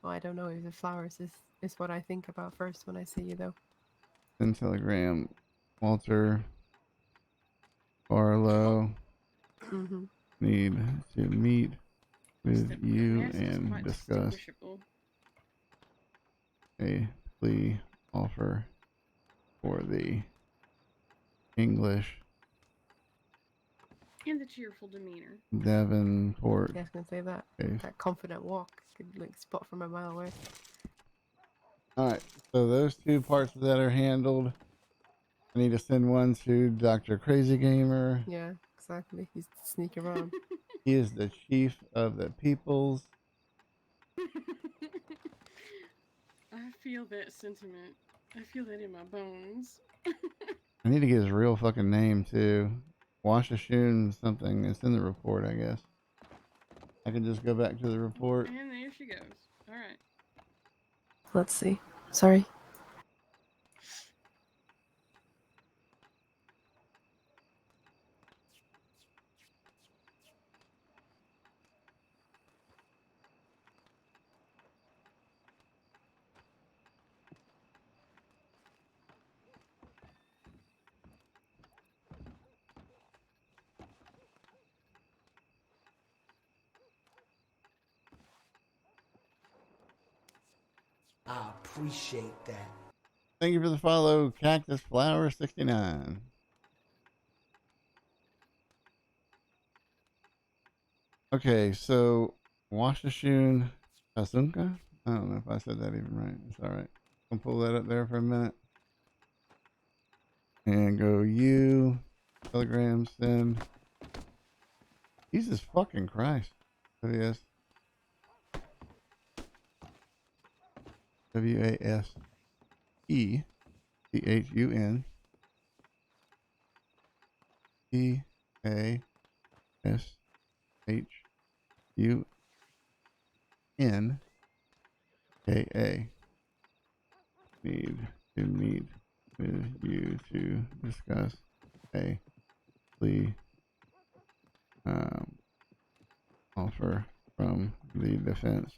Well, I don't know if the flowers is what I think about first when I see you, though. Send telegram. Walter. Carlo. Mm-hmm. Need to meet with you and discuss a plea offer for the English And the cheerful demeanor. Davenport. Yeah, I was gonna say that. case. That confident walk could like spot from a mile away. Alright, so those two parts of that are handled. I need to send one to Dr. Crazy Gamer. Yeah, exactly. He's sneak around. He is the chief of the peoples. I feel that sentiment. I feel that in my bones. I need to get his real fucking name too. Washashun something. It's in the report, I guess. I can just go back to the report. And there she goes. All right. Let's see. Sorry. I appreciate that. Thank you for the follow, Cactus Flower 69. Okay, so Washashun Asunka? I don't know if I said that even right. It's alright. I'll pull that up there for a minute. And go you. Telegram send. Jesus fucking Christ. What is WASECHUN PASHUNKA. Need to meet with you to discuss a plea offer from the defense.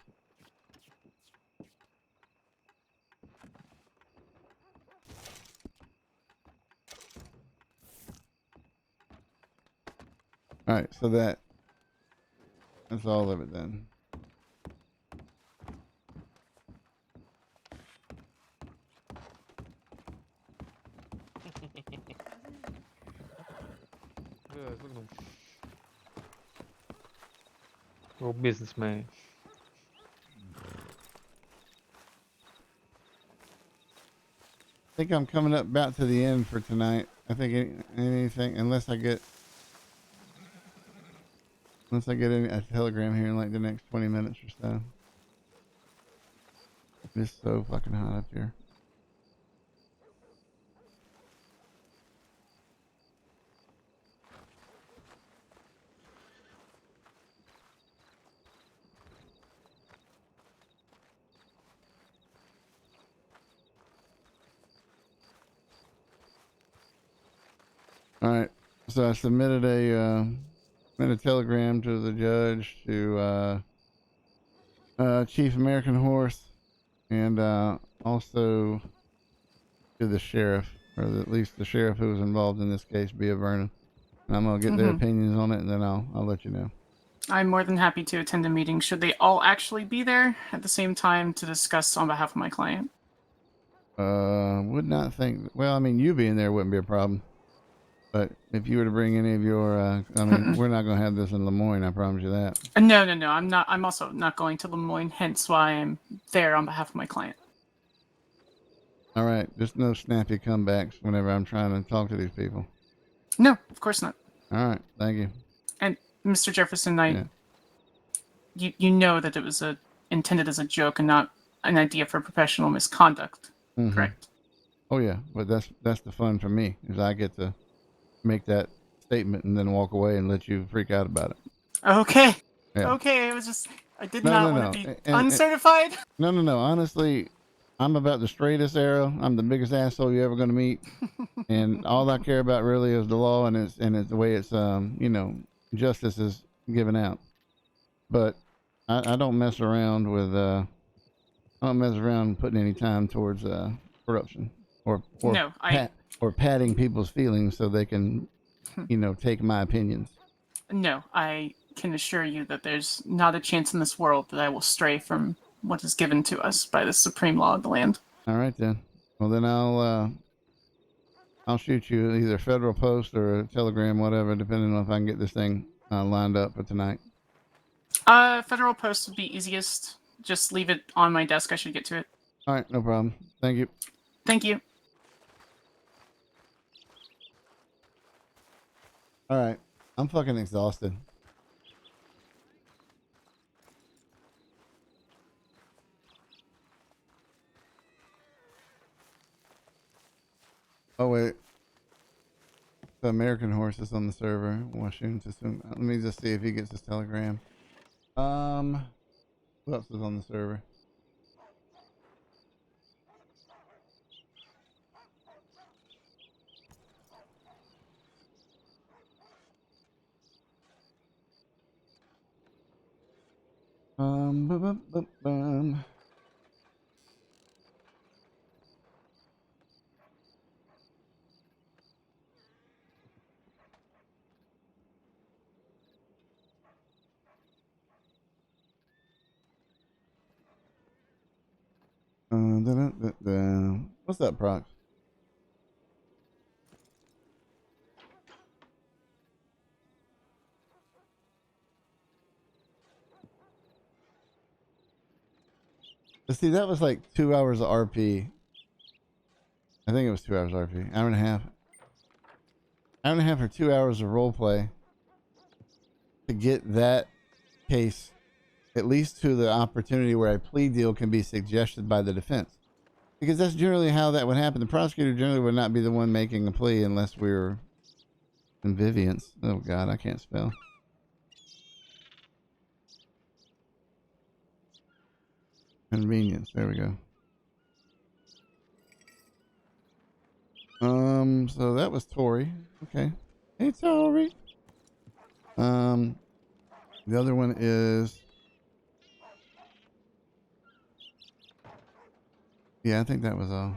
All right, so that's all of it then. Oh, businessman. I think I'm coming up about to the end for tonight. I think anything, unless I get a telegram here in like the next 20 minutes or so. It's so fucking hot up here. All right, so I submitted a telegram to the judge, to Chief American Horse, and also to the sheriff, or at least the sheriff who was involved in this case, Bia Vernon. And I'm gonna get their opinions on it, and then I'll let you know. I'm more than happy to attend a meeting should they all actually be there at the same time to discuss on behalf of my client. Would not think. Well, I mean, you being there wouldn't be a problem. But if you were to bring any of your, I mean, we're not going to have this in Lemoyne, I promise you that. No, I'm not. I'm also not going to Lemoyne, hence why I'm there on behalf of my client. All right. Just no snappy comebacks whenever I'm trying to talk to these people. No, of course not. All right. Thank you. And Mr. Jefferson, you know that it was intended as a joke and not an idea for professional misconduct, correct? Oh, yeah. But that's the fun for me, is I get to make that statement and then walk away and let you freak out about it. Okay. Yeah. Okay, I did not want to be and, uncertified. No. Honestly, I'm about the straightest arrow. I'm the biggest asshole you're ever going to meet. And all I care about really is the law and it's the way it's, justice is given out. But I don't mess around with, I don't mess around putting any time towards, corruption or patting people's feelings so they can, take my opinions. No, I can assure you that there's not a chance in this world that I will stray from what is given to us by the supreme law of the land. All right then. Well then I'll shoot you either federal post or a telegram, whatever, depending on if I can get this thing lined up for tonight. Federal post would be easiest. Just leave it on my desk. I should get to it. All right, no problem. Thank you. Thank you. All right. I'm fucking exhausted. Oh, wait. The American Horse is on the server. Washington system. Let me just see if he gets his telegram. Who else is on the server? What's that, Prox? See, that was like 2 hours of RP. I think it was 2 hours of RP. Hour and a half. Hour and a half or 2 hours of role play to get that case at least to the opportunity where a plea deal can be suggested by the defense. Because that's generally how that would happen. The prosecutor generally would not be the one making a plea unless we were convivience. Oh God, I can't spell. Convenience. There we go. So that was Tori. Okay. Hey, Tori. The other one is, yeah, I think that was all.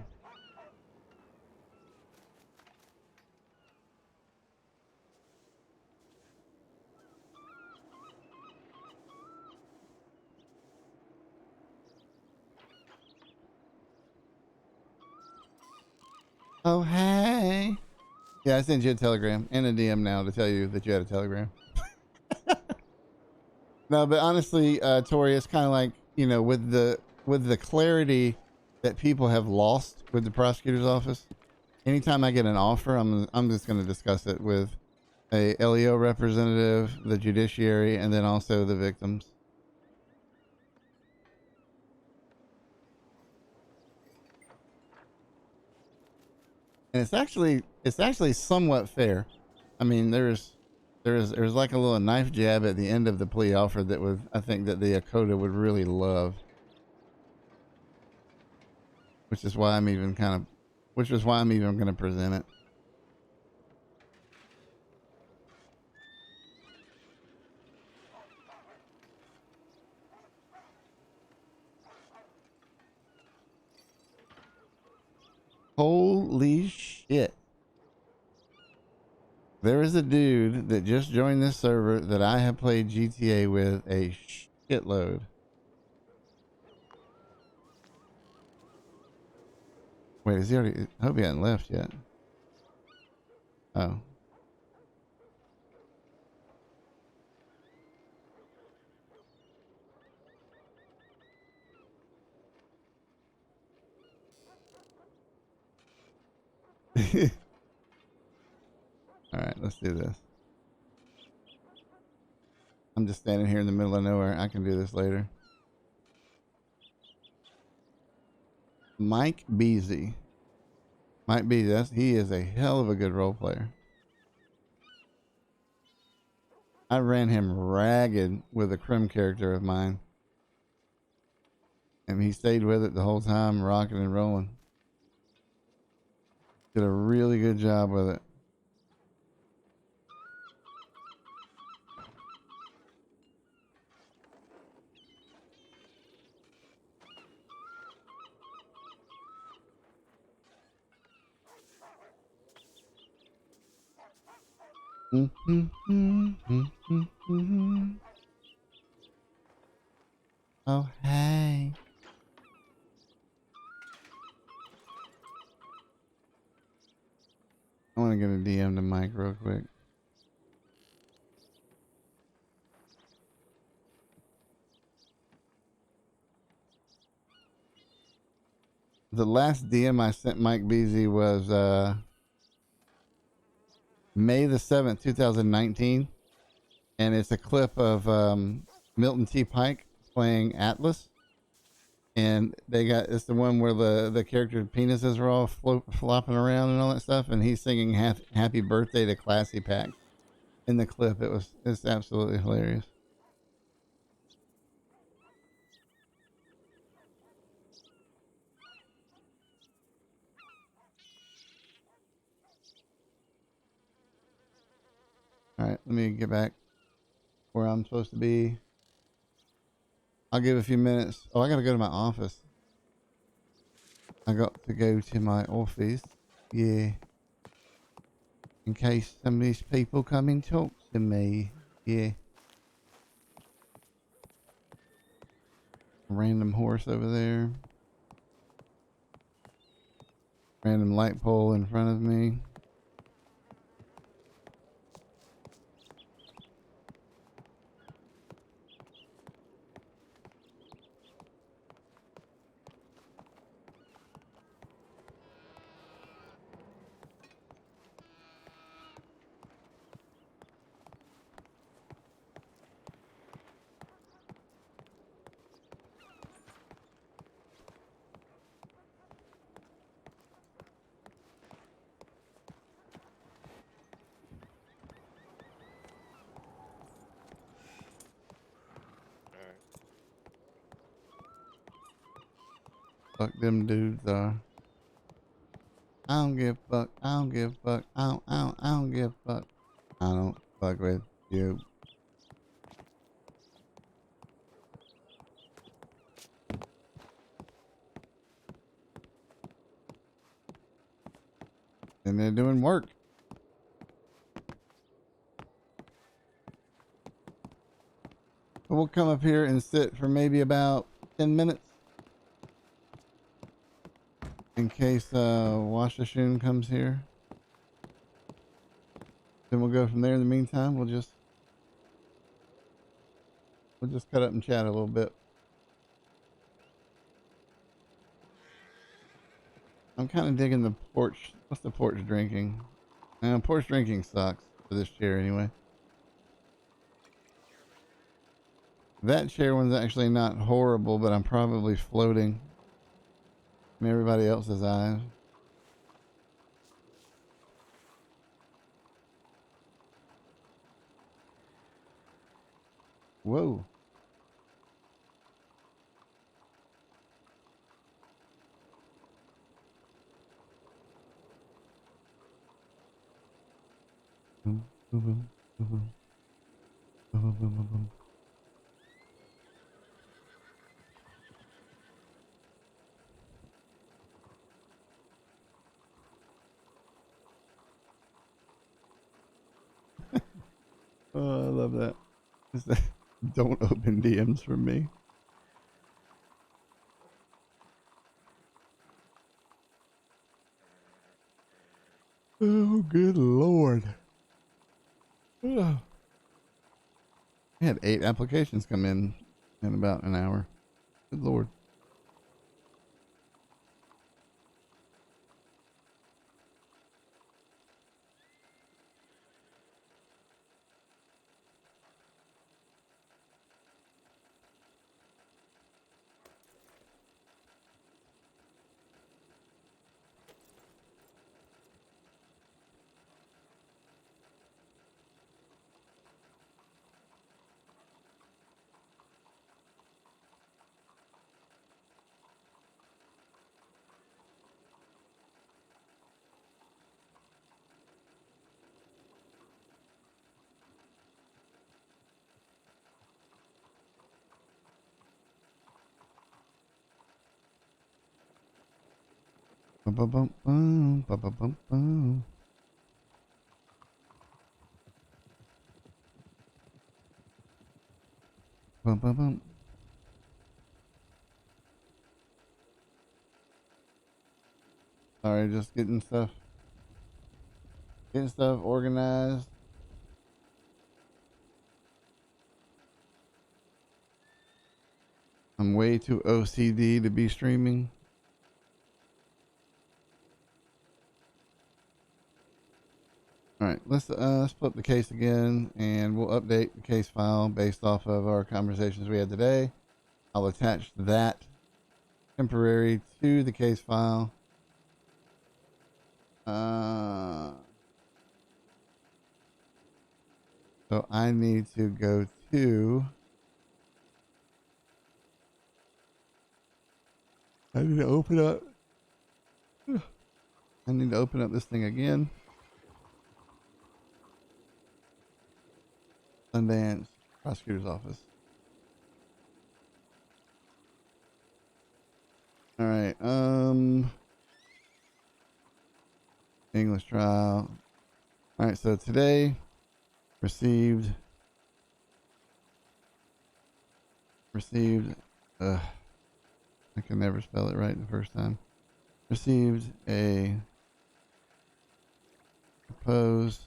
Oh, hey. Yeah, I sent you a telegram and a DM now to tell you that you had a telegram. No, but honestly, Tori, it's kind of like, you know, with the clarity that people have lost with the prosecutor's office. Anytime I get an offer, I'm just going to discuss it with a LEO representative, the judiciary, and then also the victims. And it's actually somewhat fair. I mean, there's like a little knife jab at the end of the plea offer that would, I think that the Akota would really love. Which is why I'm even going to present it. Holy shit. There is a dude that just joined this server that I have played GTA with a shitload. Wait, is he already? I hope he hasn't left yet. Oh. All right, let's do this. I'm just standing here in the middle of nowhere. I can do this later. Mike Beasy. Mike Beasy, he is a hell of a good role player. I ran him ragged with a crim character of mine. And he stayed with it the whole time, rocking and rolling. Did a really good job with it. Oh, hey. I want to get a DM to Mike real quick. The last DM I sent Mike Beasy was May the 7th, 2019. And it's a clip of Milton T. Pike playing Atlas. And it's the one where the character penises are all flopping around and all that stuff. And he's singing Happy Birthday to Classy Pack in the clip. It's absolutely hilarious. All right, let me get back where I'm supposed to be. I'll give a few minutes. Oh, I got to go to my office. I got to go to my office. Yeah. In case some of these people come and talk to me. Yeah. Random horse over there. Random light pole in front of me. Fuck them dudes are. I don't give a fuck. I don't give a fuck. I don't give a fuck. I don't fuck with you. And they're doing work. We'll come up here and sit for maybe about 10 minutes. In case Washashun comes here. Then we'll go from there. In the meantime, we'll just cut up and chat a little bit. I'm kind of digging the porch. What's the porch drinking? Porch drinking sucks for this chair anyway. That chair one's actually not horrible, but I'm probably floating in everybody else's eyes. Whoa. Boom, boom, boom, boom, boom, boom, boom, boom. Oh, I love that. Don't open DMs for me. Oh, good Lord. Ugh. I had 8 applications come in about an hour. Good Lord. Bum, bum, bum, bum, bum, bum, bum, bum. Bum, bum, bum. Sorry, just getting stuff organized. I'm way too OCD to be streaming. All right, let's flip the case again, and we'll update the case file based off of our conversations we had today. I'll attach that temporary to the case file. So I need to go to. I need to open up. I need to open up this thing again. Sundance Prosecutor's Office. All right. English trial. All right. So today received. I can never spell it right the first time. Received a proposed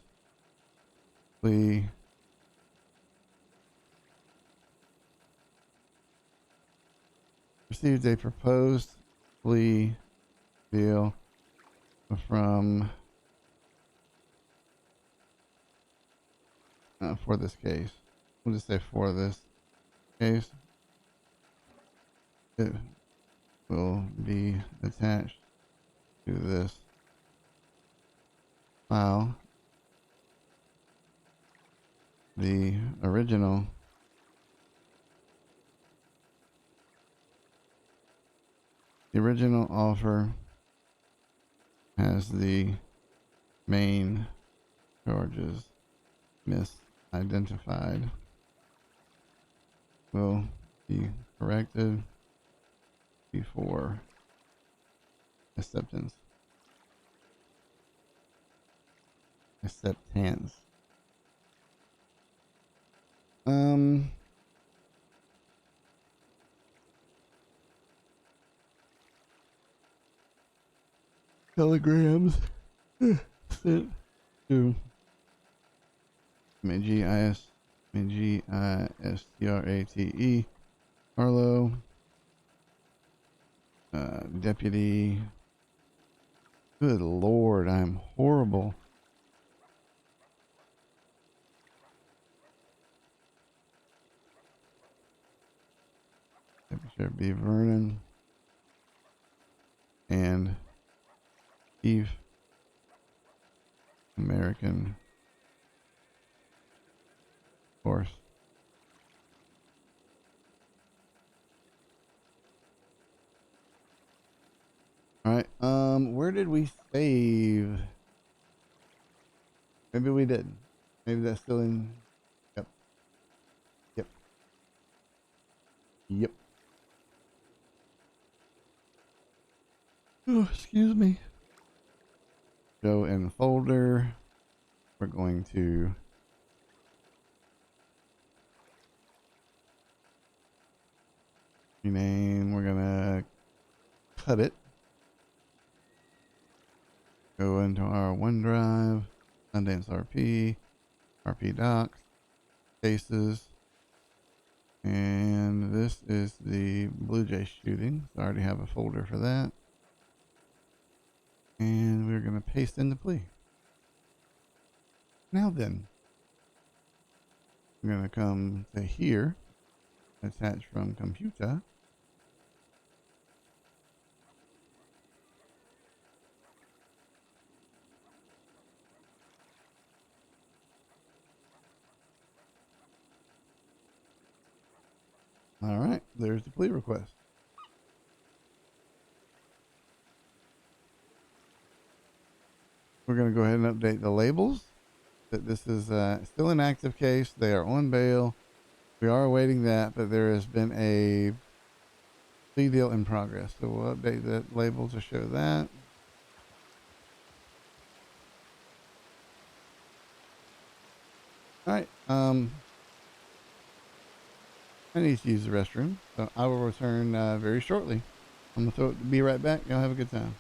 plea deal from for this case. We'll just say for this case. It will be attached to this file. The original offer has the main charges misidentified will be corrected before acceptance. Acceptance. Telegrams sent to Gistrate Arlo, deputy. Good Lord, I'm horrible. Deputy Sheriff B. Vernon and Chief American Force. All right. Where did we save? Maybe we didn't. Maybe that's still in. Yep. Yep. Yep. Oh, excuse me. Go in folder. We're going to rename. We're gonna cut it. Go into our OneDrive, SundanceRP, RP docs, cases, and this is the Blue Jay shooting. So I already have a folder for that. And we're going to paste in the plea. Now then, I'm going to come to here, attach from computer. All right, there's the plea request. We're going to go ahead and update the labels. That this is still an active case. They are on bail. We are awaiting that, but there has been a plea deal in progress. So we'll update the label to show that. All right. I need to use the restroom, so I will return very shortly. I'm gonna be right back. Y'all have a good time.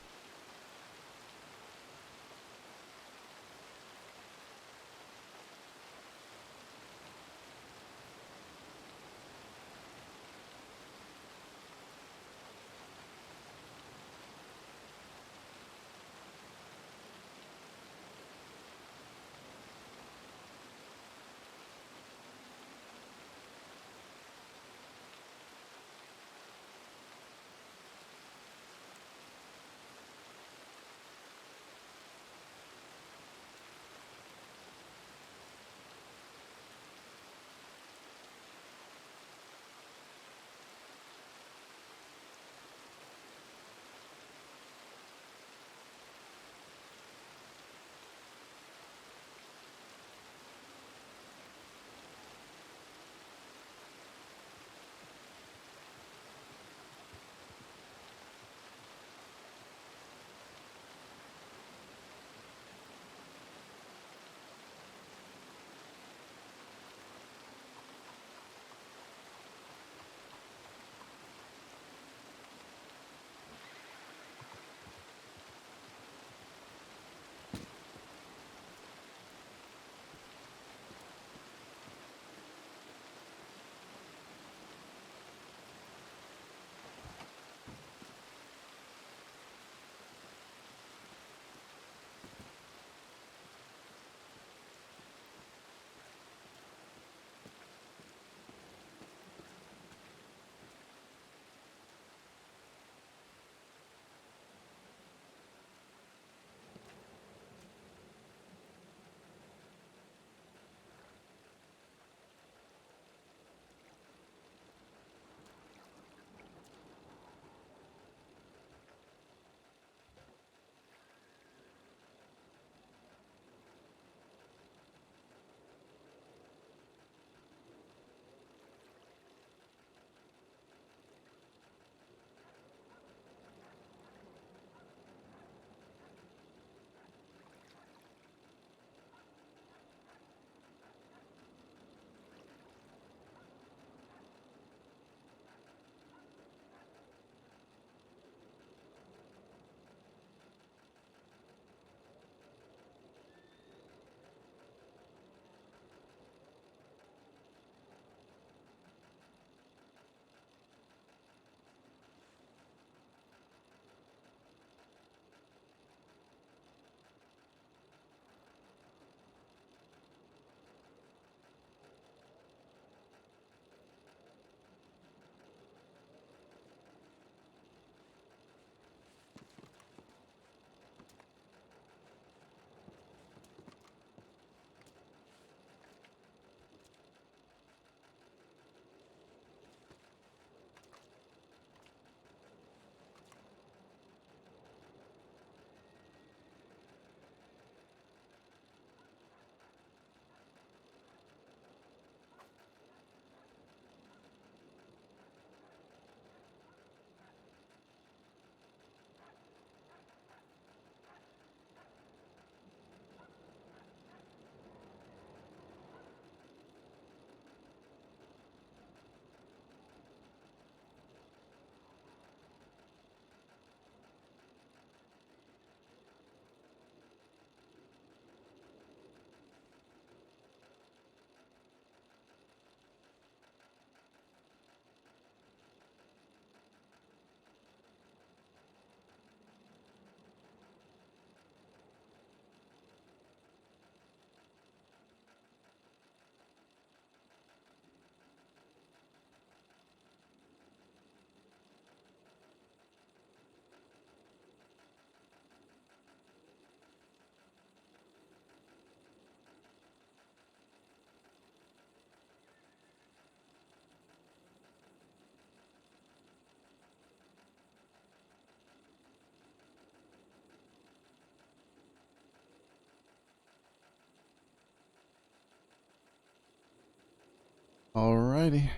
Alrighty,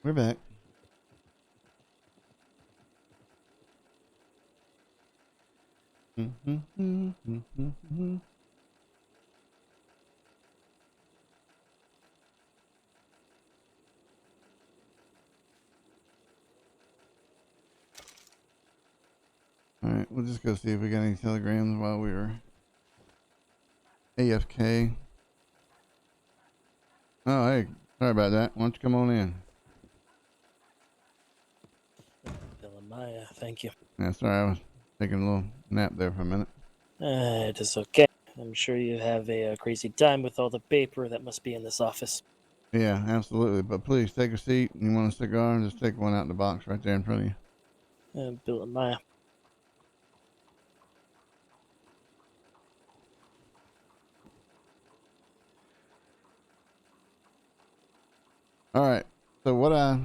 we're back. Alright, we'll just go see if we got any telegrams while we were AFK. Oh, hey, sorry about that. Why don't you come on in? Bill and Maya, thank you. Yeah, sorry, I was taking a little nap there for a minute. It is okay. I'm sure you have a crazy time with all the paper that must be in this office. Yeah, absolutely. But please take a seat. You want a cigar? Just take one out in the box right there in front of you. Bill and Maya. All right. So what I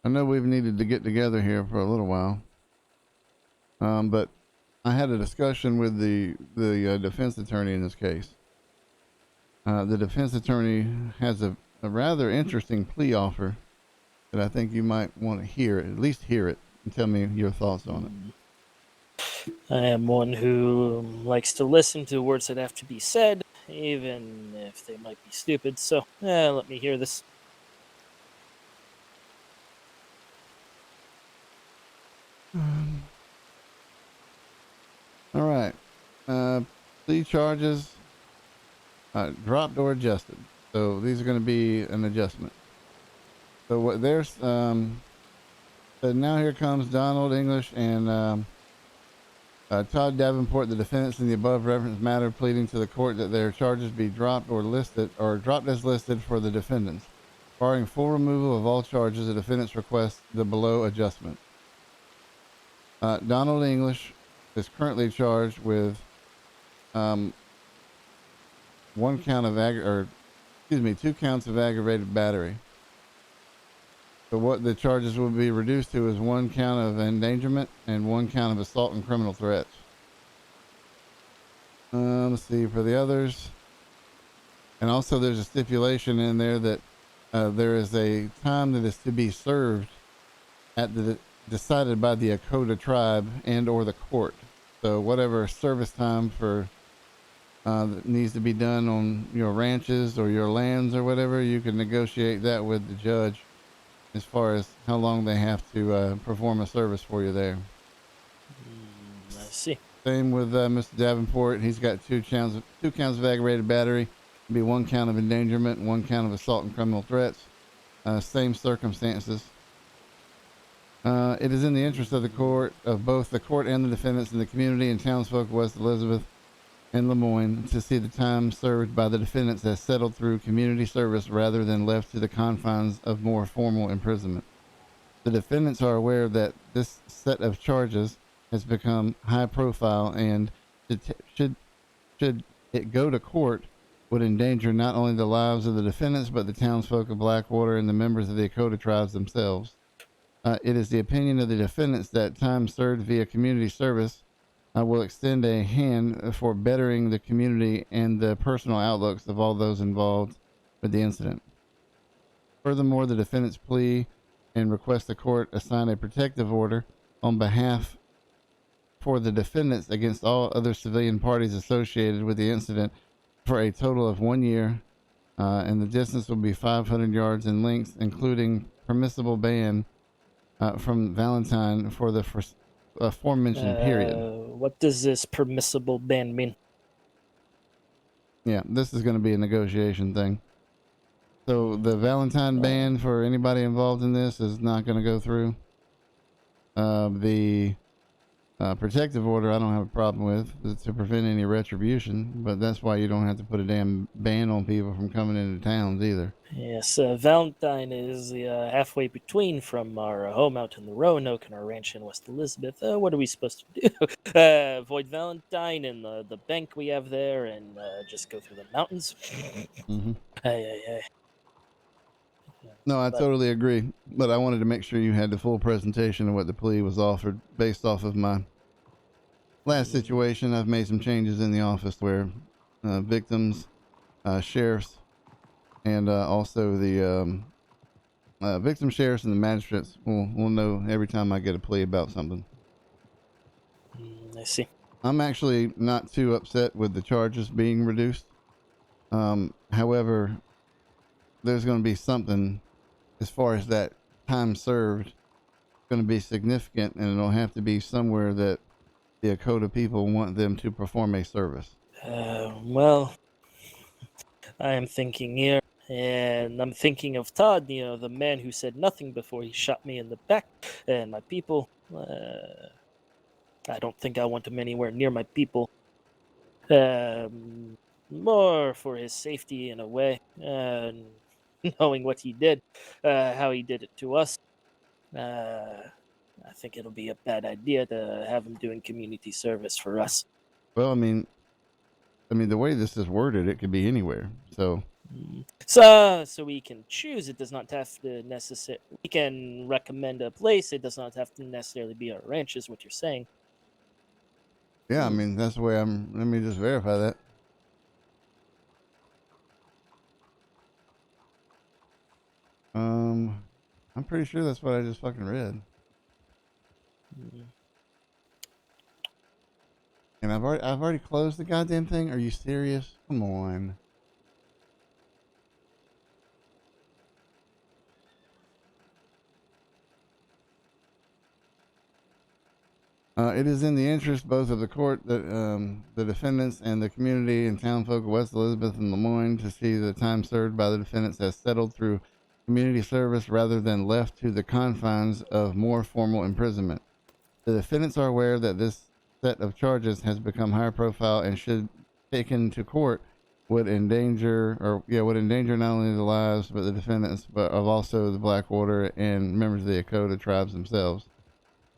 know we've needed to get together here for a little while. But I had a discussion with the defense attorney in this case. The defense attorney has a rather interesting plea offer that I think you might want to hear, at least hear it, and tell me your thoughts on it. I am one who likes to listen to words that have to be said, even if they might be stupid, so let me hear this. All right. Plea charges dropped or adjusted. So these are going to be an adjustment. So what there's so now here comes Donald English and Todd Davenport, the defendants in the above referenced matter, pleading to the court that their charges be dropped or listed or dropped as listed for the defendants. Barring full removal of all charges, the defendants request the below adjustment. Donald English is currently charged with two counts of aggravated battery. So what the charges will be reduced to is 1 count of endangerment and 1 count of assault and criminal threats. Let's see for the others. And also there's a stipulation in there that there is a time that is to be served at the decided by the Akota tribe and or the court. So whatever service time for that needs to be done on your ranches or your lands or whatever, you can negotiate that with the judge as far as how long they have to perform a service for you there. I see. Same with Mr. Davenport. He's got two counts of aggravated battery. It'll be 1 count of endangerment and 1 count of assault and criminal threats. Same circumstances. It is in the interest of the court, of both the court and the defendants and the community and townsfolk of West Elizabeth and Lemoyne, to see the time served by the defendants as settled through community service rather than left to the confines of more formal imprisonment. The defendants are aware that this set of charges has become high profile and should it go to court would endanger not only the lives of the defendants but the townsfolk of Blackwater and the members of the Akota tribes themselves. It is the opinion of the defendants that time served via community service will extend a hand for bettering the community and the personal outlooks of all those involved with the incident. Furthermore, the defendants plea and request the court assign a protective order on behalf for the defendants against all other civilian parties associated with the incident for a total of 1 year, and the distance will be 500 yards in length, including permissible ban from Valentine for the aforementioned period. What does this permissible ban mean? Yeah, this is going to be a negotiation thing. So the Valentine ban for anybody involved in this is not going to go through. The protective order I don't have a problem with to prevent any retribution, but that's why you don't have to put a damn ban on people from coming into towns either. Yes, Valentine is halfway between from our home out in the Roanoke and our ranch in West Elizabeth. What are we supposed to do? Avoid Valentine and the bank we have there and just go through the mountains? Mm-hmm. Hey. No, I totally agree, but I wanted to make sure you had the full presentation of what the plea was offered based off of my last situation. I've made some changes in the office where victims, sheriffs, and also the victim sheriffs and the magistrates will know every time I get a plea about something. I see. I'm actually not too upset with the charges being reduced. However, there's going to be something as far as that time served going to be significant, and it'll have to be somewhere that the Dakota people want them to perform a service. Well, I am thinking here, and I'm thinking of Todd, the man who said nothing before he shot me in the back, and my people. I don't think I want him anywhere near my people. More for his safety in a way, knowing what he did, how he did it to us. I think it'll be a bad idea to have him doing community service for us. Well, I mean, the way this is worded, it could be anywhere. So we can choose. It does not have to necessarily. We can recommend a place. It does not have to necessarily be our ranch, is what you're saying. yeah, I mean, that's the way let me just verify that. I'm pretty sure that's what I just fucking read. And I've already closed the goddamn thing. Are you serious? Come on. It is in the interest both of the court, the defendants, and the community and townfolk of West Elizabeth and Lemoyne to see the time served by the defendants as settled through community service rather than left to the confines of more formal imprisonment. The defendants are aware that this set of charges has become higher profile and should taken to court would endanger not only the lives but the defendants but of also the Blackwater and members of the Dakota tribes themselves.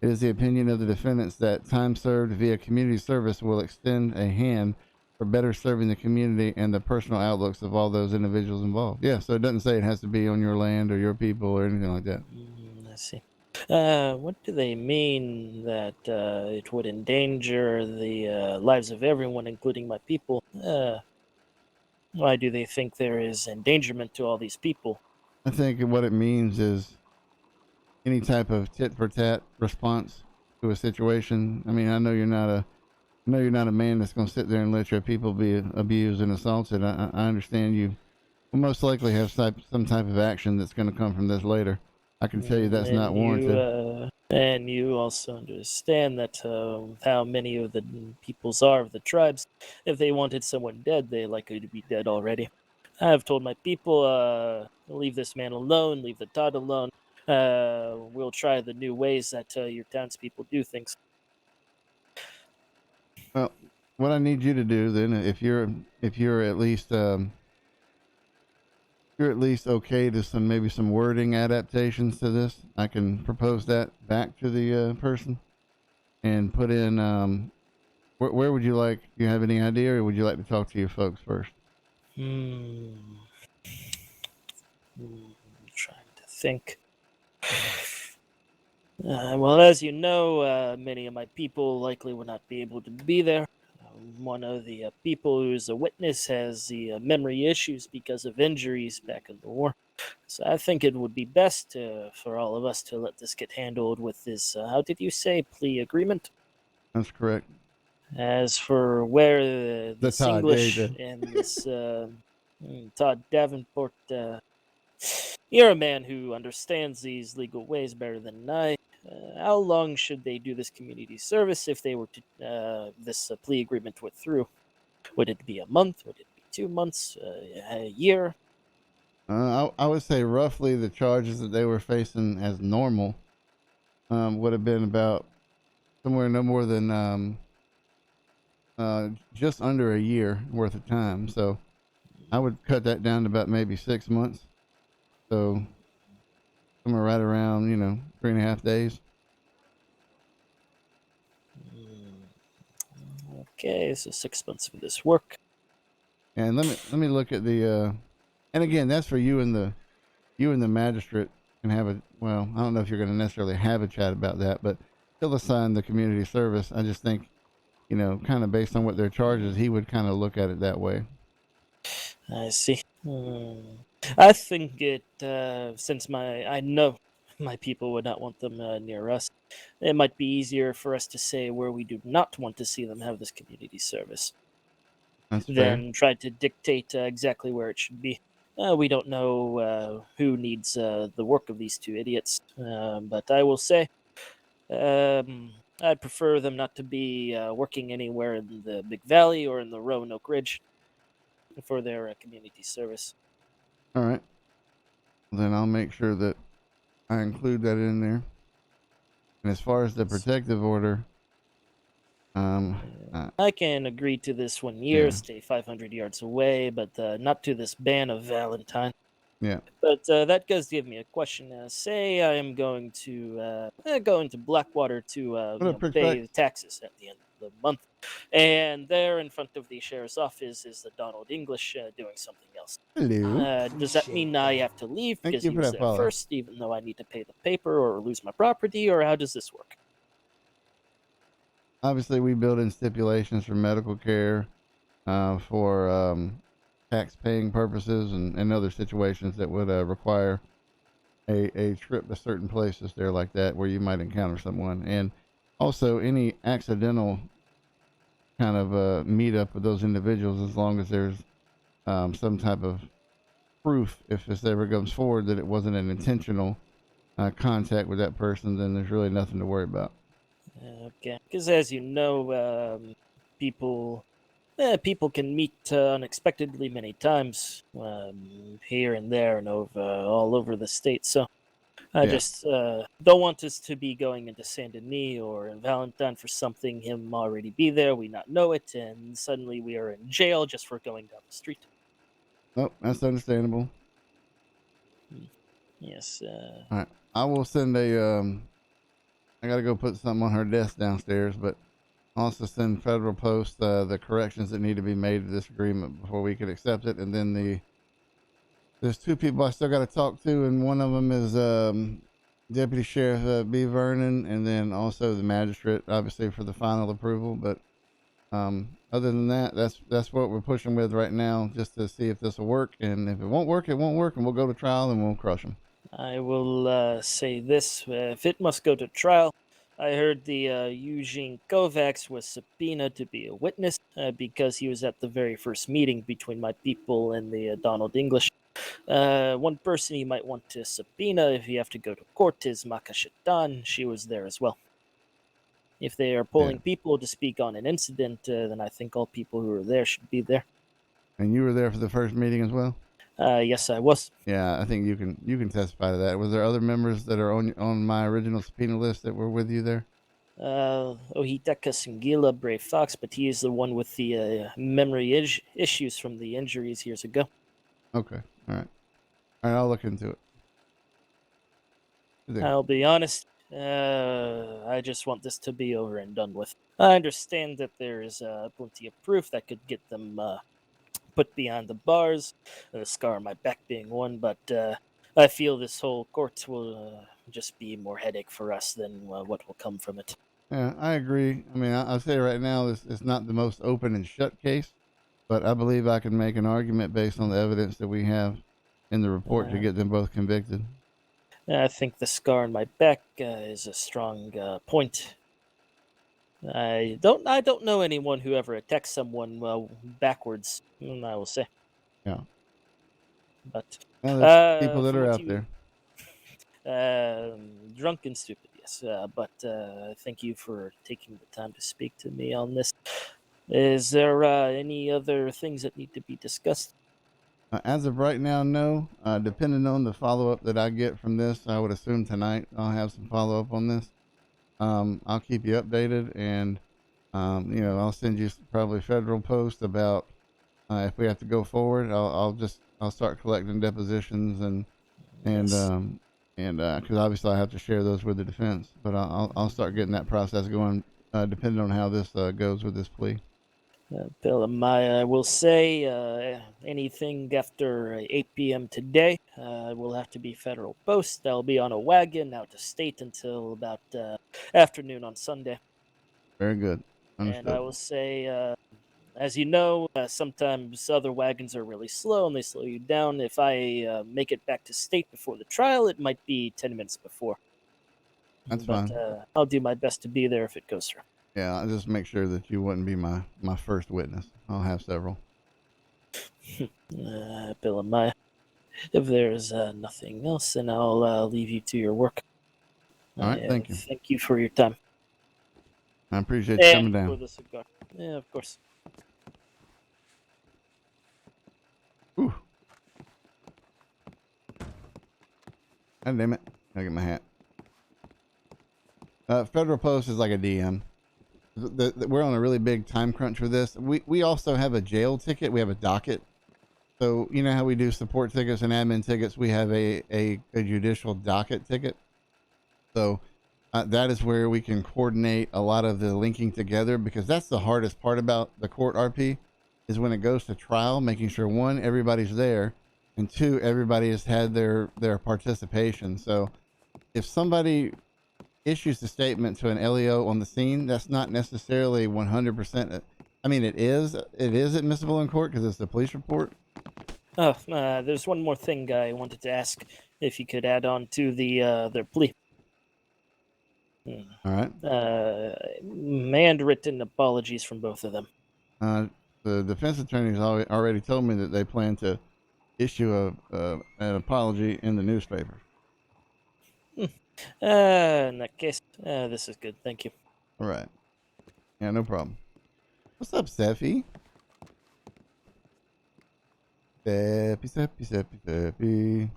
It is the opinion of the defendants that time served via community service will extend a hand for better serving the community and the personal outlooks of all those individuals involved. Yeah, so it doesn't say it has to be on your land or your people or anything like that. I see. What do they mean that it would endanger the lives of everyone, including my people? Why do they think there is endangerment to all these people? I think what it means is any type of tit for tat response to a situation. I mean, I know you're not a man that's going to sit there and let your people be abused and assaulted. I understand you will most likely have some type of action that's going to come from this later. I can tell you that's not warranted. And you also understand that how many of the peoples are of the tribes. If they wanted someone dead, they're likely to be dead already. I've told my people, leave this man alone, leave the Todd alone. We'll try the new ways that your townspeople do things. Well, what I need you to do then, if you're at least okay to maybe some wording adaptations to this, I can propose that back to the person and put in where would you like? Do you have any idea, or would you like to talk to your folks first? I'm trying to think. Well, as you know, many of my people likely will not be able to be there. One of the people who's a witness has the memory issues because of injuries back in the war. So I think it would be best for all of us to let this get handled with this, how did you say, plea agreement? That's correct. As for where this Todd, English and this Todd Davenport, you're a man who understands these legal ways better than I. How long should they do this community service if they were to this plea agreement went through? Would it be a month? Would it be 2 months? A year? I would say roughly the charges that they were facing as normal would have been about somewhere no more than just under a year worth of time. So I would cut that down to about maybe 6 months. So somewhere right around 3.5 days. Okay, so 6 months for this work. And let me look at the and again, that's for you and the magistrate can have a, well, I don't know if you're going to necessarily have a chat about that, but he'll assign the community service. I just think, kind of based on what their charges, he would kind of look at it that way. I see. I think it, since I know my people would not want them near us, it might be easier for us to say where we do not want to see them have this community service That's fair. than try to dictate exactly where it should be. We don't know who needs the work of these two idiots, but I will say I'd prefer them not to be working anywhere in the Big Valley or in the Roanoke Ridge for their community service. All right. Then I'll make sure that I include that in there. And as far as the protective order, I can agree to this 1 year, Yeah. stay 500 yards away, but not to this ban of Valentine. Yeah. But that does give me a question. Say I am going to Blackwater to pay taxes at the end of the month, and there in front of the sheriff's office is the Donald English doing something else. Hello. Does that mean I have to leave Thank because you he for was that there follow. first, even though I need to pay the paper or lose my property, or how does this work? Obviously, we build in stipulations for medical care, for tax-paying purposes, and other situations that would require a trip to certain places there like that where you might encounter someone, and also any accidental kind of meetup with those individuals, as long as there's some type of proof, if this ever comes forward, that it wasn't an intentional contact with that person, then there's really nothing to worry about. Okay, because as you know, people can meet unexpectedly many times here and there and all over the state. So I just don't want us to be going into Saint Denis or in Valentine for something, him already be there, we not know it, and suddenly we are in jail just for going down the street. Nope, that's understandable. Yes. All right, I will send a I gotta go put something on her desk downstairs, but also send Federal Post the corrections that need to be made to this agreement before we can accept it. And then there's two people I still got to talk to, and one of them is Deputy Sheriff B. Vernon, and then also the magistrate, obviously for the final approval. But other than that, that's what we're pushing with right now, just to see if this will work. And if it won't work, it won't work, and we'll go to trial and we'll crush them. I will say this: if it must go to trial, I heard the Eugene Kovacs was subpoenaed to be a witness because he was at the very first meeting between my people and the Donald English. One person you might want to subpoena if you have to go to court is Maka Shaitan. She was there as well. If they are pulling people to speak on an incident, then I think all people who are there should be there. And you were there for the first meeting as well? Yes, I was. Yeah, I think you can testify to that. Was there other members that are on my original subpoena list that were with you there? Ohitaka Singila, Brave Fox, but he is the one with the memory issues from the injuries years ago. Okay, all right. I'll look into it. I'll be honest, I just want this to be over and done with. I understand that there is plenty of proof that could get them put behind the bars, the scar on my back being one, but I feel this whole court will just be more headache for us than what will come from it. Yeah, I agree. I mean, I'll say right now, this is not the most open and shut case, but I believe I can make an argument based on the evidence that we have in the report to get them both convicted. I think the scar on my back is a strong point. I don't know anyone who ever attacks someone backwards, I will say. Yeah. But there's people that are out there. Drunk and stupid, yes. But thank you for taking the time to speak to me on this. Is there any other things that need to be discussed? As of right now, no. Depending on the follow-up that I get from this, I would assume tonight I'll have some follow-up on this. I'll keep you updated, and I'll send you probably Federal Post about if we have to go forward. I'll start collecting depositions and because obviously I have to share those with the defense, but I'll start getting that process going depending on how this goes with this plea. Bill and Maya, I will say anything after 8 p.m. today will have to be Federal Post. I'll be on a wagon out to state until about afternoon on Sunday. Very good. Understood. And I will say as you know, sometimes other wagons are really slow and they slow you down. If I make it back to state before the trial, it might be 10 minutes before. That's but fine. I'll do my best to be there if it goes through. Yeah, I'll just make sure that you wouldn't be my first witness. I'll have several. Bill and Maya, if there's nothing else, then I'll leave you to your work. All right, thank you. Thank you for your time. I appreciate you coming For down. the cigar. Yeah, of course. Ooh. God damn it. Gotta get my hat. Federal Post is like a DM. We're on a really big time crunch for this. We also have a jail ticket. We have a docket. So you know how we do support tickets and admin tickets? We have a judicial docket ticket. So that is where we can coordinate a lot of the linking together, because that's the hardest part about the court RP is when it goes to trial, making sure one, everybody's there, and two, everybody has had their participation. So if somebody issues a statement to an LEO on the scene, that's not necessarily 100%. I mean, it is admissible in court because it's a police report. Oh, there's one more thing I wanted to ask if you could add on to their plea. All right. Handwritten apologies from both of them. The defense attorneys already told me that they plan to issue an apology in the newspaper. In that case, this is good. Thank you. All right. Yeah, no problem. What's up, Steffi? Steffi.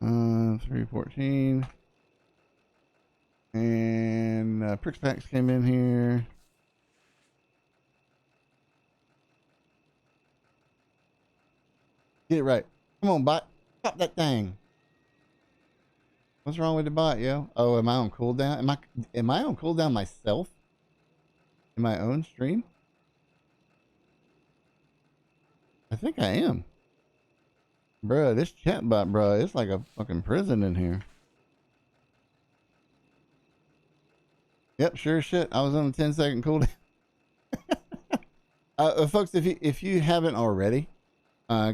314. And Prixpax came in here. Get it right. Come on, bot. Stop that thing. What's wrong with the bot, yo? Oh, am I on cooldown? Am I on cooldown myself? In my own stream? I think I am. Bruh, this chat bot, bruh, it's like a fucking prison in here. Yep, sure as shit. I was on a 10-second cooldown. Folks, if you haven't already,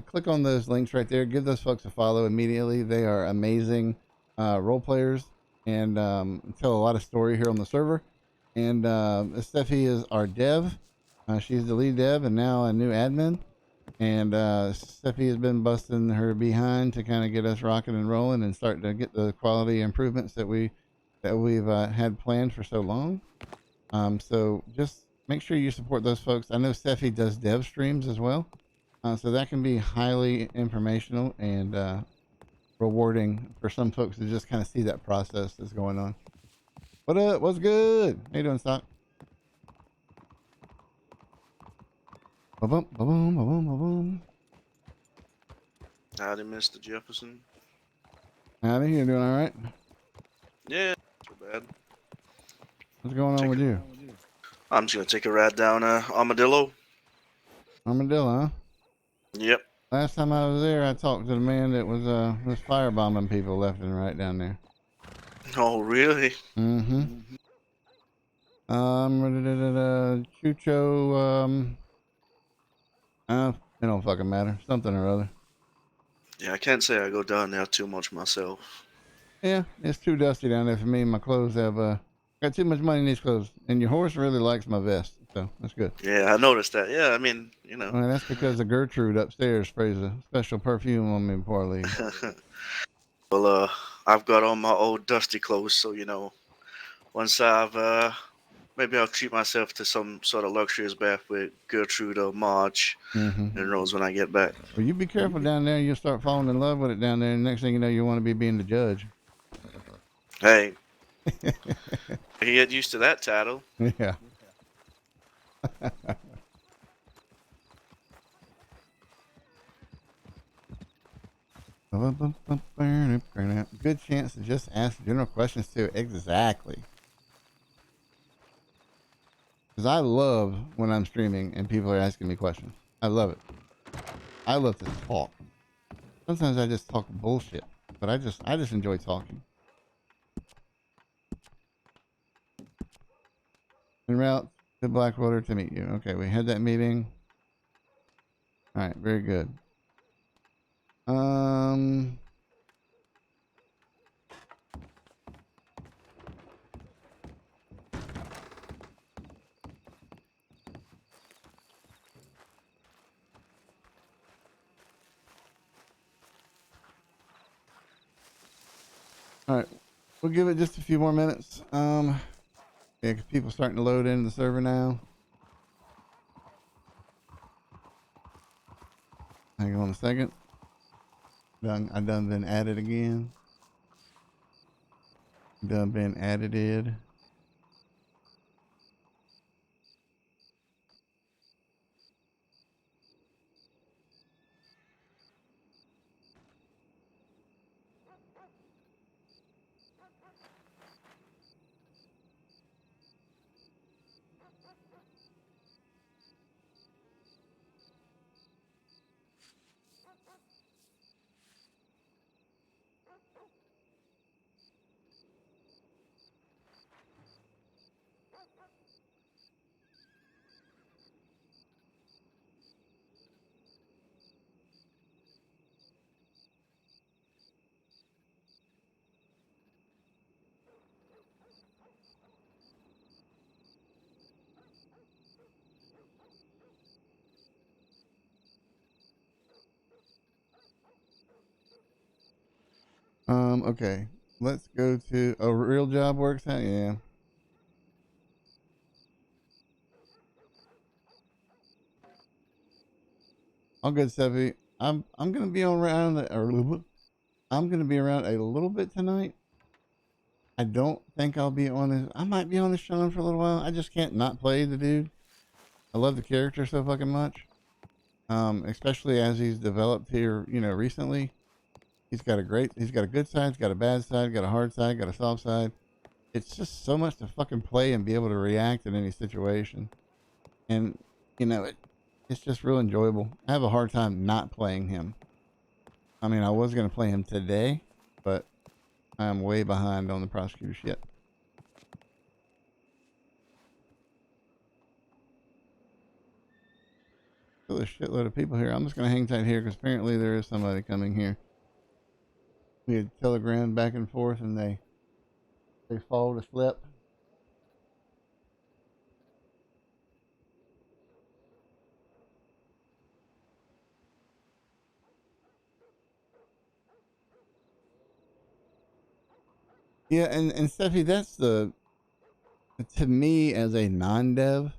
click on those links right there. Give those folks a follow immediately. They are amazing role players and tell a lot of story here on the server. And Steffi is our dev. She's the lead dev and now a new admin. And Steffi has been busting her behind to kind of get us rocking and rolling and start to get the quality improvements that we've had planned for so long. So just make sure you support those folks. I know Steffi does dev streams as well. So that can be highly informational and rewarding for some folks to just kind of see that process that's going on. What up? What's good? How you doing, Stock? Ba-boom, ba-boom, ba-boom, ba-boom. Howdy, Mr. Jefferson. Howdy, you doing all right? Yeah, not too bad. What's going on with you? I'm just gonna take a ride down Armadillo. Armadillo, huh? Yep. Last time I was there, I talked to the man that was firebombing people left and right down there. Oh, really? Mm-hmm. Chucho, it don't fucking matter. Something or other. Yeah, I can't say I go down there too much myself. Yeah, it's too dusty down there for me. My clothes have got too much money in these clothes, and your horse really likes my vest, so that's good. Yeah, I noticed that. Yeah, I mean, you know. Well, that's because the Gertrude upstairs sprays a special perfume on me before I leave. Well, I've got on my old dusty clothes, so you know, once I've maybe I'll treat myself to some sort of luxurious bath with Gertrude or Marge and Rose when I get back. Well, you be careful down there. You'll start falling in love with it down there, and next thing you know, you want to be being the judge. Hey, you get used to that title. Yeah. Good chance to just ask general questions too. Exactly. Because I love when I'm streaming and people are asking me questions. I love it. I love to talk. Sometimes I just talk bullshit, but I just enjoy talking. En route to Blackwater to meet you. Okay, we had that meeting. All right, very good. All right, we'll give it just a few more minutes. Yeah, 'cause people starting to load into the server now. Hang on a second. I done been added again. Done been added. Okay. Let's go to a real job works out. Yeah. All good, Sevi. I'm gonna be around I'm gonna be around a little bit tonight. I don't think I'll be on this. I might be on the show for a little while. I just can't not play the dude. I love the character so fucking much. Especially as he's developed here, you know, recently. He's got a good side, he's got a bad side, got a hard side, got a soft side. It's just so much to fucking play and be able to react in any situation. And, you know, it's just real enjoyable. I have a hard time not playing him. I mean, I was going to play him today, but I'm way behind on the prosecutor shit. Still a shitload of people here. I'm just going to hang tight here because apparently there is somebody coming here. We had telegrammed back and forth and they followed a slip. Yeah, and Steffi, that's to me as a non-dev,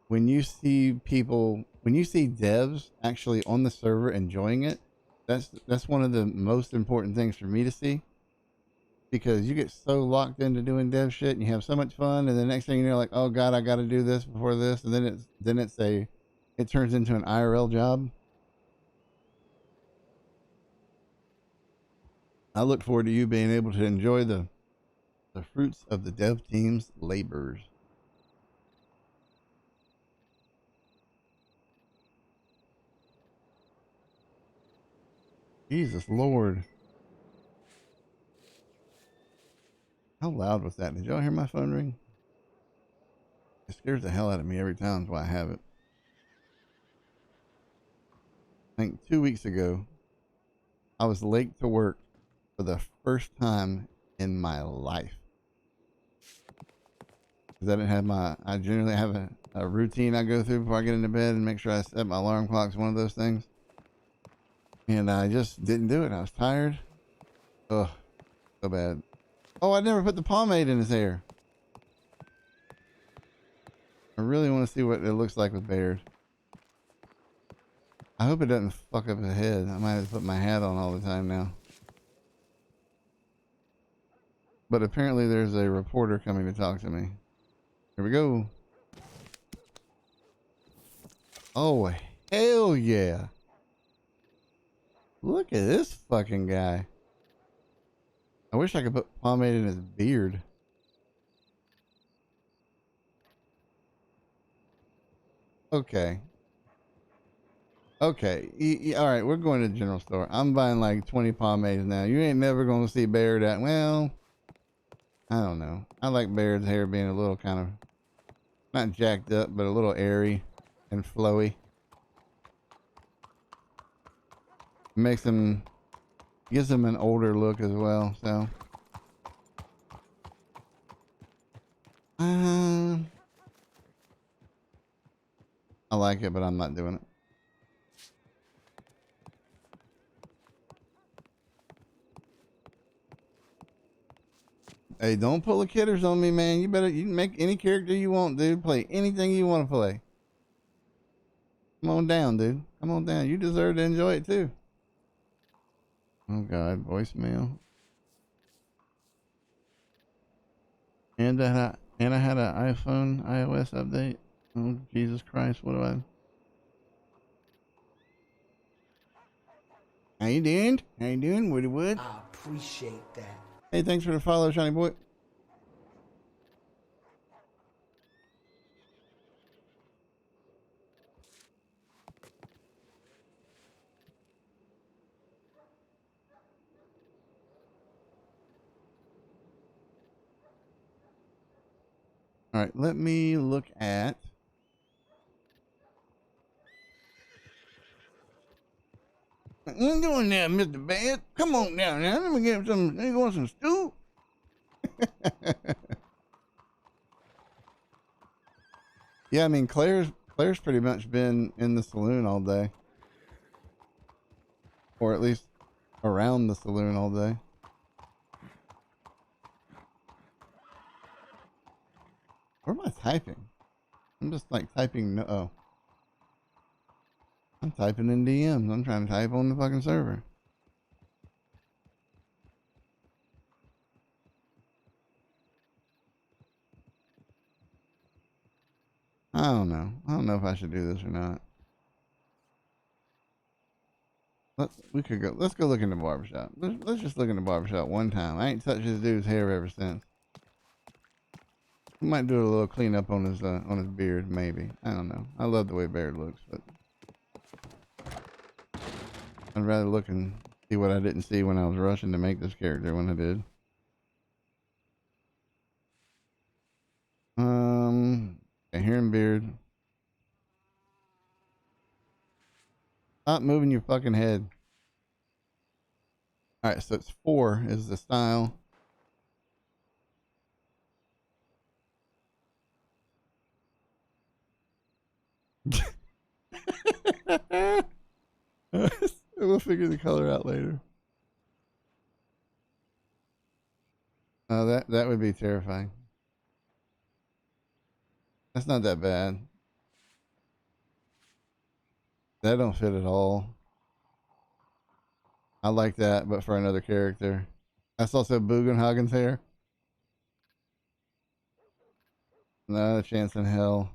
when you see devs actually on the server enjoying it, that's one of the most important things for me to see, because you get so locked into doing dev shit and you have so much fun, and the next thing you know, like, oh god, I got to do this before this, and then it turns into an IRL job. I look forward to you being able to enjoy the fruits of the dev team's labors. Jesus Lord. How loud was that? Did y'all hear my phone ring? It scares the hell out of me every time. That's why I have it. I think 2 weeks ago, I was late to work for the first time in my life. Because I generally have a routine I go through before I get into bed and make sure I set my alarm clock's one of those things. And I just didn't do it. I was tired. Ugh, so bad. Oh, I never put the pomade in his hair. I really want to see what it looks like with Baird. I hope it doesn't fuck up his head. I might have to put my hat on all the time now. But apparently there's a reporter coming to talk to me. Here we go. Oh, hell yeah. Look at this fucking guy. I wish I could put pomade in his beard. Okay. Okay. All right, we're going to the general store. I'm buying like 20 pomades now. You ain't never going to see Baird at, well, I don't know. I like Baird's hair being a little kind of not jacked up, but a little airy and flowy. Makes him, gives him an older look as well. So, I like it, but I'm not doing it. Hey, don't pull the kidders on me, man. You can make any character you want, dude. Play anything you want to play. Come on down, dude. Come on down. You deserve to enjoy it too. Oh God, voicemail. And I had an iPhone iOS update. Oh Jesus Christ, what do I? How you doing? How you doing, Woody Wood? I appreciate that. Hey, thanks for the follow, Shiny Boy. All right, let me look at. What you doing now, Mr. Baird? Come on down now. Let me get some. You want some stew? Yeah, I mean Claire's pretty much been in the saloon all day, or at least around the saloon all day. Where am I typing? I'm just like typing. No, oh, I'm typing in DMs. I'm trying to type on the fucking server. I don't know. I don't know if I should do this or not. Let's go look in the barbershop. Let's just look in the barbershop one time. I ain't touched this dude's hair ever since. We might do a little cleanup on his beard, maybe. I don't know. I love the way Baird looks, but I'd rather look and see what I didn't see when I was rushing to make this character when I did. Hair and beard. Stop moving your fucking head. All right, so it's 4 is the style. We'll figure the color out later. Oh, that would be terrifying. That's not that bad. That don't fit at all. I like that, but for another character. That's also Bugenhagen's hair. No chance in hell.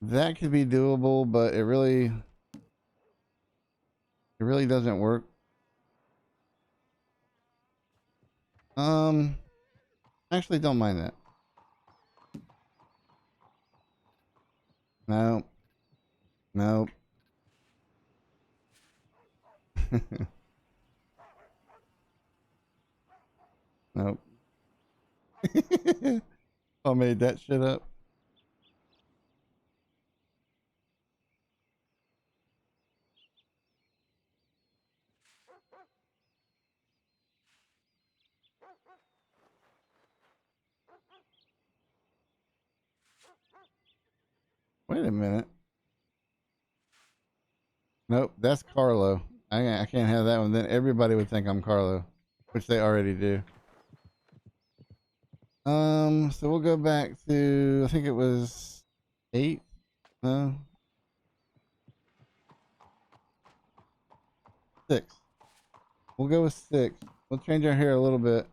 That could be doable, but it really doesn't work. Actually don't mind that. No. Nope. Nope. I made that shit up. Wait a minute. Nope, that's Carlo. I can't have that one. Then everybody would think I'm Carlo, which they already do. So we'll go back to, I think it was 8. No. 6. We'll go with 6. We'll change our hair a little bit.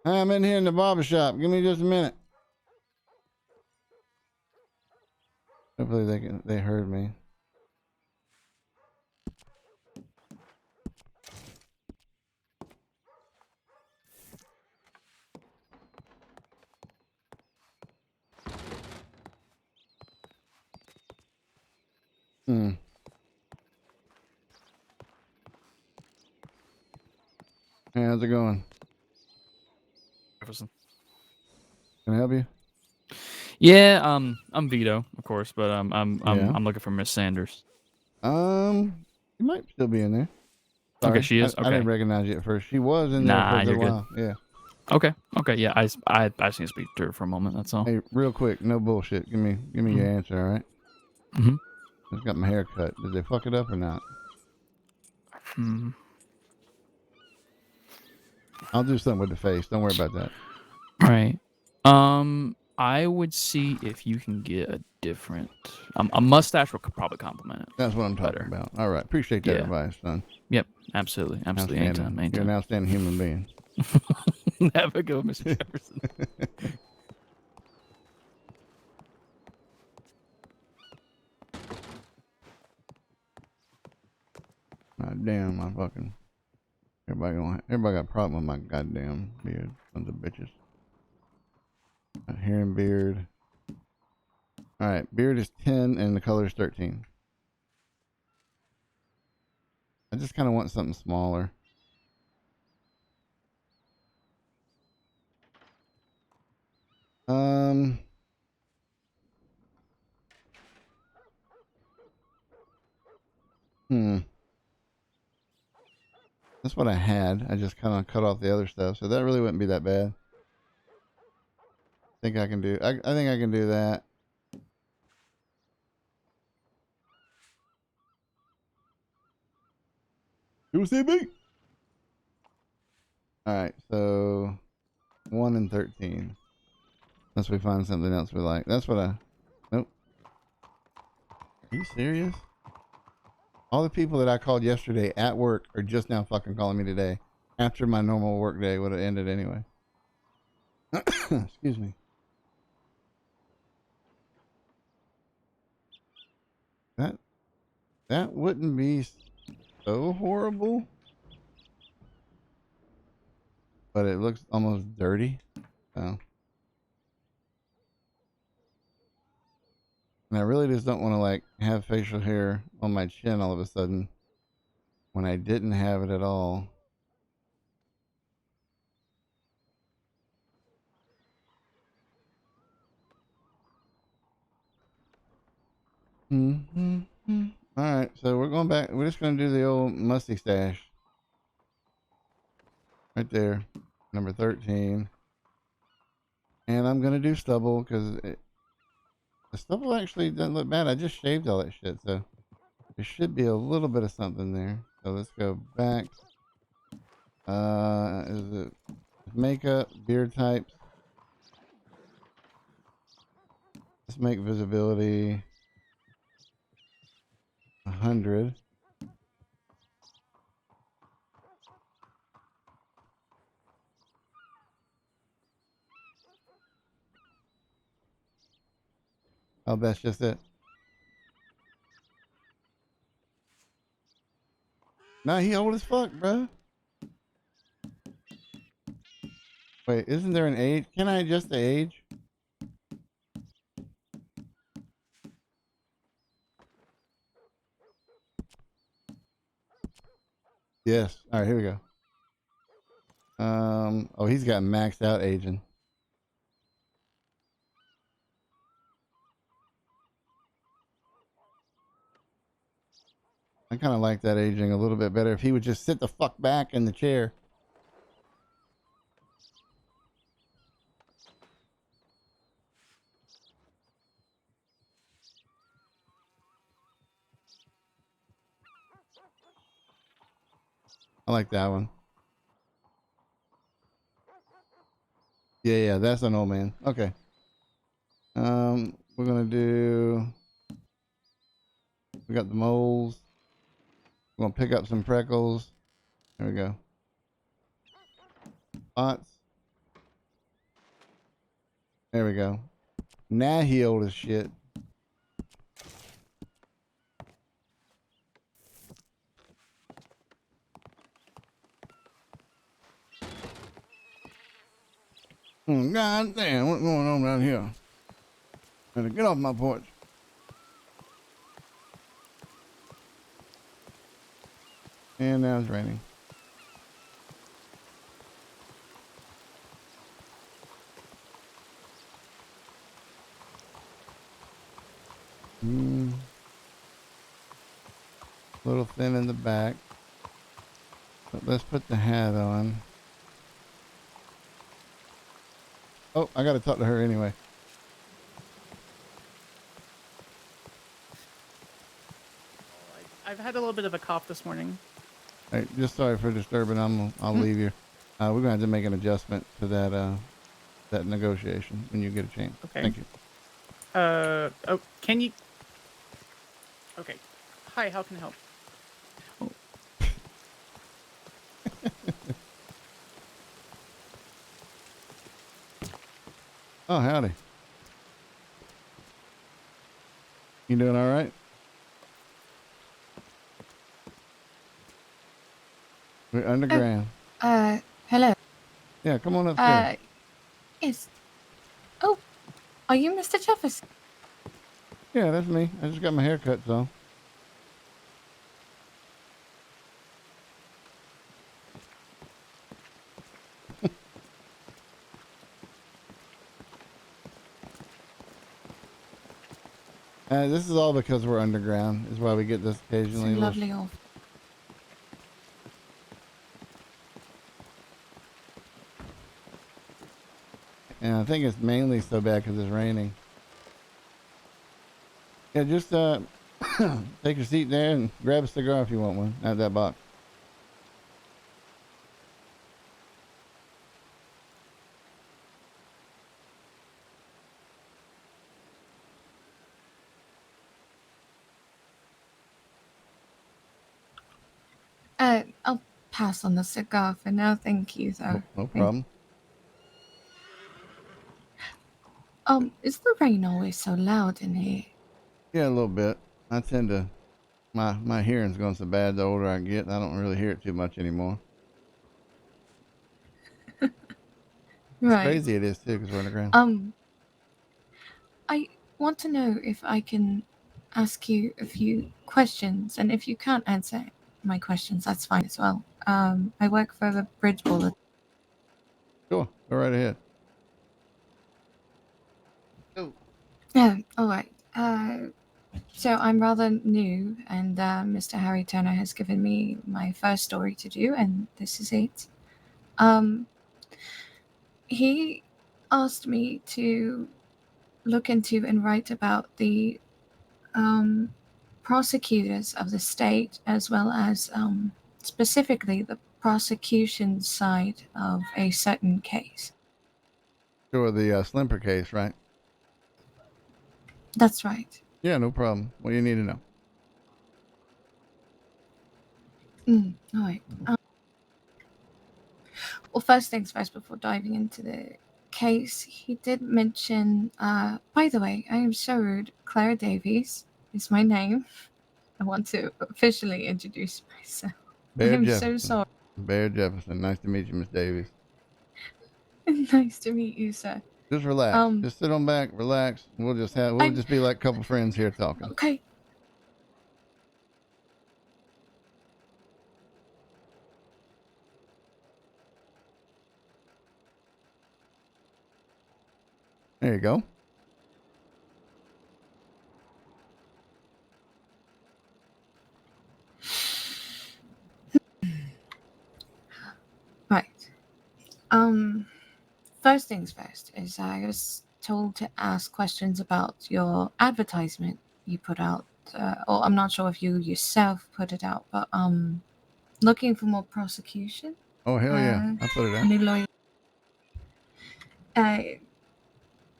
I'm in here in the barber shop. Give me just a minute. Hopefully they heard me. Hmm. Hey, how's it going? Jefferson. Can I help you? Yeah, I'm Vito, of course, but Yeah. I'm looking for Miss Sanders. You might still be in there. Okay, Sorry. she is. I Okay. didn't recognize you at first. She was in there for Nah, a you're good good. while. Yeah. Okay. Okay. Yeah, I just need to speak to her for a moment. That's all. Hey, real quick, no bullshit. Give me your answer, all right? Mm-hmm. I just got my hair cut. Did they fuck it up or not? Hmm. I'll do something with the face. Don't worry about that. Right. I would see if you can get a different. A mustache would probably compliment it. That's what I'm talking better. about. All right. Appreciate that Yeah. advice, son. Yep. Absolutely. Absolutely. Outstanding. Anytime. You're an Anytime. outstanding human being. Have a go, Mr. Jefferson. God damn, my fucking. Everybody got a problem with my goddamn beard. Sons of bitches. Hair and beard. All right. Beard is 10 and the color is 13. I just kind of want something smaller. That's what I had. I just kind of cut off the other stuff, so that really wouldn't be that bad. I think I can do. I think I can do that. You see me? All right, so 1 and 13. Unless we find something else we like. That's what I. Nope. Are you serious? All the people that I called yesterday at work are just now fucking calling me today, after my normal work day would have ended anyway. Excuse me. That wouldn't be so horrible, but it looks almost dirty. So, and I really just don't want to like have facial hair on my chin all of a sudden when I didn't have it at all. All right, so we're going back. We're just going to do the old musty stash. Right there, number 13. And I'm going to do stubble because the stubble actually doesn't look bad. I just shaved all that shit, so there should be a little bit of something there. So let's go back. Is it makeup, beard types? Let's make visibility 100. Oh, that's just it. Nah, he old as fuck, bro. Wait, isn't there an age? Can I adjust the age? Yes. All right, here we go. Oh, he's got maxed out aging. I kind of like that aging a little bit better if he would just sit the fuck back in the chair. I like that one. Yeah, that's an old man. Okay. We're gonna do. We got the moles. We're gonna pick up some freckles. There we go. Spots. There we go. Now he old as shit. God damn, what's going on down here? Better get off my porch. And now it's raining. A little thin in the back. But let's put the hat on. Oh, I got to talk to her anyway. I've had a little bit of a cough this morning. Hey, just sorry for disturbing. I'll leave you. We're going to have to make an adjustment to that negotiation when you get a chance. Okay. Thank you. Oh, can you? Okay. Hi, how can I help? Oh, howdy. You doing all right? We're underground. Hello. Yeah, come on upstairs. Yes. Oh, are you Mr. Jefferson? Yeah, that's me. I just got my hair cut, so. This is all because we're underground. Is why we get this occasionally. Lovely off. And I think it's mainly so bad because it's raining. Yeah, just take your seat there and grab a cigar if you want one out of that box. I'll pass on the cigar for now. Thank you, though. No problem. Is the rain always so loud in here? Yeah, a little bit. I tend to, my hearing's going so bad the older I get, I don't really hear it too much anymore. It's Right. crazy it is too, because we're underground. I want to know if I can ask you a few questions, and if you can't answer my questions, that's fine as well. I work for the Bridge Bullet. Sure, go right ahead. Oh. Yeah, all right. So I'm rather new, and Mr. Harry Turner has given me my first story to do, and this is it. He asked me to look into and write about the prosecutors of the state, as well as specifically the prosecution side of a certain case. Sure, the Slimper case, right? That's right. Yeah, no problem. What do you need to know? All right. Well, first things first, before diving into the case, he did mention, by the way, I am so rude. Claire Davies is my name. I want to officially introduce myself. Baird I'm Jefferson. so sorry. Baird Jefferson. Nice to meet you, Miss Davies. Nice to meet you, sir. Just relax. Just sit on back, relax. We'll just be like a couple friends here talking. Okay. There you go. Right. First things first is I was told to ask questions about your advertisement you put out. Or I'm not sure if you yourself put it out, but looking for more prosecution. Oh hell yeah! I put it out. New lawyer.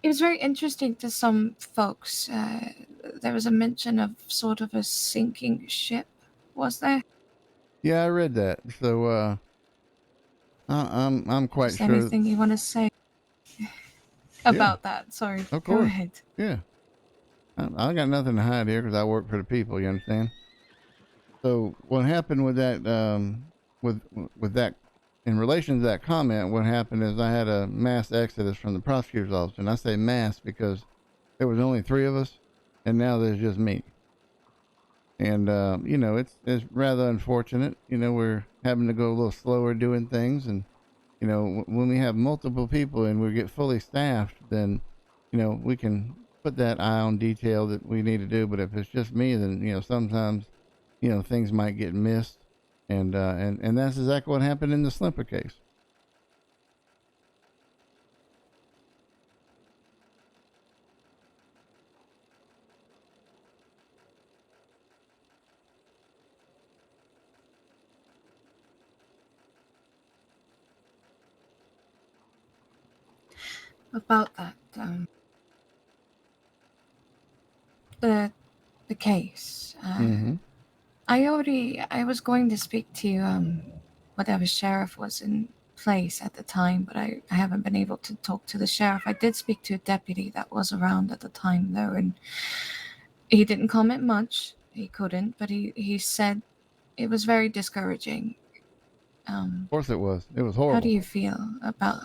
It was very interesting to some folks. There was a mention of sort of a sinking ship, was there? Yeah, I read that. So I'm quite sure. Anything you want to say about that? Sorry. Of course. Go ahead. Yeah. I got nothing to hide here because I work for the people. You understand? So what happened with that? With that, in relation to that comment, what happened is I had a mass exodus from the prosecutor's office, and I say mass because there was only 3 of us, and now there's just me. And, you know, it's rather unfortunate. You know, we're having to go a little slower doing things. And, you know, when we have multiple people and we get fully staffed, then, you know, we can put that eye on detail that we need to do. But if it's just me, then, you know, sometimes, you know, things might get missed. And that's exactly what happened in the Slimper case. About that, the case. Mm-hmm. I was going to speak to whatever sheriff was in place at the time, but I haven't been able to talk to the sheriff. I did speak to a deputy that was around at the time though, and he didn't comment much. He couldn't, but he said it was very discouraging. Of course it was. It was horrible. How do you feel about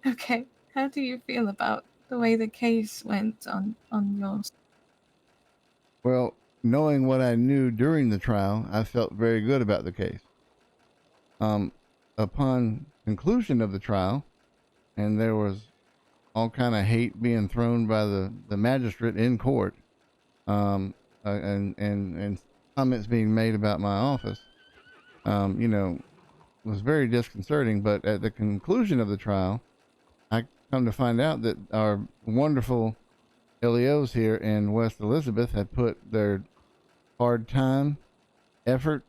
okay. How do you feel about the way the case went on yours? Well, knowing what I knew during the trial, I felt very good about the case. Upon conclusion of the trial, and there was all kind of hate being thrown by the magistrate in court, and comments being made about my office, you know, was very disconcerting. But at the conclusion of the trial, I come to find out that our wonderful LEOs here in West Elizabeth had put their hard time, effort,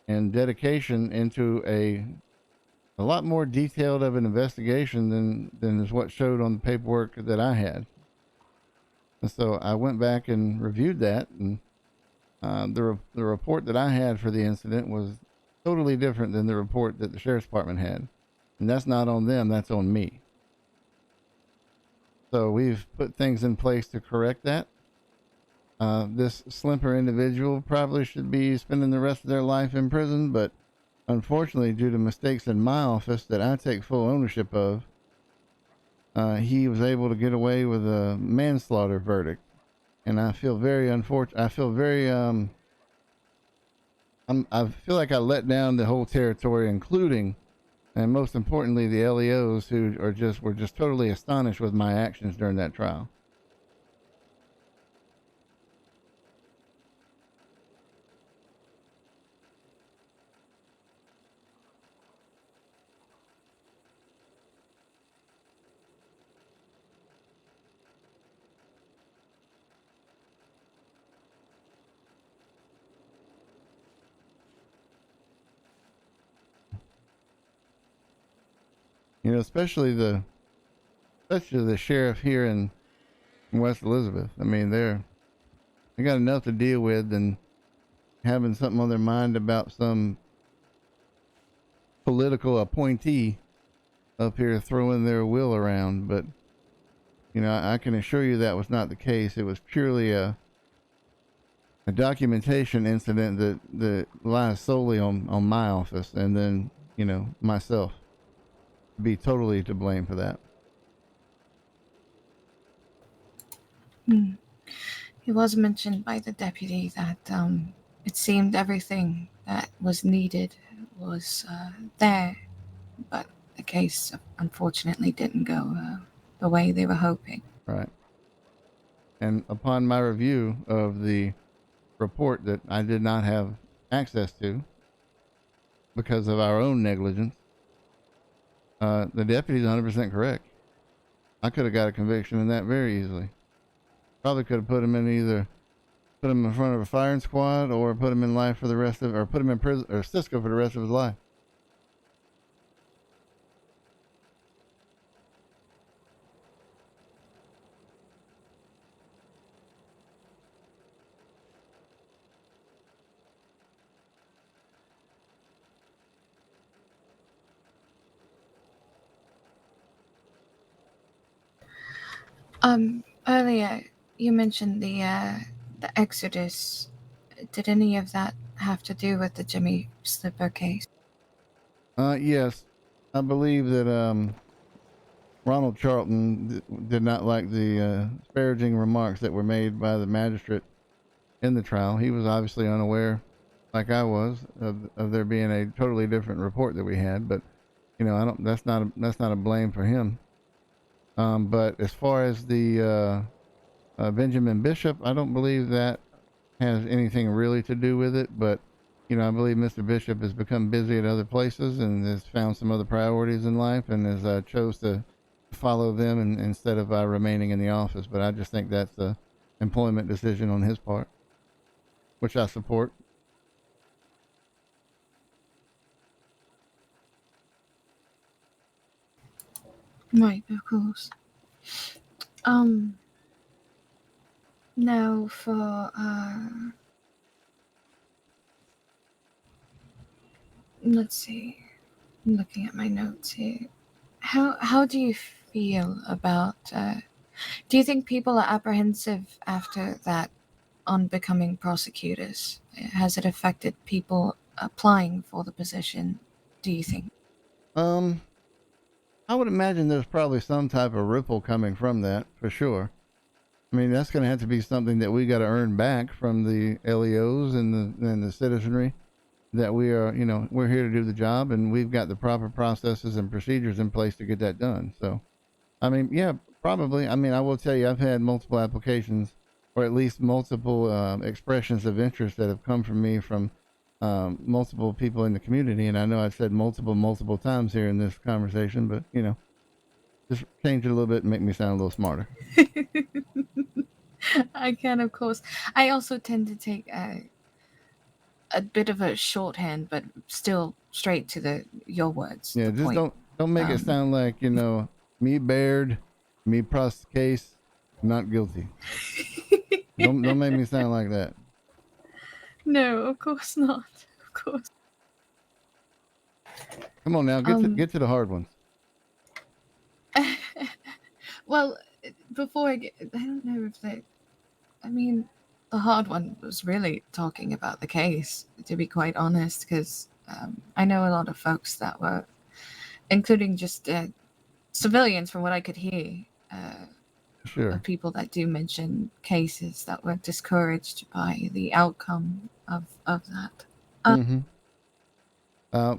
and dedication into a lot more detailed of an investigation than is what showed on the paperwork that I had. And so I went back and reviewed that, and the report that I had for the incident was totally different than the report that the sheriff's department had. And that's not on them, that's on me. So we've put things in place to correct that. This Slimper individual probably should be spending the rest of their life in prison, but unfortunately, due to mistakes in my office that I take full ownership of, he was able to get away with a manslaughter verdict. And I feel very unfortunate. I feel very, I feel like I let down the whole territory, including, and most importantly, the LEOs who were just totally astonished with my actions during that trial. You know, especially the sheriff here in West Elizabeth. I mean, they got enough to deal with than having something on their mind about some political appointee up here throwing their will around. But, you know, I can assure you that was not the case. It was purely a documentation incident that lies solely on my office, and then, you know, myself be totally to blame for that. It was mentioned by the deputy that it seemed everything that was needed was there, but the case unfortunately didn't go the way they were hoping. Right. And upon my review of the report that I did not have access to because of our own negligence, the deputy's 100% correct. I could have got a conviction in that very easily. Probably could have put him in front of a firing squad, or put him in life for the rest of, or put him in prison or Cisco for the rest of his life. Earlier you mentioned the Exodus. Did any of that have to do with the Jimmy Slipper case? Yes. I believe that Ronald Charlton did not like the disparaging remarks that were made by the magistrate in the trial. He was obviously unaware, like I was, of there being a totally different report that we had. But you know, I don't. That's not a blame for him. But as far as the Benjamin Bishop, I don't believe that has anything really to do with it. But you know, I believe Mr. Bishop has become busy at other places and has found some other priorities in life and has chose to follow them instead of remaining in the office. But I just think that's a employment decision on his part, which I support. Right, of course. Now for let's see. I'm looking at my notes here. How do you feel about do you think people are apprehensive after that on becoming prosecutors? Has it affected people applying for the position, do you think? I would imagine there's probably some type of ripple coming from that for sure. I mean, that's going to have to be something that we got to earn back from the LEOs and the citizenry that we are, you know, we're here to do the job and we've got the proper processes and procedures in place to get that done. So, I mean, yeah, probably. I mean, I will tell you, I've had multiple applications or at least multiple expressions of interest that have come from me from multiple people in the community. And I know I've said multiple times here in this conversation, but you know, just change it a little bit and make me sound a little smarter. I can, of course. I also tend to take a bit of a shorthand, but still straight to your words. Yeah, the just point. don't make it sound like, you know, me Baird, me press case, not guilty. don't make me sound like that. No, of course not. Of course. Come on now, get to the hard ones. Well, before I don't know if they. I mean, the hard one was really talking about the case, to be quite honest, because I know a lot of folks that were, including just civilians, from what I could hear, sure, of people that do mention cases that were discouraged by the outcome of that.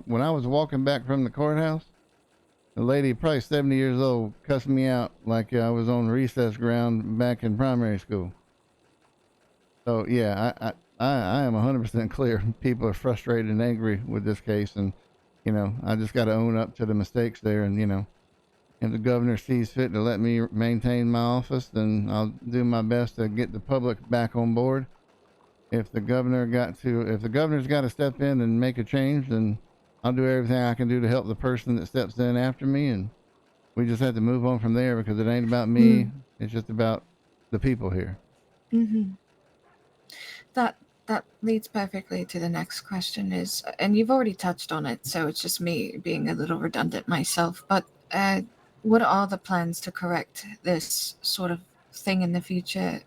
When I was walking back from the courthouse, a lady, probably 70 years old, cussed me out like I was on recess ground back in primary school. So yeah, I am 100% clear. People are frustrated and angry with this case, and you know, I just got to own up to the mistakes there. And you know, if the governor sees fit to let me maintain my office, then I'll do my best to get the public back on board. If the governor's got to step in and make a change, then I'll do everything I can do to help the person that steps in after me. And we just have to move on from there because it ain't about me. It's just about the people here. Mm-hmm. That leads perfectly to the next question is, and you've already touched on it, so it's just me being a little redundant myself, but what are the plans to correct this sort of thing in the future?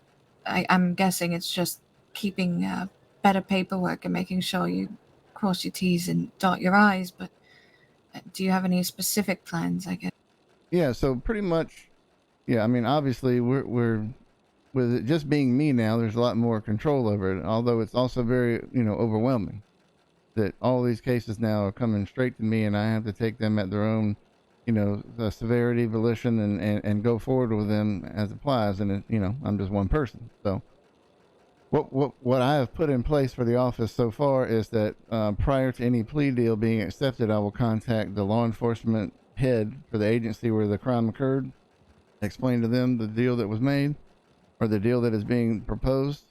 I'm guessing it's just keeping better paperwork and making sure you cross your T's and dot your I's, but do you have any specific plans, I guess? Yeah, so pretty much, yeah, I mean, obviously we're with it just being me now, there's a lot more control over it, although it's also very, you know, overwhelming that all these cases now are coming straight to me and I have to take them at their own, you know, severity, volition, and go forward with them as applies. And, it, you know, I'm just one person. So what I have put in place for the office so far is that prior to any plea deal being accepted, I will contact the law enforcement head for the agency where the crime occurred, explain to them the deal that was made, or the deal that is being proposed.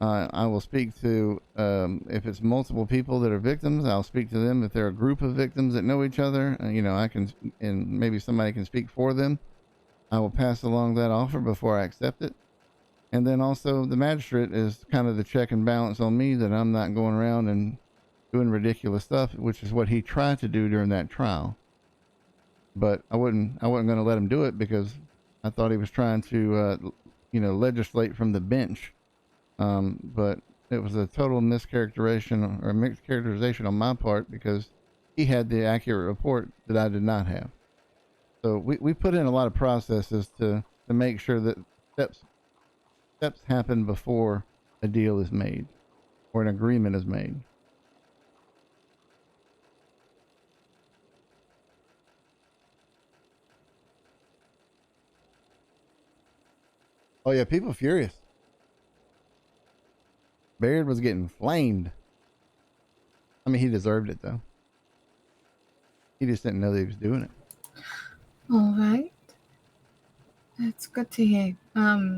I will speak to, if it's multiple people that are victims, I'll speak to them. If they're a group of victims that know each other, you know, I can, and maybe somebody can speak for them. I will pass along that offer before I accept it. And then also the magistrate is kind of the check and balance on me that I'm not going around and doing ridiculous stuff, which is what he tried to do during that trial. But I wasn't going to let him do it because I thought he was trying to, you know, legislate from the bench. But it was a total mischaracterization or mixed characterization on my part because he had the accurate report that I did not have. So we put in a lot of processes to make sure that steps happen before a deal is made or an agreement is made. Oh yeah, people furious. Baird was getting flamed. I mean, he deserved it though. He just didn't know that he was doing it. All right. That's good to hear. I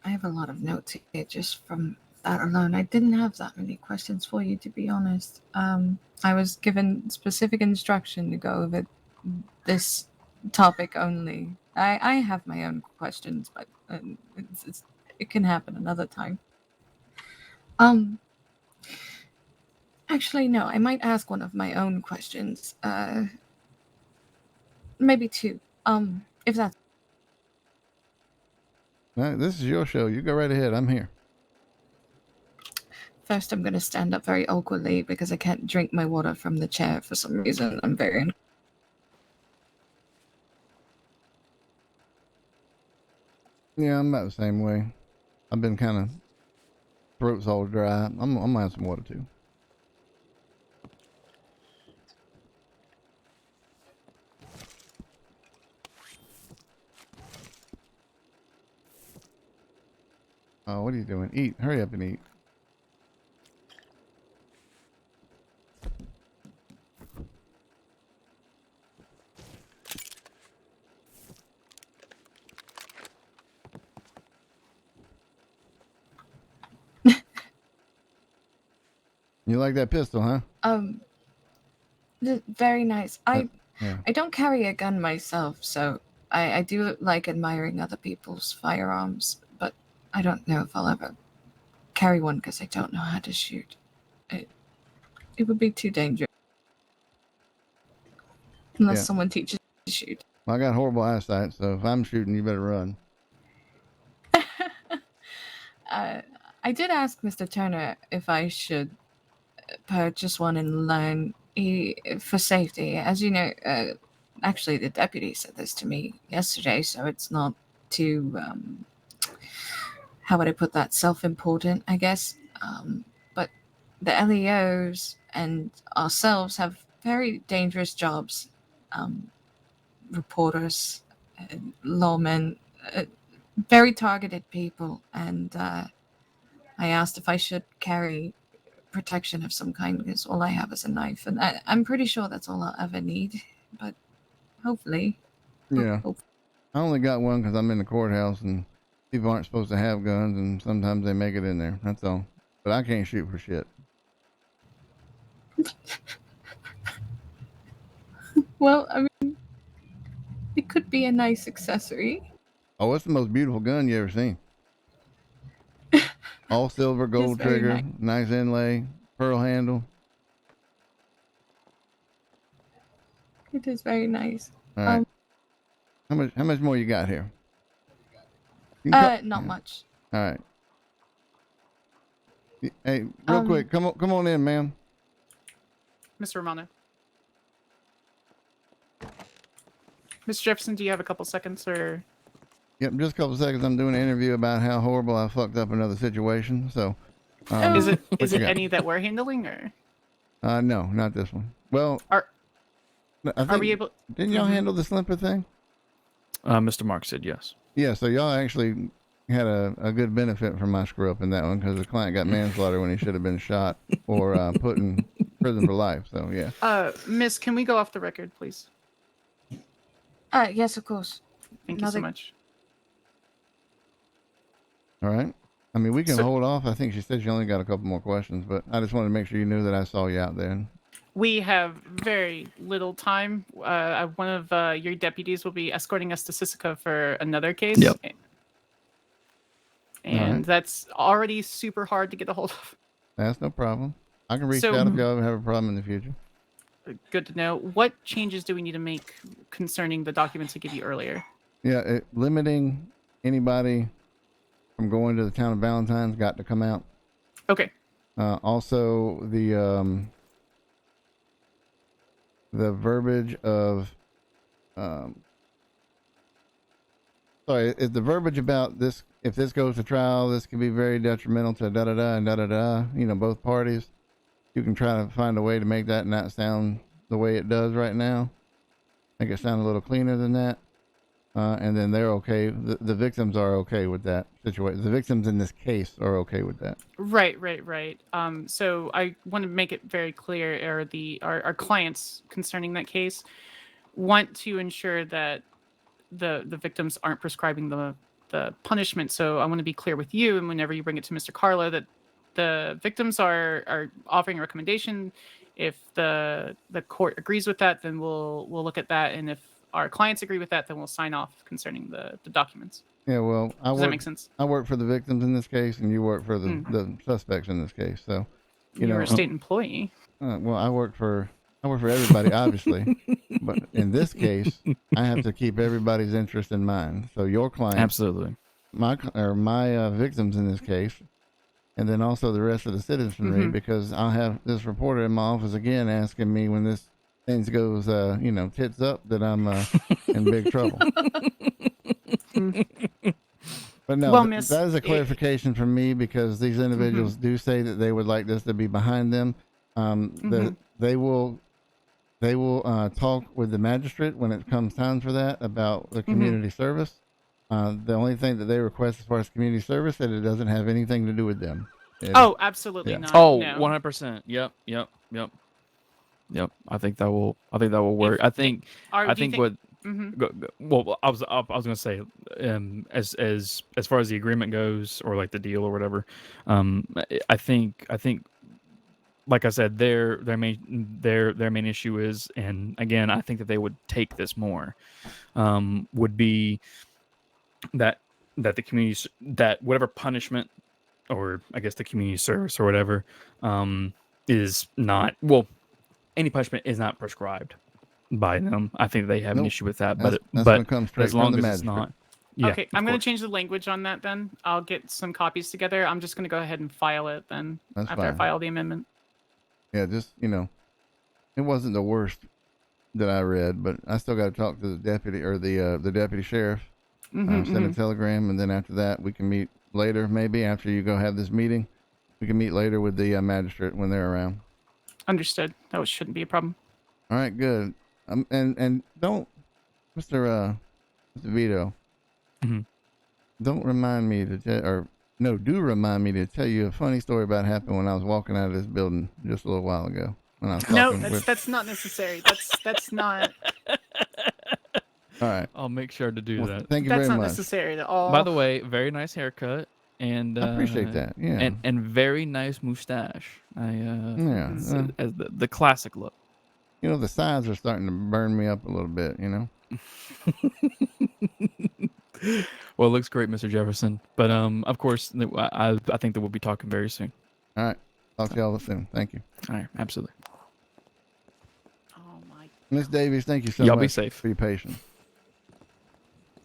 have a lot of notes here just from that alone. I didn't have that many questions for you, to be honest. I was given specific instruction to go over this topic only. I have my own questions, but it can happen another time. Actually, no. I might ask one of my own questions. Maybe two. If that's No, this is your show. You go right ahead. I'm here. First, I'm going to stand up very awkwardly because I can't drink my water from the chair for some reason. I'm very. Yeah, I'm about the same way. I've been kind of throat's all dry. I'm gonna have some water too. Oh, what are you doing? Eat. Hurry up and eat. You like that pistol, huh? Very nice. Yeah. I don't carry a gun myself, so I do like admiring other people's firearms, but I don't know if I'll ever carry one because I don't know how to shoot. It would be too dangerous. Unless Yeah. someone teaches me to shoot. Well, I got horrible eyesight, so if I'm shooting, you better run. I did ask Mr. Turner if I should purchase one and learn for safety. As you know, actually, the deputy said this to me yesterday, so it's not too, how would I put that, self-important, I guess. But the LEOs and ourselves have very dangerous jobs. Reporters, lawmen, very targeted people, and I asked if I should carry protection of some kind because all I have is a knife, and I'm pretty sure that's all I'll ever need. But hopefully, Yeah. I only got one because I'm in the courthouse and people aren't supposed to have guns, and sometimes they make it in there. That's all. But I can't shoot for shit. well, I mean, it could be a nice accessory. Oh, it's the most beautiful gun you ever seen. All silver, gold very trigger, nice inlay, pearl handle. It is very nice. All right. How much more you got here? You can Not much. All right. Hey, real quick, come on in, ma'am. Mr. Romano. Mr. Jefferson, do you have a couple seconds or? Yep, just a couple seconds. I'm doing an interview about how horrible I fucked up another situation. So, is it any that we're handling or? No, not this one. Well, are we able? Didn't y'all handle the Slimper thing? Mr. Mark said yes. Yeah, so y'all actually had a good benefit from my screw up in that one because the client got manslaughter when he should have been shot or put in prison for life. So yeah. Miss, can we go off the record, please? Yes, of course. Thank you so much. All right. I mean, we can hold off. I think she said she only got a couple more questions, but I just wanted to make sure you knew that I saw you out there. We have very little time. One of your deputies will be escorting us to Sisika for another case. Yep. And that's already super hard to get a hold of. That's no problem. I can reach out if y'all have a problem in the future. Good to know. What changes do we need to make concerning the documents I gave you earlier? Yeah, limiting anybody from going to the town of Valentine's got to come out. Okay. Also, the verbiage of Sorry, is the verbiage about this, if this goes to trial, this could be very detrimental to da-da-da and da-da-da, both parties. You can try to find a way to make that not sound the way it does right now. Make it sound a little cleaner than that. And then they're okay. The victims are okay with that situation. The victims in this case are okay with that. Right. So I want to make it very clear, or our clients concerning that case want to ensure that the victims aren't prescribing the punishment. So I want to be clear with you, and whenever you bring it to Mr. Carlo, that the victims are offering a recommendation. If the court agrees with that, then we'll look at that, and if our clients agree with that, then we'll sign off concerning the documents. Yeah, well, Does that make sense? I work for the victims in this case, and you work for the suspects in this case. So, You're a state employee. Well, I work for everybody, obviously, but in this case, I have to keep everybody's interest in mind. So your client, absolutely, my victims in this case, and then also the rest of the citizenry, because I'll have this reporter in my office again asking me when this things goes, tits up, that I'm in big trouble. But no, Well, that is a clarification from me, because these individuals do say that they would like this to be behind them. They will talk with the magistrate when it comes time for that about the community service. The only thing that they request as far as community service, that it doesn't have anything to do with them. Oh, absolutely not. Oh, no. 100%. Yep. I think that will work. I think what. Well, I was gonna say, as far as the agreement goes, or like the deal or whatever, I think, like I said, their main issue is, and again, I think that they would take this more, would be that the community, that whatever punishment, or I guess the community service or whatever, is not, well, any punishment is not prescribed by them. I think they have an issue with that, but as long as it's not. Yeah, okay, I'm going to change the language on that then. I'll get some copies together. I'm just going to go ahead and file it then. That's after fine. I file the amendment. Yeah, just, it wasn't the worst that I read, but I still got to talk to the deputy, or the deputy sheriff. Send a telegram, and then after that we can meet later, maybe after you go have this meeting. We can meet later with the magistrate when they're around. Understood. That shouldn't be a problem. All right, good. And don't, Mr. Vito, don't remind me to do remind me to tell you a funny story about happened when I was walking out of this building just a little while ago. When I was that's not necessary. That's not. All right, I'll make sure to do that. Thank you very much. That's not necessary at all. By the way, very nice haircut, and I appreciate that. Yeah, and very nice mustache. The classic look. The sides are starting to burn me up a little bit. Well, it looks great, Mr. Jefferson. But of course, I think that we'll be talking very soon. All right, talk to y'all soon. Thank you. All right, absolutely. Oh my. Miss Davies, thank you so Y'all much be safe. for your patience.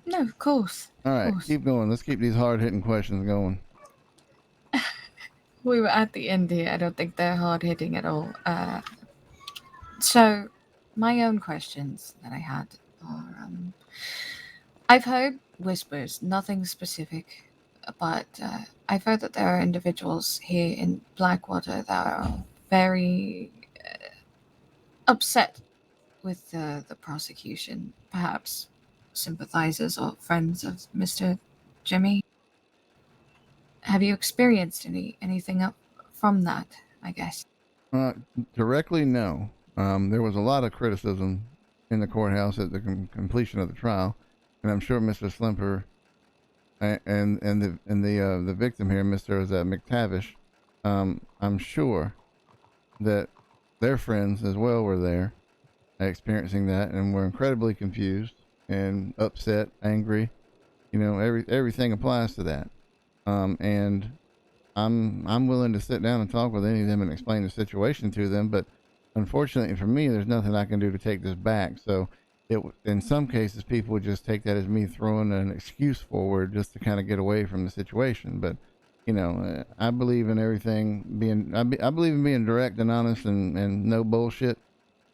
No, of course. All right, Of course. keep going. Let's keep these hard-hitting questions going. We were at the end here. I don't think they're hard hitting at all. So, my own questions that I had are: I've heard whispers, nothing specific, but I've heard that there are individuals here in Blackwater that are very upset with the prosecution, perhaps sympathizers or friends of Mr. Jimmy. Have you experienced anything up from that, I guess? Directly, no. There was a lot of criticism in the courthouse at the completion of the trial, and I'm sure Mr. Slimper and the victim here, Mr. McTavish, I'm sure that their friends as well were there, experiencing that, and were incredibly confused and upset, angry. Everything applies to that. And I'm willing to sit down and talk with any of them and explain the situation to them, but unfortunately for me, there's nothing I can do to take this back. So in some cases, people would just take that as me throwing an excuse forward just to kind of get away from the situation. But, I believe in everything I believe in being direct and honest and no bullshit.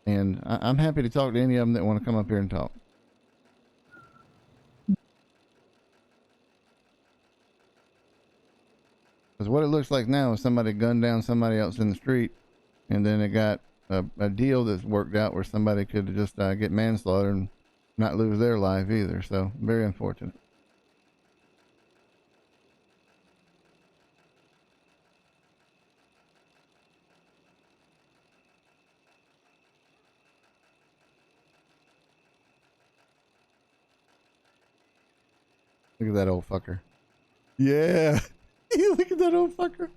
And I'm happy to talk to any of them that want to come up here and talk. Because what it looks like now is somebody gunned down somebody else in the street, and then it got a deal that's worked out where somebody could just get manslaughter and not lose their life either. So very unfortunate. Look at that old fucker. Yeah. Look at that old fucker.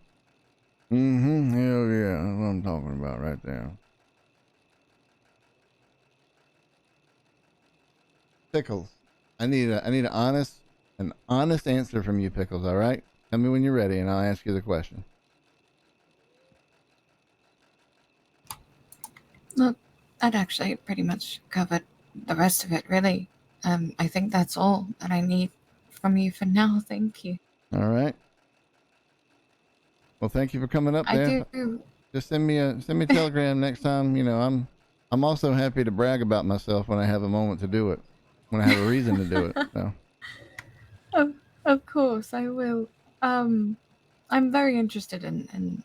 Mm-hmm. Hell yeah. That's what I'm talking about right there. Pickles. I need an honest answer from you, Pickles, all right? Tell me when you're ready and I'll ask you the question. Look, that actually pretty much covered the rest of it, really. I think that's all that I need from you for now. Thank you. All right. Well, thank you for coming up there. I do. Just send me a telegram next time. You know, I'm also happy to brag about myself when I have a moment to do it, when I have a reason to do it. So. Of course, I will. I'm very interested in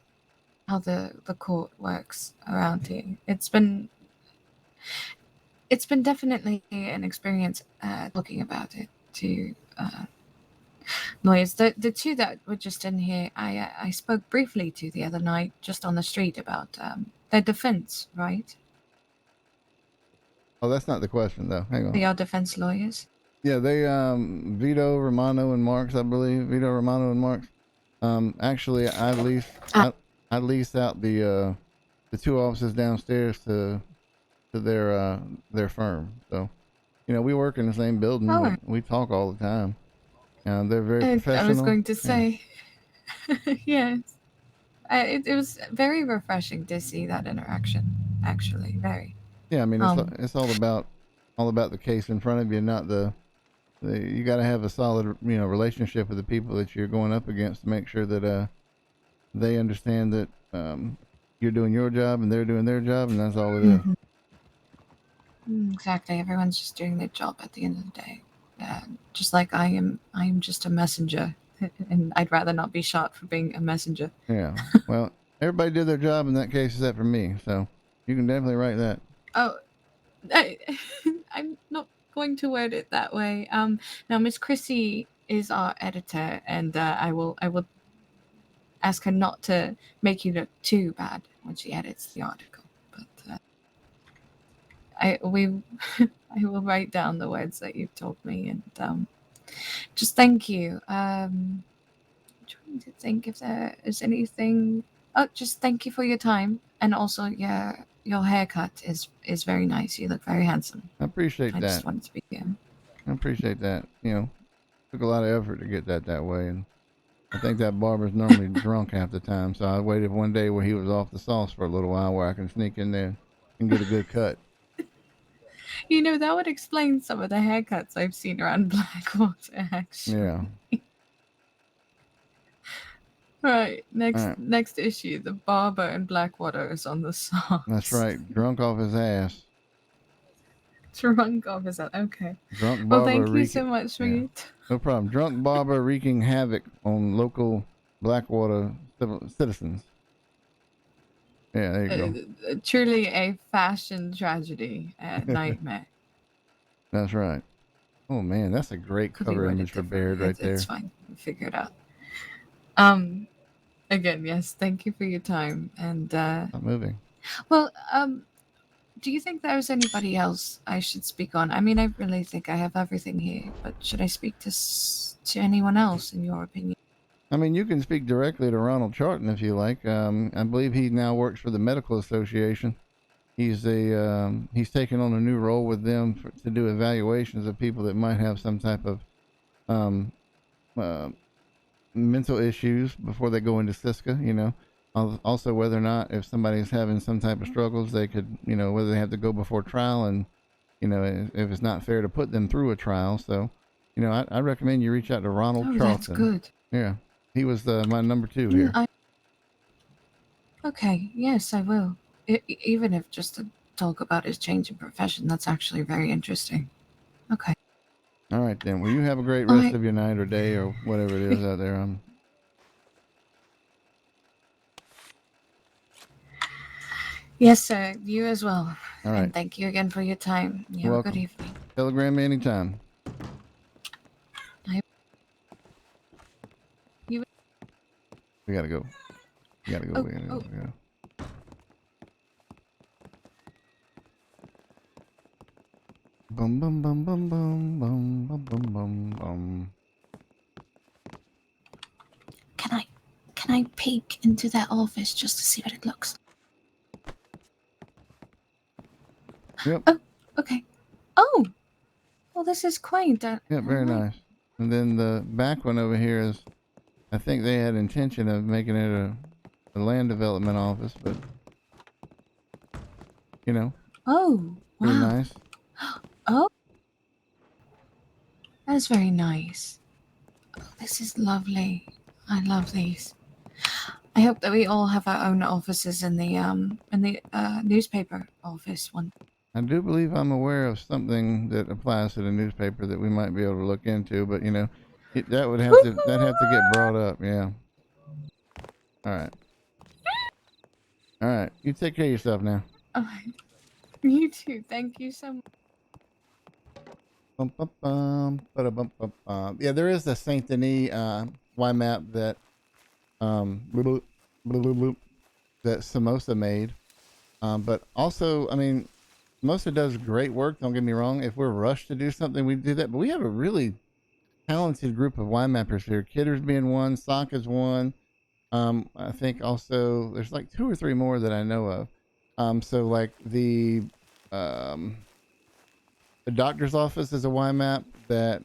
how the court works around here. It's been definitely an experience looking about it to lawyers. The two that were just in here, I spoke briefly to the other night just on the street about their defense, right? Oh, that's not the question though. Hang on. They are defense lawyers. Yeah, they Vito, Romano, and Marks, I believe. Vito, Romano, and Marks. Actually, I leased out the two offices downstairs to their firm. So, you know, we work in the same building. Oh. We talk all the time. They're very professional. I was going to say, yes. It was very refreshing to see that interaction. Actually, very. Yeah, I mean, it's all about the case in front of you, not you got to have a solid, relationship with the people that you're going up against to make sure that they understand that you're doing your job and they're doing their job, and that's all it is. Exactly. Everyone's just doing their job at the end of the day. Just like I am just a messenger, and I'd rather not be shot for being a messenger. Yeah. Well, everybody did their job in that case except for me, so you can definitely write that. Oh, I'm not going to word it that way. Now Miss Chrissy is our editor, and I will ask her not to make you look too bad when she edits the article. But I will write down the words that you've told me, and just thank you. I'm trying to think if there is anything. Oh, just thank you for your time, and also your haircut is very nice. You look very handsome. I appreciate that. I just wanted to be here. I appreciate that. Took a lot of effort to get that way, and I think that barber's normally drunk half the time, so I waited one day where he was off the sauce for a little while where I can sneak in there and get a good cut. That would explain some of the haircuts I've seen around Blackwater, actually. Yeah. Right. Next issue, the barber in Blackwater is on the sauce. That's right. Drunk off his ass. Drunk off his ass. Okay. Drunk barber. Well, thank you so much for your No problem. Drunk barber wreaking havoc on local Blackwater citizens. Yeah, there you go. Truly a fashion tragedy nightmare. That's right. Oh man, that's a great cover image for Baird right there. It's fine. We'll figure it out. Again, yes, thank you for your time. And not moving. Well, do you think there's anybody else I should speak on? I mean, I really think I have everything here, but should I speak to anyone else in your opinion? I mean, you can speak directly to Ronald Charlton if you like. I believe he now works for the Medical Association. He's taken on a new role with them to do evaluations of people that might have some type of mental issues before they go into CISCA. Also whether or not if somebody's having some type of struggles, they could, whether they have to go before trial, and if it's not fair to put them through a trial. So, I recommend you reach out to Ronald Charlton. That's good. Yeah. He was my number 2 here. Okay, yes, I will. Even if just to talk about his change in profession, that's actually very interesting. Okay. All right, then. Well, you have a great rest of your night or day or whatever it is out there. Yes, sir. You as well. All right. And thank you again for your time. You You're have a welcome. good evening. Telegram me anytime. We gotta go. We gotta go. We gotta go. We gotta go. Bum bum bum bum bum bum bum bum bum bum. Can I peek into that office just to see what it looks like? Yep. Oh, okay. Oh, well, this is quaint. Yeah, very nice. And then the back one over here is, I think they had intention of making it a land development office, but you know. Oh, pretty wow. nice. Oh, that is very nice. Oh, this is lovely. I love these. I hope that we all have our own offices in the newspaper office one. I do believe I'm aware of something that applies to the newspaper that we might be able to look into, but you know, that would have to get brought up. Yeah. All right. All right. You take care of yourself now. Oh, you too. Thank you so much. Bum, bum, bum, bum, bum, bum. Yeah, there is a Saint Denis Y map that bloop, bloop, bloop, bloop, that Samosa made. But also, I mean, Samosa does great work. Don't get me wrong. If we're rushed to do something, we do that. But we have a really talented group of Y mappers here. Kidder's being one, Sokka's one. I think also there's like 2 or 3 more that I know of. So like the doctor's office is a Y map that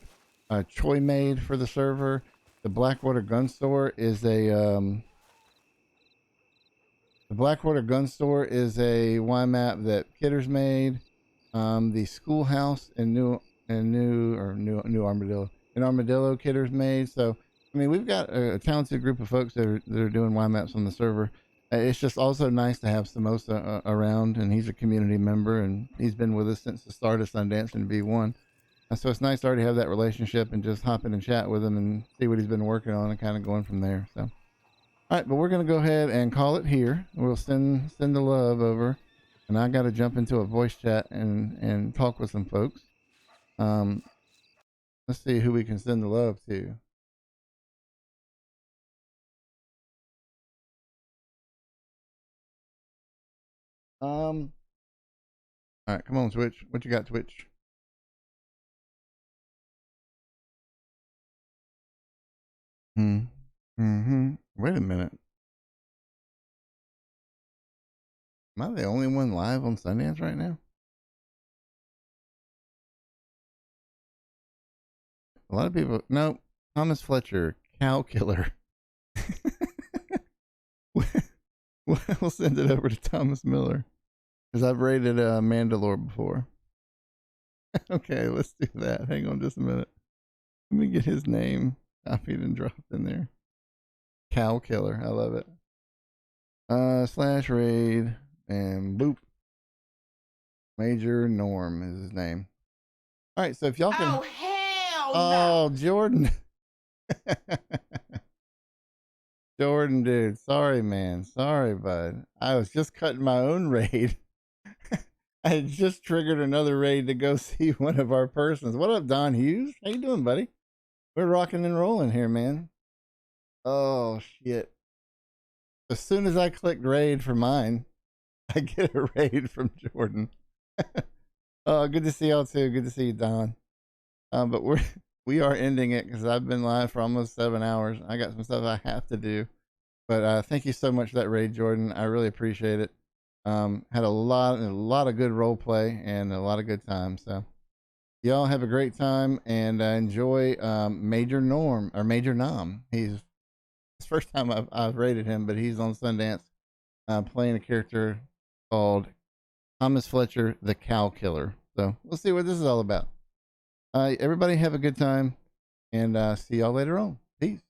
Choi made for the server. The Blackwater gun store is a Y map that Kidder's made. The schoolhouse in New Armadillo Kidder's made. So I mean, we've got a talented group of folks that are doing Y maps on the server. It's just also nice to have Samosa around, and he's a community member, and he's been with us since the start of Sundance and V1. So it's nice to already have that relationship and just hop in and chat with him and see what he's been working on and kind of going from there. So, all right, but we're gonna go ahead and call it here. We'll send the love over, and I got to jump into a voice chat and talk with some folks. Let's see who we can send the love to. All right, come on, Twitch. What you got, Twitch? Wait a minute. Am I the only one live on Sundance right now? A lot of people. No, Thomas Fletcher, cow killer. We'll send it over to Thomas Miller because I've rated Mandalore before. Okay, let's do that. Hang on just a minute. Let me get his name copied and dropped in there. Cow killer. I love it. /raid and boop. Major Norm is his name. All right, so if y'all can. Oh, hell Oh, Jordan. Jordan, dude. Sorry, man. Sorry, bud. I was just cutting my own raid. I had just triggered another raid to go see one of our persons. What up, Don Hughes? How you doing, buddy? We're rocking and rolling here, man. Oh, shit. As soon as I clicked raid for mine, I get a raid from Jordan. Oh, good to see y'all too. Good to see you, Don. But we are ending it because I've been live for almost 7 hours. I got some stuff I have to do. But thank you so much for that raid, Jordan. I really appreciate it. Had a lot of good role play and a lot of good time. So y'all have a great time and enjoy Major Norm or Major Nom. It's the first time I've rated him, but he's on Sundance playing a character called Thomas Fletcher, the Cow Killer. So we'll see what this is all about. Everybody have a good time and see y'all later on. Peace.